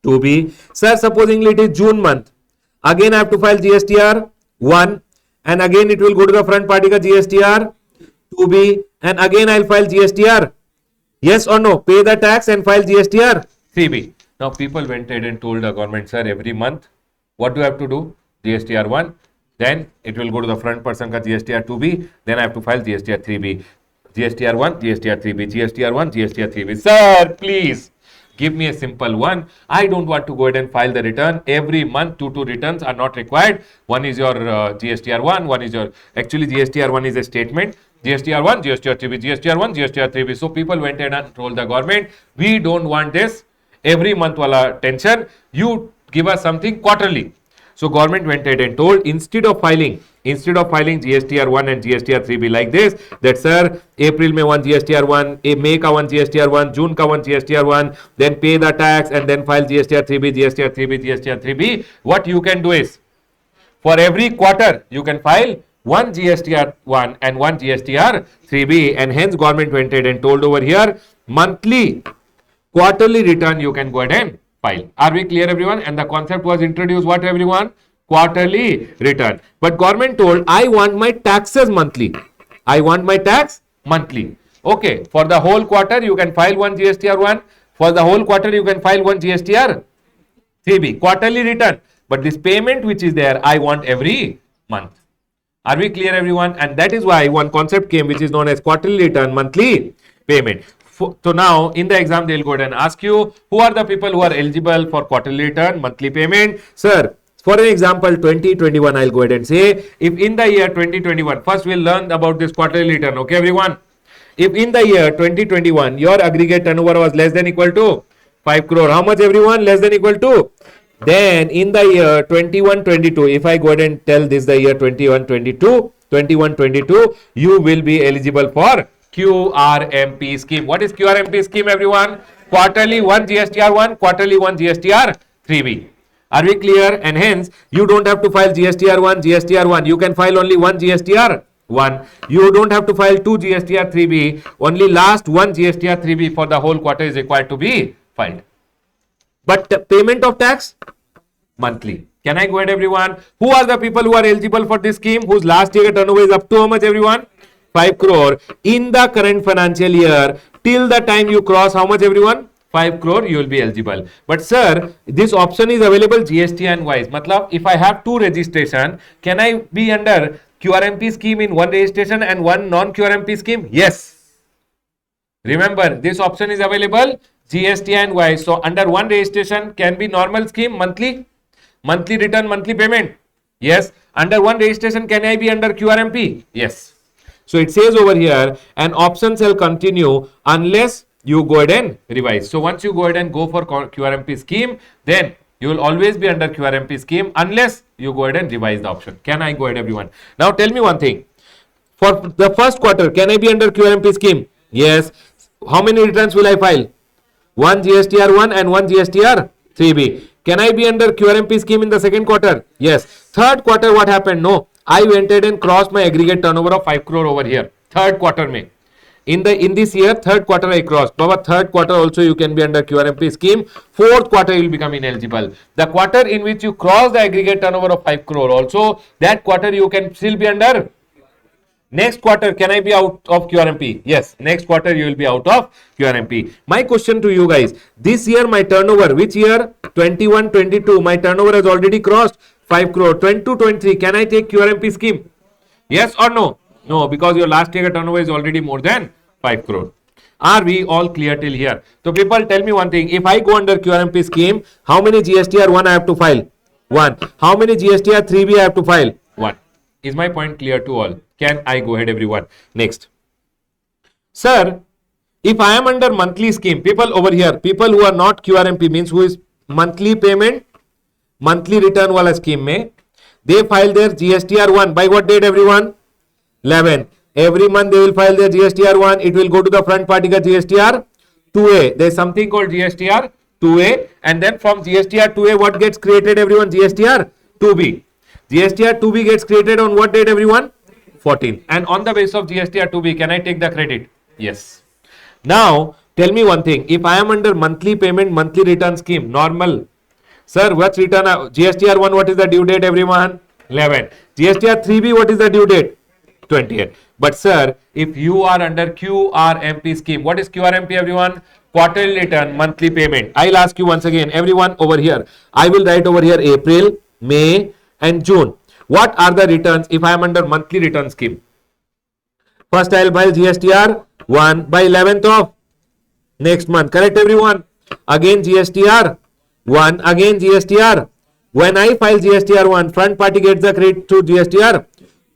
2B. Sir, supposingly it is June month. Again, I have to file GSTR 1, and again it will go to the front party ka GSTR 2B, and again I'll file GSTR. Yes or no? Pay the tax and file GSTR 3B. Now people went ahead and told the government, sir, every month, what do I have to do? GSTR 1, then it will go to the front person ka GSTR 2B, then I have to file GSTR 3B. GSTR 1, GSTR 3B, GSTR 1, GSTR 3B. Sir, please give me a simple one. I don't want to go ahead and file the return. Every month, two returns are not required. One is your GSTR 1, one is your, actually GSTR 1 is a statement. GSTR 1, GSTR 3B, GSTR 1, GSTR 3B. So people went ahead and told the government, we don't want this every month wala tension. You give us something quarterly. So government went ahead and told, instead of filing GSTR 1 and GSTR 3B like this, that sir, April mein one GSTR 1, May ka one GSTR 1, June ka one GSTR 1, then pay the tax and then file GSTR 3B, GSTR 3B, GSTR 3B. What you can do is, for every quarter, you can file one GSTR 1 and one GSTR 3B, and hence government went ahead and told over here, monthly, quarterly return you can go ahead and file. Are we clear, everyone? And the concept was introduced, what, everyone? Quarterly return. But government told, I want my taxes monthly. I want my tax monthly. Okay, for the whole quarter you can file one GSTR 1. For the whole quarter you can file one GSTR 3B. Quarterly return. But this payment which is there, I want every month. Are we clear, everyone? And that is why one concept came which is known as quarterly return, monthly payment. So now in the exam they will go ahead and ask you, who are the people who are eligible for quarterly return, monthly payment? Sir, for an example 2021, I'll go ahead and say, if in the year 2021, first we'll learn about this quarterly return, okay, everyone? If in the year 2021 your aggregate turnover was less than equal to 5 crore, how much, everyone? Less than equal to? Then in the year 21-22, if I go ahead and tell this the year 21-22, you will be eligible for QRMP scheme. What is QRMP scheme, everyone? Quarterly one GSTR 1, quarterly one GSTR 3B. Are we clear? And hence, you don't have to file GSTR 1, GSTR 1. You can file only one GSTR 1. You don't have to file two GSTR 3B. Only last one GSTR 3B for the whole quarter is required to be filed. But payment of tax? Monthly. Can I go ahead, everyone? Who are the people who are eligible for this scheme? Whose last year turnover is up to how much, everyone? 5 crore. In the current financial year, till the time you cross how much, everyone? 5 crore, you will be eligible. But sir, this option is available GST and wise. Matlab, if I have two registration, can I be under QRMP scheme in one registration and one non-QRMP scheme? Yes. Remember, this option is available GST and wise. So under one registration can be normal scheme, monthly return, monthly payment. Yes. Under one registration, can I be under QRMP? Yes. So it says over here, an option shall continue unless you go ahead and revise. So once you go ahead and go for QRMP scheme, then you will always be under QRMP scheme unless you go ahead and revise the option. Can I go ahead, everyone? Now tell me one thing. For the first quarter, can I be under QRMP scheme? Yes. How many returns will I file? One GSTR 1 and one GSTR 3B. Can I be under QRMP scheme in the second quarter? Yes. Third quarter, what happened? No. I went ahead and crossed my aggregate turnover of 5 crore over here. Third quarter mein. In this year, third quarter I crossed. Baba, third quarter also you can be under QRMP scheme. Fourth quarter you will become ineligible. The quarter in which you cross the aggregate turnover of 5 crore also, that quarter you can still be under. Next quarter, can I be out of QRMP? Yes. Next quarter you will be out of QRMP. My question to you guys, this year my turnover, which year? 21-22, my turnover has already crossed 5 crore. 22-23, can I take QRMP scheme? Yes or no? No, because your last year turnover is already more than 5 crore. Are we all clear till here? So people, tell me one thing. If I go under QRMP scheme, how many GSTR 1 I have to file? 1. How many GSTR 3B I have to file? 1. Is my point clear to all? Can I go ahead, everyone? Next. Sir, if I am under monthly scheme, people over here, people who are not QRMP means who is monthly payment, monthly return wala scheme mein, they file their GSTR1 by what date everyone? 11. Every month they will file their GSTR1. It will go to the front party ka GSTR2A. There is something called GSTR2A, and then from GSTR2A what gets created everyone? GSTR2B. GSTR2B gets created on what date everyone? 14. And on the basis of GSTR2B, can I take the credit? Yes. Now, tell me one thing. If I am under monthly payment, monthly return scheme, normal. Sir, what's return? GSTR1, what is the due date everyone? 11. GSTR3B, what is the due date? 20th. But sir, if you are under QRMP scheme, what is QRMP everyone? Quarterly return, monthly payment. I'll ask you once again, everyone over here. I will write over here April, May and June. What are the returns if I am under monthly return scheme? First I will file GSTR 1 by 11th of next month. Correct everyone? Again GSTR 1, again GSTR. When I file GSTR 1, front party gets the credit through GSTR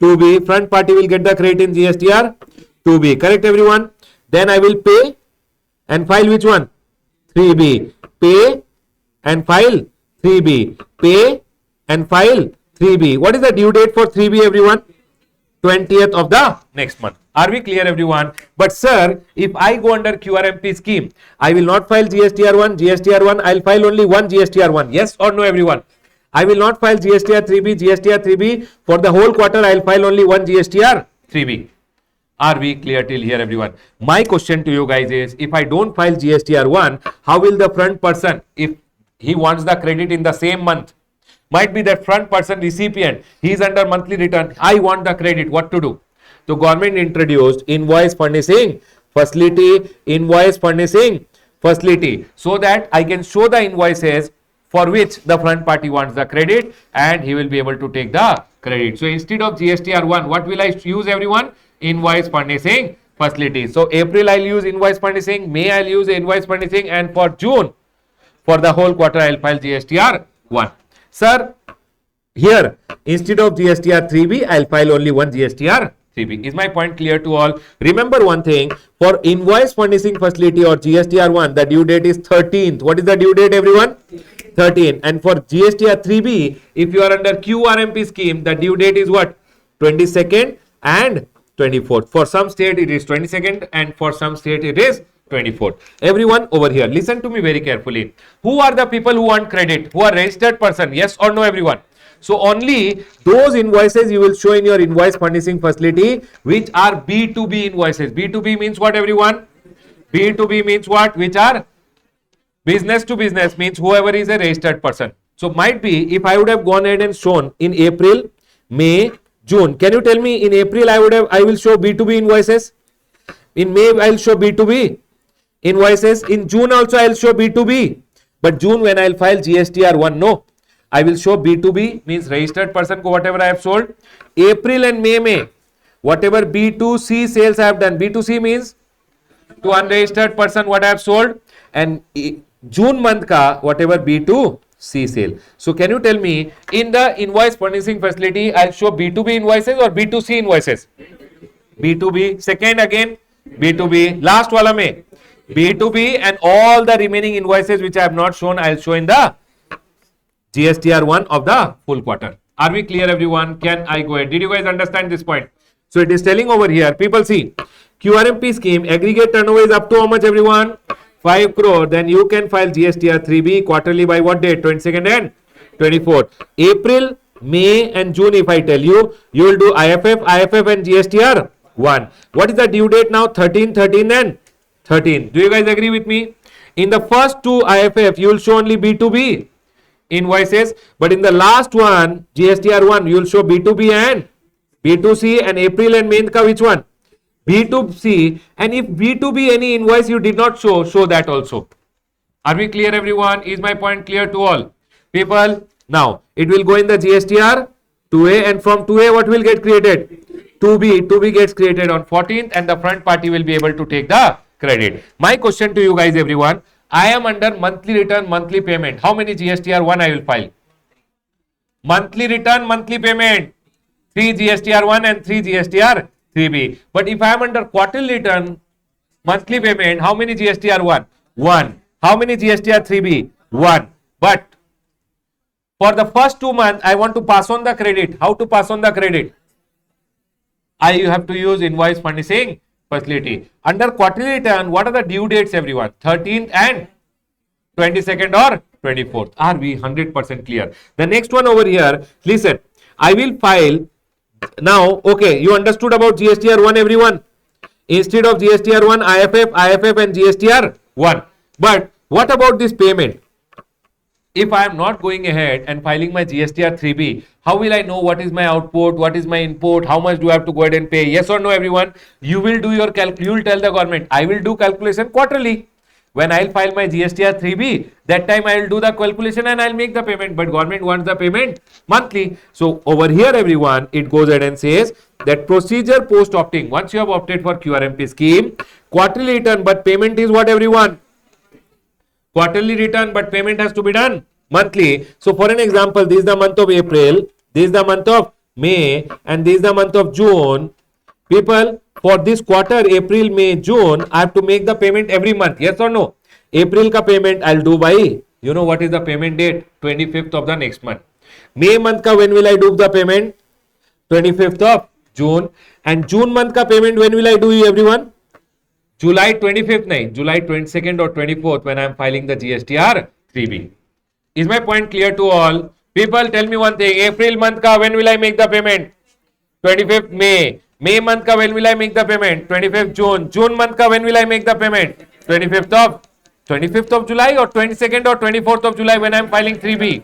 2B. Front party will get the credit in GSTR 2B. Correct everyone? Then I will pay and file which one? 3B. Pay and file 3B. Pay and file 3B. What is the due date for 3B everyone? 20th of the next month. Are we clear everyone? But sir, if I go under QRMP scheme, I will not file GSTR1, I will file only one GSTR1. Yes or no everyone? I will not file GSTR3B. For the whole quarter, I will file only one GSTR3B. Are we clear till here everyone? My question to you guys is, if I don't file GSTR1, how will the front person, if he wants the credit in the same month, might be that front person recipient, he is under monthly return, I want the credit, what to do? So government introduced invoice furnishing facility, so that I can show the invoices for which the front party wants the credit and he will be able to take the credit. So instead of GSTR1, what will I use everyone? Invoice furnishing facility. So April I'll use invoice furnishing, May I'll use invoice furnishing, and for June, for the whole quarter I'll file GSTR1. Sir, here instead of GSTR3B, I'll file only one GSTR3B. Is my point clear to all? Remember one thing, for invoice furnishing facility or GSTR1, the due date is 13th. What is the due date everyone? 13. And for GSTR3B, if you are under QRMP scheme, the due date is what? 22nd and 24th. For some state it is 22nd and for some state it is 24th. Everyone over here, listen to me very carefully. Who are the people who want credit? Who are registered person? Yes or no everyone? So only those invoices you will show in your invoice furnishing facility which are B2B invoices. B2B means what everyone? B2B means what? Which are business to business, means whoever is a registered person. So might be if I would have gone ahead and shown in April, May, June. Can you tell me in April I will show B2B invoices? In May I will show B2B invoices. In June also I will show B2B. But June when I will file GSTR1, no. I will show B2B means registered person ko whatever I have sold. April and May, whatever B2C sales I have done. B2C means to unregistered person what I have sold, and June month ka whatever B2C sale. So can you tell me in the invoice furnishing facility I'll show B2B invoices or B2C invoices? B2B. Second again B2B. Last wala mein B2B, and all the remaining invoices which I have not shown I'll show in the GSTR1 of the full quarter. Are we clear everyone? Can I go ahead? Did you guys understand this point? So it is telling over here, people see, QRMP scheme, aggregate turnover is up to how much everyone? 5 crore. Then you can file GSTR3B quarterly by what date? 22nd and 24th. April, May and June if I tell you, you will do IFF and GSTR1. What is the due date now? 13, 13 and 13. Do you guys agree with me? In the first two IFF, you will show only B2B invoices, but in the last one GSTR1 you will show B2B and B2C, and April and May ka which one? B2C. And if B2B any invoice you did not show that also. Are we clear everyone? Is my point clear to all people? Now it will go in the GSTR 2A, and from 2A what will get created? 2B gets created on 14th, and the front party will be able to take the credit. My question to you guys everyone, I am under monthly return, monthly payment. How many GSTR1 I will file? Monthly return, monthly payment. 3 GSTR1 and 3 GSTR3B. But if I am under quarterly return, monthly payment, how many GST are 1? 1. How many GST are 3B? 1. But for the first 2 months, I want to pass on the credit. How to pass on the credit? You have to use invoice furnishing facility. Under quarterly return, what are the due dates, everyone? 13th and 22nd or 24th. Are we 100% clear? The next one over here, listen, I will file now. Okay, you understood about GSTR1, everyone? Instead of GSTR1, IFF and GSTR1. But what about this payment? If I am not going ahead and filing my GSTR 3B, how will I know what is my output, what is my input, how much do I have to go ahead and pay? Yes or no, everyone? You will do your you will tell the government, I will do calculation quarterly. When I'll file my GSTR 3B, that time I will do the calculation and I'll make the payment. But government wants the payment monthly. So over here, everyone, it goes ahead and says that procedure post opting. Once you have opted for QRMP scheme, quarterly return, but payment is what, everyone? Quarterly return, but payment has to be done monthly. So for an example, this is the month of April, this is the month of May, and this is the month of June. People, for this quarter, April, May, June, I have to make the payment every month. Yes or no? April ka payment I'll do by, you know what is the payment date? 25th of the next month. May month ka when will I do the payment? 25th of June. And June month ka payment when will I do, everyone? July 25th, nahi, July 22nd or 24th when I am filing the GSTR 3B. Is my point clear to all? People, tell me one thing. April month ka when will I make the payment? 25th May. May month ka when will I make the payment? 25th June. June month ka when will I make the payment? 25th of July or 22nd or 24th of July when I am filing 3B?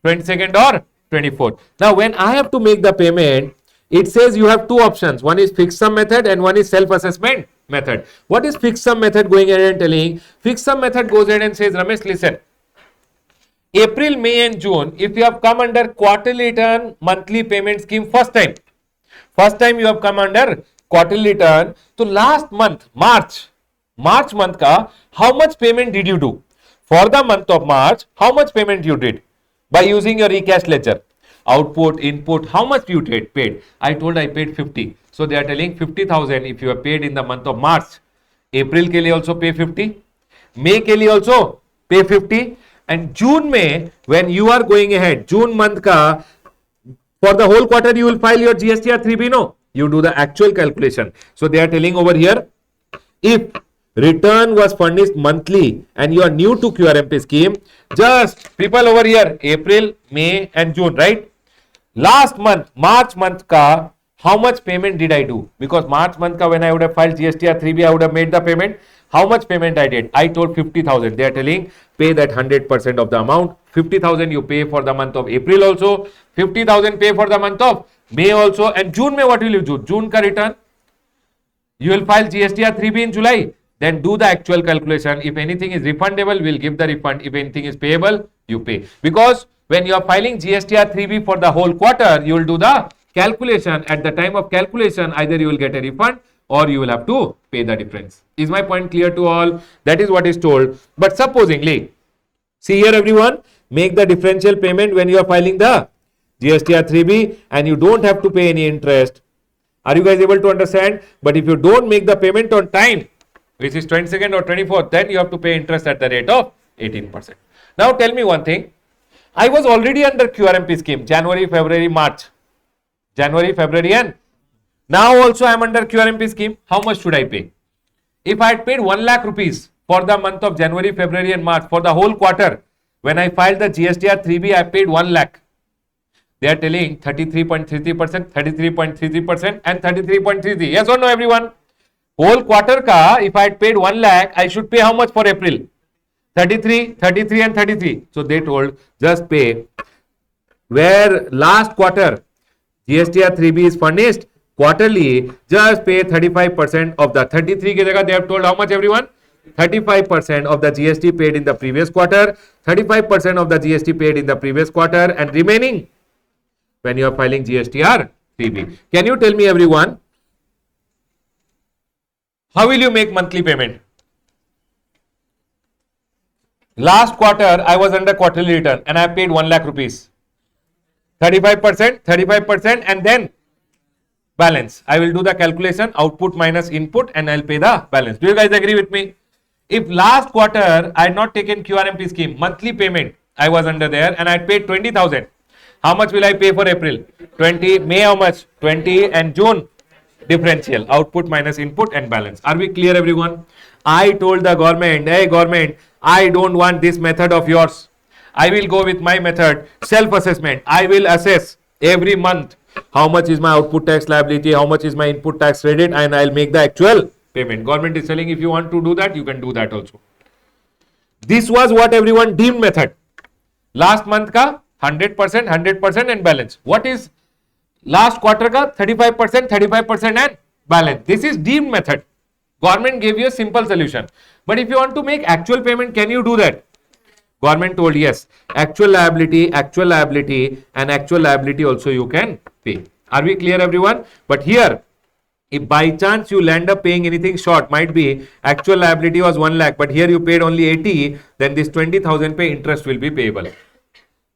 22nd or 24th. Now when I have to make the payment, it says you have two options. One is fixed sum method and one is self-assessment method. What is fixed sum method going ahead and telling? Fixed sum method goes ahead and says, Ramesh, listen, April, May and June, if you have come under quarterly return monthly payment scheme first time you have come under quarterly return, so last month, March month ka, how much payment did you do? For the month of March, how much payment you did? By using your e-cash ledger. Output, input, how much you paid? I told I paid 50. So they are telling 50,000 if you have paid in the month of March. April ke liye also pay 50. May ke liye also pay 50. And June May, when you are going ahead, June month ka, for the whole quarter you will file your GSTR 3B, no? You do the actual calculation. So they are telling over here, if return was furnished monthly and you are new to QRMP scheme, just people over here, April, May and June, right? Last month, March month ka, how much payment did I do? Because March month ka when I would have filed GSTR 3B, I would have made the payment. How much payment I did? I told 50,000. They are telling pay that 100% of the amount. 50,000 you pay for the month of April also. 50,000 pay for the month of May also. And June May, what will you do? June ka return. You will file GSTR 3B in July. Then do the actual calculation. If anything is refundable, we'll give the refund. If anything is payable, you pay. Because when you are filing GSTR 3B for the whole quarter, you will do the calculation. At the time of calculation, either you will get a refund or you will have to pay the difference. Is my point clear to all? That is what is told. But supposingly, see here everyone, make the differential payment when you are filing the GSTR 3B and you don't have to pay any interest. Are you guys able to understand? But if you don't make the payment on time, which is 22nd or 24th, then you have to pay interest at the rate of 18%. Now tell me one thing. I was already under QRMP scheme, January, February, March. January, February and now also I am under QRMP scheme. How much should I pay? If I had paid 1 lakh rupees for the month of January, February and March, for the whole quarter, when I filed the GSTR 3B, I paid 1 lakh. They are telling 33.33%, 33.33% and 33.33. Yes or no, everyone? Whole quarter ka, if I had paid 1 lakh, I should pay how much for April? 33, 33 and 33. So they told just pay where last quarter GSTR 3B is furnished quarterly, just pay 35% of the 33 ke jagah they have told how much, everyone? 35% of the GST paid in the previous quarter, 35% of the GST paid in the previous quarter and remaining when you are filing GSTR 3B. Can you tell me, everyone, how will you make monthly payment? Last quarter, I was under quarterly return and I paid 1 lakh rupees. 35%, 35% and then balance. I will do the calculation, output minus input, and I'll pay the balance. Do you guys agree with me? If last quarter I had not taken QRMP scheme, monthly payment, I was under there and I paid 20,000. How much will I pay for April? 20. May how much? 20. And June, differential, output minus input and balance. Are we clear, everyone? I told the government, hey government, I don't want this method of yours. I will go with my method, self-assessment. I will assess every month how much is my output tax liability, how much is my input tax credit, and I'll make the actual payment. Government is telling if you want to do that, you can do that also. This was what everyone deemed method. Last month ka 100%, 100% and balance. What is last quarter ka 35%, 35% and balance. This is deemed method. Government gave you a simple solution. But if you want to make actual payment, can you do that? Government told yes. Actual liability, and actual liability also you can pay. Are we clear, everyone? But here, if by chance you land up paying anything short, might be actual liability was 1 lakh, but here you paid only 80, then this 20,000 pay interest will be payable.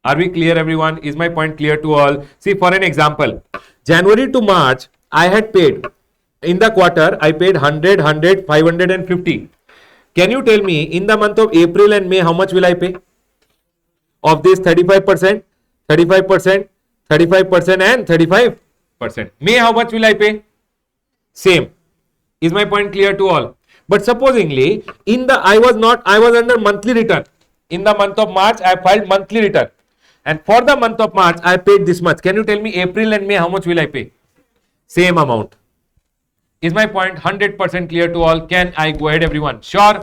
Are we clear, everyone? Is my point clear to all? See, for an example, January to March, I had paid, in the quarter, I paid 100, 100, 550. Can you tell me, in the month of April and May, how much will I pay? Of this 35%, 35%, 35% and 35%. May, how much will I pay? Same. Is my point clear to all? But supposingly, I was under monthly return. In the month of March, I filed monthly return. And for the month of March, I paid this much. Can you tell me April and May, how much will I pay? Same amount. Is my point 100% clear to all? Can I go ahead, everyone? Sure?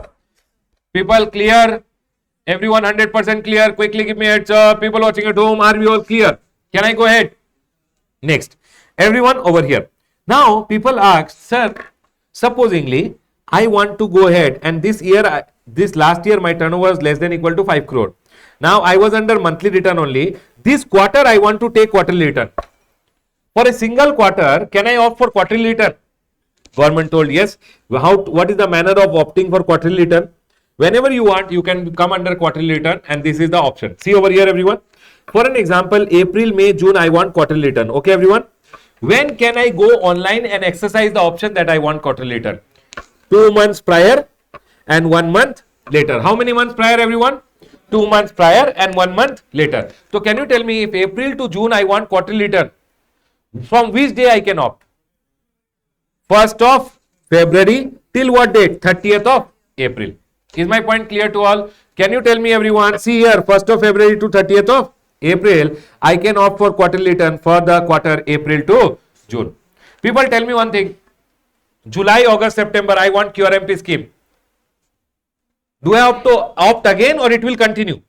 People clear? Everyone 100% clear? Quickly give me a heads up. People watching at home, are we all clear? Can I go ahead? Next. Everyone over here. Now, people ask, sir, supposingly, I want to go ahead and this last year, my turnover was less than equal to 5 crore. Now, I was under monthly return only. This quarter, I want to take quarterly return. For a single quarter, can I opt for quarterly return? Government told yes. What is the manner of opting for quarterly return? Whenever you want, you can come under quarterly return and this is the option. See over here, everyone. For an example, April, May, June, I want quarterly return. Okay, everyone. When can I go online and exercise the option that I want quarterly return? 2 months prior and 1 month later. How many months prior, everyone? 2 months prior and 1 month later. So can you tell me if April to June I want quarterly return, from which day I can opt? 1st of February till what date? 30th of April. Is my point clear to all? Can you tell me, everyone? See here, 1st of February to 30th of April, I can opt for quarterly return for the quarter April to June. People tell me one thing. July, August, September, I want QRMP scheme. Do I have to opt again or it will continue?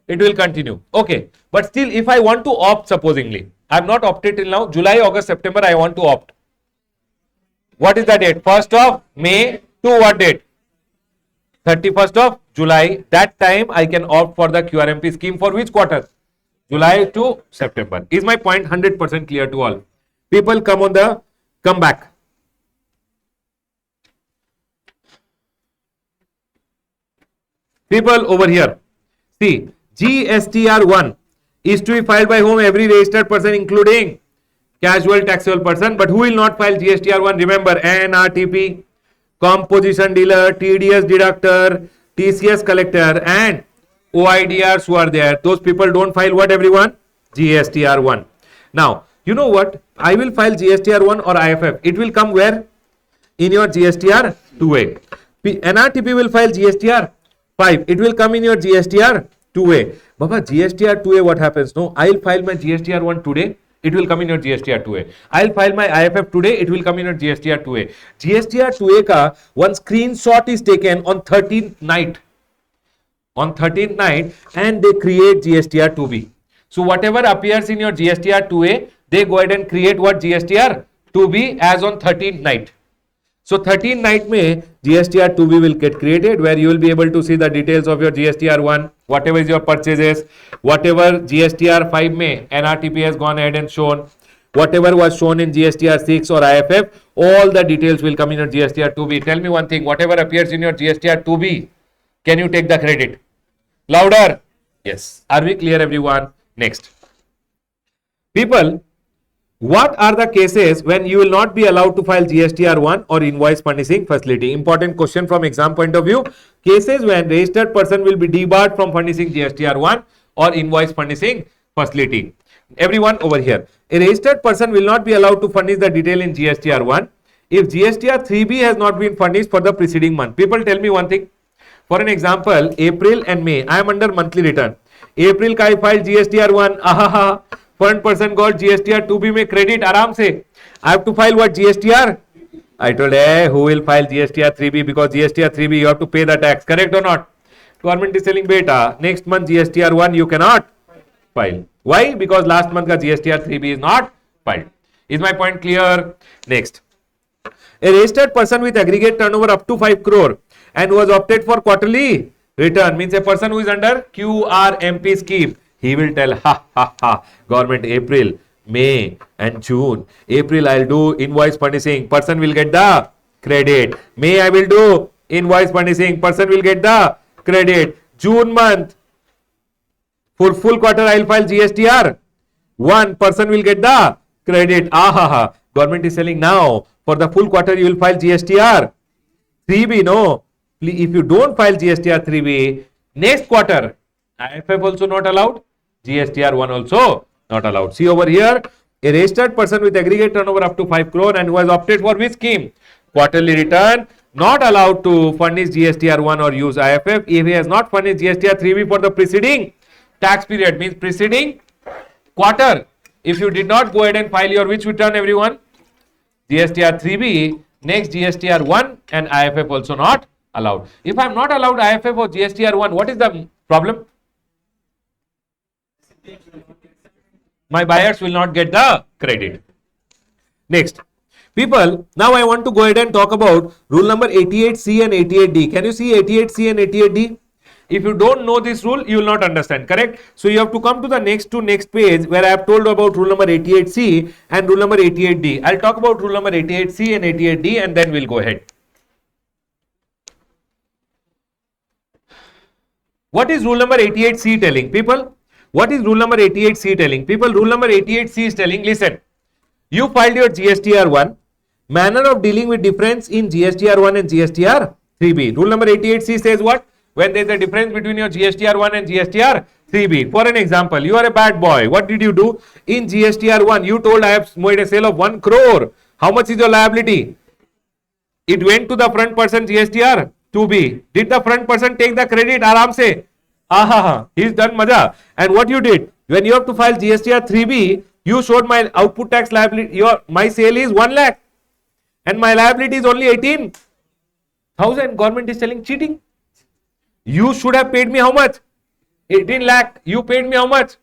It will continue. Okay. But still, if I want to opt, supposingly, I have not opted till now. July, August, September, I want to opt. What is the date? 1st of May to what date? 31st of July. That time I can opt for the QRMP scheme for which quarter? July to September. Is my point 100% clear to all? People come back. People over here. See, GSTR1 is to be filed by whom? Every registered person, including casual taxable person. But who will not file GSTR1? Remember, NRTP, composition dealer, TDS deductor, TCS collector and OIDRs who are there. Those people don't file what, everyone? GSTR1. Now, you know what? I will file GSTR1 or IFF. It will come where? In your GSTR2A. NRTP will file GSTR5. It will come in your GSTR2A. Baba, GSTR2A, what happens? No, I'll file my GSTR1 today. It will come in your GSTR2A. I'll file my IFF today. It will come in your GSTR2A. GSTR2A ka one screenshot is taken on 13th night. On 13th night, and they create GSTR2B. So whatever appears in your GSTR2A, they go ahead and create what? GSTR2B as on 13th night. So 13th night mein GSTR2B will get created, where you will be able to see the details of your GSTR1, whatever is your purchases, whatever GSTR5 mein NRTP has gone ahead and shown, whatever was shown in GSTR6 or IFF, all the details will come in your GSTR2B. Tell me one thing, whatever appears in your GSTR2B, can you take the credit? Louder. Yes. Are we clear, everyone? Next. People, What are the cases when you will not be allowed to file GSTR1 or invoice furnishing facility? Important question from exam point of view. Cases when registered person will be debarred from furnishing GSTR1 or invoice furnishing facility. Everyone over here. A registered person will not be allowed to furnish the detail in GSTR1 if GSTR3B has not been furnished for the preceding month. People, tell me one thing. For an example, April and May, I am under monthly return. April का I filed GSTR1. Aha, front person got GSTR2B में credit आराम से. I have to file what, GSTR? I told, hey, who will file GSTR3B, because GSTR3B you have to pay the tax, correct or not? Government is telling, beta, next month GSTR1 you cannot file. Why? Because last month ka GSTR3B is not filed. Is my point clear? Next. A registered person with aggregate turnover up to 5 crore and who has opted for quarterly return, means a person who is under QRMP scheme, he will tell, government April, May and June. April I'll do invoice furnishing, person will get the credit. May I will do invoice furnishing, person will get the credit. June month, for full quarter I'll file GSTR. One person will get the credit. Government is telling now, for the full quarter you will file GSTR 3B. No, if you don't file GSTR 3B, next quarter IFF also not allowed, GSTR 1 also not allowed. See over here, a registered person with aggregate turnover up to 5 crore and who has opted for which scheme? Quarterly return, not allowed to furnish GSTR 1 or use IFF if he has not furnished GSTR 3B for the preceding tax period, means preceding quarter. If you did not go ahead and file your which return, everyone? GSTR 3B, next GSTR 1 and IFF also not allowed. If I am not allowed IFF or GSTR 1, what is the problem? My buyers will not get the credit. Next. People, now I want to go ahead and talk about rule number 88C and 88D. Can you see 88C and 88D? If you don't know this rule, you will not understand, correct? So you have to come to the next page where I have told about rule number 88C and rule number 88D. I'll talk about rule number 88C and 88D and then we'll go ahead. What is rule number 88C telling? People, what is rule number 88C telling? People, rule number 88C is telling, listen, you filed your GSTR1, manner of dealing with difference in GSTR1 and GSTR3B. Rule number 88C says what? When there is a difference between your GSTR1 and GSTR3B. For an example, you are a bad boy. What did you do? In GSTR1, you told I have made a sale of 1 crore. How much is your liability? It went to the front person GSTR2B. Did the front person take the credit? Aram se. He's done maja. And what you did? When you have to file GSTR3B, you showed my output tax liability. My sale is 1 lakh. And my liability is only 18,000. Government is telling cheating. You should have paid me how much? 18 lakh. You paid me how much?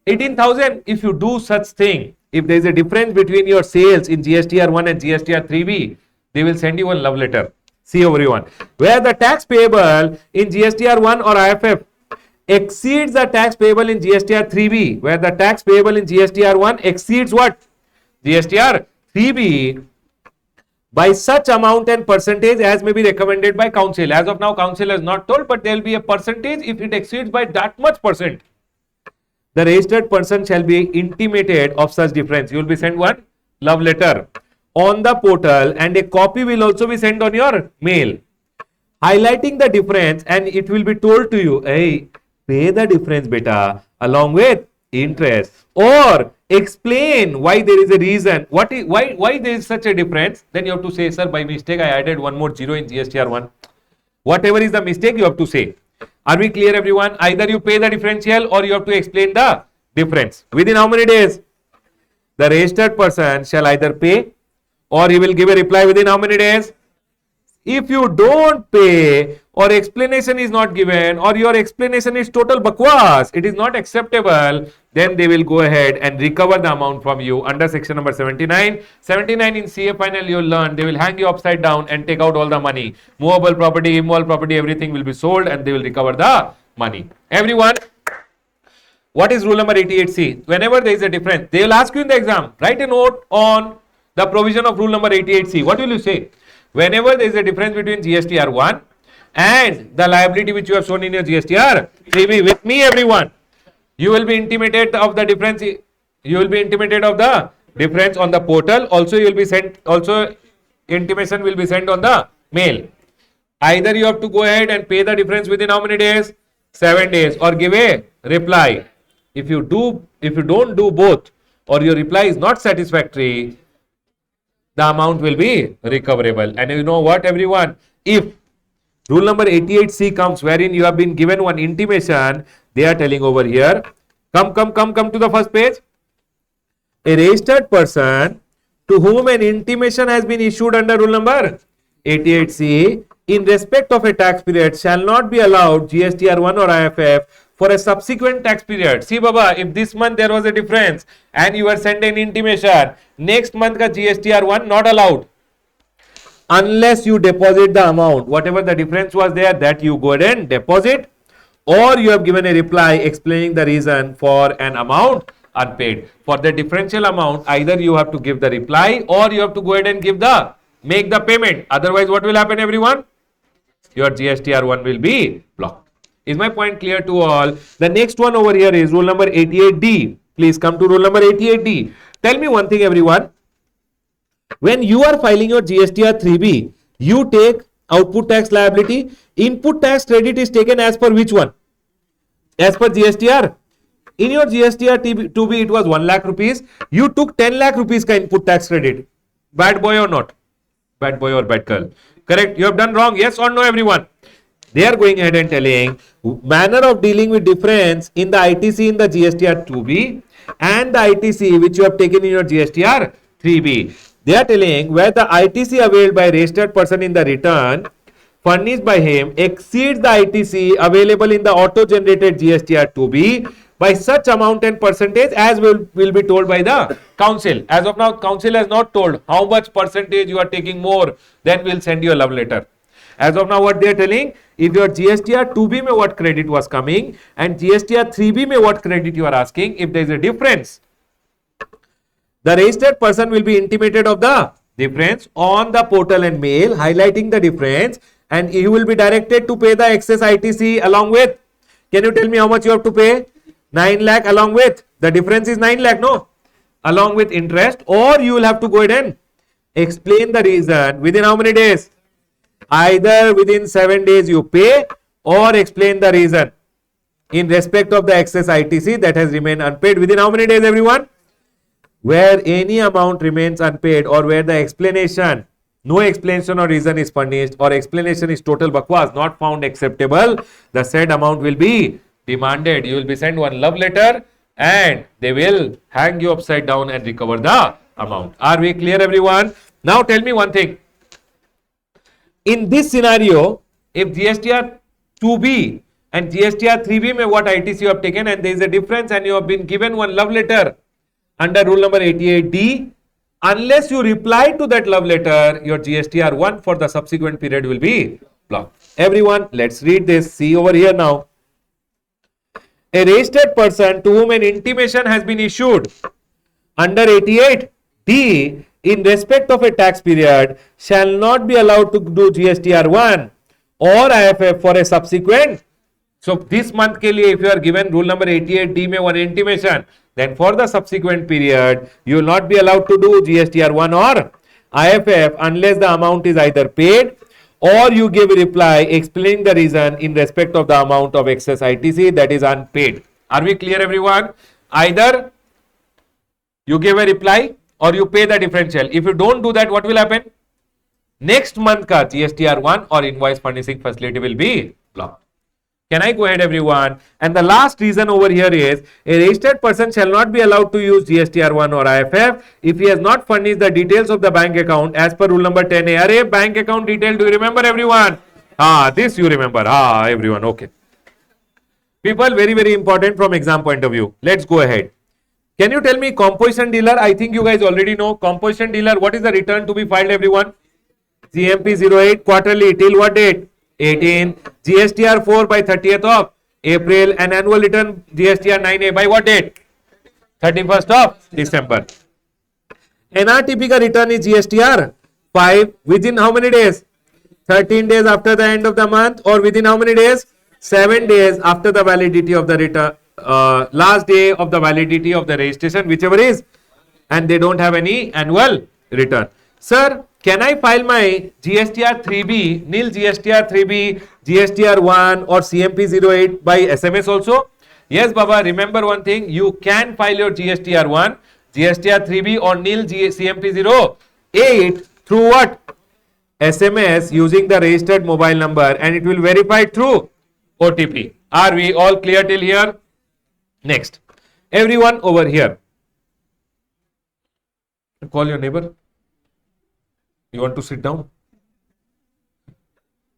18,000. If you do such thing, if there is a difference between your sales in GSTR1 and GSTR3B, they will send you a love letter. See everyone. Where the tax payable in GSTR1 or IFF exceeds the tax payable in GSTR3B, where the tax payable in GSTR1 exceeds what? GSTR3B, by such amount and percentage as may be recommended by council. As of now, council has not told, but there will be a percentage if it exceeds by that much percent. The registered person shall be intimated of such difference. You will be sent one love letter on the portal and a copy will also be sent on your mail, highlighting the difference, and it will be told to you, hey, pay the difference beta along with interest, or explain why there is a reason, why there is such a difference. Then you have to say, sir, by mistake I added one more zero in GSTR1. Whatever is the mistake, you have to say. Are we clear, everyone? Either you pay the differential or you have to explain the difference. Within how many days? The registered person shall either pay or he will give a reply within how many days? If you don't pay or explanation is not given or your explanation is total bakwas, it is not acceptable, then they will go ahead and recover the amount from you under section number 79. 79 in CA final you will learn, they will hang you upside down and take out all the money. Movable property, immovable property, everything will be sold and they will recover the money. Everyone, what is rule number 88C? Whenever there is a difference, they will ask you in the exam, write a note on the provision of rule number 88C. What will you say? Whenever there is a difference between GSTR1 and the liability which you have shown in your GSTR3B, with me everyone, you will be intimated of the difference, you will be intimated of the difference on the portal. Also, you will be sent, also intimation will be sent on the mail. Either you have to go ahead and pay the difference within how many days? 7 days, or give a reply. If you don't do both, or your reply is not satisfactory, the amount will be recoverable. And you know what, everyone? If rule number 88C comes, wherein you have been given one intimation, they are telling over here, come to the first page. A registered person to whom an intimation has been issued under rule number 88C in respect of a tax period shall not be allowed GSTR1 or IFF for a subsequent tax period. See Baba, if this month there was a difference and you were sent an intimation, next month ka GSTR1 not allowed unless you deposit the amount. Whatever the difference was there, that you go ahead and deposit, or you have given a reply explaining the reason for an amount unpaid. For the differential amount, either you have to give the reply or you have to go ahead and make the payment. Otherwise, what will happen, everyone? Your GSTR1 will be blocked. Is my point clear to all? The next one over here is rule number 88D. Please come to rule number 88D. Tell me one thing, everyone. When you are filing your GSTR 3B, you take output tax liability. Input tax credit is taken as per which one? As per GSTR. In your GSTR 2B, it was 1 lakh rupees. You took 10 lakh rupees ka input tax credit. Bad boy or not? Bad boy or bad girl? Correct. You have done wrong. Yes or no, everyone? They are going ahead and telling manner of dealing with difference in the ITC in the GSTR 2B and the ITC which you have taken in your GSTR 3B. They are telling where the ITC availed by a registered person in the return furnished by him exceeds the ITC available in the auto-generated GSTR 2B by such amount and percentage as will be told by the council. As of now, council has not told how much percentage you are taking more, then we will send you a love letter. As of now, what they are telling, if your GSTR 2B mein what credit was coming and GSTR 3B mein what credit you are asking, if there is a difference, the registered person will be intimated of the difference on the portal and mail, highlighting the difference, and he will be directed to pay the excess ITC along with, can you tell me how much you have to pay? 9 lakh along with, the difference is 9 lakh, no? Along with interest, or you will have to go ahead and explain the reason within how many days? Either within 7 days you pay or explain the reason in respect of the excess ITC that has remained unpaid within how many days, everyone? Where any amount remains unpaid or where the explanation, no explanation or reason is furnished or explanation is total bakwas, not found acceptable, the said amount will be demanded. You will be sent one love letter and they will hang you upside down and recover the amount. Are we clear, everyone? Now tell me one thing. In this scenario, if GSTR 2B and GSTR 3B mein what ITC you have taken and there is a difference and you have been given one love letter under rule number 88D, unless you reply to that love letter, your GSTR 1 for the subsequent period will be blocked. Everyone, let's read this. See over here now. A registered person to whom an intimation has been issued under 88D in respect of a tax period shall not be allowed to do GSTR 1 or IFF for a subsequent. So this month ke liye, if you are given rule number 88D mein one intimation, then for the subsequent period you will not be allowed to do GSTR 1 or IFF unless the amount is either paid or you give a reply explaining the reason in respect of the amount of excess ITC that is unpaid. Are we clear, everyone? Either you give a reply or you pay the differential. If you don't do that, what will happen? Next month ka GSTR 1 or invoice furnishing facility will be blocked. Can I go ahead, everyone? And the last reason over here is a registered person shall not be allowed to use GSTR 1 or IFF if he has not furnished the details of the bank account as per rule number 10A. Array, bank account detail, do you remember, everyone? This you remember. Everyone, okay. People, very, very important from exam point of view. Let's go ahead. Can you tell me composition dealer? I think you guys already know. Composition dealer, what is the return to be filed, everyone? GMP 08 quarterly till what date? 18. GSTR 4 by 30th of April and annual return GSTR 9A by what date? 31st of December. NRTP ka return is GSTR 5 within how many days? 13 days after the end of the month or within how many days? 7 days after the validity of the return, last day of the validity of the registration, whichever is and they don't have any annual return. Sir, can I file my GSTR 3B, nil GSTR 3B, GSTR 1 or CMP 08 by SMS also? Yes, Baba, remember one thing, you can file your GSTR 1, GSTR 3B or nil CMP 08 through what? SMS using the registered mobile number, and it will verify through OTP. Are we all clear till here? Next, everyone over here. Call your neighbor. You want to sit down?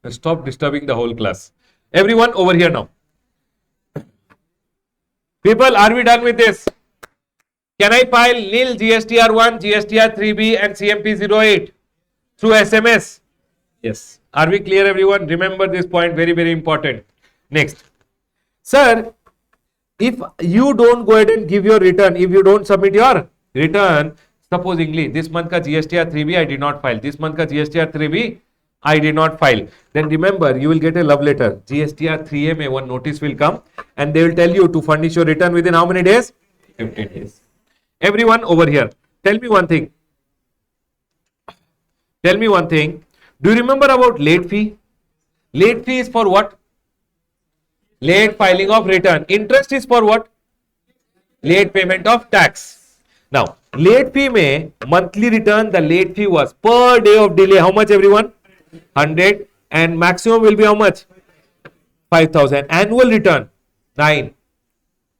Stop disturbing the whole class. Everyone over here now. People, are we done with this? Can I file nil GSTR 1, GSTR 3B and CMP 08 through SMS? Yes. Are we clear, everyone? Remember this point, very, very important. Next. Sir, if you don't go ahead and give your return, if you don't submit your return, supposingly this month ka GSTR 3B I did not file, this month ka GSTR 3B I did not file, then remember you will get a love letter. GSTR 3A mein one notice will come and they will tell you to furnish your return within how many days? 15 days. Everyone over here, tell me one thing. Tell me one thing. Do you remember about late fee? Late fee is for what? Late filing of return. Interest is for what? Late payment of tax. Now, late fee mein monthly return, the late fee was per day of delay. How much, everyone? 100, and maximum will be how much? 5,000. Annual return 9.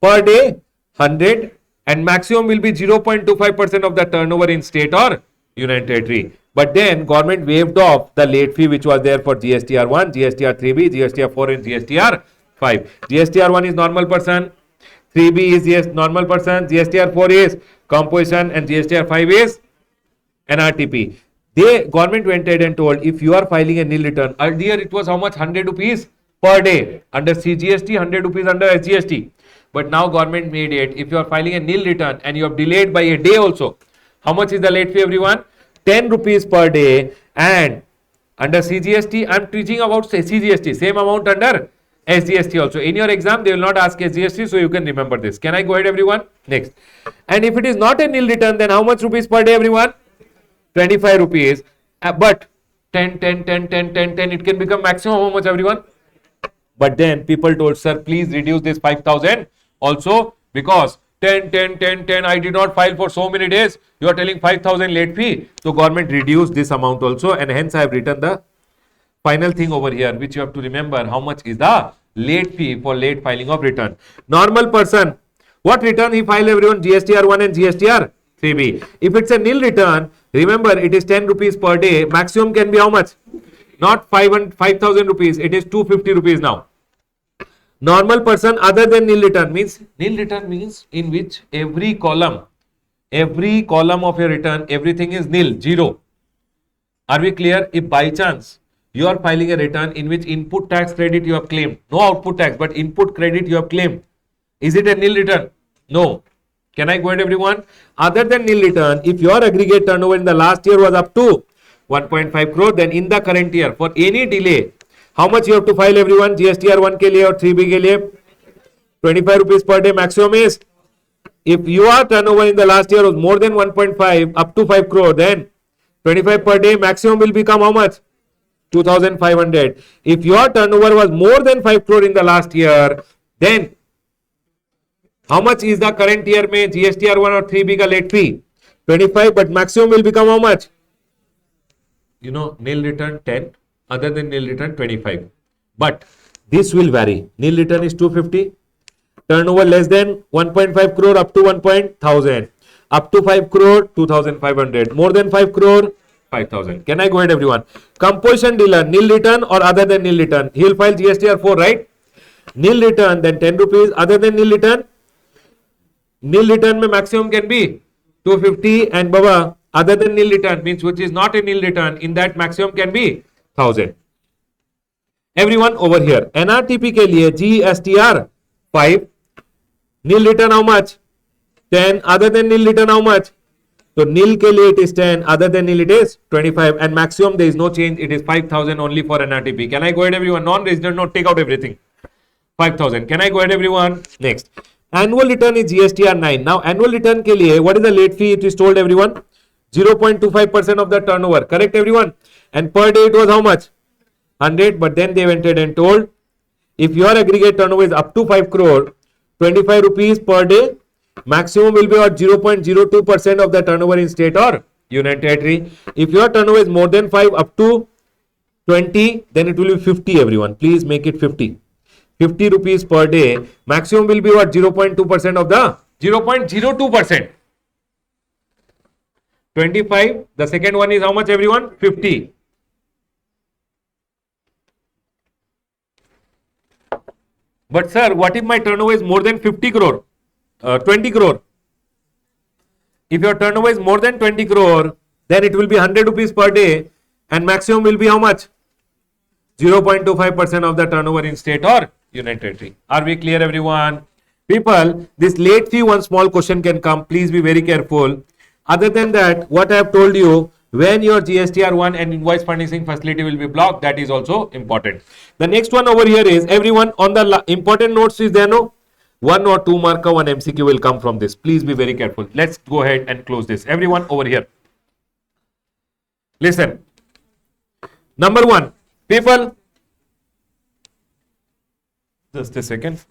Per day 100, and maximum will be 0.25% of the turnover in state or union territory. But then government waived off the late fee which was there for GSTR 1, GSTR 3B, GSTR 4 and GSTR 5. GSTR 1 is normal person, 3B is yes, normal person, GSTR 4 is composition, and GSTR 5 is NRTP. The government went ahead and told, if you are filing a nil return, earlier it was how much? 100 rupees per day under CGST, 100 rupees under SGST. But now government made it, if you are filing a nil return and you have delayed by a day also, how much is the late fee, everyone? 10 rupees per day. And under CGST, I am teaching about CGST, same amount under SGST also. In your exam, they will not ask SGST, so you can remember this. Can I go ahead, everyone? Next. And if it is not a nil return, then how much rupees per day, everyone? 25 rupees. But 10, it can become maximum how much, everyone? But then people told, sir, please reduce this 5,000 also, because 10, I did not file for so many days. You are telling 5,000 late fee. So government reduced this amount also, and hence I have written the final thing over here, which you have to remember, how much is the late fee for late filing of return. Normal person, what return he filed, everyone? GSTR 1 and GSTR 3B. If it's a nil return, remember it is 10 rupees per day. Maximum can be how much? Not 5,000 rupees. It is 250 rupees now. Normal person other than nil return means in which every column of your return, everything is nil, 0. Are we clear? If by chance you are filing a return in which input tax credit you have claimed, no output tax, but input credit you have claimed, is it a nil return? No. Can I go ahead, everyone? Other than nil return, if your aggregate turnover in the last year was up to 1.5 crore, then in the current year, for any delay, how much you have to file, everyone? GSTR 1 के लिए और 3B के लिए 25 rupees per day maximum is. If your turnover in the last year was more than 1.5 up to 5 crore, then 25 per day maximum will become how much? 2,500. If your turnover was more than 5 crore in the last year, then how much is the current year में GSTR 1 or 3B का late fee? 25, but maximum will become how much? You know, nil return 10, other than nil return 25. But this will vary. Nil return is 250. Turnover less than 1.5 crore up to 1.1000. Up to 5 crore, 2,500. More than 5 crore, 5,000. Can I go ahead, everyone? Composition dealer, nil return or other than nil return. He will file GSTR 4, right? Nil return, then 10 rupees. Other than nil return mein maximum can be 250, and Baba, other than nil return means which is not a nil return, in that maximum can be 1,000. Everyone over here, NRTP के लिए GSTR 5, nil return how much? 10, other than nil return how much? So nil के लिए it is 10, other than nil it is 25, and maximum there is no change, it is 5,000 only for NRTP. Can I go ahead, everyone? Non-resident, no, take out everything. 5,000. Can I go ahead, everyone? Next. Annual return is GSTR 9. Now annual return ke liye, what is the late fee? It is told everyone 0.25% of the turnover. Correct everyone? And per day it was how much? 100. But then they went ahead and told, if your aggregate turnover is up to 5 crore, 25 rupees per day, maximum will be at 0.02% of the turnover in state or union territory. If your turnover is more than 5 up to 20, then it will be 50 everyone. Please make it 50. 50 rupees per day. Maximum will be what? 0.2% of the 0.02%. 25. The second one is how much everyone? 50. But sir, what if my turnover is more than 50 crore? 20 crore. If your turnover is more than 20 crore, then it will be 100 rupees per day and maximum will be how much? 0.25% of the turnover in state or union territory. Are we clear everyone? People, this late fee, one small question can come. Please be very careful. Other than that, what I have told you, when your GSTR1 and invoice furnishing facility will be blocked, that is also important. The next one over here is, everyone on the important notes is there, no? 1 or 2 marker, 1 MCQ will come from this. Please be very careful. Let's go ahead and close this. Everyone over here. Listen. Number 1, people, just a second.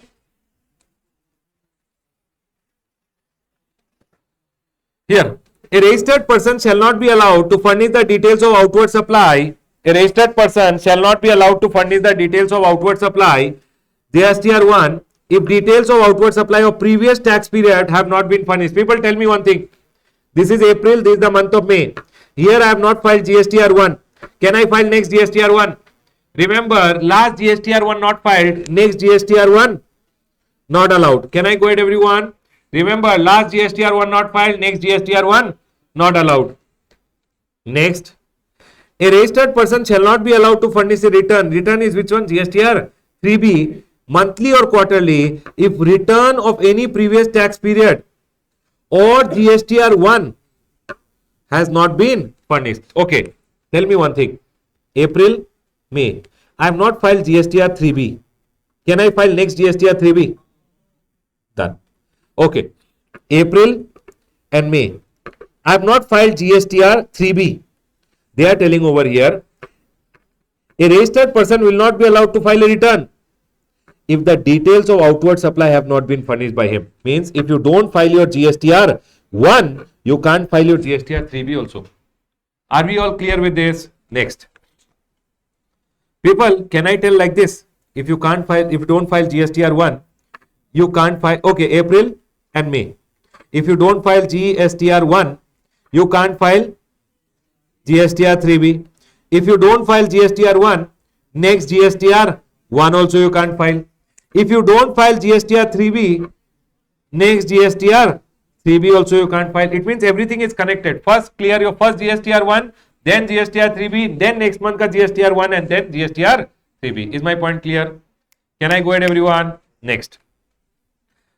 Here, a registered person shall not be allowed to furnish the details of outward supply. A registered person shall not be allowed to furnish the details of outward supply. GSTR1, if details of outward supply of previous tax period have not been furnished. People, tell me one thing. This is April, this is the month of May. Here I have not filed GSTR1. Can I file next GSTR1? Remember, last GSTR1 not filed, next GSTR1 not allowed. Can I go ahead everyone? Remember, last GSTR1 not filed, next GSTR1 not allowed. Next, a registered person shall not be allowed to furnish a return. Return is which one? GSTR 3B, monthly or quarterly, if return of any previous tax period or GSTR1 has not been furnished. Okay, tell me one thing. April, May, I have not filed GSTR 3B. Can I file next GSTR 3B? Done. Okay, April and May, I have not filed GSTR 3B. They are telling over here, a registered person will not be allowed to file a return if the details of outward supply have not been furnished by him. Means if you don't file your GSTR 1, you can't file your GSTR 3B also. Are we all clear with this? Next. People, can I tell like this? If you can't file, if you don't file GSTR 1, you can't file, okay, April and May. If you don't file GSTR 1, you can't file GSTR 3B. If you don't file GSTR 1, next GSTR 1 also you can't file. If you don't file GSTR 3B, next GSTR 3B also you can't file. It means everything is connected. First clear your first GSTR 1, then GSTR 3B, then next month ka GSTR 1 and then GSTR 3B. Is my point clear? Can I go ahead everyone? Next.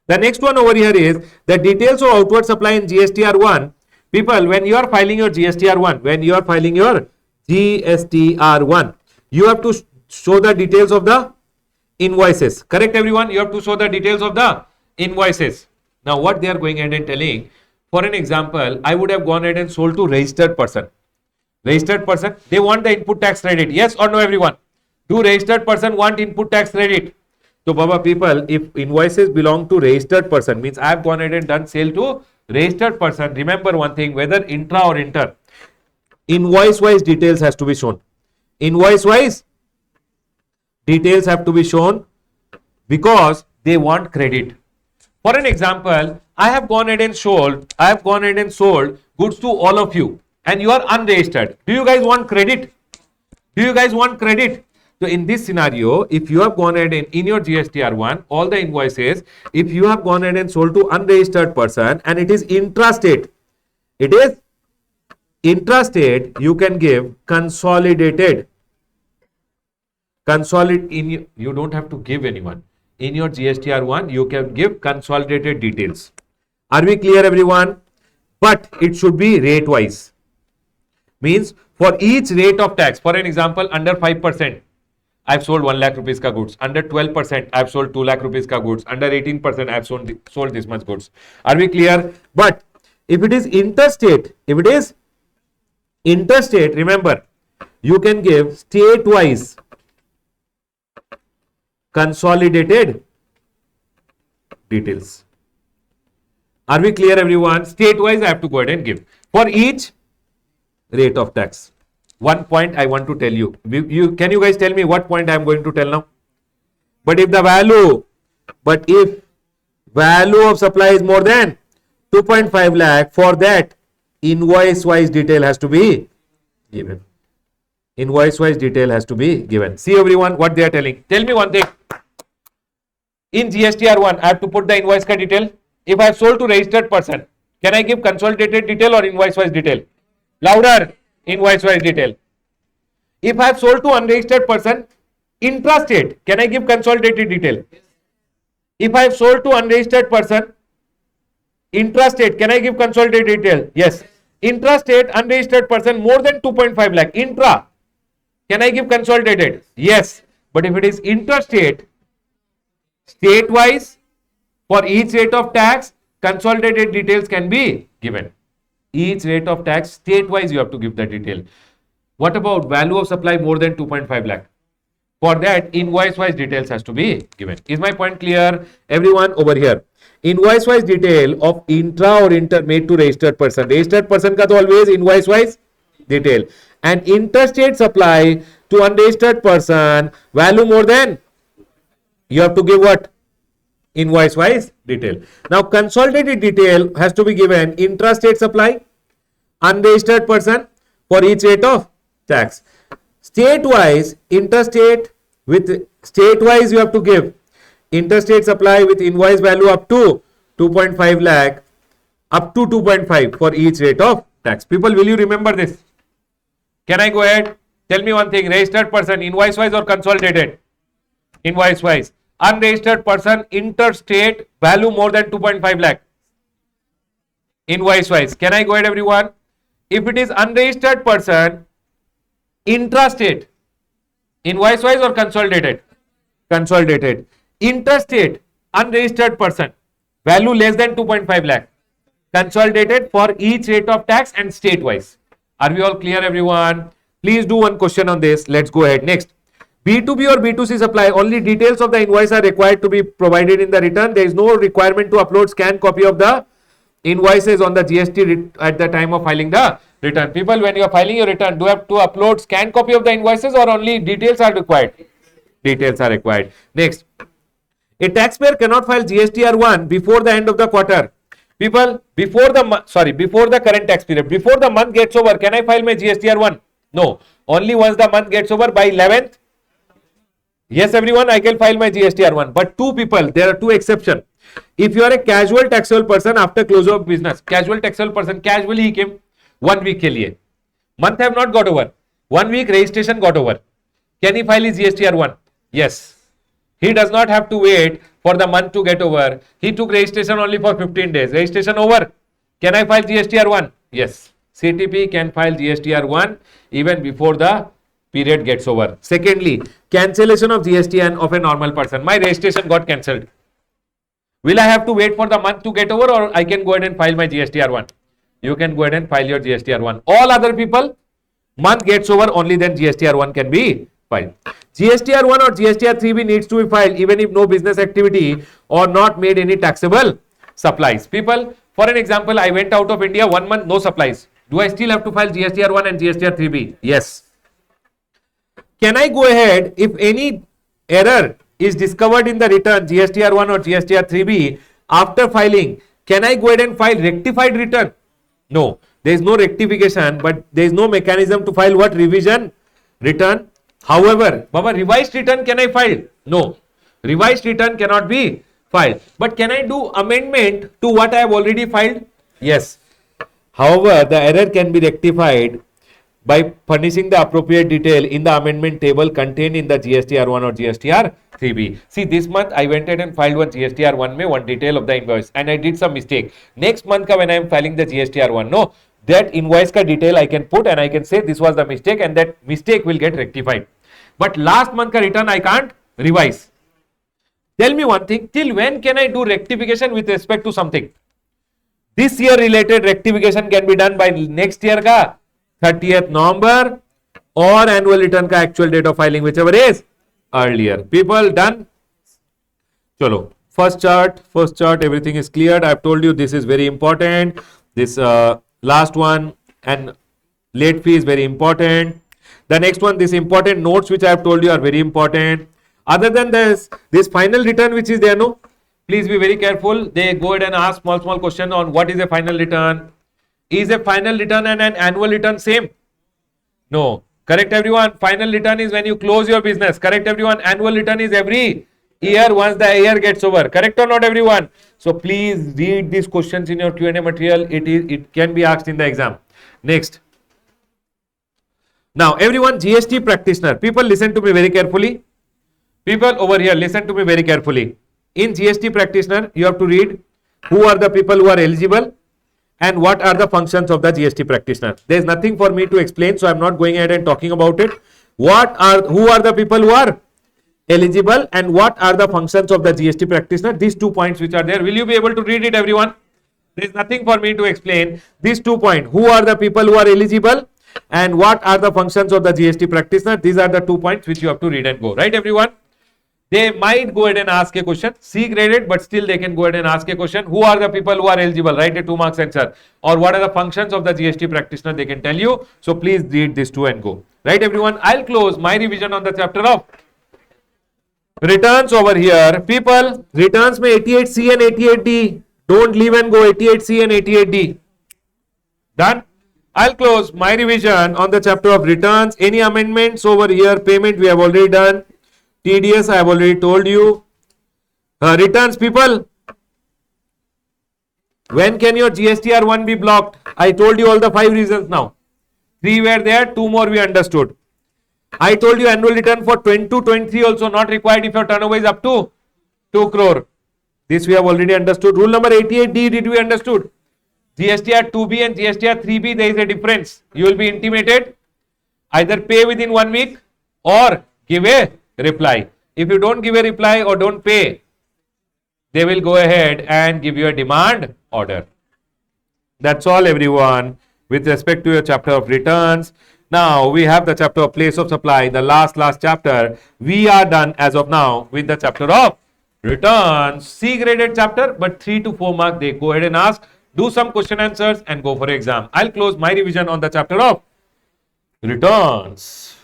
The next one over here is the details of outward supply in GSTR 1. People, when you are filing your GSTR 1, when you are filing your GSTR 1, you have to show the details of the invoices. Correct everyone? You have to show the details of the invoices. Now what they are going ahead and telling, for an example, I would have gone ahead and sold to registered person. Registered person, they want the input tax credit. Yes or no everyone? Do registered person want input tax credit? So Baba people, if invoices belong to registered person, means I have gone ahead and done sale to registered person. Remember one thing, whether intra or inter, invoice wise details has to be shown. Invoice wise details have to be shown because they want credit. For an example, I have gone ahead and sold goods to all of you and you are unregistered. Do you guys want credit? Do you guys want credit? So in this scenario, if you have gone ahead and in your GSTR1, all the invoices, if you have gone ahead and sold to unregistered person and it is intrastate, you can give consolidated. You don't have to give anyone. In your GSTR1, you can give consolidated details. Are we clear everyone? But it should be rate wise. Means for each rate of tax, for an example, under 5%. I've sold 1 lakh rupees ka goods. Under 12%, I've sold 2 lakh rupees ka goods. Under 18%, I've sold this much goods. Are we clear? But if it is interstate, remember, you can give state-wise consolidated details. Are we clear, everyone? State-wise, I have to go ahead and give. For each rate of tax. One point I want to tell you. Can you guys tell me what point I am going to tell now? But if value of supply is more than 2.5 lakh, for that, invoice-wise detail has to be given. Invoice-wise detail has to be given. See, everyone, what they are telling. Tell me one thing. In GSTR1, I have to put the invoice ka detail. If I have sold to registered person, can I give consolidated detail or invoice-wise detail? Louder. Invoice-wise detail. If I have sold to unregistered person, intrastate, can I give consolidated detail? If I have sold to unregistered person, intrastate, can I give consolidated detail? Yes. Intrastate, unregistered person, more than 2.5 lakh. Intra, can I give consolidated? Yes. But if it is interstate, state-wise, for each rate of tax, consolidated details can be given. Each rate of tax, state-wise, you have to give the detail. What about value of supply more than 2.5 lakh? For that, invoice-wise details has to be given. Is my point clear? Everyone over here. Invoice-wise detail of intra or inter made to registered person. Registered person ka to always invoice-wise detail. And interstate supply to unregistered person, value more than, you have to give what? Invoice-wise detail. Now, consolidated detail has to be given intrastate supply, unregistered person for each rate of tax. State-wise, interstate with state-wise you have to give interstate supply with invoice value up to 2.5 lakh, up to 2.5 for each rate of tax. People, will you remember this? Can I go ahead? Tell me one thing. Registered person, invoice-wise or consolidated? Invoice-wise. Unregistered person, interstate, value more than 2.5 lakh. Invoice-wise. Can I go ahead, everyone? If it is unregistered person, intrastate, invoice-wise or consolidated? Consolidated. Interstate, unregistered person, value less than 2.5 lakh. Consolidated for each rate of tax and state-wise. Are we all clear, everyone? Please do one question on this. Let's go ahead. Next. B2B or B2C supply, only details of the invoice are required to be provided in the return. There is no requirement to upload scanned copy of the invoices on the GST at the time of filing the return. People, when you are filing your return, do you have to upload scanned copy of the invoices or only details are required? Details are required. Next. A taxpayer cannot file GSTR1 before the end of the quarter. People, before the current tax period, before the month gets over, can I file my GSTR1? No. Only once the month gets over by 11th. Yes, everyone, I can file my GSTR1. But two people, there are two exceptions. If you are a casual taxable person after close of business, casual taxable person, casually he came 1 week ke liye. Month have not got over. 1 week registration got over. Can he file his GSTR1? Yes. He does not have to wait for the month to get over. He took registration only for 15 days. Registration over. Can I file GSTR1? Yes. CTP can file GSTR1 even before the period gets over. Secondly, cancellation of GST and of a normal person. My registration got cancelled. Will I have to wait for the month to get over or I can go ahead and file my GSTR1? You can go ahead and file your GSTR1. All other people, month gets over, only then GSTR1 can be filed. GSTR1 or GSTR3B needs to be filed even if no business activity or not made any taxable supplies. People, for an example, I went out of India 1 month, no supplies. Do I still have to file GSTR1 and GSTR3B? Yes. Can I go ahead if any error is discovered in the return GSTR1 or GSTR3B after filing? Can I go ahead and file rectified return? No, there is no rectification, but there is no mechanism to file what? Revision return. However, Baba, revised return can I file? No, revised return cannot be filed. But can I do amendment to what I have already filed? Yes. However, the error can be rectified by furnishing the appropriate detail in the amendment table contained in the GSTR1 or GSTR3B. See, this month I went ahead and filed one GSTR1 mein one detail of the invoice and I did some mistake. Next month ka when I am filing the GSTR1, no, that invoice ka detail I can put and I can say this was the mistake and that mistake will get rectified. but last month ka return I can't revise. Tell me one thing, till when can I do rectification with respect to something? This year related rectification can be done by next year ka 30th November or annual return ka actual date of filing, whichever is earlier. People done? Chalo. First chart, everything is cleared. I've told you this is very important. This last one and late fee is very important. The next one, this important notes which I have told you are very important. Other than this final return which is there, no? Please be very careful. They go ahead and ask small question on what is a final return. Is a final return and an annual return same? No. Correct everyone. Final return is when you close your business. Correct everyone. Annual return is every year once the year gets over. Correct or not everyone? So please read these questions in your Q&A material. It can be asked in the exam. Next. Now everyone, GST practitioner. People listen to me very carefully. People over here listen to me very carefully. In GST practitioner, you have to read who are the people who are eligible and what are the functions of the GST practitioner. There is nothing for me to explain, so I am not going ahead and talking about it. Who are the people who are eligible and what are the functions of the GST practitioner? These 2 points which are there. Will you be able to read it, everyone? There is nothing for me to explain. These 2 points. Who are the people who are eligible and what are the functions of the GST practitioner? These are the 2 points which you have to read and go. Right, everyone? They might go ahead and ask a question, C graded, but still they can go ahead and ask a question. Who are the people who are eligible? Write a 2 marks answer. Or what are the functions of the GST practitioner? They can tell you. So please read these 2 and go. Right, everyone? I'll close my revision on the chapter of returns over here. People, returns may 88C and 88D. Don't leave and go 88C and 88D. Done? I'll close my revision on the chapter of returns. Any amendments over here? Payment we have already done. TDS I have already told you. Returns, people. When can your GSTR1 be blocked? I told you all the 5 reasons now. 3 were there, 2 more we understood. I told you annual return for 22-23 also not required if your turnover is up to 2 crore. This we have already understood. Rule number 88D, did we understood? GSTR 2B and GSTR 3B, there is a difference. You will be intimated. Either pay within 1 week or give a reply. If you don't give a reply or don't pay, they will go ahead and give you a demand order. That's all, everyone, with respect to your chapter of returns. Now we have the chapter of place of supply, the last chapter. We are done as of now with the chapter of returns. C graded chapter, but 3 to 4 marks they go ahead and ask. Do some question answers and go for exam. I'll close my revision on the chapter of returns.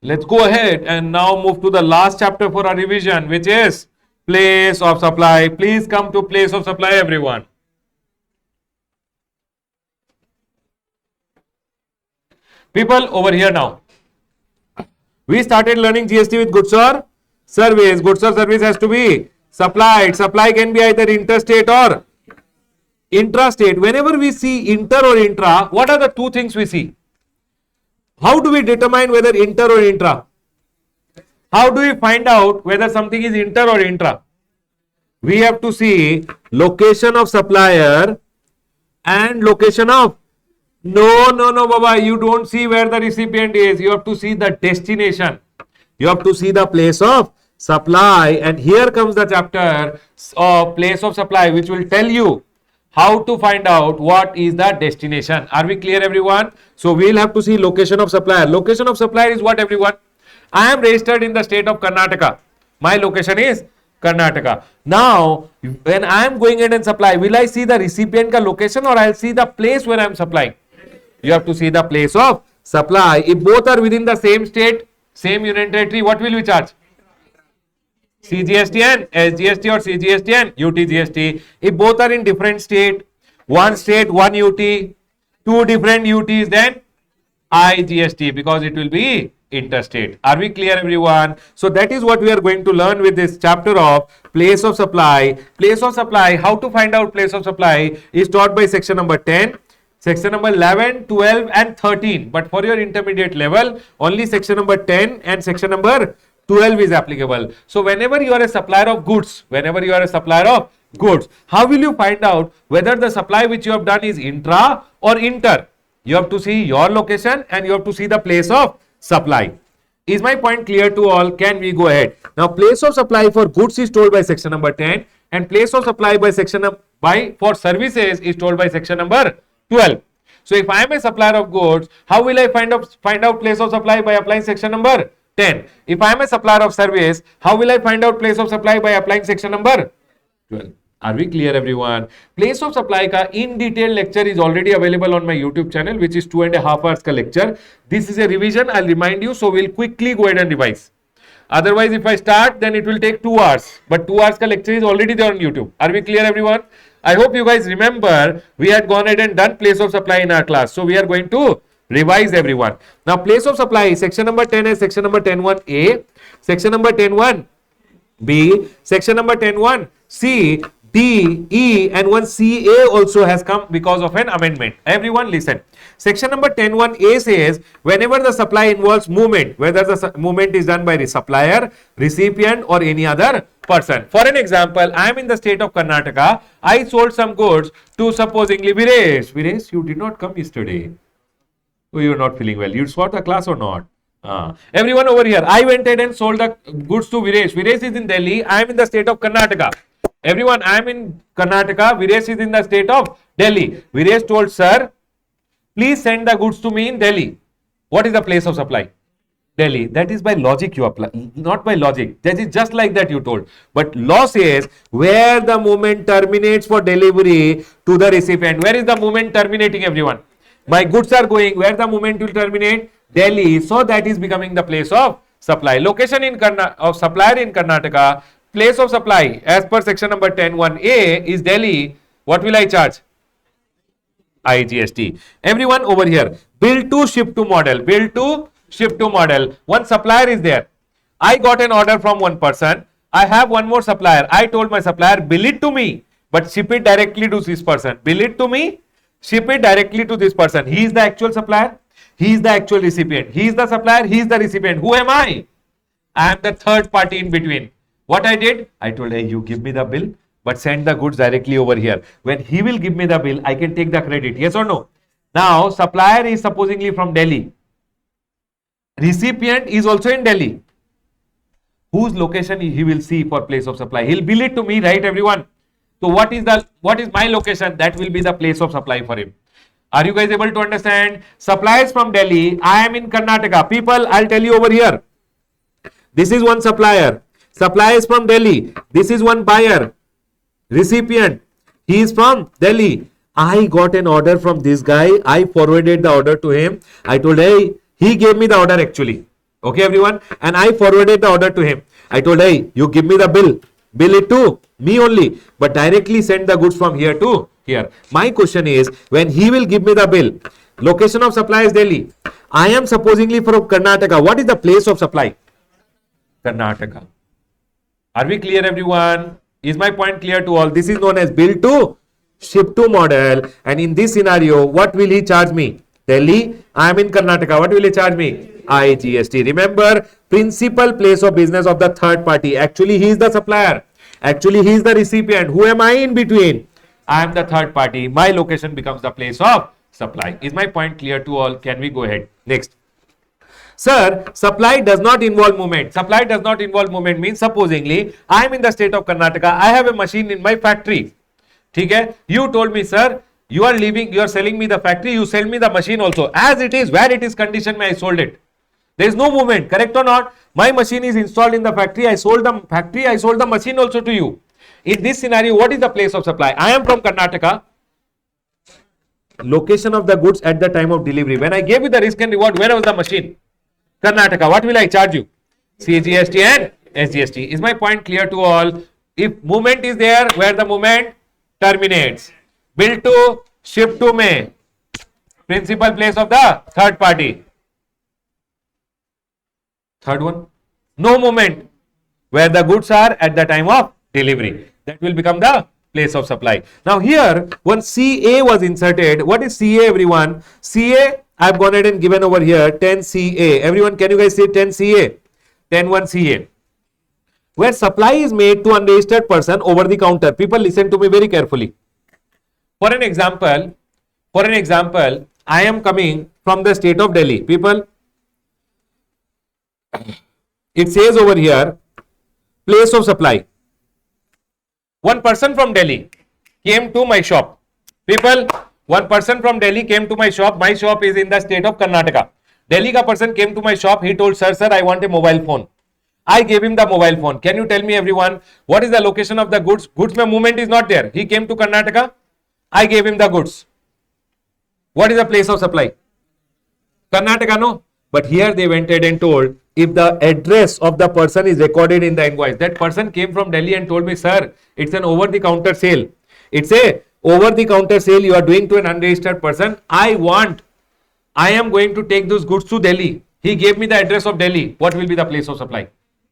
Let's go ahead and now move to the last chapter for our revision, which is place of supply. Please come to place of supply, everyone. People over here now. We started learning GST with goods or service. Goods or service has to be supplied. Supply can be either interstate or intrastate. Whenever we see inter or intra, what are the 2 things we see? How do we determine whether inter or intra? How do we find out whether something is inter or intra? We have to see location of supplier and location of no, Baba, you don't see where the recipient is. You have to see the destination. You have to see the place of supply. And here comes the chapter of place of supply, which will tell you how to find out what is the destination. Are we clear, everyone? So we'll have to see location of supplier. Location of supplier is what, everyone? I am registered in the state of Karnataka. My location is Karnataka. Now, when I am going in and supply, will I see the recipient ka location or I'll see the place where I am supplying? You have to see the place of supply. If both are within the same state, same union territory, what will we charge? CGST and SGST or CGST and UTGST. If both are in different state, one UT, 2 different UTs, then IGST, because it will be interstate. Are we clear, everyone? So that is what we are going to learn with this chapter of place of supply. Place of supply, how to find out place of supply is taught by section number 10, section number 11, 12 and 13. But for your intermediate level, only section number 10 and section number 12 is applicable. So whenever you are a supplier of goods, how will you find out whether the supply which you have done is intra or inter? You have to see your location and you have to see the place of supply. Is my point clear to all? Can we go ahead? Now, place of supply for goods is told by section number 10 and place of supply by for services is told by section number 12. So, if I am a supplier of goods, how will I find out place of supply? By applying section number 10. If I am a supplier of service, how will I find out place of supply? By applying section number 12. Are we clear, everyone? Place of supply ka in detail lecture is already available on my YouTube channel, which is 2.5 hours ka lecture. This is a revision. I'll remind you. So we'll quickly go ahead and revise. Otherwise, if I start, then it will take 2 hours. But 2 hours ka lecture is already there on YouTube. Are we clear, everyone? I hope you guys remember we had gone ahead and done place of supply in our class. So we are going to revise, everyone. Now, place of supply, section number 10 is section number 10.1a, section number 10.1b, section number 10.1c, D, E and one CA also has come because of an amendment. Everyone listen. Section number 10.1a says whenever the supply involves movement, whether the movement is done by the supplier, recipient or any other person. For an example, I am in the state of Karnataka. I sold some goods to supposingly Viresh. Viresh, you did not come yesterday. Oh, you are not feeling well. You saw the class or not? Everyone over here. I went ahead and sold the goods to Viresh. Viresh is in Delhi. I am in the state of Karnataka. Everyone, I am in Karnataka. Viresh is in the state of Delhi. Viresh told, sir, please send the goods to me in Delhi. What is the place of supply? Delhi. That is by logic you apply, not by logic. That is just like that you told. But law says where the movement terminates for delivery to the recipient. Where is the movement terminating, everyone? My goods are going. Where the movement will terminate? Delhi. So that is becoming the place of supply. Location of supplier in Karnataka. Place of supply as per section number 10.1a is Delhi. What will I charge? IGST. Everyone over here. Bill to ship to model. Bill to ship to model. One supplier is there. I got an order from one person. I have one more supplier. I told my supplier, bill it to me, but ship it directly to this person. Bill it to me, ship it directly to this person. He is the actual supplier. He is the actual recipient. He is the supplier. He is the recipient. Who am I? I am the third party in between. What I did? I told, hey, you give me the bill, but send the goods directly over here. When he will give me the bill, I can take the credit. Yes or no? Now, supplier is supposedly from Delhi. Recipient is also in Delhi. Whose location he will see for place of supply? He'll bill it to me, right, everyone? So, what is my location? That will be the place of supply for him. Are you guys able to understand? Supply is from Delhi. I am in Karnataka. People, I'll tell you over here. This is one supplier. Supply is from Delhi. This is one buyer. Recipient. He is from Delhi. I got an order from this guy. I forwarded the order to him. I told, hey, he gave me the order actually. Okay, everyone. And I forwarded the order to him. I told, hey, you give me the bill. Bill it to me only. But directly send the goods from here to here. My question is, when he will give me the bill, location of supply is Delhi. I am supposedly from Karnataka. What is the place of supply? Karnataka. Are we clear, everyone? Is my point clear to all? This is known as bill to ship to model. And in this scenario, what will he charge me? Delhi. I am in Karnataka. What will he charge me? IGST. Remember, principal place of business of the third party. Actually, he is the supplier. Actually, he is the recipient. Who am I in between? I am the third party. My location becomes the place of supply. Is my point clear to all? Can we go ahead? Next. Sir, supply does not involve movement. Supply does not involve movement means supposingly I am in the state of Karnataka. I have a machine in my factory. Okay? You told me, sir, you are selling me the factory. You sell me the machine also. As it is, where it is condition, I sold it. There is no movement. Correct or not? My machine is installed in the factory. I sold the factory. I sold the machine also to you. In this scenario, what is the place of supply? I am from Karnataka. Location of the goods at the time of delivery. When I gave you the risk and reward, where was the machine? Karnataka. What will I charge you? CGST and SGST. Is my point clear to all? If movement is there, where the movement terminates. Bill to ship to me. Principal place of the third party. Third one. No movement. Where the goods are at the time of delivery. That will become the place of supply. Now here, one CA was inserted. What is CA, everyone? CA, I have gone ahead and given over here 10 CA. Everyone, can you guys say 10 CA? 10.1 CA. Where supply is made to unregistered person over the counter. People, listen to me very carefully. For an example, I am coming from the state of Delhi. People, it says over here, place of supply. One person from Delhi came to my shop. People, one person from Delhi came to my shop. My shop is in the state of Karnataka. Delhi ka person came to my shop. He told, sir, I want a mobile phone. I gave him the mobile phone. Can you tell me, everyone, what is the location of the goods? Goods mein movement is not there. He came to Karnataka. I gave him the goods. What is the place of supply? Karnataka, no? But here they went ahead and told, if the address of the person is recorded in the invoice, that person came from Delhi and told me, sir, it's an over-the-counter sale. It's a over-the-counter sale you are doing to an unregistered person. I am going to take those goods to Delhi. He gave me the address of Delhi. What will be the place of supply?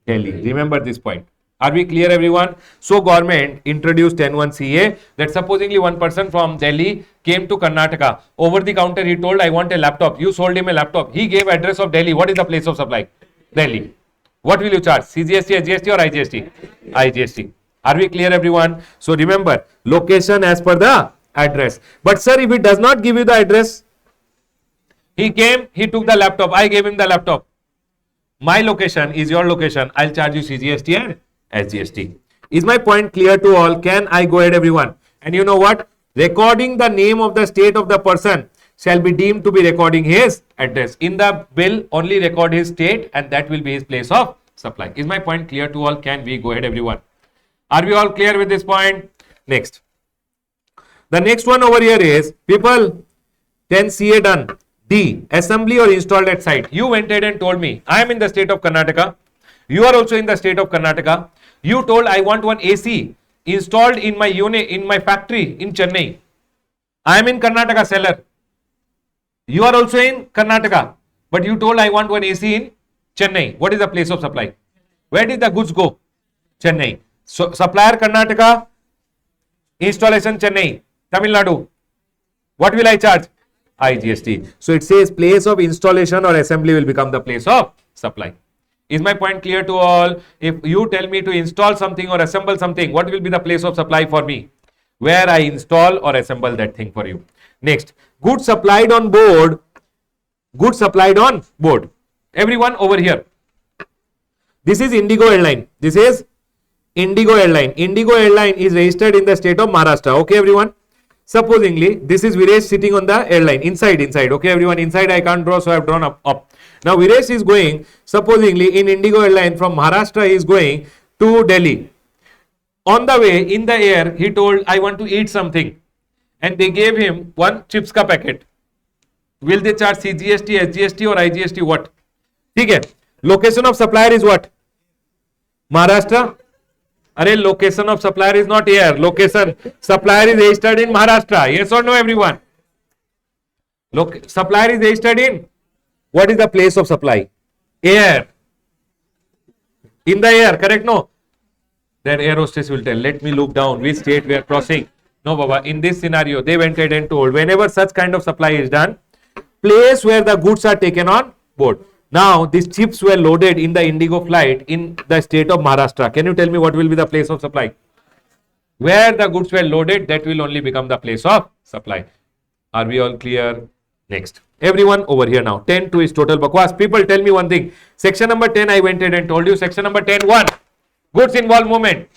Delhi. Remember this point. Are we clear, everyone? So government introduced 10(1) CA that supposedly one person from Delhi came to Karnataka. Over the counter, he told, I want a laptop. You sold him a laptop. He gave address of Delhi. What is the place of supply? Delhi. What will you charge? CGST, SGST or IGST? IGST. Are we clear, everyone? So remember, location as per the address. But sir, if it does not give you the address, he came, he took the laptop. I gave him the laptop. My location is your location. I'll charge you CGST and SGST. Is my point clear to all? Can I go ahead, everyone? And you know what? Recording the name of the state of the person shall be deemed to be recording his address. In the bill, only record his state and that will be his place of supply. Is my point clear to all? Can we go ahead, everyone? Are we all clear with this point? Next. The next one over here is, people, 10 CA done. D, assembly or installed at site. You went ahead and told me, I am in the state of Karnataka. You are also in the state of Karnataka. You told, I want one AC installed in my unit, in my factory in Chennai. I am in Karnataka, seller. You are also in Karnataka, but you told, I want one AC in Chennai. What is the place of supply? Where did the goods go? Chennai. So, supplier Karnataka, installation Chennai, Tamil Nadu. What will I charge? IGST. So it says place of installation or assembly will become the place of supply. Is my point clear to all? If you tell me to install something or assemble something, what will be the place of supply for me? Where I install or assemble that thing for you. Next, goods supplied on board. Goods supplied on board. Everyone over here. This is Indigo Airline. This is Indigo Airline. Indigo Airline is registered in the state of Maharashtra. Okay, everyone. Supposingly, this is Viresh sitting on the airline, inside, okay, everyone, inside I can't draw, so I have drawn up. Now, Viresh is going, supposingly, in Indigo Airline from Maharashtra, he is going to Delhi. On the way, in the air, he told, I want to eat something. And they gave him one chips ka packet. Will they charge CGST, SGST or IGST, what? Okay. Location of supplier is what? Maharashtra. Arey, location of supplier is not here. Location, supplier is registered in Maharashtra. Yes or no, everyone? Supplier is registered in, what is the place of supply? Air. In the air, correct? No. Then air hostess will tell, let me look down which state we are crossing. No, Baba. In this scenario, they went ahead and told, whenever such kind of supply is done, place where the goods are taken on board. Now, these chips were loaded in the Indigo flight in the state of Maharashtra. Can you tell me what will be the place of supply? Where the goods were loaded, that will only become the place of supply. Are we all clear? Next. Everyone over here now. 10(2) is total bakwas. People, tell me one thing. Section number 10, I went ahead and told you. Section number 10(1). Goods involve movement.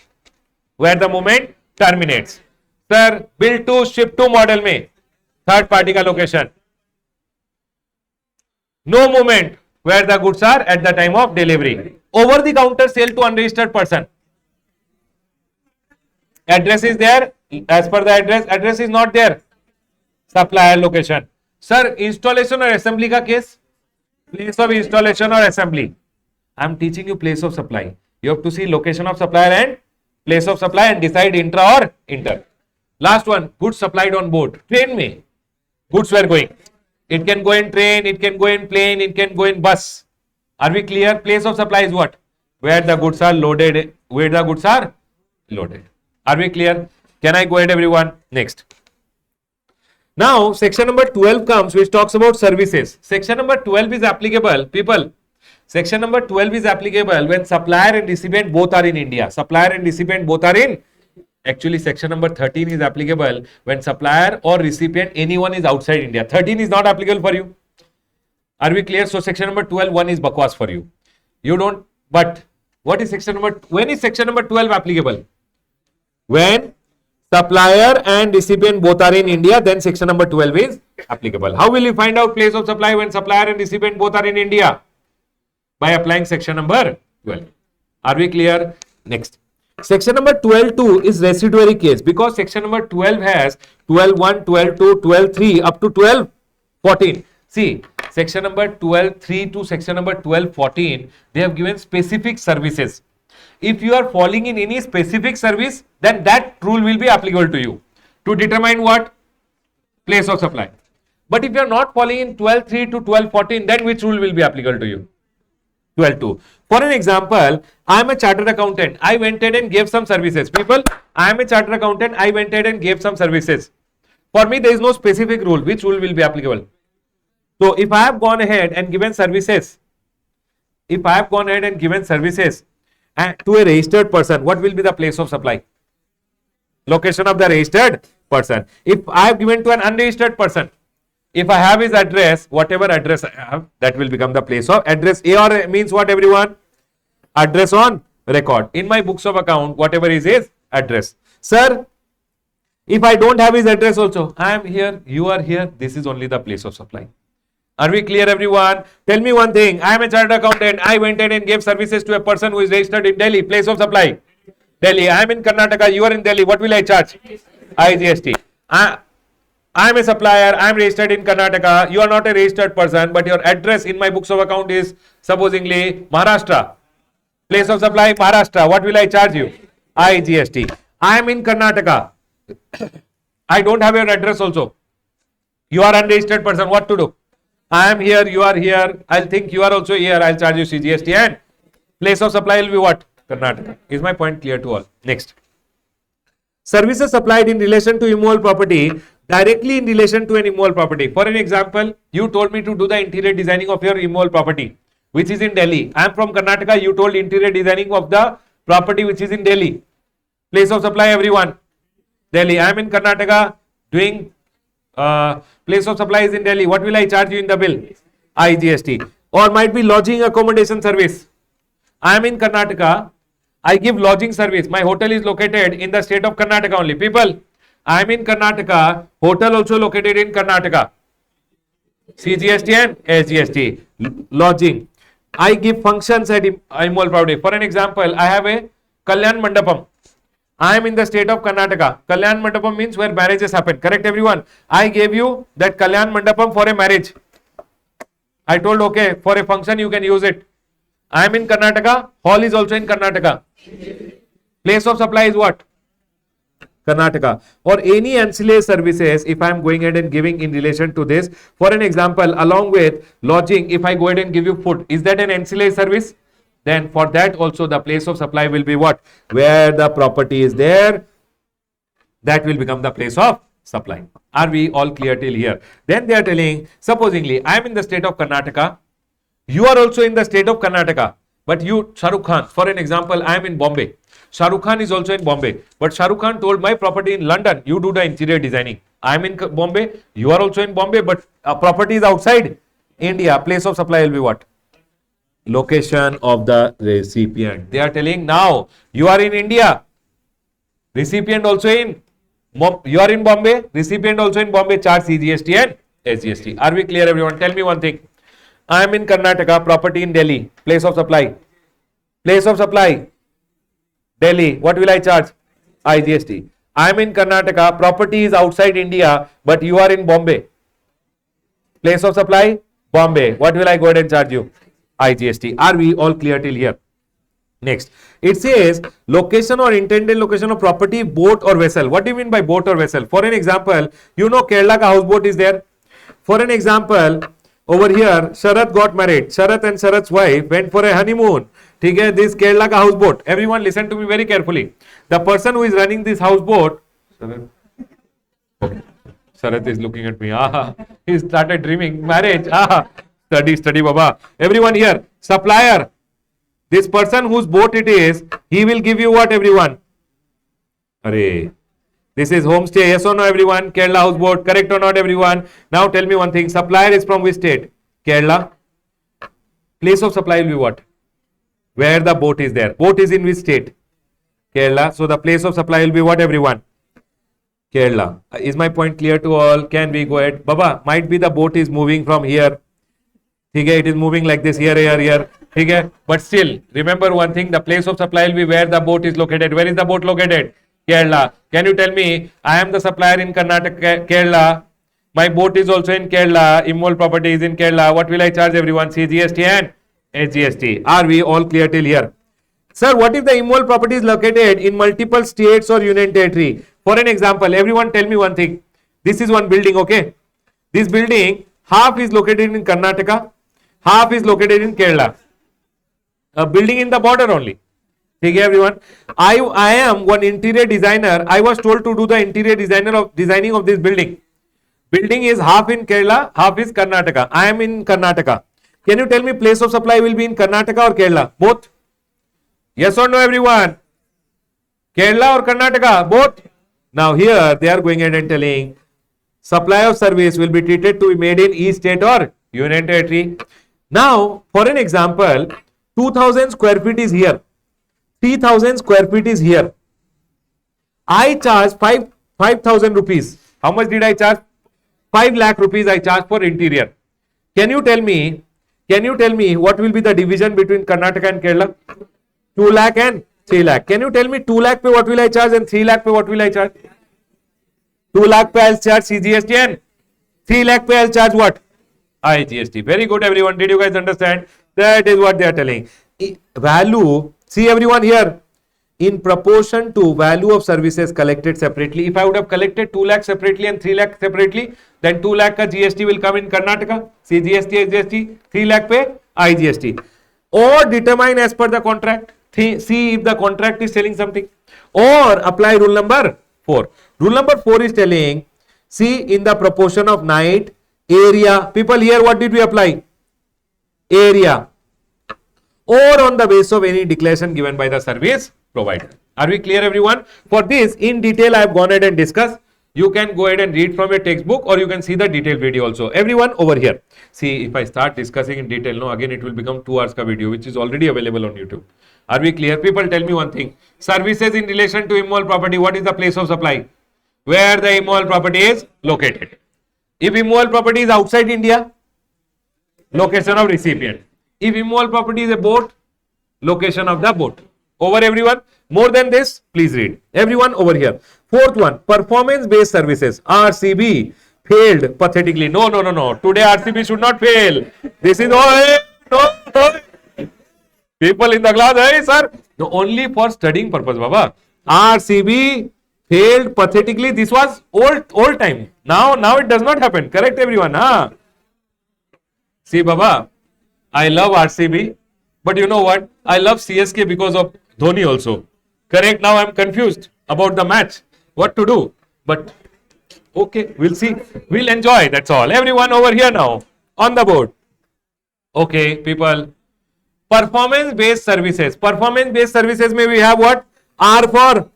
Where the movement terminates. Sir, bill to ship to model mein. Third party ka location. No movement. Where the goods are at the time of delivery. Over the counter sale to unregistered person. Address is there. As per the address is not there. Supplier location. Sir, installation or assembly ka case? Place of installation or assembly. I am teaching you place of supply. You have to see location of supplier and place of supply and decide intra or inter. Last one, goods supplied on board. Train mein. Goods were going. It can go in train, it can go in plane, it can go in bus. Are we clear? Place of supply is what? Where the goods are loaded. Where the goods are loaded. Are we clear? Can I go ahead, everyone? Next. Now, section number 12 comes, which talks about services. Section number 12 is applicable, people. Section number 12 is applicable when supplier and recipient both are in India. Supplier and recipient both are in. Actually, section number 13 is applicable when supplier or recipient, anyone is outside India. 13 is not applicable for you. Are we clear? So, section number 12, 1 is bakwas for you. You don't, but what is section number, when is section number 12 applicable? When supplier and recipient both are in India, then section number 12 is applicable. How will you find out place of supply when supplier and recipient both are in India? By applying section number 12. Are we clear? Next. Section number 12.2 is residuary case because section number 12 has 12.1, 12.2, 12.3 up to 12.14. See, section number 12.3 to section number 12.14, they have given specific services. If you are falling in any specific service, then that rule will be applicable to you to determine what? Place of supply. But if you are not falling in 12.3 to 12.14, then which rule will be applicable to you? 12.2. For an example, I am a chartered accountant. I went ahead and gave some services. People, I am a chartered accountant. I went ahead and gave some services. For me, there is no specific rule. Which rule will be applicable? So, if I have gone ahead and given services, to a registered person, what will be the place of supply? Location of the registered person. If I have given to an unregistered person, if I have his address, whatever address I have, that will become the place of address. A or means what, everyone? Address on record. In my books of account, whatever is his address. Sir, if I don't have his address also, I am here, you are here, this is only the place of supply. Are we clear, everyone? Tell me one thing. I am a chartered accountant. I went in and gave services to a person who is registered in Delhi. Place of supply? Delhi. I am in Karnataka. You are in Delhi. What will I charge? GST. I am a supplier. I am registered in Karnataka. You are not a registered person, but your address in my books of account is supposingly Maharashtra. Place of supply? Maharashtra. What will I charge you? GST. I am in Karnataka. I don't have your address also. You are unregistered person. What to do? I am here, you are here. I'll think you are also here. I'll charge you GST and place of supply will be what? Karnataka. Is my point clear to all? Next. Services supplied in relation to immovable property, directly in relation to an immovable property. For an example, you told me to do the interior designing of your immovable property, which is in Delhi. I am from Karnataka. You told interior designing of the property which is in Delhi. Place of supply, everyone. Delhi. I am in Karnataka doing place of supply is in Delhi. What will I charge you in the bill? GST. Or might be lodging accommodation service. I am in Karnataka. I give lodging service. My hotel is located in the state of Karnataka only. People, I am in Karnataka. Hotel also located in Karnataka. GST and SGST. Lodging. I give functions at immovable property. For an example, I have a Kalyan Mandapam. I am in the state of Karnataka. Kalyan Mandapam means where marriages happen. Correct, everyone? I gave you that Kalyan Mandapam for a marriage. I told, okay, for a function you can use it. I am in Karnataka. Hall is also in Karnataka. Place of supply is what? Karnataka. Or any ancillary services, if I am going ahead and giving in relation to this. For an example, along with lodging, if I go ahead and give you food, is that an ancillary service? Then for that also the place of supply will be what? Where the property is there, that will become the place of supply. Are we all clear till here? Then they are telling, supposingly I am in the state of Karnataka, you are also in the state of Karnataka, but you, Shah Rukh Khan, for an example, I am in Bombay. Shah Rukh Khan is also in Bombay, but Shah Rukh Khan told my property in London, you do the interior designing. I am in Bombay, you are also in Bombay, but property is outside India. Place of supply will be what? Location of the recipient. They are telling now you are in India, recipient also in, you are in Bombay, recipient also in Bombay, charge GST and SGST. Are we clear, everyone? Tell me one thing. I am in Karnataka, property in Delhi, place of supply. Place of supply, Delhi. What will I charge? GST. I am in Karnataka, property is outside India, but you are in Bombay. Place of supply, Bombay. What will I go ahead and charge you? GST. Are we all clear till here? Next, it says location or intended location of property, boat or vessel. What do you mean by boat or vessel? For an example, you know Kerala ka houseboat is there. For an example, over here, Sharath got married. Sharath and Sharath's wife went for a honeymoon. Okay, this Kerala ka houseboat. Everyone listen to me very carefully. The person who is running this houseboat, Sharath is looking at me. He started dreaming marriage. Study, Baba. Everyone here, supplier. This person whose boat it is, he will give you what, everyone? Arey. This is homestay. Yes or no, everyone? Kerala houseboat. Correct or not, everyone? Now tell me one thing. Supplier is from which state? Kerala. Place of supply will be what? where the boat is there. Boat is in which state? Kerala. So the place of supply will be what, everyone? Kerala. Is my point clear to all? Can we go ahead? Baba, might be the boat is moving from here. Okay, it is moving like this, here. Okay, but still, remember one thing, the place of supply will be where the boat is located. Where is the boat located? Kerala. Can you tell me, I am the supplier in Karnataka, Kerala. My boat is also in Kerala. Immoval property is in Kerala. What will I charge everyone? GST and GST. Are we all clear till here? Sir, what if the immoval property is located in multiple states or union territory? For an example, everyone tell me one thing. This is one building, okay? This building, half is located in Karnataka, half is located in Kerala. A building in the border only. Okay, everyone. I am one interior designer. I was told to do the interior designing of this building. Building is half in Kerala, half is Karnataka. I am in Karnataka. Can you tell me place of supply will be in Karnataka or Kerala? Both? Yes or no, everyone? Kerala or Karnataka? Both? Now here they are going ahead and telling supply of service will be treated to be made in each state or union territory. Now, for an example, 2000 square feet is here. 3000 square feet is here. I charge 5,000 rupees. How much did I charge? 5 lakh rupees I charge for interior. Can you tell me what will be the division between Karnataka and Kerala? 2 lakh and 3 lakh. Can you tell me 2 lakh pe what will I charge and 3 lakh pe what will I charge? 2 lakh pe I'll charge CGST and 3 lakh pe I'll charge what? IGST. Very good, everyone. Did you guys understand? That is what they are telling. Value, see everyone here, in proportion to value of services collected separately. If I would have collected 2 lakh separately and 3 lakh separately, then 2 lakh ka GST will come in Karnataka, CGST, SGST, 3 lakh pe IGST. Or determine as per the contract. See if the contract is telling something. Or apply rule number 4. Rule number 4 is telling, see in the proportion of night, area. People here, what did we apply? Area. Or on the basis of any declaration given by the service provider. Are we clear, everyone? For this, in detail, I have gone ahead and discussed. You can go ahead and read from your textbook or you can see the detailed video also. Everyone over here. See, if I start discussing in detail, no, again it will become 2 hours ka video, which is already available on YouTube. Are we clear? People, tell me one thing. Services in relation to immoval property, what is the place of supply? Where the immoval property is located. If immoval property is outside India, location of recipient. If immoval property is a boat, location of the boat. Over, everyone. More than this, please read. Everyone over here. Fourth one, performance based services. RCB failed pathetically. No. Today RCB should not fail. This is all. No. People in the class, hey sir. No, only for studying purpose, Baba. RCB failed pathetically. This was old time. Now it does not happen. Correct, everyone? Huh? See, Baba, I love RCB, but you know what? I love CSK because of Dhoni also. Correct? Now I am confused about the match. What to do? But okay, we'll see. We'll enjoy. That's all. Everyone over here now on the board. Okay, people. Performance based services. Performance based services may we have what? R for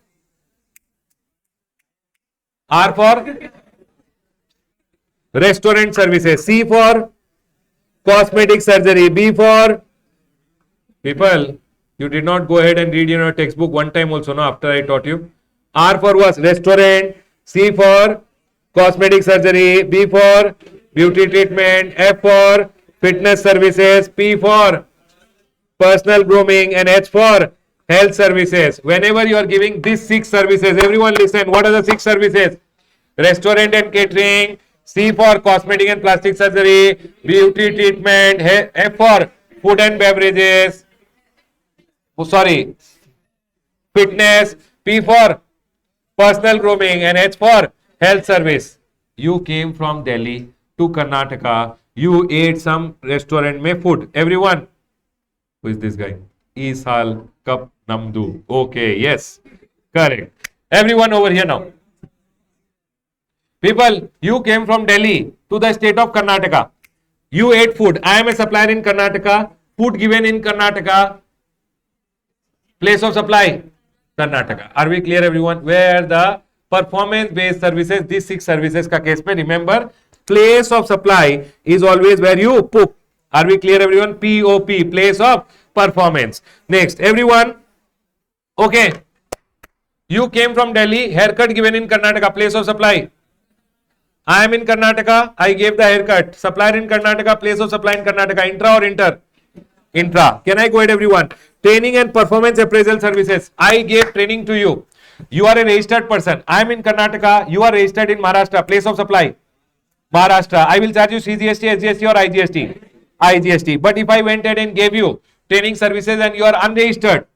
restaurant services. C for cosmetic surgery. B for people. You did not go ahead and read in your textbook one time also, no, after I taught you. R for what? Restaurant. C for cosmetic surgery. B for beauty treatment. F for fitness services. P for personal grooming. And H for health services. Whenever you are giving these 6 services, everyone listen. What are the 6 services? Restaurant and catering. C for cosmetic and plastic surgery. Beauty treatment. F for food and beverages. Fitness. P for personal grooming and H for health service. You came from Delhi to Karnataka. You ate some restaurant mein food. Everyone, who is this guy? Isal Kap Namdu. Okay, yes, correct. Everyone over here now. People, you came from Delhi to the state of Karnataka. You ate food. I am a supplier in Karnataka. Food given in Karnataka. Place of supply, Karnataka. Are we clear, everyone? Where the performance based services, these 6 services ka case mein, remember, place of supply is always where you poop. Are we clear, everyone? POP, place of performance. Next, everyone. Okay. You came from Delhi, haircut given in Karnataka, place of supply. I am in Karnataka, I gave the haircut. Supplier in Karnataka, place of supply in Karnataka, intra or inter? Intra. Can I go ahead, everyone? Training and performance appraisal services. I gave training to you. You are a registered person. I am in Karnataka, you are registered in Maharashtra, place of supply. Maharashtra. I will charge you CGST, SGST or IGST? IGST. But if I went ahead and gave you training services and you are unregistered,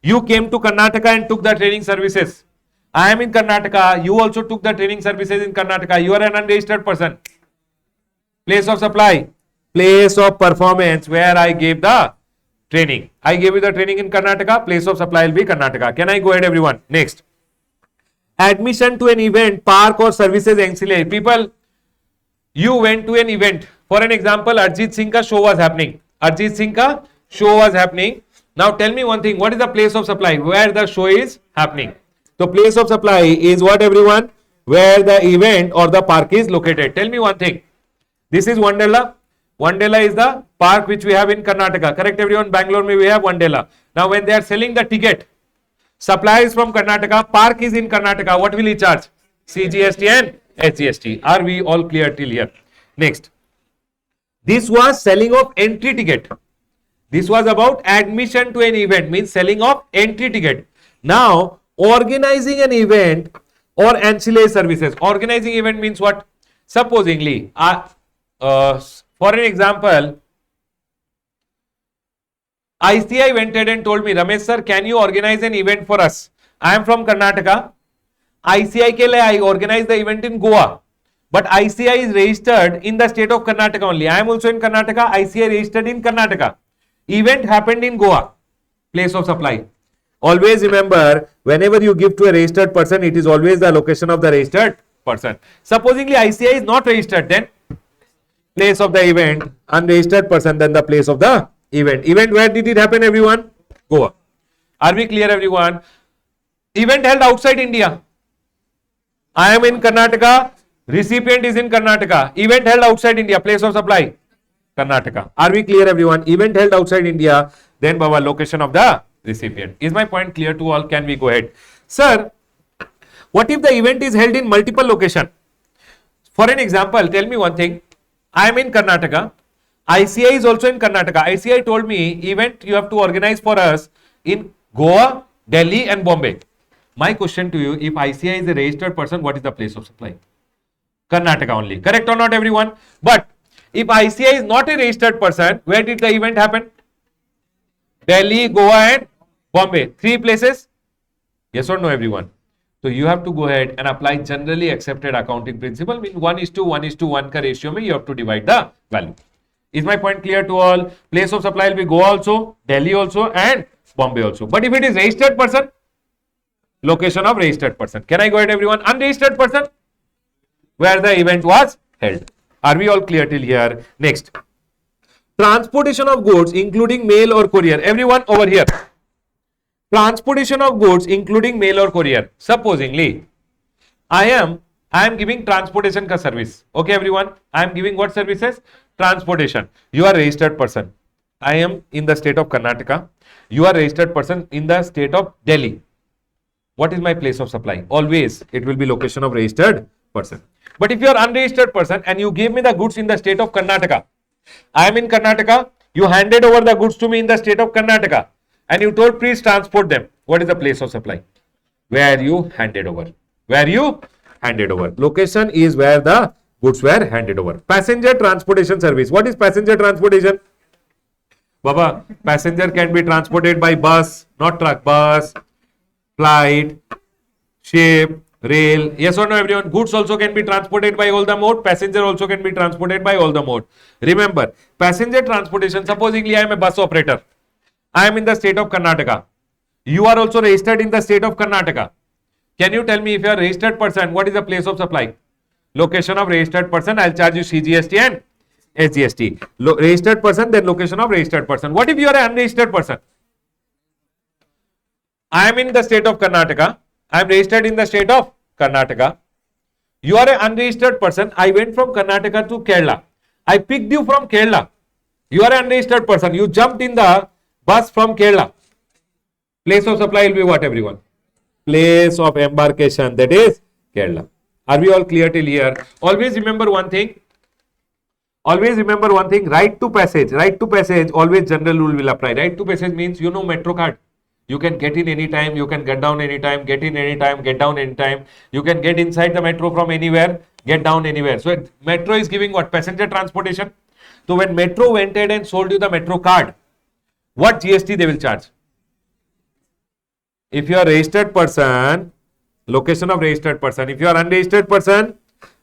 you came to Karnataka and took the training services. I am in Karnataka, you also took the training services in Karnataka, you are an unregistered person. Place of supply, place of performance where I gave the training. I gave you the training in Karnataka, place of supply will be Karnataka. Can I go ahead, everyone? Next. Admission to an event, park or services ancillary. People, you went to an event. For an example, Arjit Singh ka show was happening. Arjit Singh ka show was happening. Now tell me one thing, what is the place of supply where the show is happening? So place of supply is what, everyone? Where the event or the park is located. Tell me one thing. This is Wonderla. Wonderla is the park which we have in Karnataka. Correct, everyone? Bangalore we have Wonderla. Now when they are selling the ticket, supply is from Karnataka, park is in Karnataka. What will he charge? CGST and SGST. Are we all clear till here? Next. This was selling of entry ticket. This was about admission to an event, means selling of entry ticket. Now, organizing an event or ancillary services. Organizing event means what? Supposingly, for an example, ICI went ahead and told me, Ramesh sir, can you organize an event for us? I am from Karnataka. ICI ke liye I organize the event in Goa. But ICI is registered in the state of Karnataka only. I am also in Karnataka. ICI registered in Karnataka. Event happened in Goa. Place of supply. Always remember, whenever you give to a registered person, it is always the location of the registered person. Supposingly ICI is not registered, then place of the event, unregistered person, then the place of the event. Event, where did it happen, everyone? Goa. Are we clear, everyone? Event held outside India. I am in Karnataka, recipient is in Karnataka. Event held outside India, place of supply, Karnataka. Are we clear, everyone? Event held outside India, then Baba, location of the recipient. Is my point clear to all? Can we go ahead? Sir, what if the event is held in multiple location? For an example, tell me one thing. I am in Karnataka. ICI is also in Karnataka. ICI told me, event you have to organize for us in Goa, Delhi and Bombay. My question to you, if ICI is a registered person, what is the place of supply? Karnataka only. Correct or not, everyone? But if ICI is not a registered person, where did the event happen? Delhi, Goa and Bombay. 3 places. Yes or no, everyone? So you have to go ahead and apply generally accepted accounting principle. Mean 1:1:1 ka ratio mein you have to divide the value. Is my point clear to all? Place of supply will be Goa also, Delhi also and Bombay also. But if it is registered person, location of registered person. Can I go ahead, everyone? Unregistered person, where the event was held. Are we all clear till here? Next. Transportation of goods including mail or courier. Everyone over here. Transportation of goods including mail or courier. Supposingly, I am giving transportation ka service. Okay, everyone? I am giving what services? Transportation. You are registered person. I am in the state of Karnataka. You are registered person in the state of Delhi. What is my place of supply? Always it will be location of registered person. But if you are unregistered person and you gave me the goods in the state of Karnataka, I am in Karnataka, you handed over the goods to me in the state of Karnataka and you told please transport them. What is the place of supply? Where you handed over. Where you handed over. Location is where the goods were handed over. Passenger transportation service. What is passenger transportation? Baba, passenger can be transported by bus, not truck, bus, flight, ship, rail. Yes or no, everyone? Goods also can be transported by all the mode. Passenger also can be transported by all the mode. Remember, passenger transportation, supposingly I am a bus operator. I am in the state of Karnataka. You are also registered in the state of Karnataka. Can you tell me if you are a registered person, what is the place of supply? Location of registered person, I will charge you CGST and SGST. Registered person, then location of registered person. What if you are an unregistered person? I am in the state of Karnataka. I am registered in the state of Karnataka. You are an unregistered person. I went from Karnataka to Kerala. I picked you from Kerala. You are an unregistered person. You jumped in the Bus from Kerala. Place of supply will be what, everyone? Place of embarkation, that is Kerala. Are we all clear till here? Always remember one thing. Always remember one thing. Right to passage. Right to passage. Always general rule will apply. Right to passage means, you know, metro card. You can get in anytime. You can get down anytime. Get in anytime. Get down anytime. You can get inside the metro from anywhere. Get down anywhere. So metro is giving what? Passenger transportation. So when metro went ahead and sold you the metro card, what GST they will charge? If you are registered person, location of registered person. If you are unregistered person,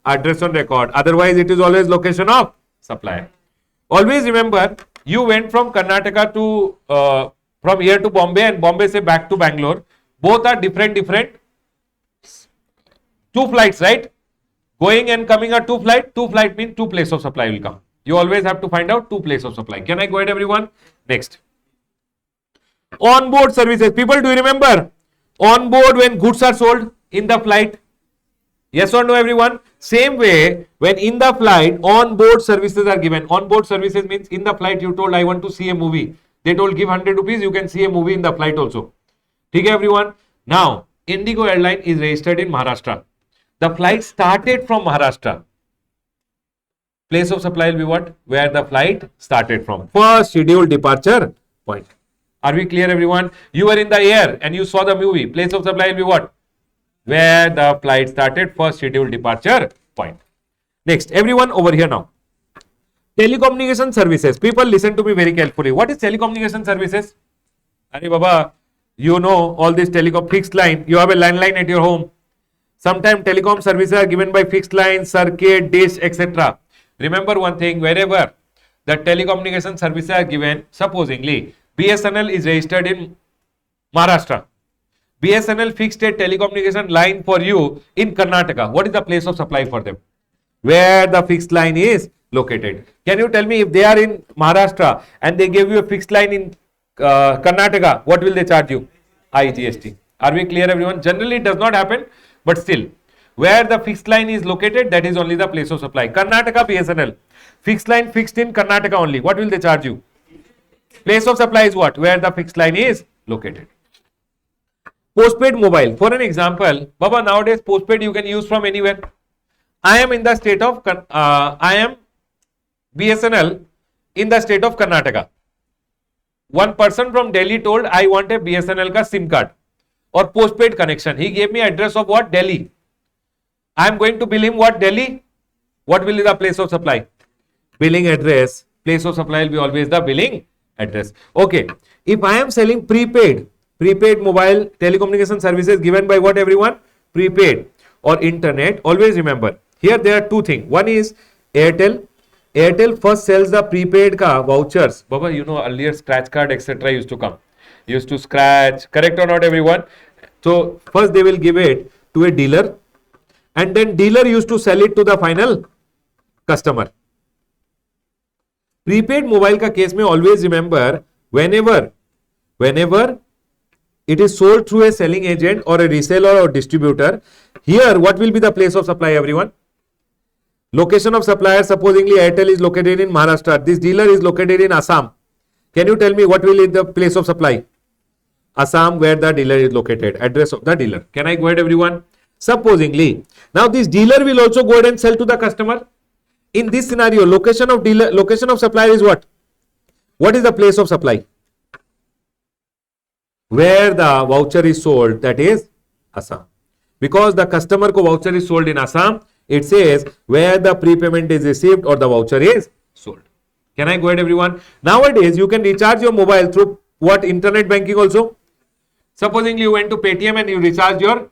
address on record. Otherwise, it is always location of supplier. Always remember, you went from Karnataka to from here to Bombay and Bombay say back to Bangalore. Both are different. Two flights, right? Going and coming are two flight. Two flight means two place of supply will come. You always have to find out two place of supply. Can I go ahead, everyone? Next. On-board services. People, do you remember? On-board when goods are sold in the flight. Yes or no, everyone? Same way, when in the flight, on-board services are given. On-board services means in the flight you told, I want to see a movie. They told, give 100 rupees, you can see a movie in the flight also. Okay, everyone? Now, Indigo airline is registered in Maharashtra. The flight started from Maharashtra. Place of supply will be what? Where the flight started from. First scheduled departure point. Are we clear, everyone? You were in the air and you saw the movie. Place of supply will be what? Where the flight started, first scheduled departure point. Next, everyone over here now. Telecommunication services. People, listen to me very carefully. What is telecommunication services? Arey Baba, you know all this telecom fixed line. You have a landline at your home. Sometimes telecom services are given by fixed line, circuit, dish, etc. Remember one thing, wherever the telecommunication services are given, supposingly BSNL is registered in Maharashtra. BSNL fixed a telecommunication line for you in Karnataka. What is the place of supply for them? Where the fixed line is located. Can you tell me, if they are in Maharashtra and they give you a fixed line in Karnataka, what will they charge you? GST. Are we clear, everyone? Generally it does not happen, but still, where the fixed line is located, that is only the place of supply. Karnataka BSNL. Fixed line fixed in Karnataka only. What will they charge you? Place of supply is what? Where the fixed line is located. Postpaid mobile. For an example, Baba, nowadays postpaid you can use from anywhere. I am in the state of, I am BSNL in the state of Karnataka. One person from Delhi told, I want a BSNL ka SIM card or postpaid connection. He gave me address of what? Delhi. I am going to bill him what? Delhi. What will be the place of supply? Billing address. Place of supply will be always the billing address. Okay. If I am selling prepaid mobile telecommunication services given by what, everyone? Prepaid or internet. Always remember, here there are two things. One is Airtel. Airtel first sells the prepaid ka vouchers. Baba, you know earlier scratch card etc. used to come. Used to scratch. Correct or not, everyone? So first they will give it to a dealer and then dealer used to sell it to the final customer. Prepaid mobile ka case mein always remember, whenever it is sold through a selling agent or a reseller or distributor, here what will be the place of supply, everyone? Location of supplier, supposingly Airtel is located in Maharashtra. This dealer is located in Assam. Can you tell me what will be the place of supply? Assam, where the dealer is located. Address of the dealer. Can I go ahead, everyone? Supposingly, now this dealer will also go ahead and sell to the customer. In this scenario, location of supplier is what? What is the place of supply? Where the voucher is sold, that is Assam. Because the customer ko voucher is sold in Assam, it says where the prepayment is received or the voucher is sold. Can I go ahead, everyone? Nowadays, you can recharge your mobile through what? Internet banking also. Supposingly you went to Paytm and you recharge your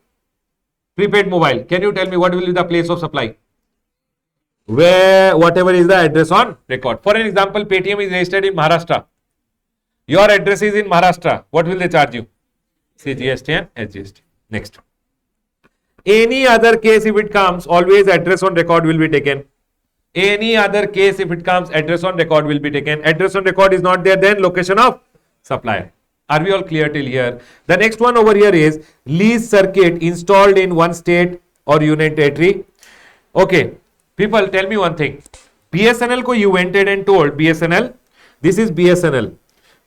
prepaid mobile. Can you tell me what will be the place of supply? Where whatever is the address on record. For an example, Paytm is registered in Maharashtra. Your address is in Maharashtra. What will they charge you? See GST and SGST. Next. Any other case if it comes, always address on record will be taken. Any other case if it comes, address on record will be taken. Address on record is not there, then location of supplier. Are we all clear till here? The next one over here is lease circuit installed in one state or union territory. Okay, people, tell me one thing. BSNL ko you went ahead and told BSNL, this is BSNL.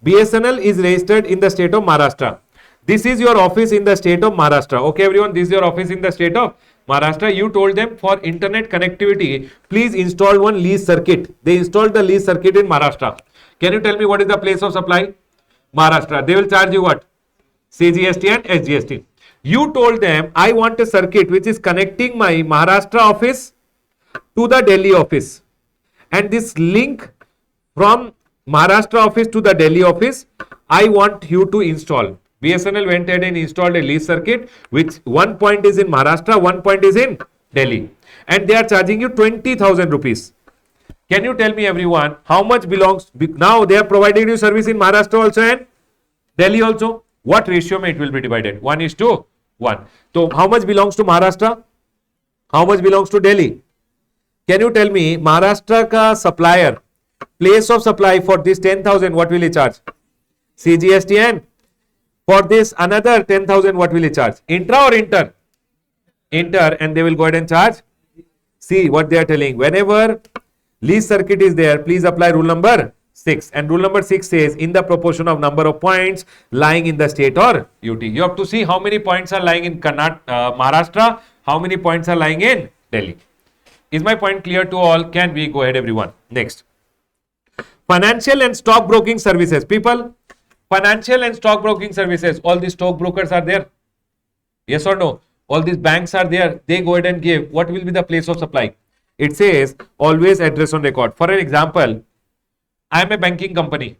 BSNL is registered in the state of Maharashtra. This is your office in the state of Maharashtra. Okay, everyone, this is your office in the state of Maharashtra. You told them for internet connectivity, please install one lease circuit. They installed the lease circuit in Maharashtra. Can you tell me what is the place of supply? Maharashtra. They will charge you what? CGST and SGST. You told them, I want a circuit which is connecting my Maharashtra office to the Delhi office. And this link from Maharashtra office to the Delhi office, I want you to install. BSNL went ahead and installed a lease circuit, which one point is in Maharashtra, one point is in Delhi. And they are charging you 20,000 rupees. Can you tell me, everyone, how much belongs? Now they have provided you service in Maharashtra also and Delhi also. What ratio it will be divided? 1:1. So how much belongs to Maharashtra? How much belongs to Delhi? Can you tell me Maharashtra ka supplier, place of supply for this 10,000, what will he charge? CGST, and for this another 10,000, what will he charge? Intra or inter? Inter, and they will go ahead and charge. See what they are telling. Whenever lease circuit is there, please apply rule number 6. And rule number 6 says in the proportion of number of points lying in the state or UT. You have to see how many points are lying in Maharashtra, how many points are lying in Delhi. Is my point clear to all? Can we go ahead, everyone? Next. Financial and stock broking services. People, financial and stock broking services, all these stock brokers are there. Yes or no? All these banks are there. They go ahead and give. What will be the place of supply? It says always address on record. For an example, I am a banking company.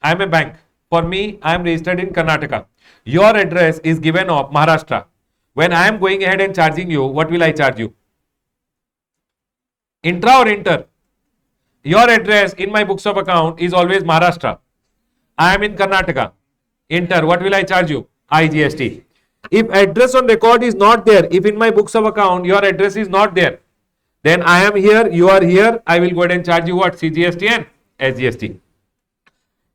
I am a bank. For me, I am registered in Karnataka. Your address is given of Maharashtra. When I am going ahead and charging you, what will I charge you? Intra or inter? Your address in my books of account is always Maharashtra. I am in Karnataka. Inter, what will I charge you? IGST. If address on record is not there, if in my books of account your address is not there, then I am here, you are here, I will go ahead and charge you what? CGST and SGST.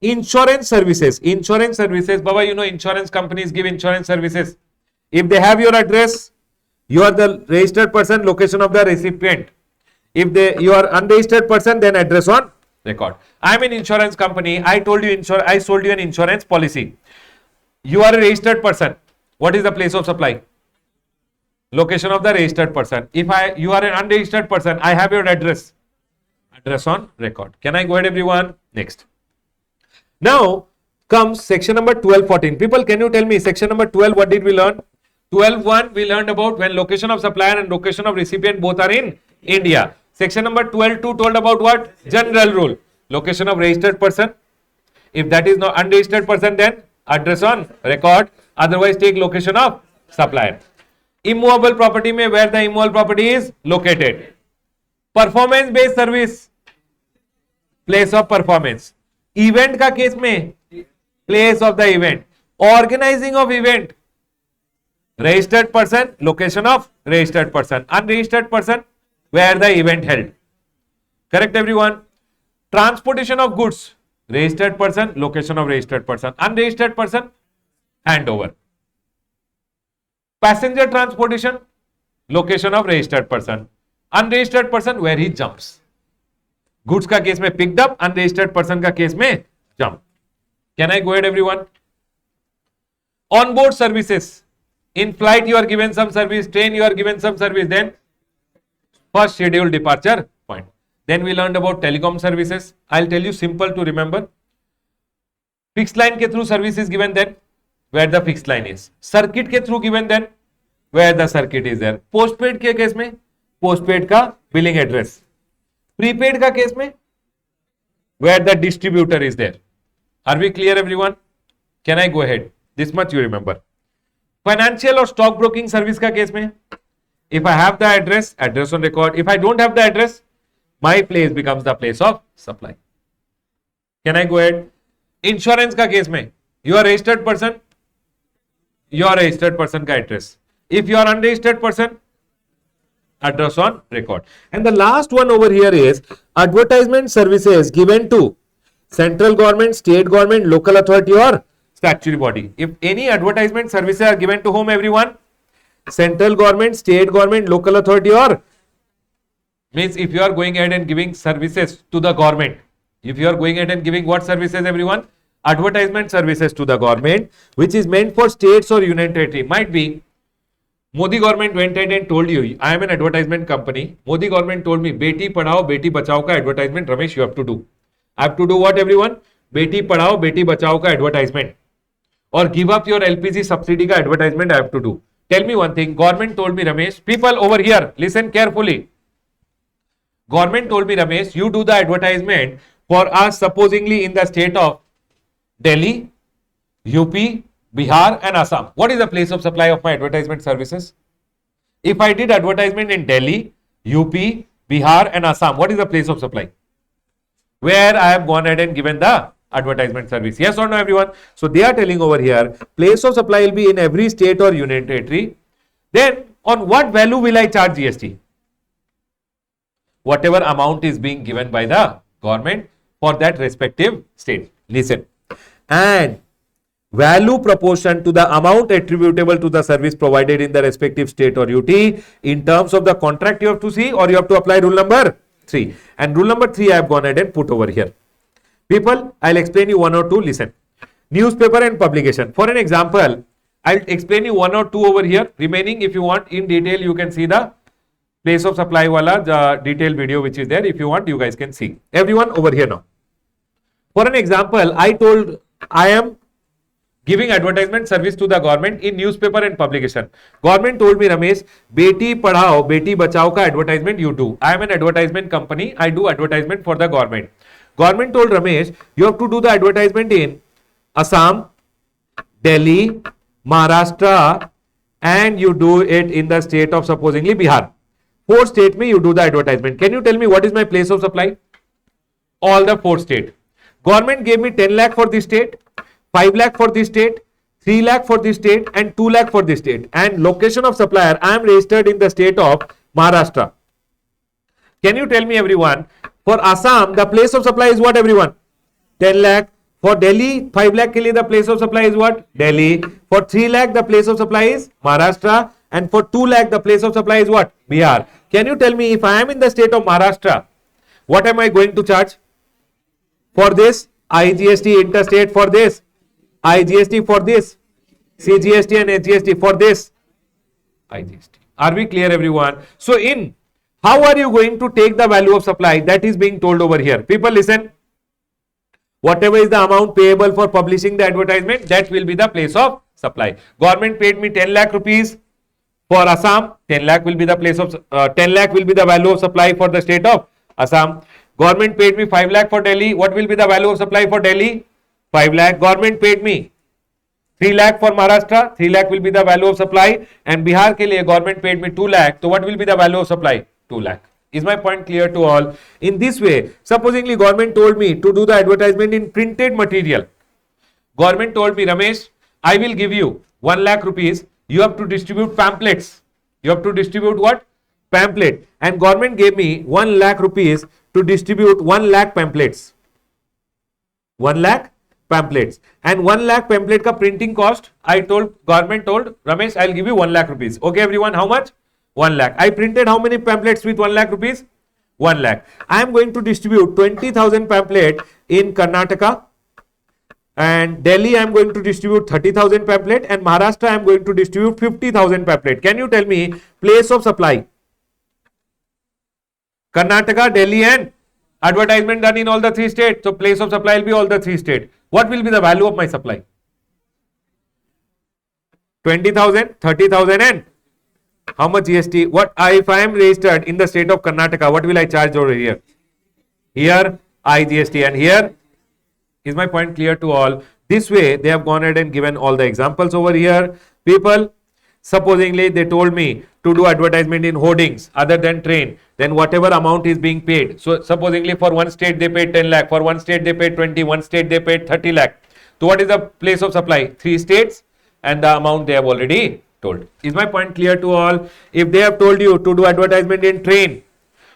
Insurance services. Insurance services, Baba, you know insurance companies give insurance services. If they have your address, you are the registered person, location of the recipient. If you are unregistered person, then address on record. I am an insurance company. I told you I sold you an insurance policy. You are a registered person. What is the place of supply? Location of the registered person. If you are an unregistered person, I have your address. Address on record. Can I go ahead, everyone? Next. Now comes section number 1214. People, can you tell me section number 12, what did we learn? 12.1, we learned about when location of supplier and location of recipient both are in India. Section number 12.2 told about what? General rule. Location of registered person. If that is not unregistered person, then address on record. Otherwise, take location of supplier. Immovable property में where the immovable property is located. Performance based service, place of performance. Event का case में place of the event. Organizing of event, registered person, location of registered person. Unregistered person, where the event held. Correct, everyone? Transportation of goods, registered person, location of registered person. Unregistered person, handover. Passenger transportation, location of registered person. Unregistered person, where he jumps. Goods का case में picked up, unregistered person का case में jump. Can I go ahead, everyone? On-board services. In flight, you are given some service. Train, you are given some service. Then, first scheduled departure point. Then we learned about telecom services. I'll tell you simple to remember. Fixed line के through service is given then where the fixed line is. Circuit के through given then where the circuit is there. Postpaid के case में postpaid का billing address. Prepaid का case में where the distributor is there. Are we clear, everyone? Can I go ahead? This much you remember. Financial or stock broking service का case में if I have the address, address on record. If I don't have the address, my place becomes the place of supply. Can I go ahead? Insurance का case में you are registered person, your registered person का address. If you are unregistered person, address on record. And the last one over here is advertisement services given to central government, state government, local authority or statutory body. If any advertisement services are given to whom, everyone? Central government, state government, local authority or means if you are going ahead and giving services to the government, if you are going ahead and giving what services, everyone? advertisement services to the government, which is meant for states or union territory. Might be Modi government went ahead and told you, I am an advertisement company. Modi government told me, Beti Padhao, Beti Bachao ka advertisement, Ramesh, you have to do. I have to do what, everyone? Beti Padhao, Beti Bachao ka advertisement. Or give up your LPG subsidy ka advertisement I have to do. Tell me one thing, government told me, Ramesh, people over here, listen carefully. Government told me, Ramesh, you do the advertisement for us supposingly in the state of Delhi, UP, Bihar and Assam. What is the place of supply of my advertisement services? If I did advertisement in Delhi, UP, Bihar and Assam, what is the place of supply? Where I have gone ahead and given the advertisement service. Yes or no, everyone? So they are telling over here, place of supply will be in every state or union territory. Then on what value will I charge GST? Whatever amount is being given by the government for that respective state. Listen. And value proportion to the amount attributable to the service provided in the respective state or UT in terms of the contract you have to see, or you have to apply rule number 3. And rule number 3 I have gone ahead and put over here. People, I'll explain you one or two. Listen. Newspaper and publication. For an example, I'll explain you one or two over here. Remaining, if you want in detail, you can see the place of supply wala, the detailed video which is there. If you want, you guys can see. Everyone over here now. For an example, I am giving advertisement service to the government in newspaper and publication. Government told me, Ramesh, Beti Padhao, Beti Bachao ka advertisement you do. I am an advertisement company. I do advertisement for the government. Government told Ramesh, you have to do the advertisement in Assam, Delhi, Maharashtra, and you do it in the state of supposingly Bihar. 4 states mein you do the advertisement. Can you tell me what is my place of supply? All the 4 states. Government gave me 10 lakh for this state, 5 lakh for this state, 3 lakh for this state and 2 lakh for this state. And location of supplier, I am registered in the state of Maharashtra. Can you tell me, everyone, for Assam, the place of supply is what, everyone? 10 lakh. For Delhi, 5 lakh ke liye the place of supply is what? Delhi. For 3 lakh, the place of supply is Maharashtra. And for 2 lakh, the place of supply is what? Bihar. Can you tell me, if I am in the state of Maharashtra, what am I going to charge? For this, IGST interstate, for this, IGST for this, CGST and HGST for this, IGST. Are we clear, everyone? So in how are you going to take the value of supply? That is being told over here. People listen. Whatever is the amount payable for publishing the advertisement, that will be the place of supply. Government paid me 10 lakh rupees for Assam. 10 lakh will be the place of 10 lakh will be the value of supply for the state of Assam. Government paid me 5 lakh for Delhi. What will be the value of supply for Delhi? 5 lakh. Government paid me 3 lakh for Maharashtra. 3 lakh will be the value of supply. And Bihar ke liye government paid me 2 lakh. So what will be the value of supply? 2 lakh. Is my point clear to all? In this way, supposingly government told me to do the advertisement in printed material. Government told me, Ramesh, I will give you 1 lakh rupees. You have to distribute pamphlets. You have to distribute what? Pamphlet. And government gave me 1 lakh rupees to distribute 1 lakh pamphlets. 1 lakh pamphlets. And 1 lakh pamphlet ka printing cost, government told, Ramesh, I'll give you 1 lakh rupees. Okay, everyone, how much? 1 lakh. I printed how many pamphlets with 1 lakh rupees? 1 lakh. I am going to distribute 20,000 pamphlet in Karnataka. And Delhi, I am going to distribute 30,000 pamphlet. And Maharashtra, I am going to distribute 50,000 pamphlet. Can you tell me place of supply? Karnataka, Delhi and advertisement done in all the 3 states. So place of supply will be all the 3 states. What will be the value of my supply? 20,000, 30,000 and how much GST? If I am registered in the state of Karnataka, what will I charge over here? Here, IGST, and here, is my point clear to all? This way, they have gone ahead and given all the examples over here. People, supposingly, they told me to do advertisement in hoardings other than train, then whatever amount is being paid. So, supposingly, for one state, they paid 10 lakh, for one state, they paid 20, one state, they paid 30 lakh. So, what is the place of supply? 3 states, and the amount they have already told. Is my point clear to all? If they have told you to do advertisement in train,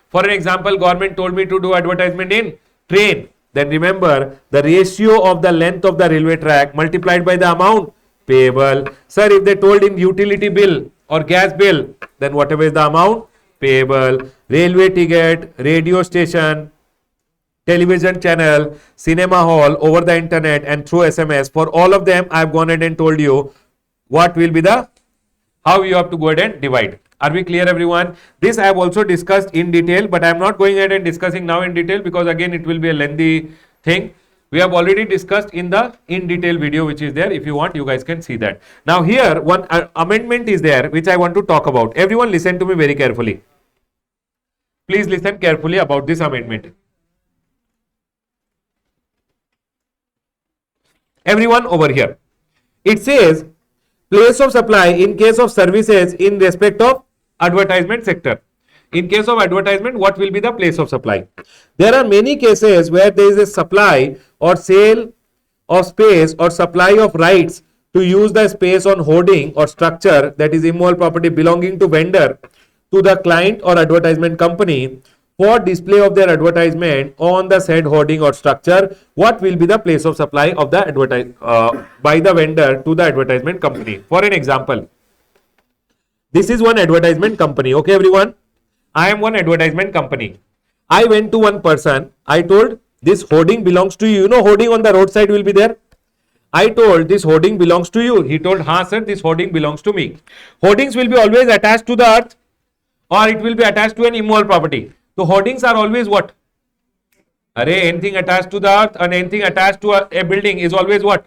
for an example, government told me to do advertisement in train, then remember the ratio of the length of the railway track multiplied by the amount payable. Sir, if they told in utility bill or gas bill, then whatever is the amount payable. Railway ticket, radio station, television channel, cinema hall, over the internet and through SMS. For all of them, I have gone ahead and told you what will be the, how you have to go ahead and divide. Are we clear, everyone? This I have also discussed in detail, but I am not going ahead and discussing now in detail because again it will be a lengthy thing. We have already discussed in the in detail video which is there. If you want, you guys can see that. Now here one amendment is there which I want to talk about. Everyone listen to me very carefully. Please listen carefully about this amendment. Everyone over here. It says place of supply in case of services in respect of advertisement sector. In case of advertisement, what will be the place of supply? There are many cases where there is a supply or sale of space or supply of rights to use the space on hoarding or structure, that is immovable property belonging to vendor, to the client or advertisement company for display of their advertisement on the said hoarding or structure. What will be the place of supply of the by the vendor to the advertisement company? For an example, this is one advertisement company. Okay, everyone. I am one advertisement company. I went to one person. I told this hoarding belongs to you. You know, hoarding on the roadside will be there. I told this hoarding belongs to you. He told, "Ha, sir, this hoarding belongs to me." Hoardings will be always attached to the earth or it will be attached to an immovable property. So hoardings are always what? Anything attached to the earth and anything attached to a building is always what?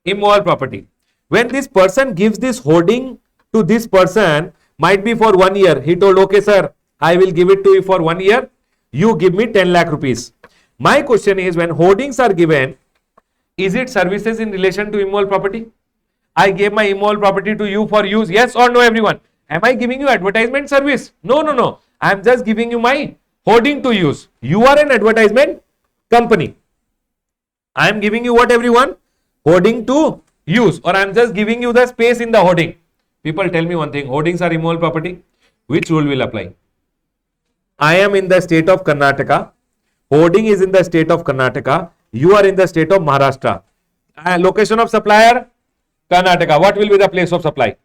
Immovable property. When this person gives this hoarding to this person, might be for 1 year. He told, okay, sir, I will give it to you for 1 year. You give me 10 lakh rupees. My question is, when hoardings are given, is it services in relation to immovable property? I gave my immovable property to you for use. Yes or no, everyone? Am I giving you advertisement service? No, no, no. I am just giving you my hoarding to use. You are an advertisement company. I am giving you what, everyone? Hoarding to use, or I am just giving you the space in the hoarding. People, tell me one thing, hoardings are immovable property. Which rule will apply? I am in the state of Karnataka. Hoarding is in the state of Karnataka. You are in the state of Maharashtra. Location of supplier? Karnataka. What will be the place of supply?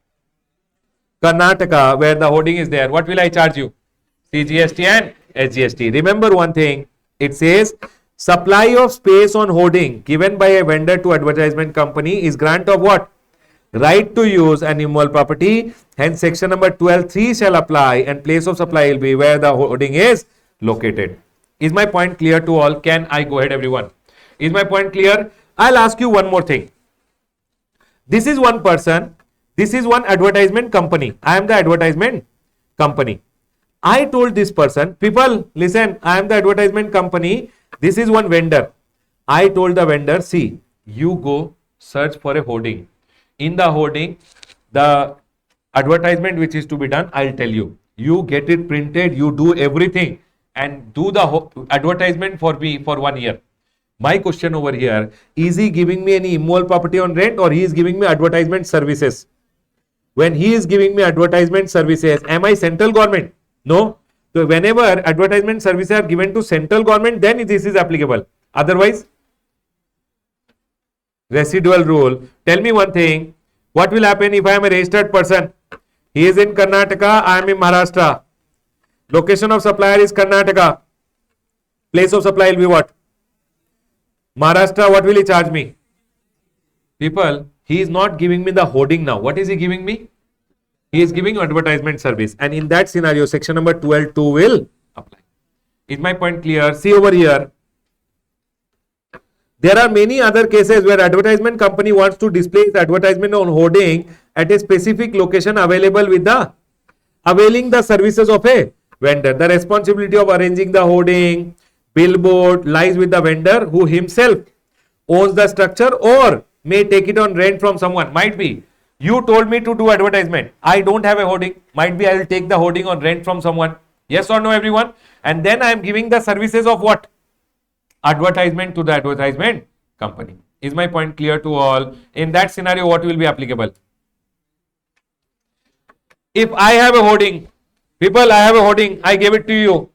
Karnataka, where the hoarding is there. What will I charge you? GST and SGST. Remember one thing. It says supply of space on hoarding given by a vendor to advertisement company is grant of what? Right to use an immovable property. Hence section number 12(3) shall apply and place of supply will be where the hoarding is located. Is my point clear to all? Can I go ahead, everyone? Is my point clear? I'll ask you one more thing. This is one person. This is one advertisement company. I am the advertisement company. I told this person, people, listen, I am the advertisement company. This is one vendor. I told the vendor, see, you go search for a hoarding. In the hoarding, the advertisement which is to be done, I'll tell you. You get it printed, you do everything and do the advertisement for me for 1 year. My question over here, is he giving me any immovable property on rent or he is giving me advertisement services? When he is giving me advertisement services, am I central government? No. So whenever advertisement services are given to central government, then this is applicable. Otherwise, residual rule. Tell me one thing. What will happen if I am a registered person? He is in Karnataka, I am in Maharashtra. Location of supplier is Karnataka. Place of supply will be what? Maharashtra. What will he charge me? People, he is not giving me the hoarding now. What is he giving me? He is giving advertisement service. And in that scenario, section number 12(2) will apply. Is my point clear? See over here. There are many other cases where advertisement company wants to display its advertisement on hoarding at a specific location available with the availing the services of a vendor. The responsibility of arranging the hoarding, billboard lies with the vendor who himself owns the structure or may take it on rent from someone. Might be you told me to do advertisement. I don't have a hoarding. Might be I will take the hoarding on rent from someone. Yes or no, everyone? And then I am giving the services of what? Advertisement to the advertisement company. Is my point clear to all? In that scenario, what will be applicable? If I have a hoarding, people, I have a hoarding, I gave it to you.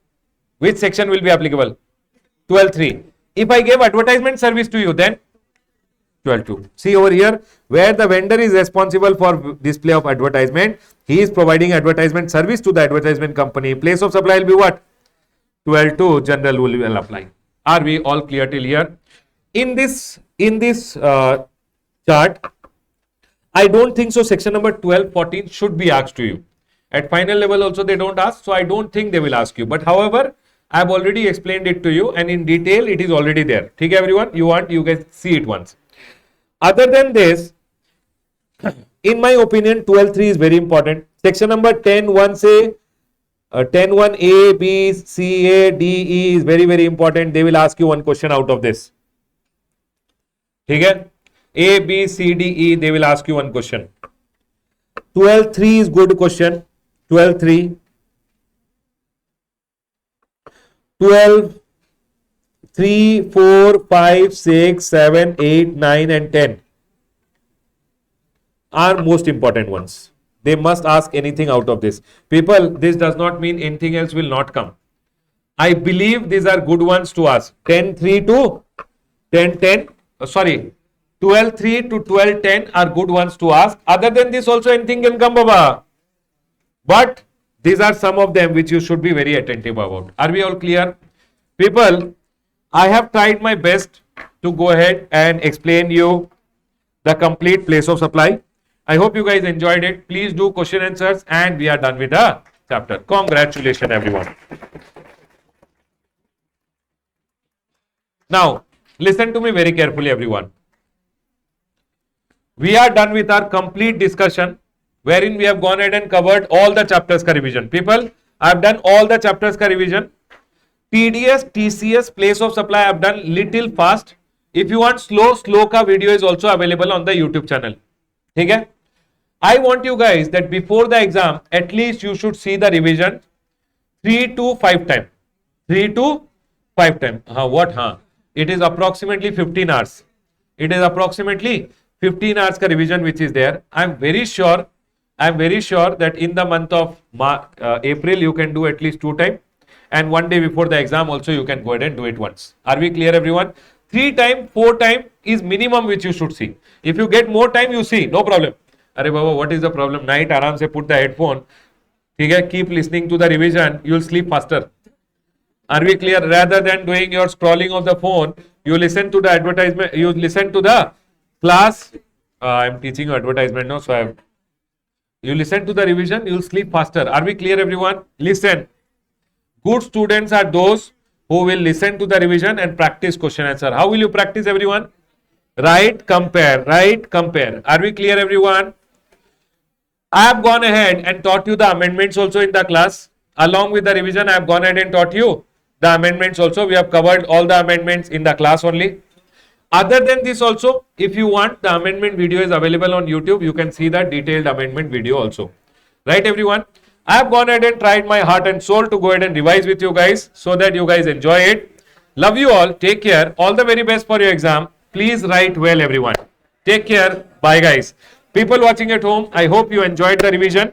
Which section will be applicable? 12(3). If I gave advertisement service to you, then 12(2). See over here, where the vendor is responsible for display of advertisement, he is providing advertisement service to the advertisement company. Place of supply will be what? 12(2), general rule will apply. Are we all clear till here? In this chart, I don't think so. Section number 12, 14 should be asked to you. At final level also they don't ask, so I don't think they will ask you. But however, I have already explained it to you and in detail it is already there. Okay, everyone, you guys see it once. Other than this, in my opinion, 12.3 is very important. Section number 10.1 say 10.1 A, B, C, A, D, E is very, very important. They will ask you one question out of this. Okay? A, B, C, D, E, they will ask you one question. 12.3 is good question. 12.3. 12.3, 4, 5, 6, 7, 8, 9 and 10 are most important ones. They must ask anything out of this. People, this does not mean anything else will not come. I believe these are good ones to ask. 10.3 to 10.10, 12.3 to 12.10 are good ones to ask. Other than this also anything can come, Baba. But these are some of them which you should be very attentive about. Are we all clear? People, I have tried my best to go ahead and explain you the complete place of supply. I hope you guys enjoyed it. Please do question answers and we are done with the chapter. Congratulations, everyone. Now, listen to me very carefully, everyone. We are done with our complete discussion wherein we have gone ahead and covered all the chapters ka revision. People, I have done all the chapters ka revision. TDS, TCS, place of supply I have done little fast. If you want slow ka video is also available on the YouTube channel. Okay? I want you guys that before the exam, at least you should see the revision 3 to 5 times. 3 to 5 times. It is approximately 15 hours. It is approximately 15 hours ka revision which is there. I am very sure that in the month of April you can do at least 2 times. And one day before the exam also you can go ahead and do it once. Are we clear, everyone? 3 times, 4 times is minimum which you should see. If you get more time, you see, no problem. Arey Baba, what is the problem? Night, aram se put the headphone. Keep listening to the revision, you will sleep faster. Are we clear? Rather than doing your scrolling of the phone, you listen to the advertisement, you listen to the class. I am teaching you advertisement now, so you listen to the revision, you will sleep faster. Are we clear, everyone? Listen. Good students are those who will listen to the revision and practice question answer. How will you practice, everyone? Write, compare, write, compare. Are we clear, everyone? I have gone ahead and taught you the amendments also in the class. Along with the revision, I have gone ahead and taught you the amendments also. We have covered all the amendments in the class only. Other than this also, if you want, the amendment video is available on YouTube. You can see the detailed amendment video also. Right, everyone? I have gone ahead and tried my heart and soul to go ahead and revise with you guys so that you guys enjoy it. Love you all. Take care. All the very best for your exam. Please write well, everyone. Take care. Bye, guys. People watching at home, I hope you enjoyed the revision.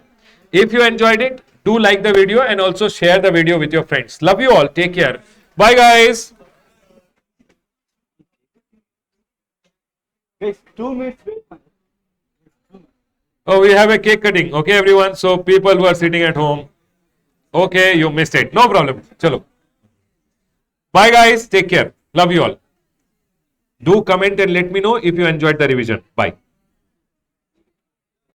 If you enjoyed it, do like the video and also share the video with your friends. Love you all. Take care. Bye, guys. 2 minutes. Oh, we have a cake cutting. Okay, everyone. So people who are sitting at home. Okay, you missed it. No problem. Chalo. Bye, guys. Take care. Love you all. Do comment and let me know if you enjoyed the revision. Bye.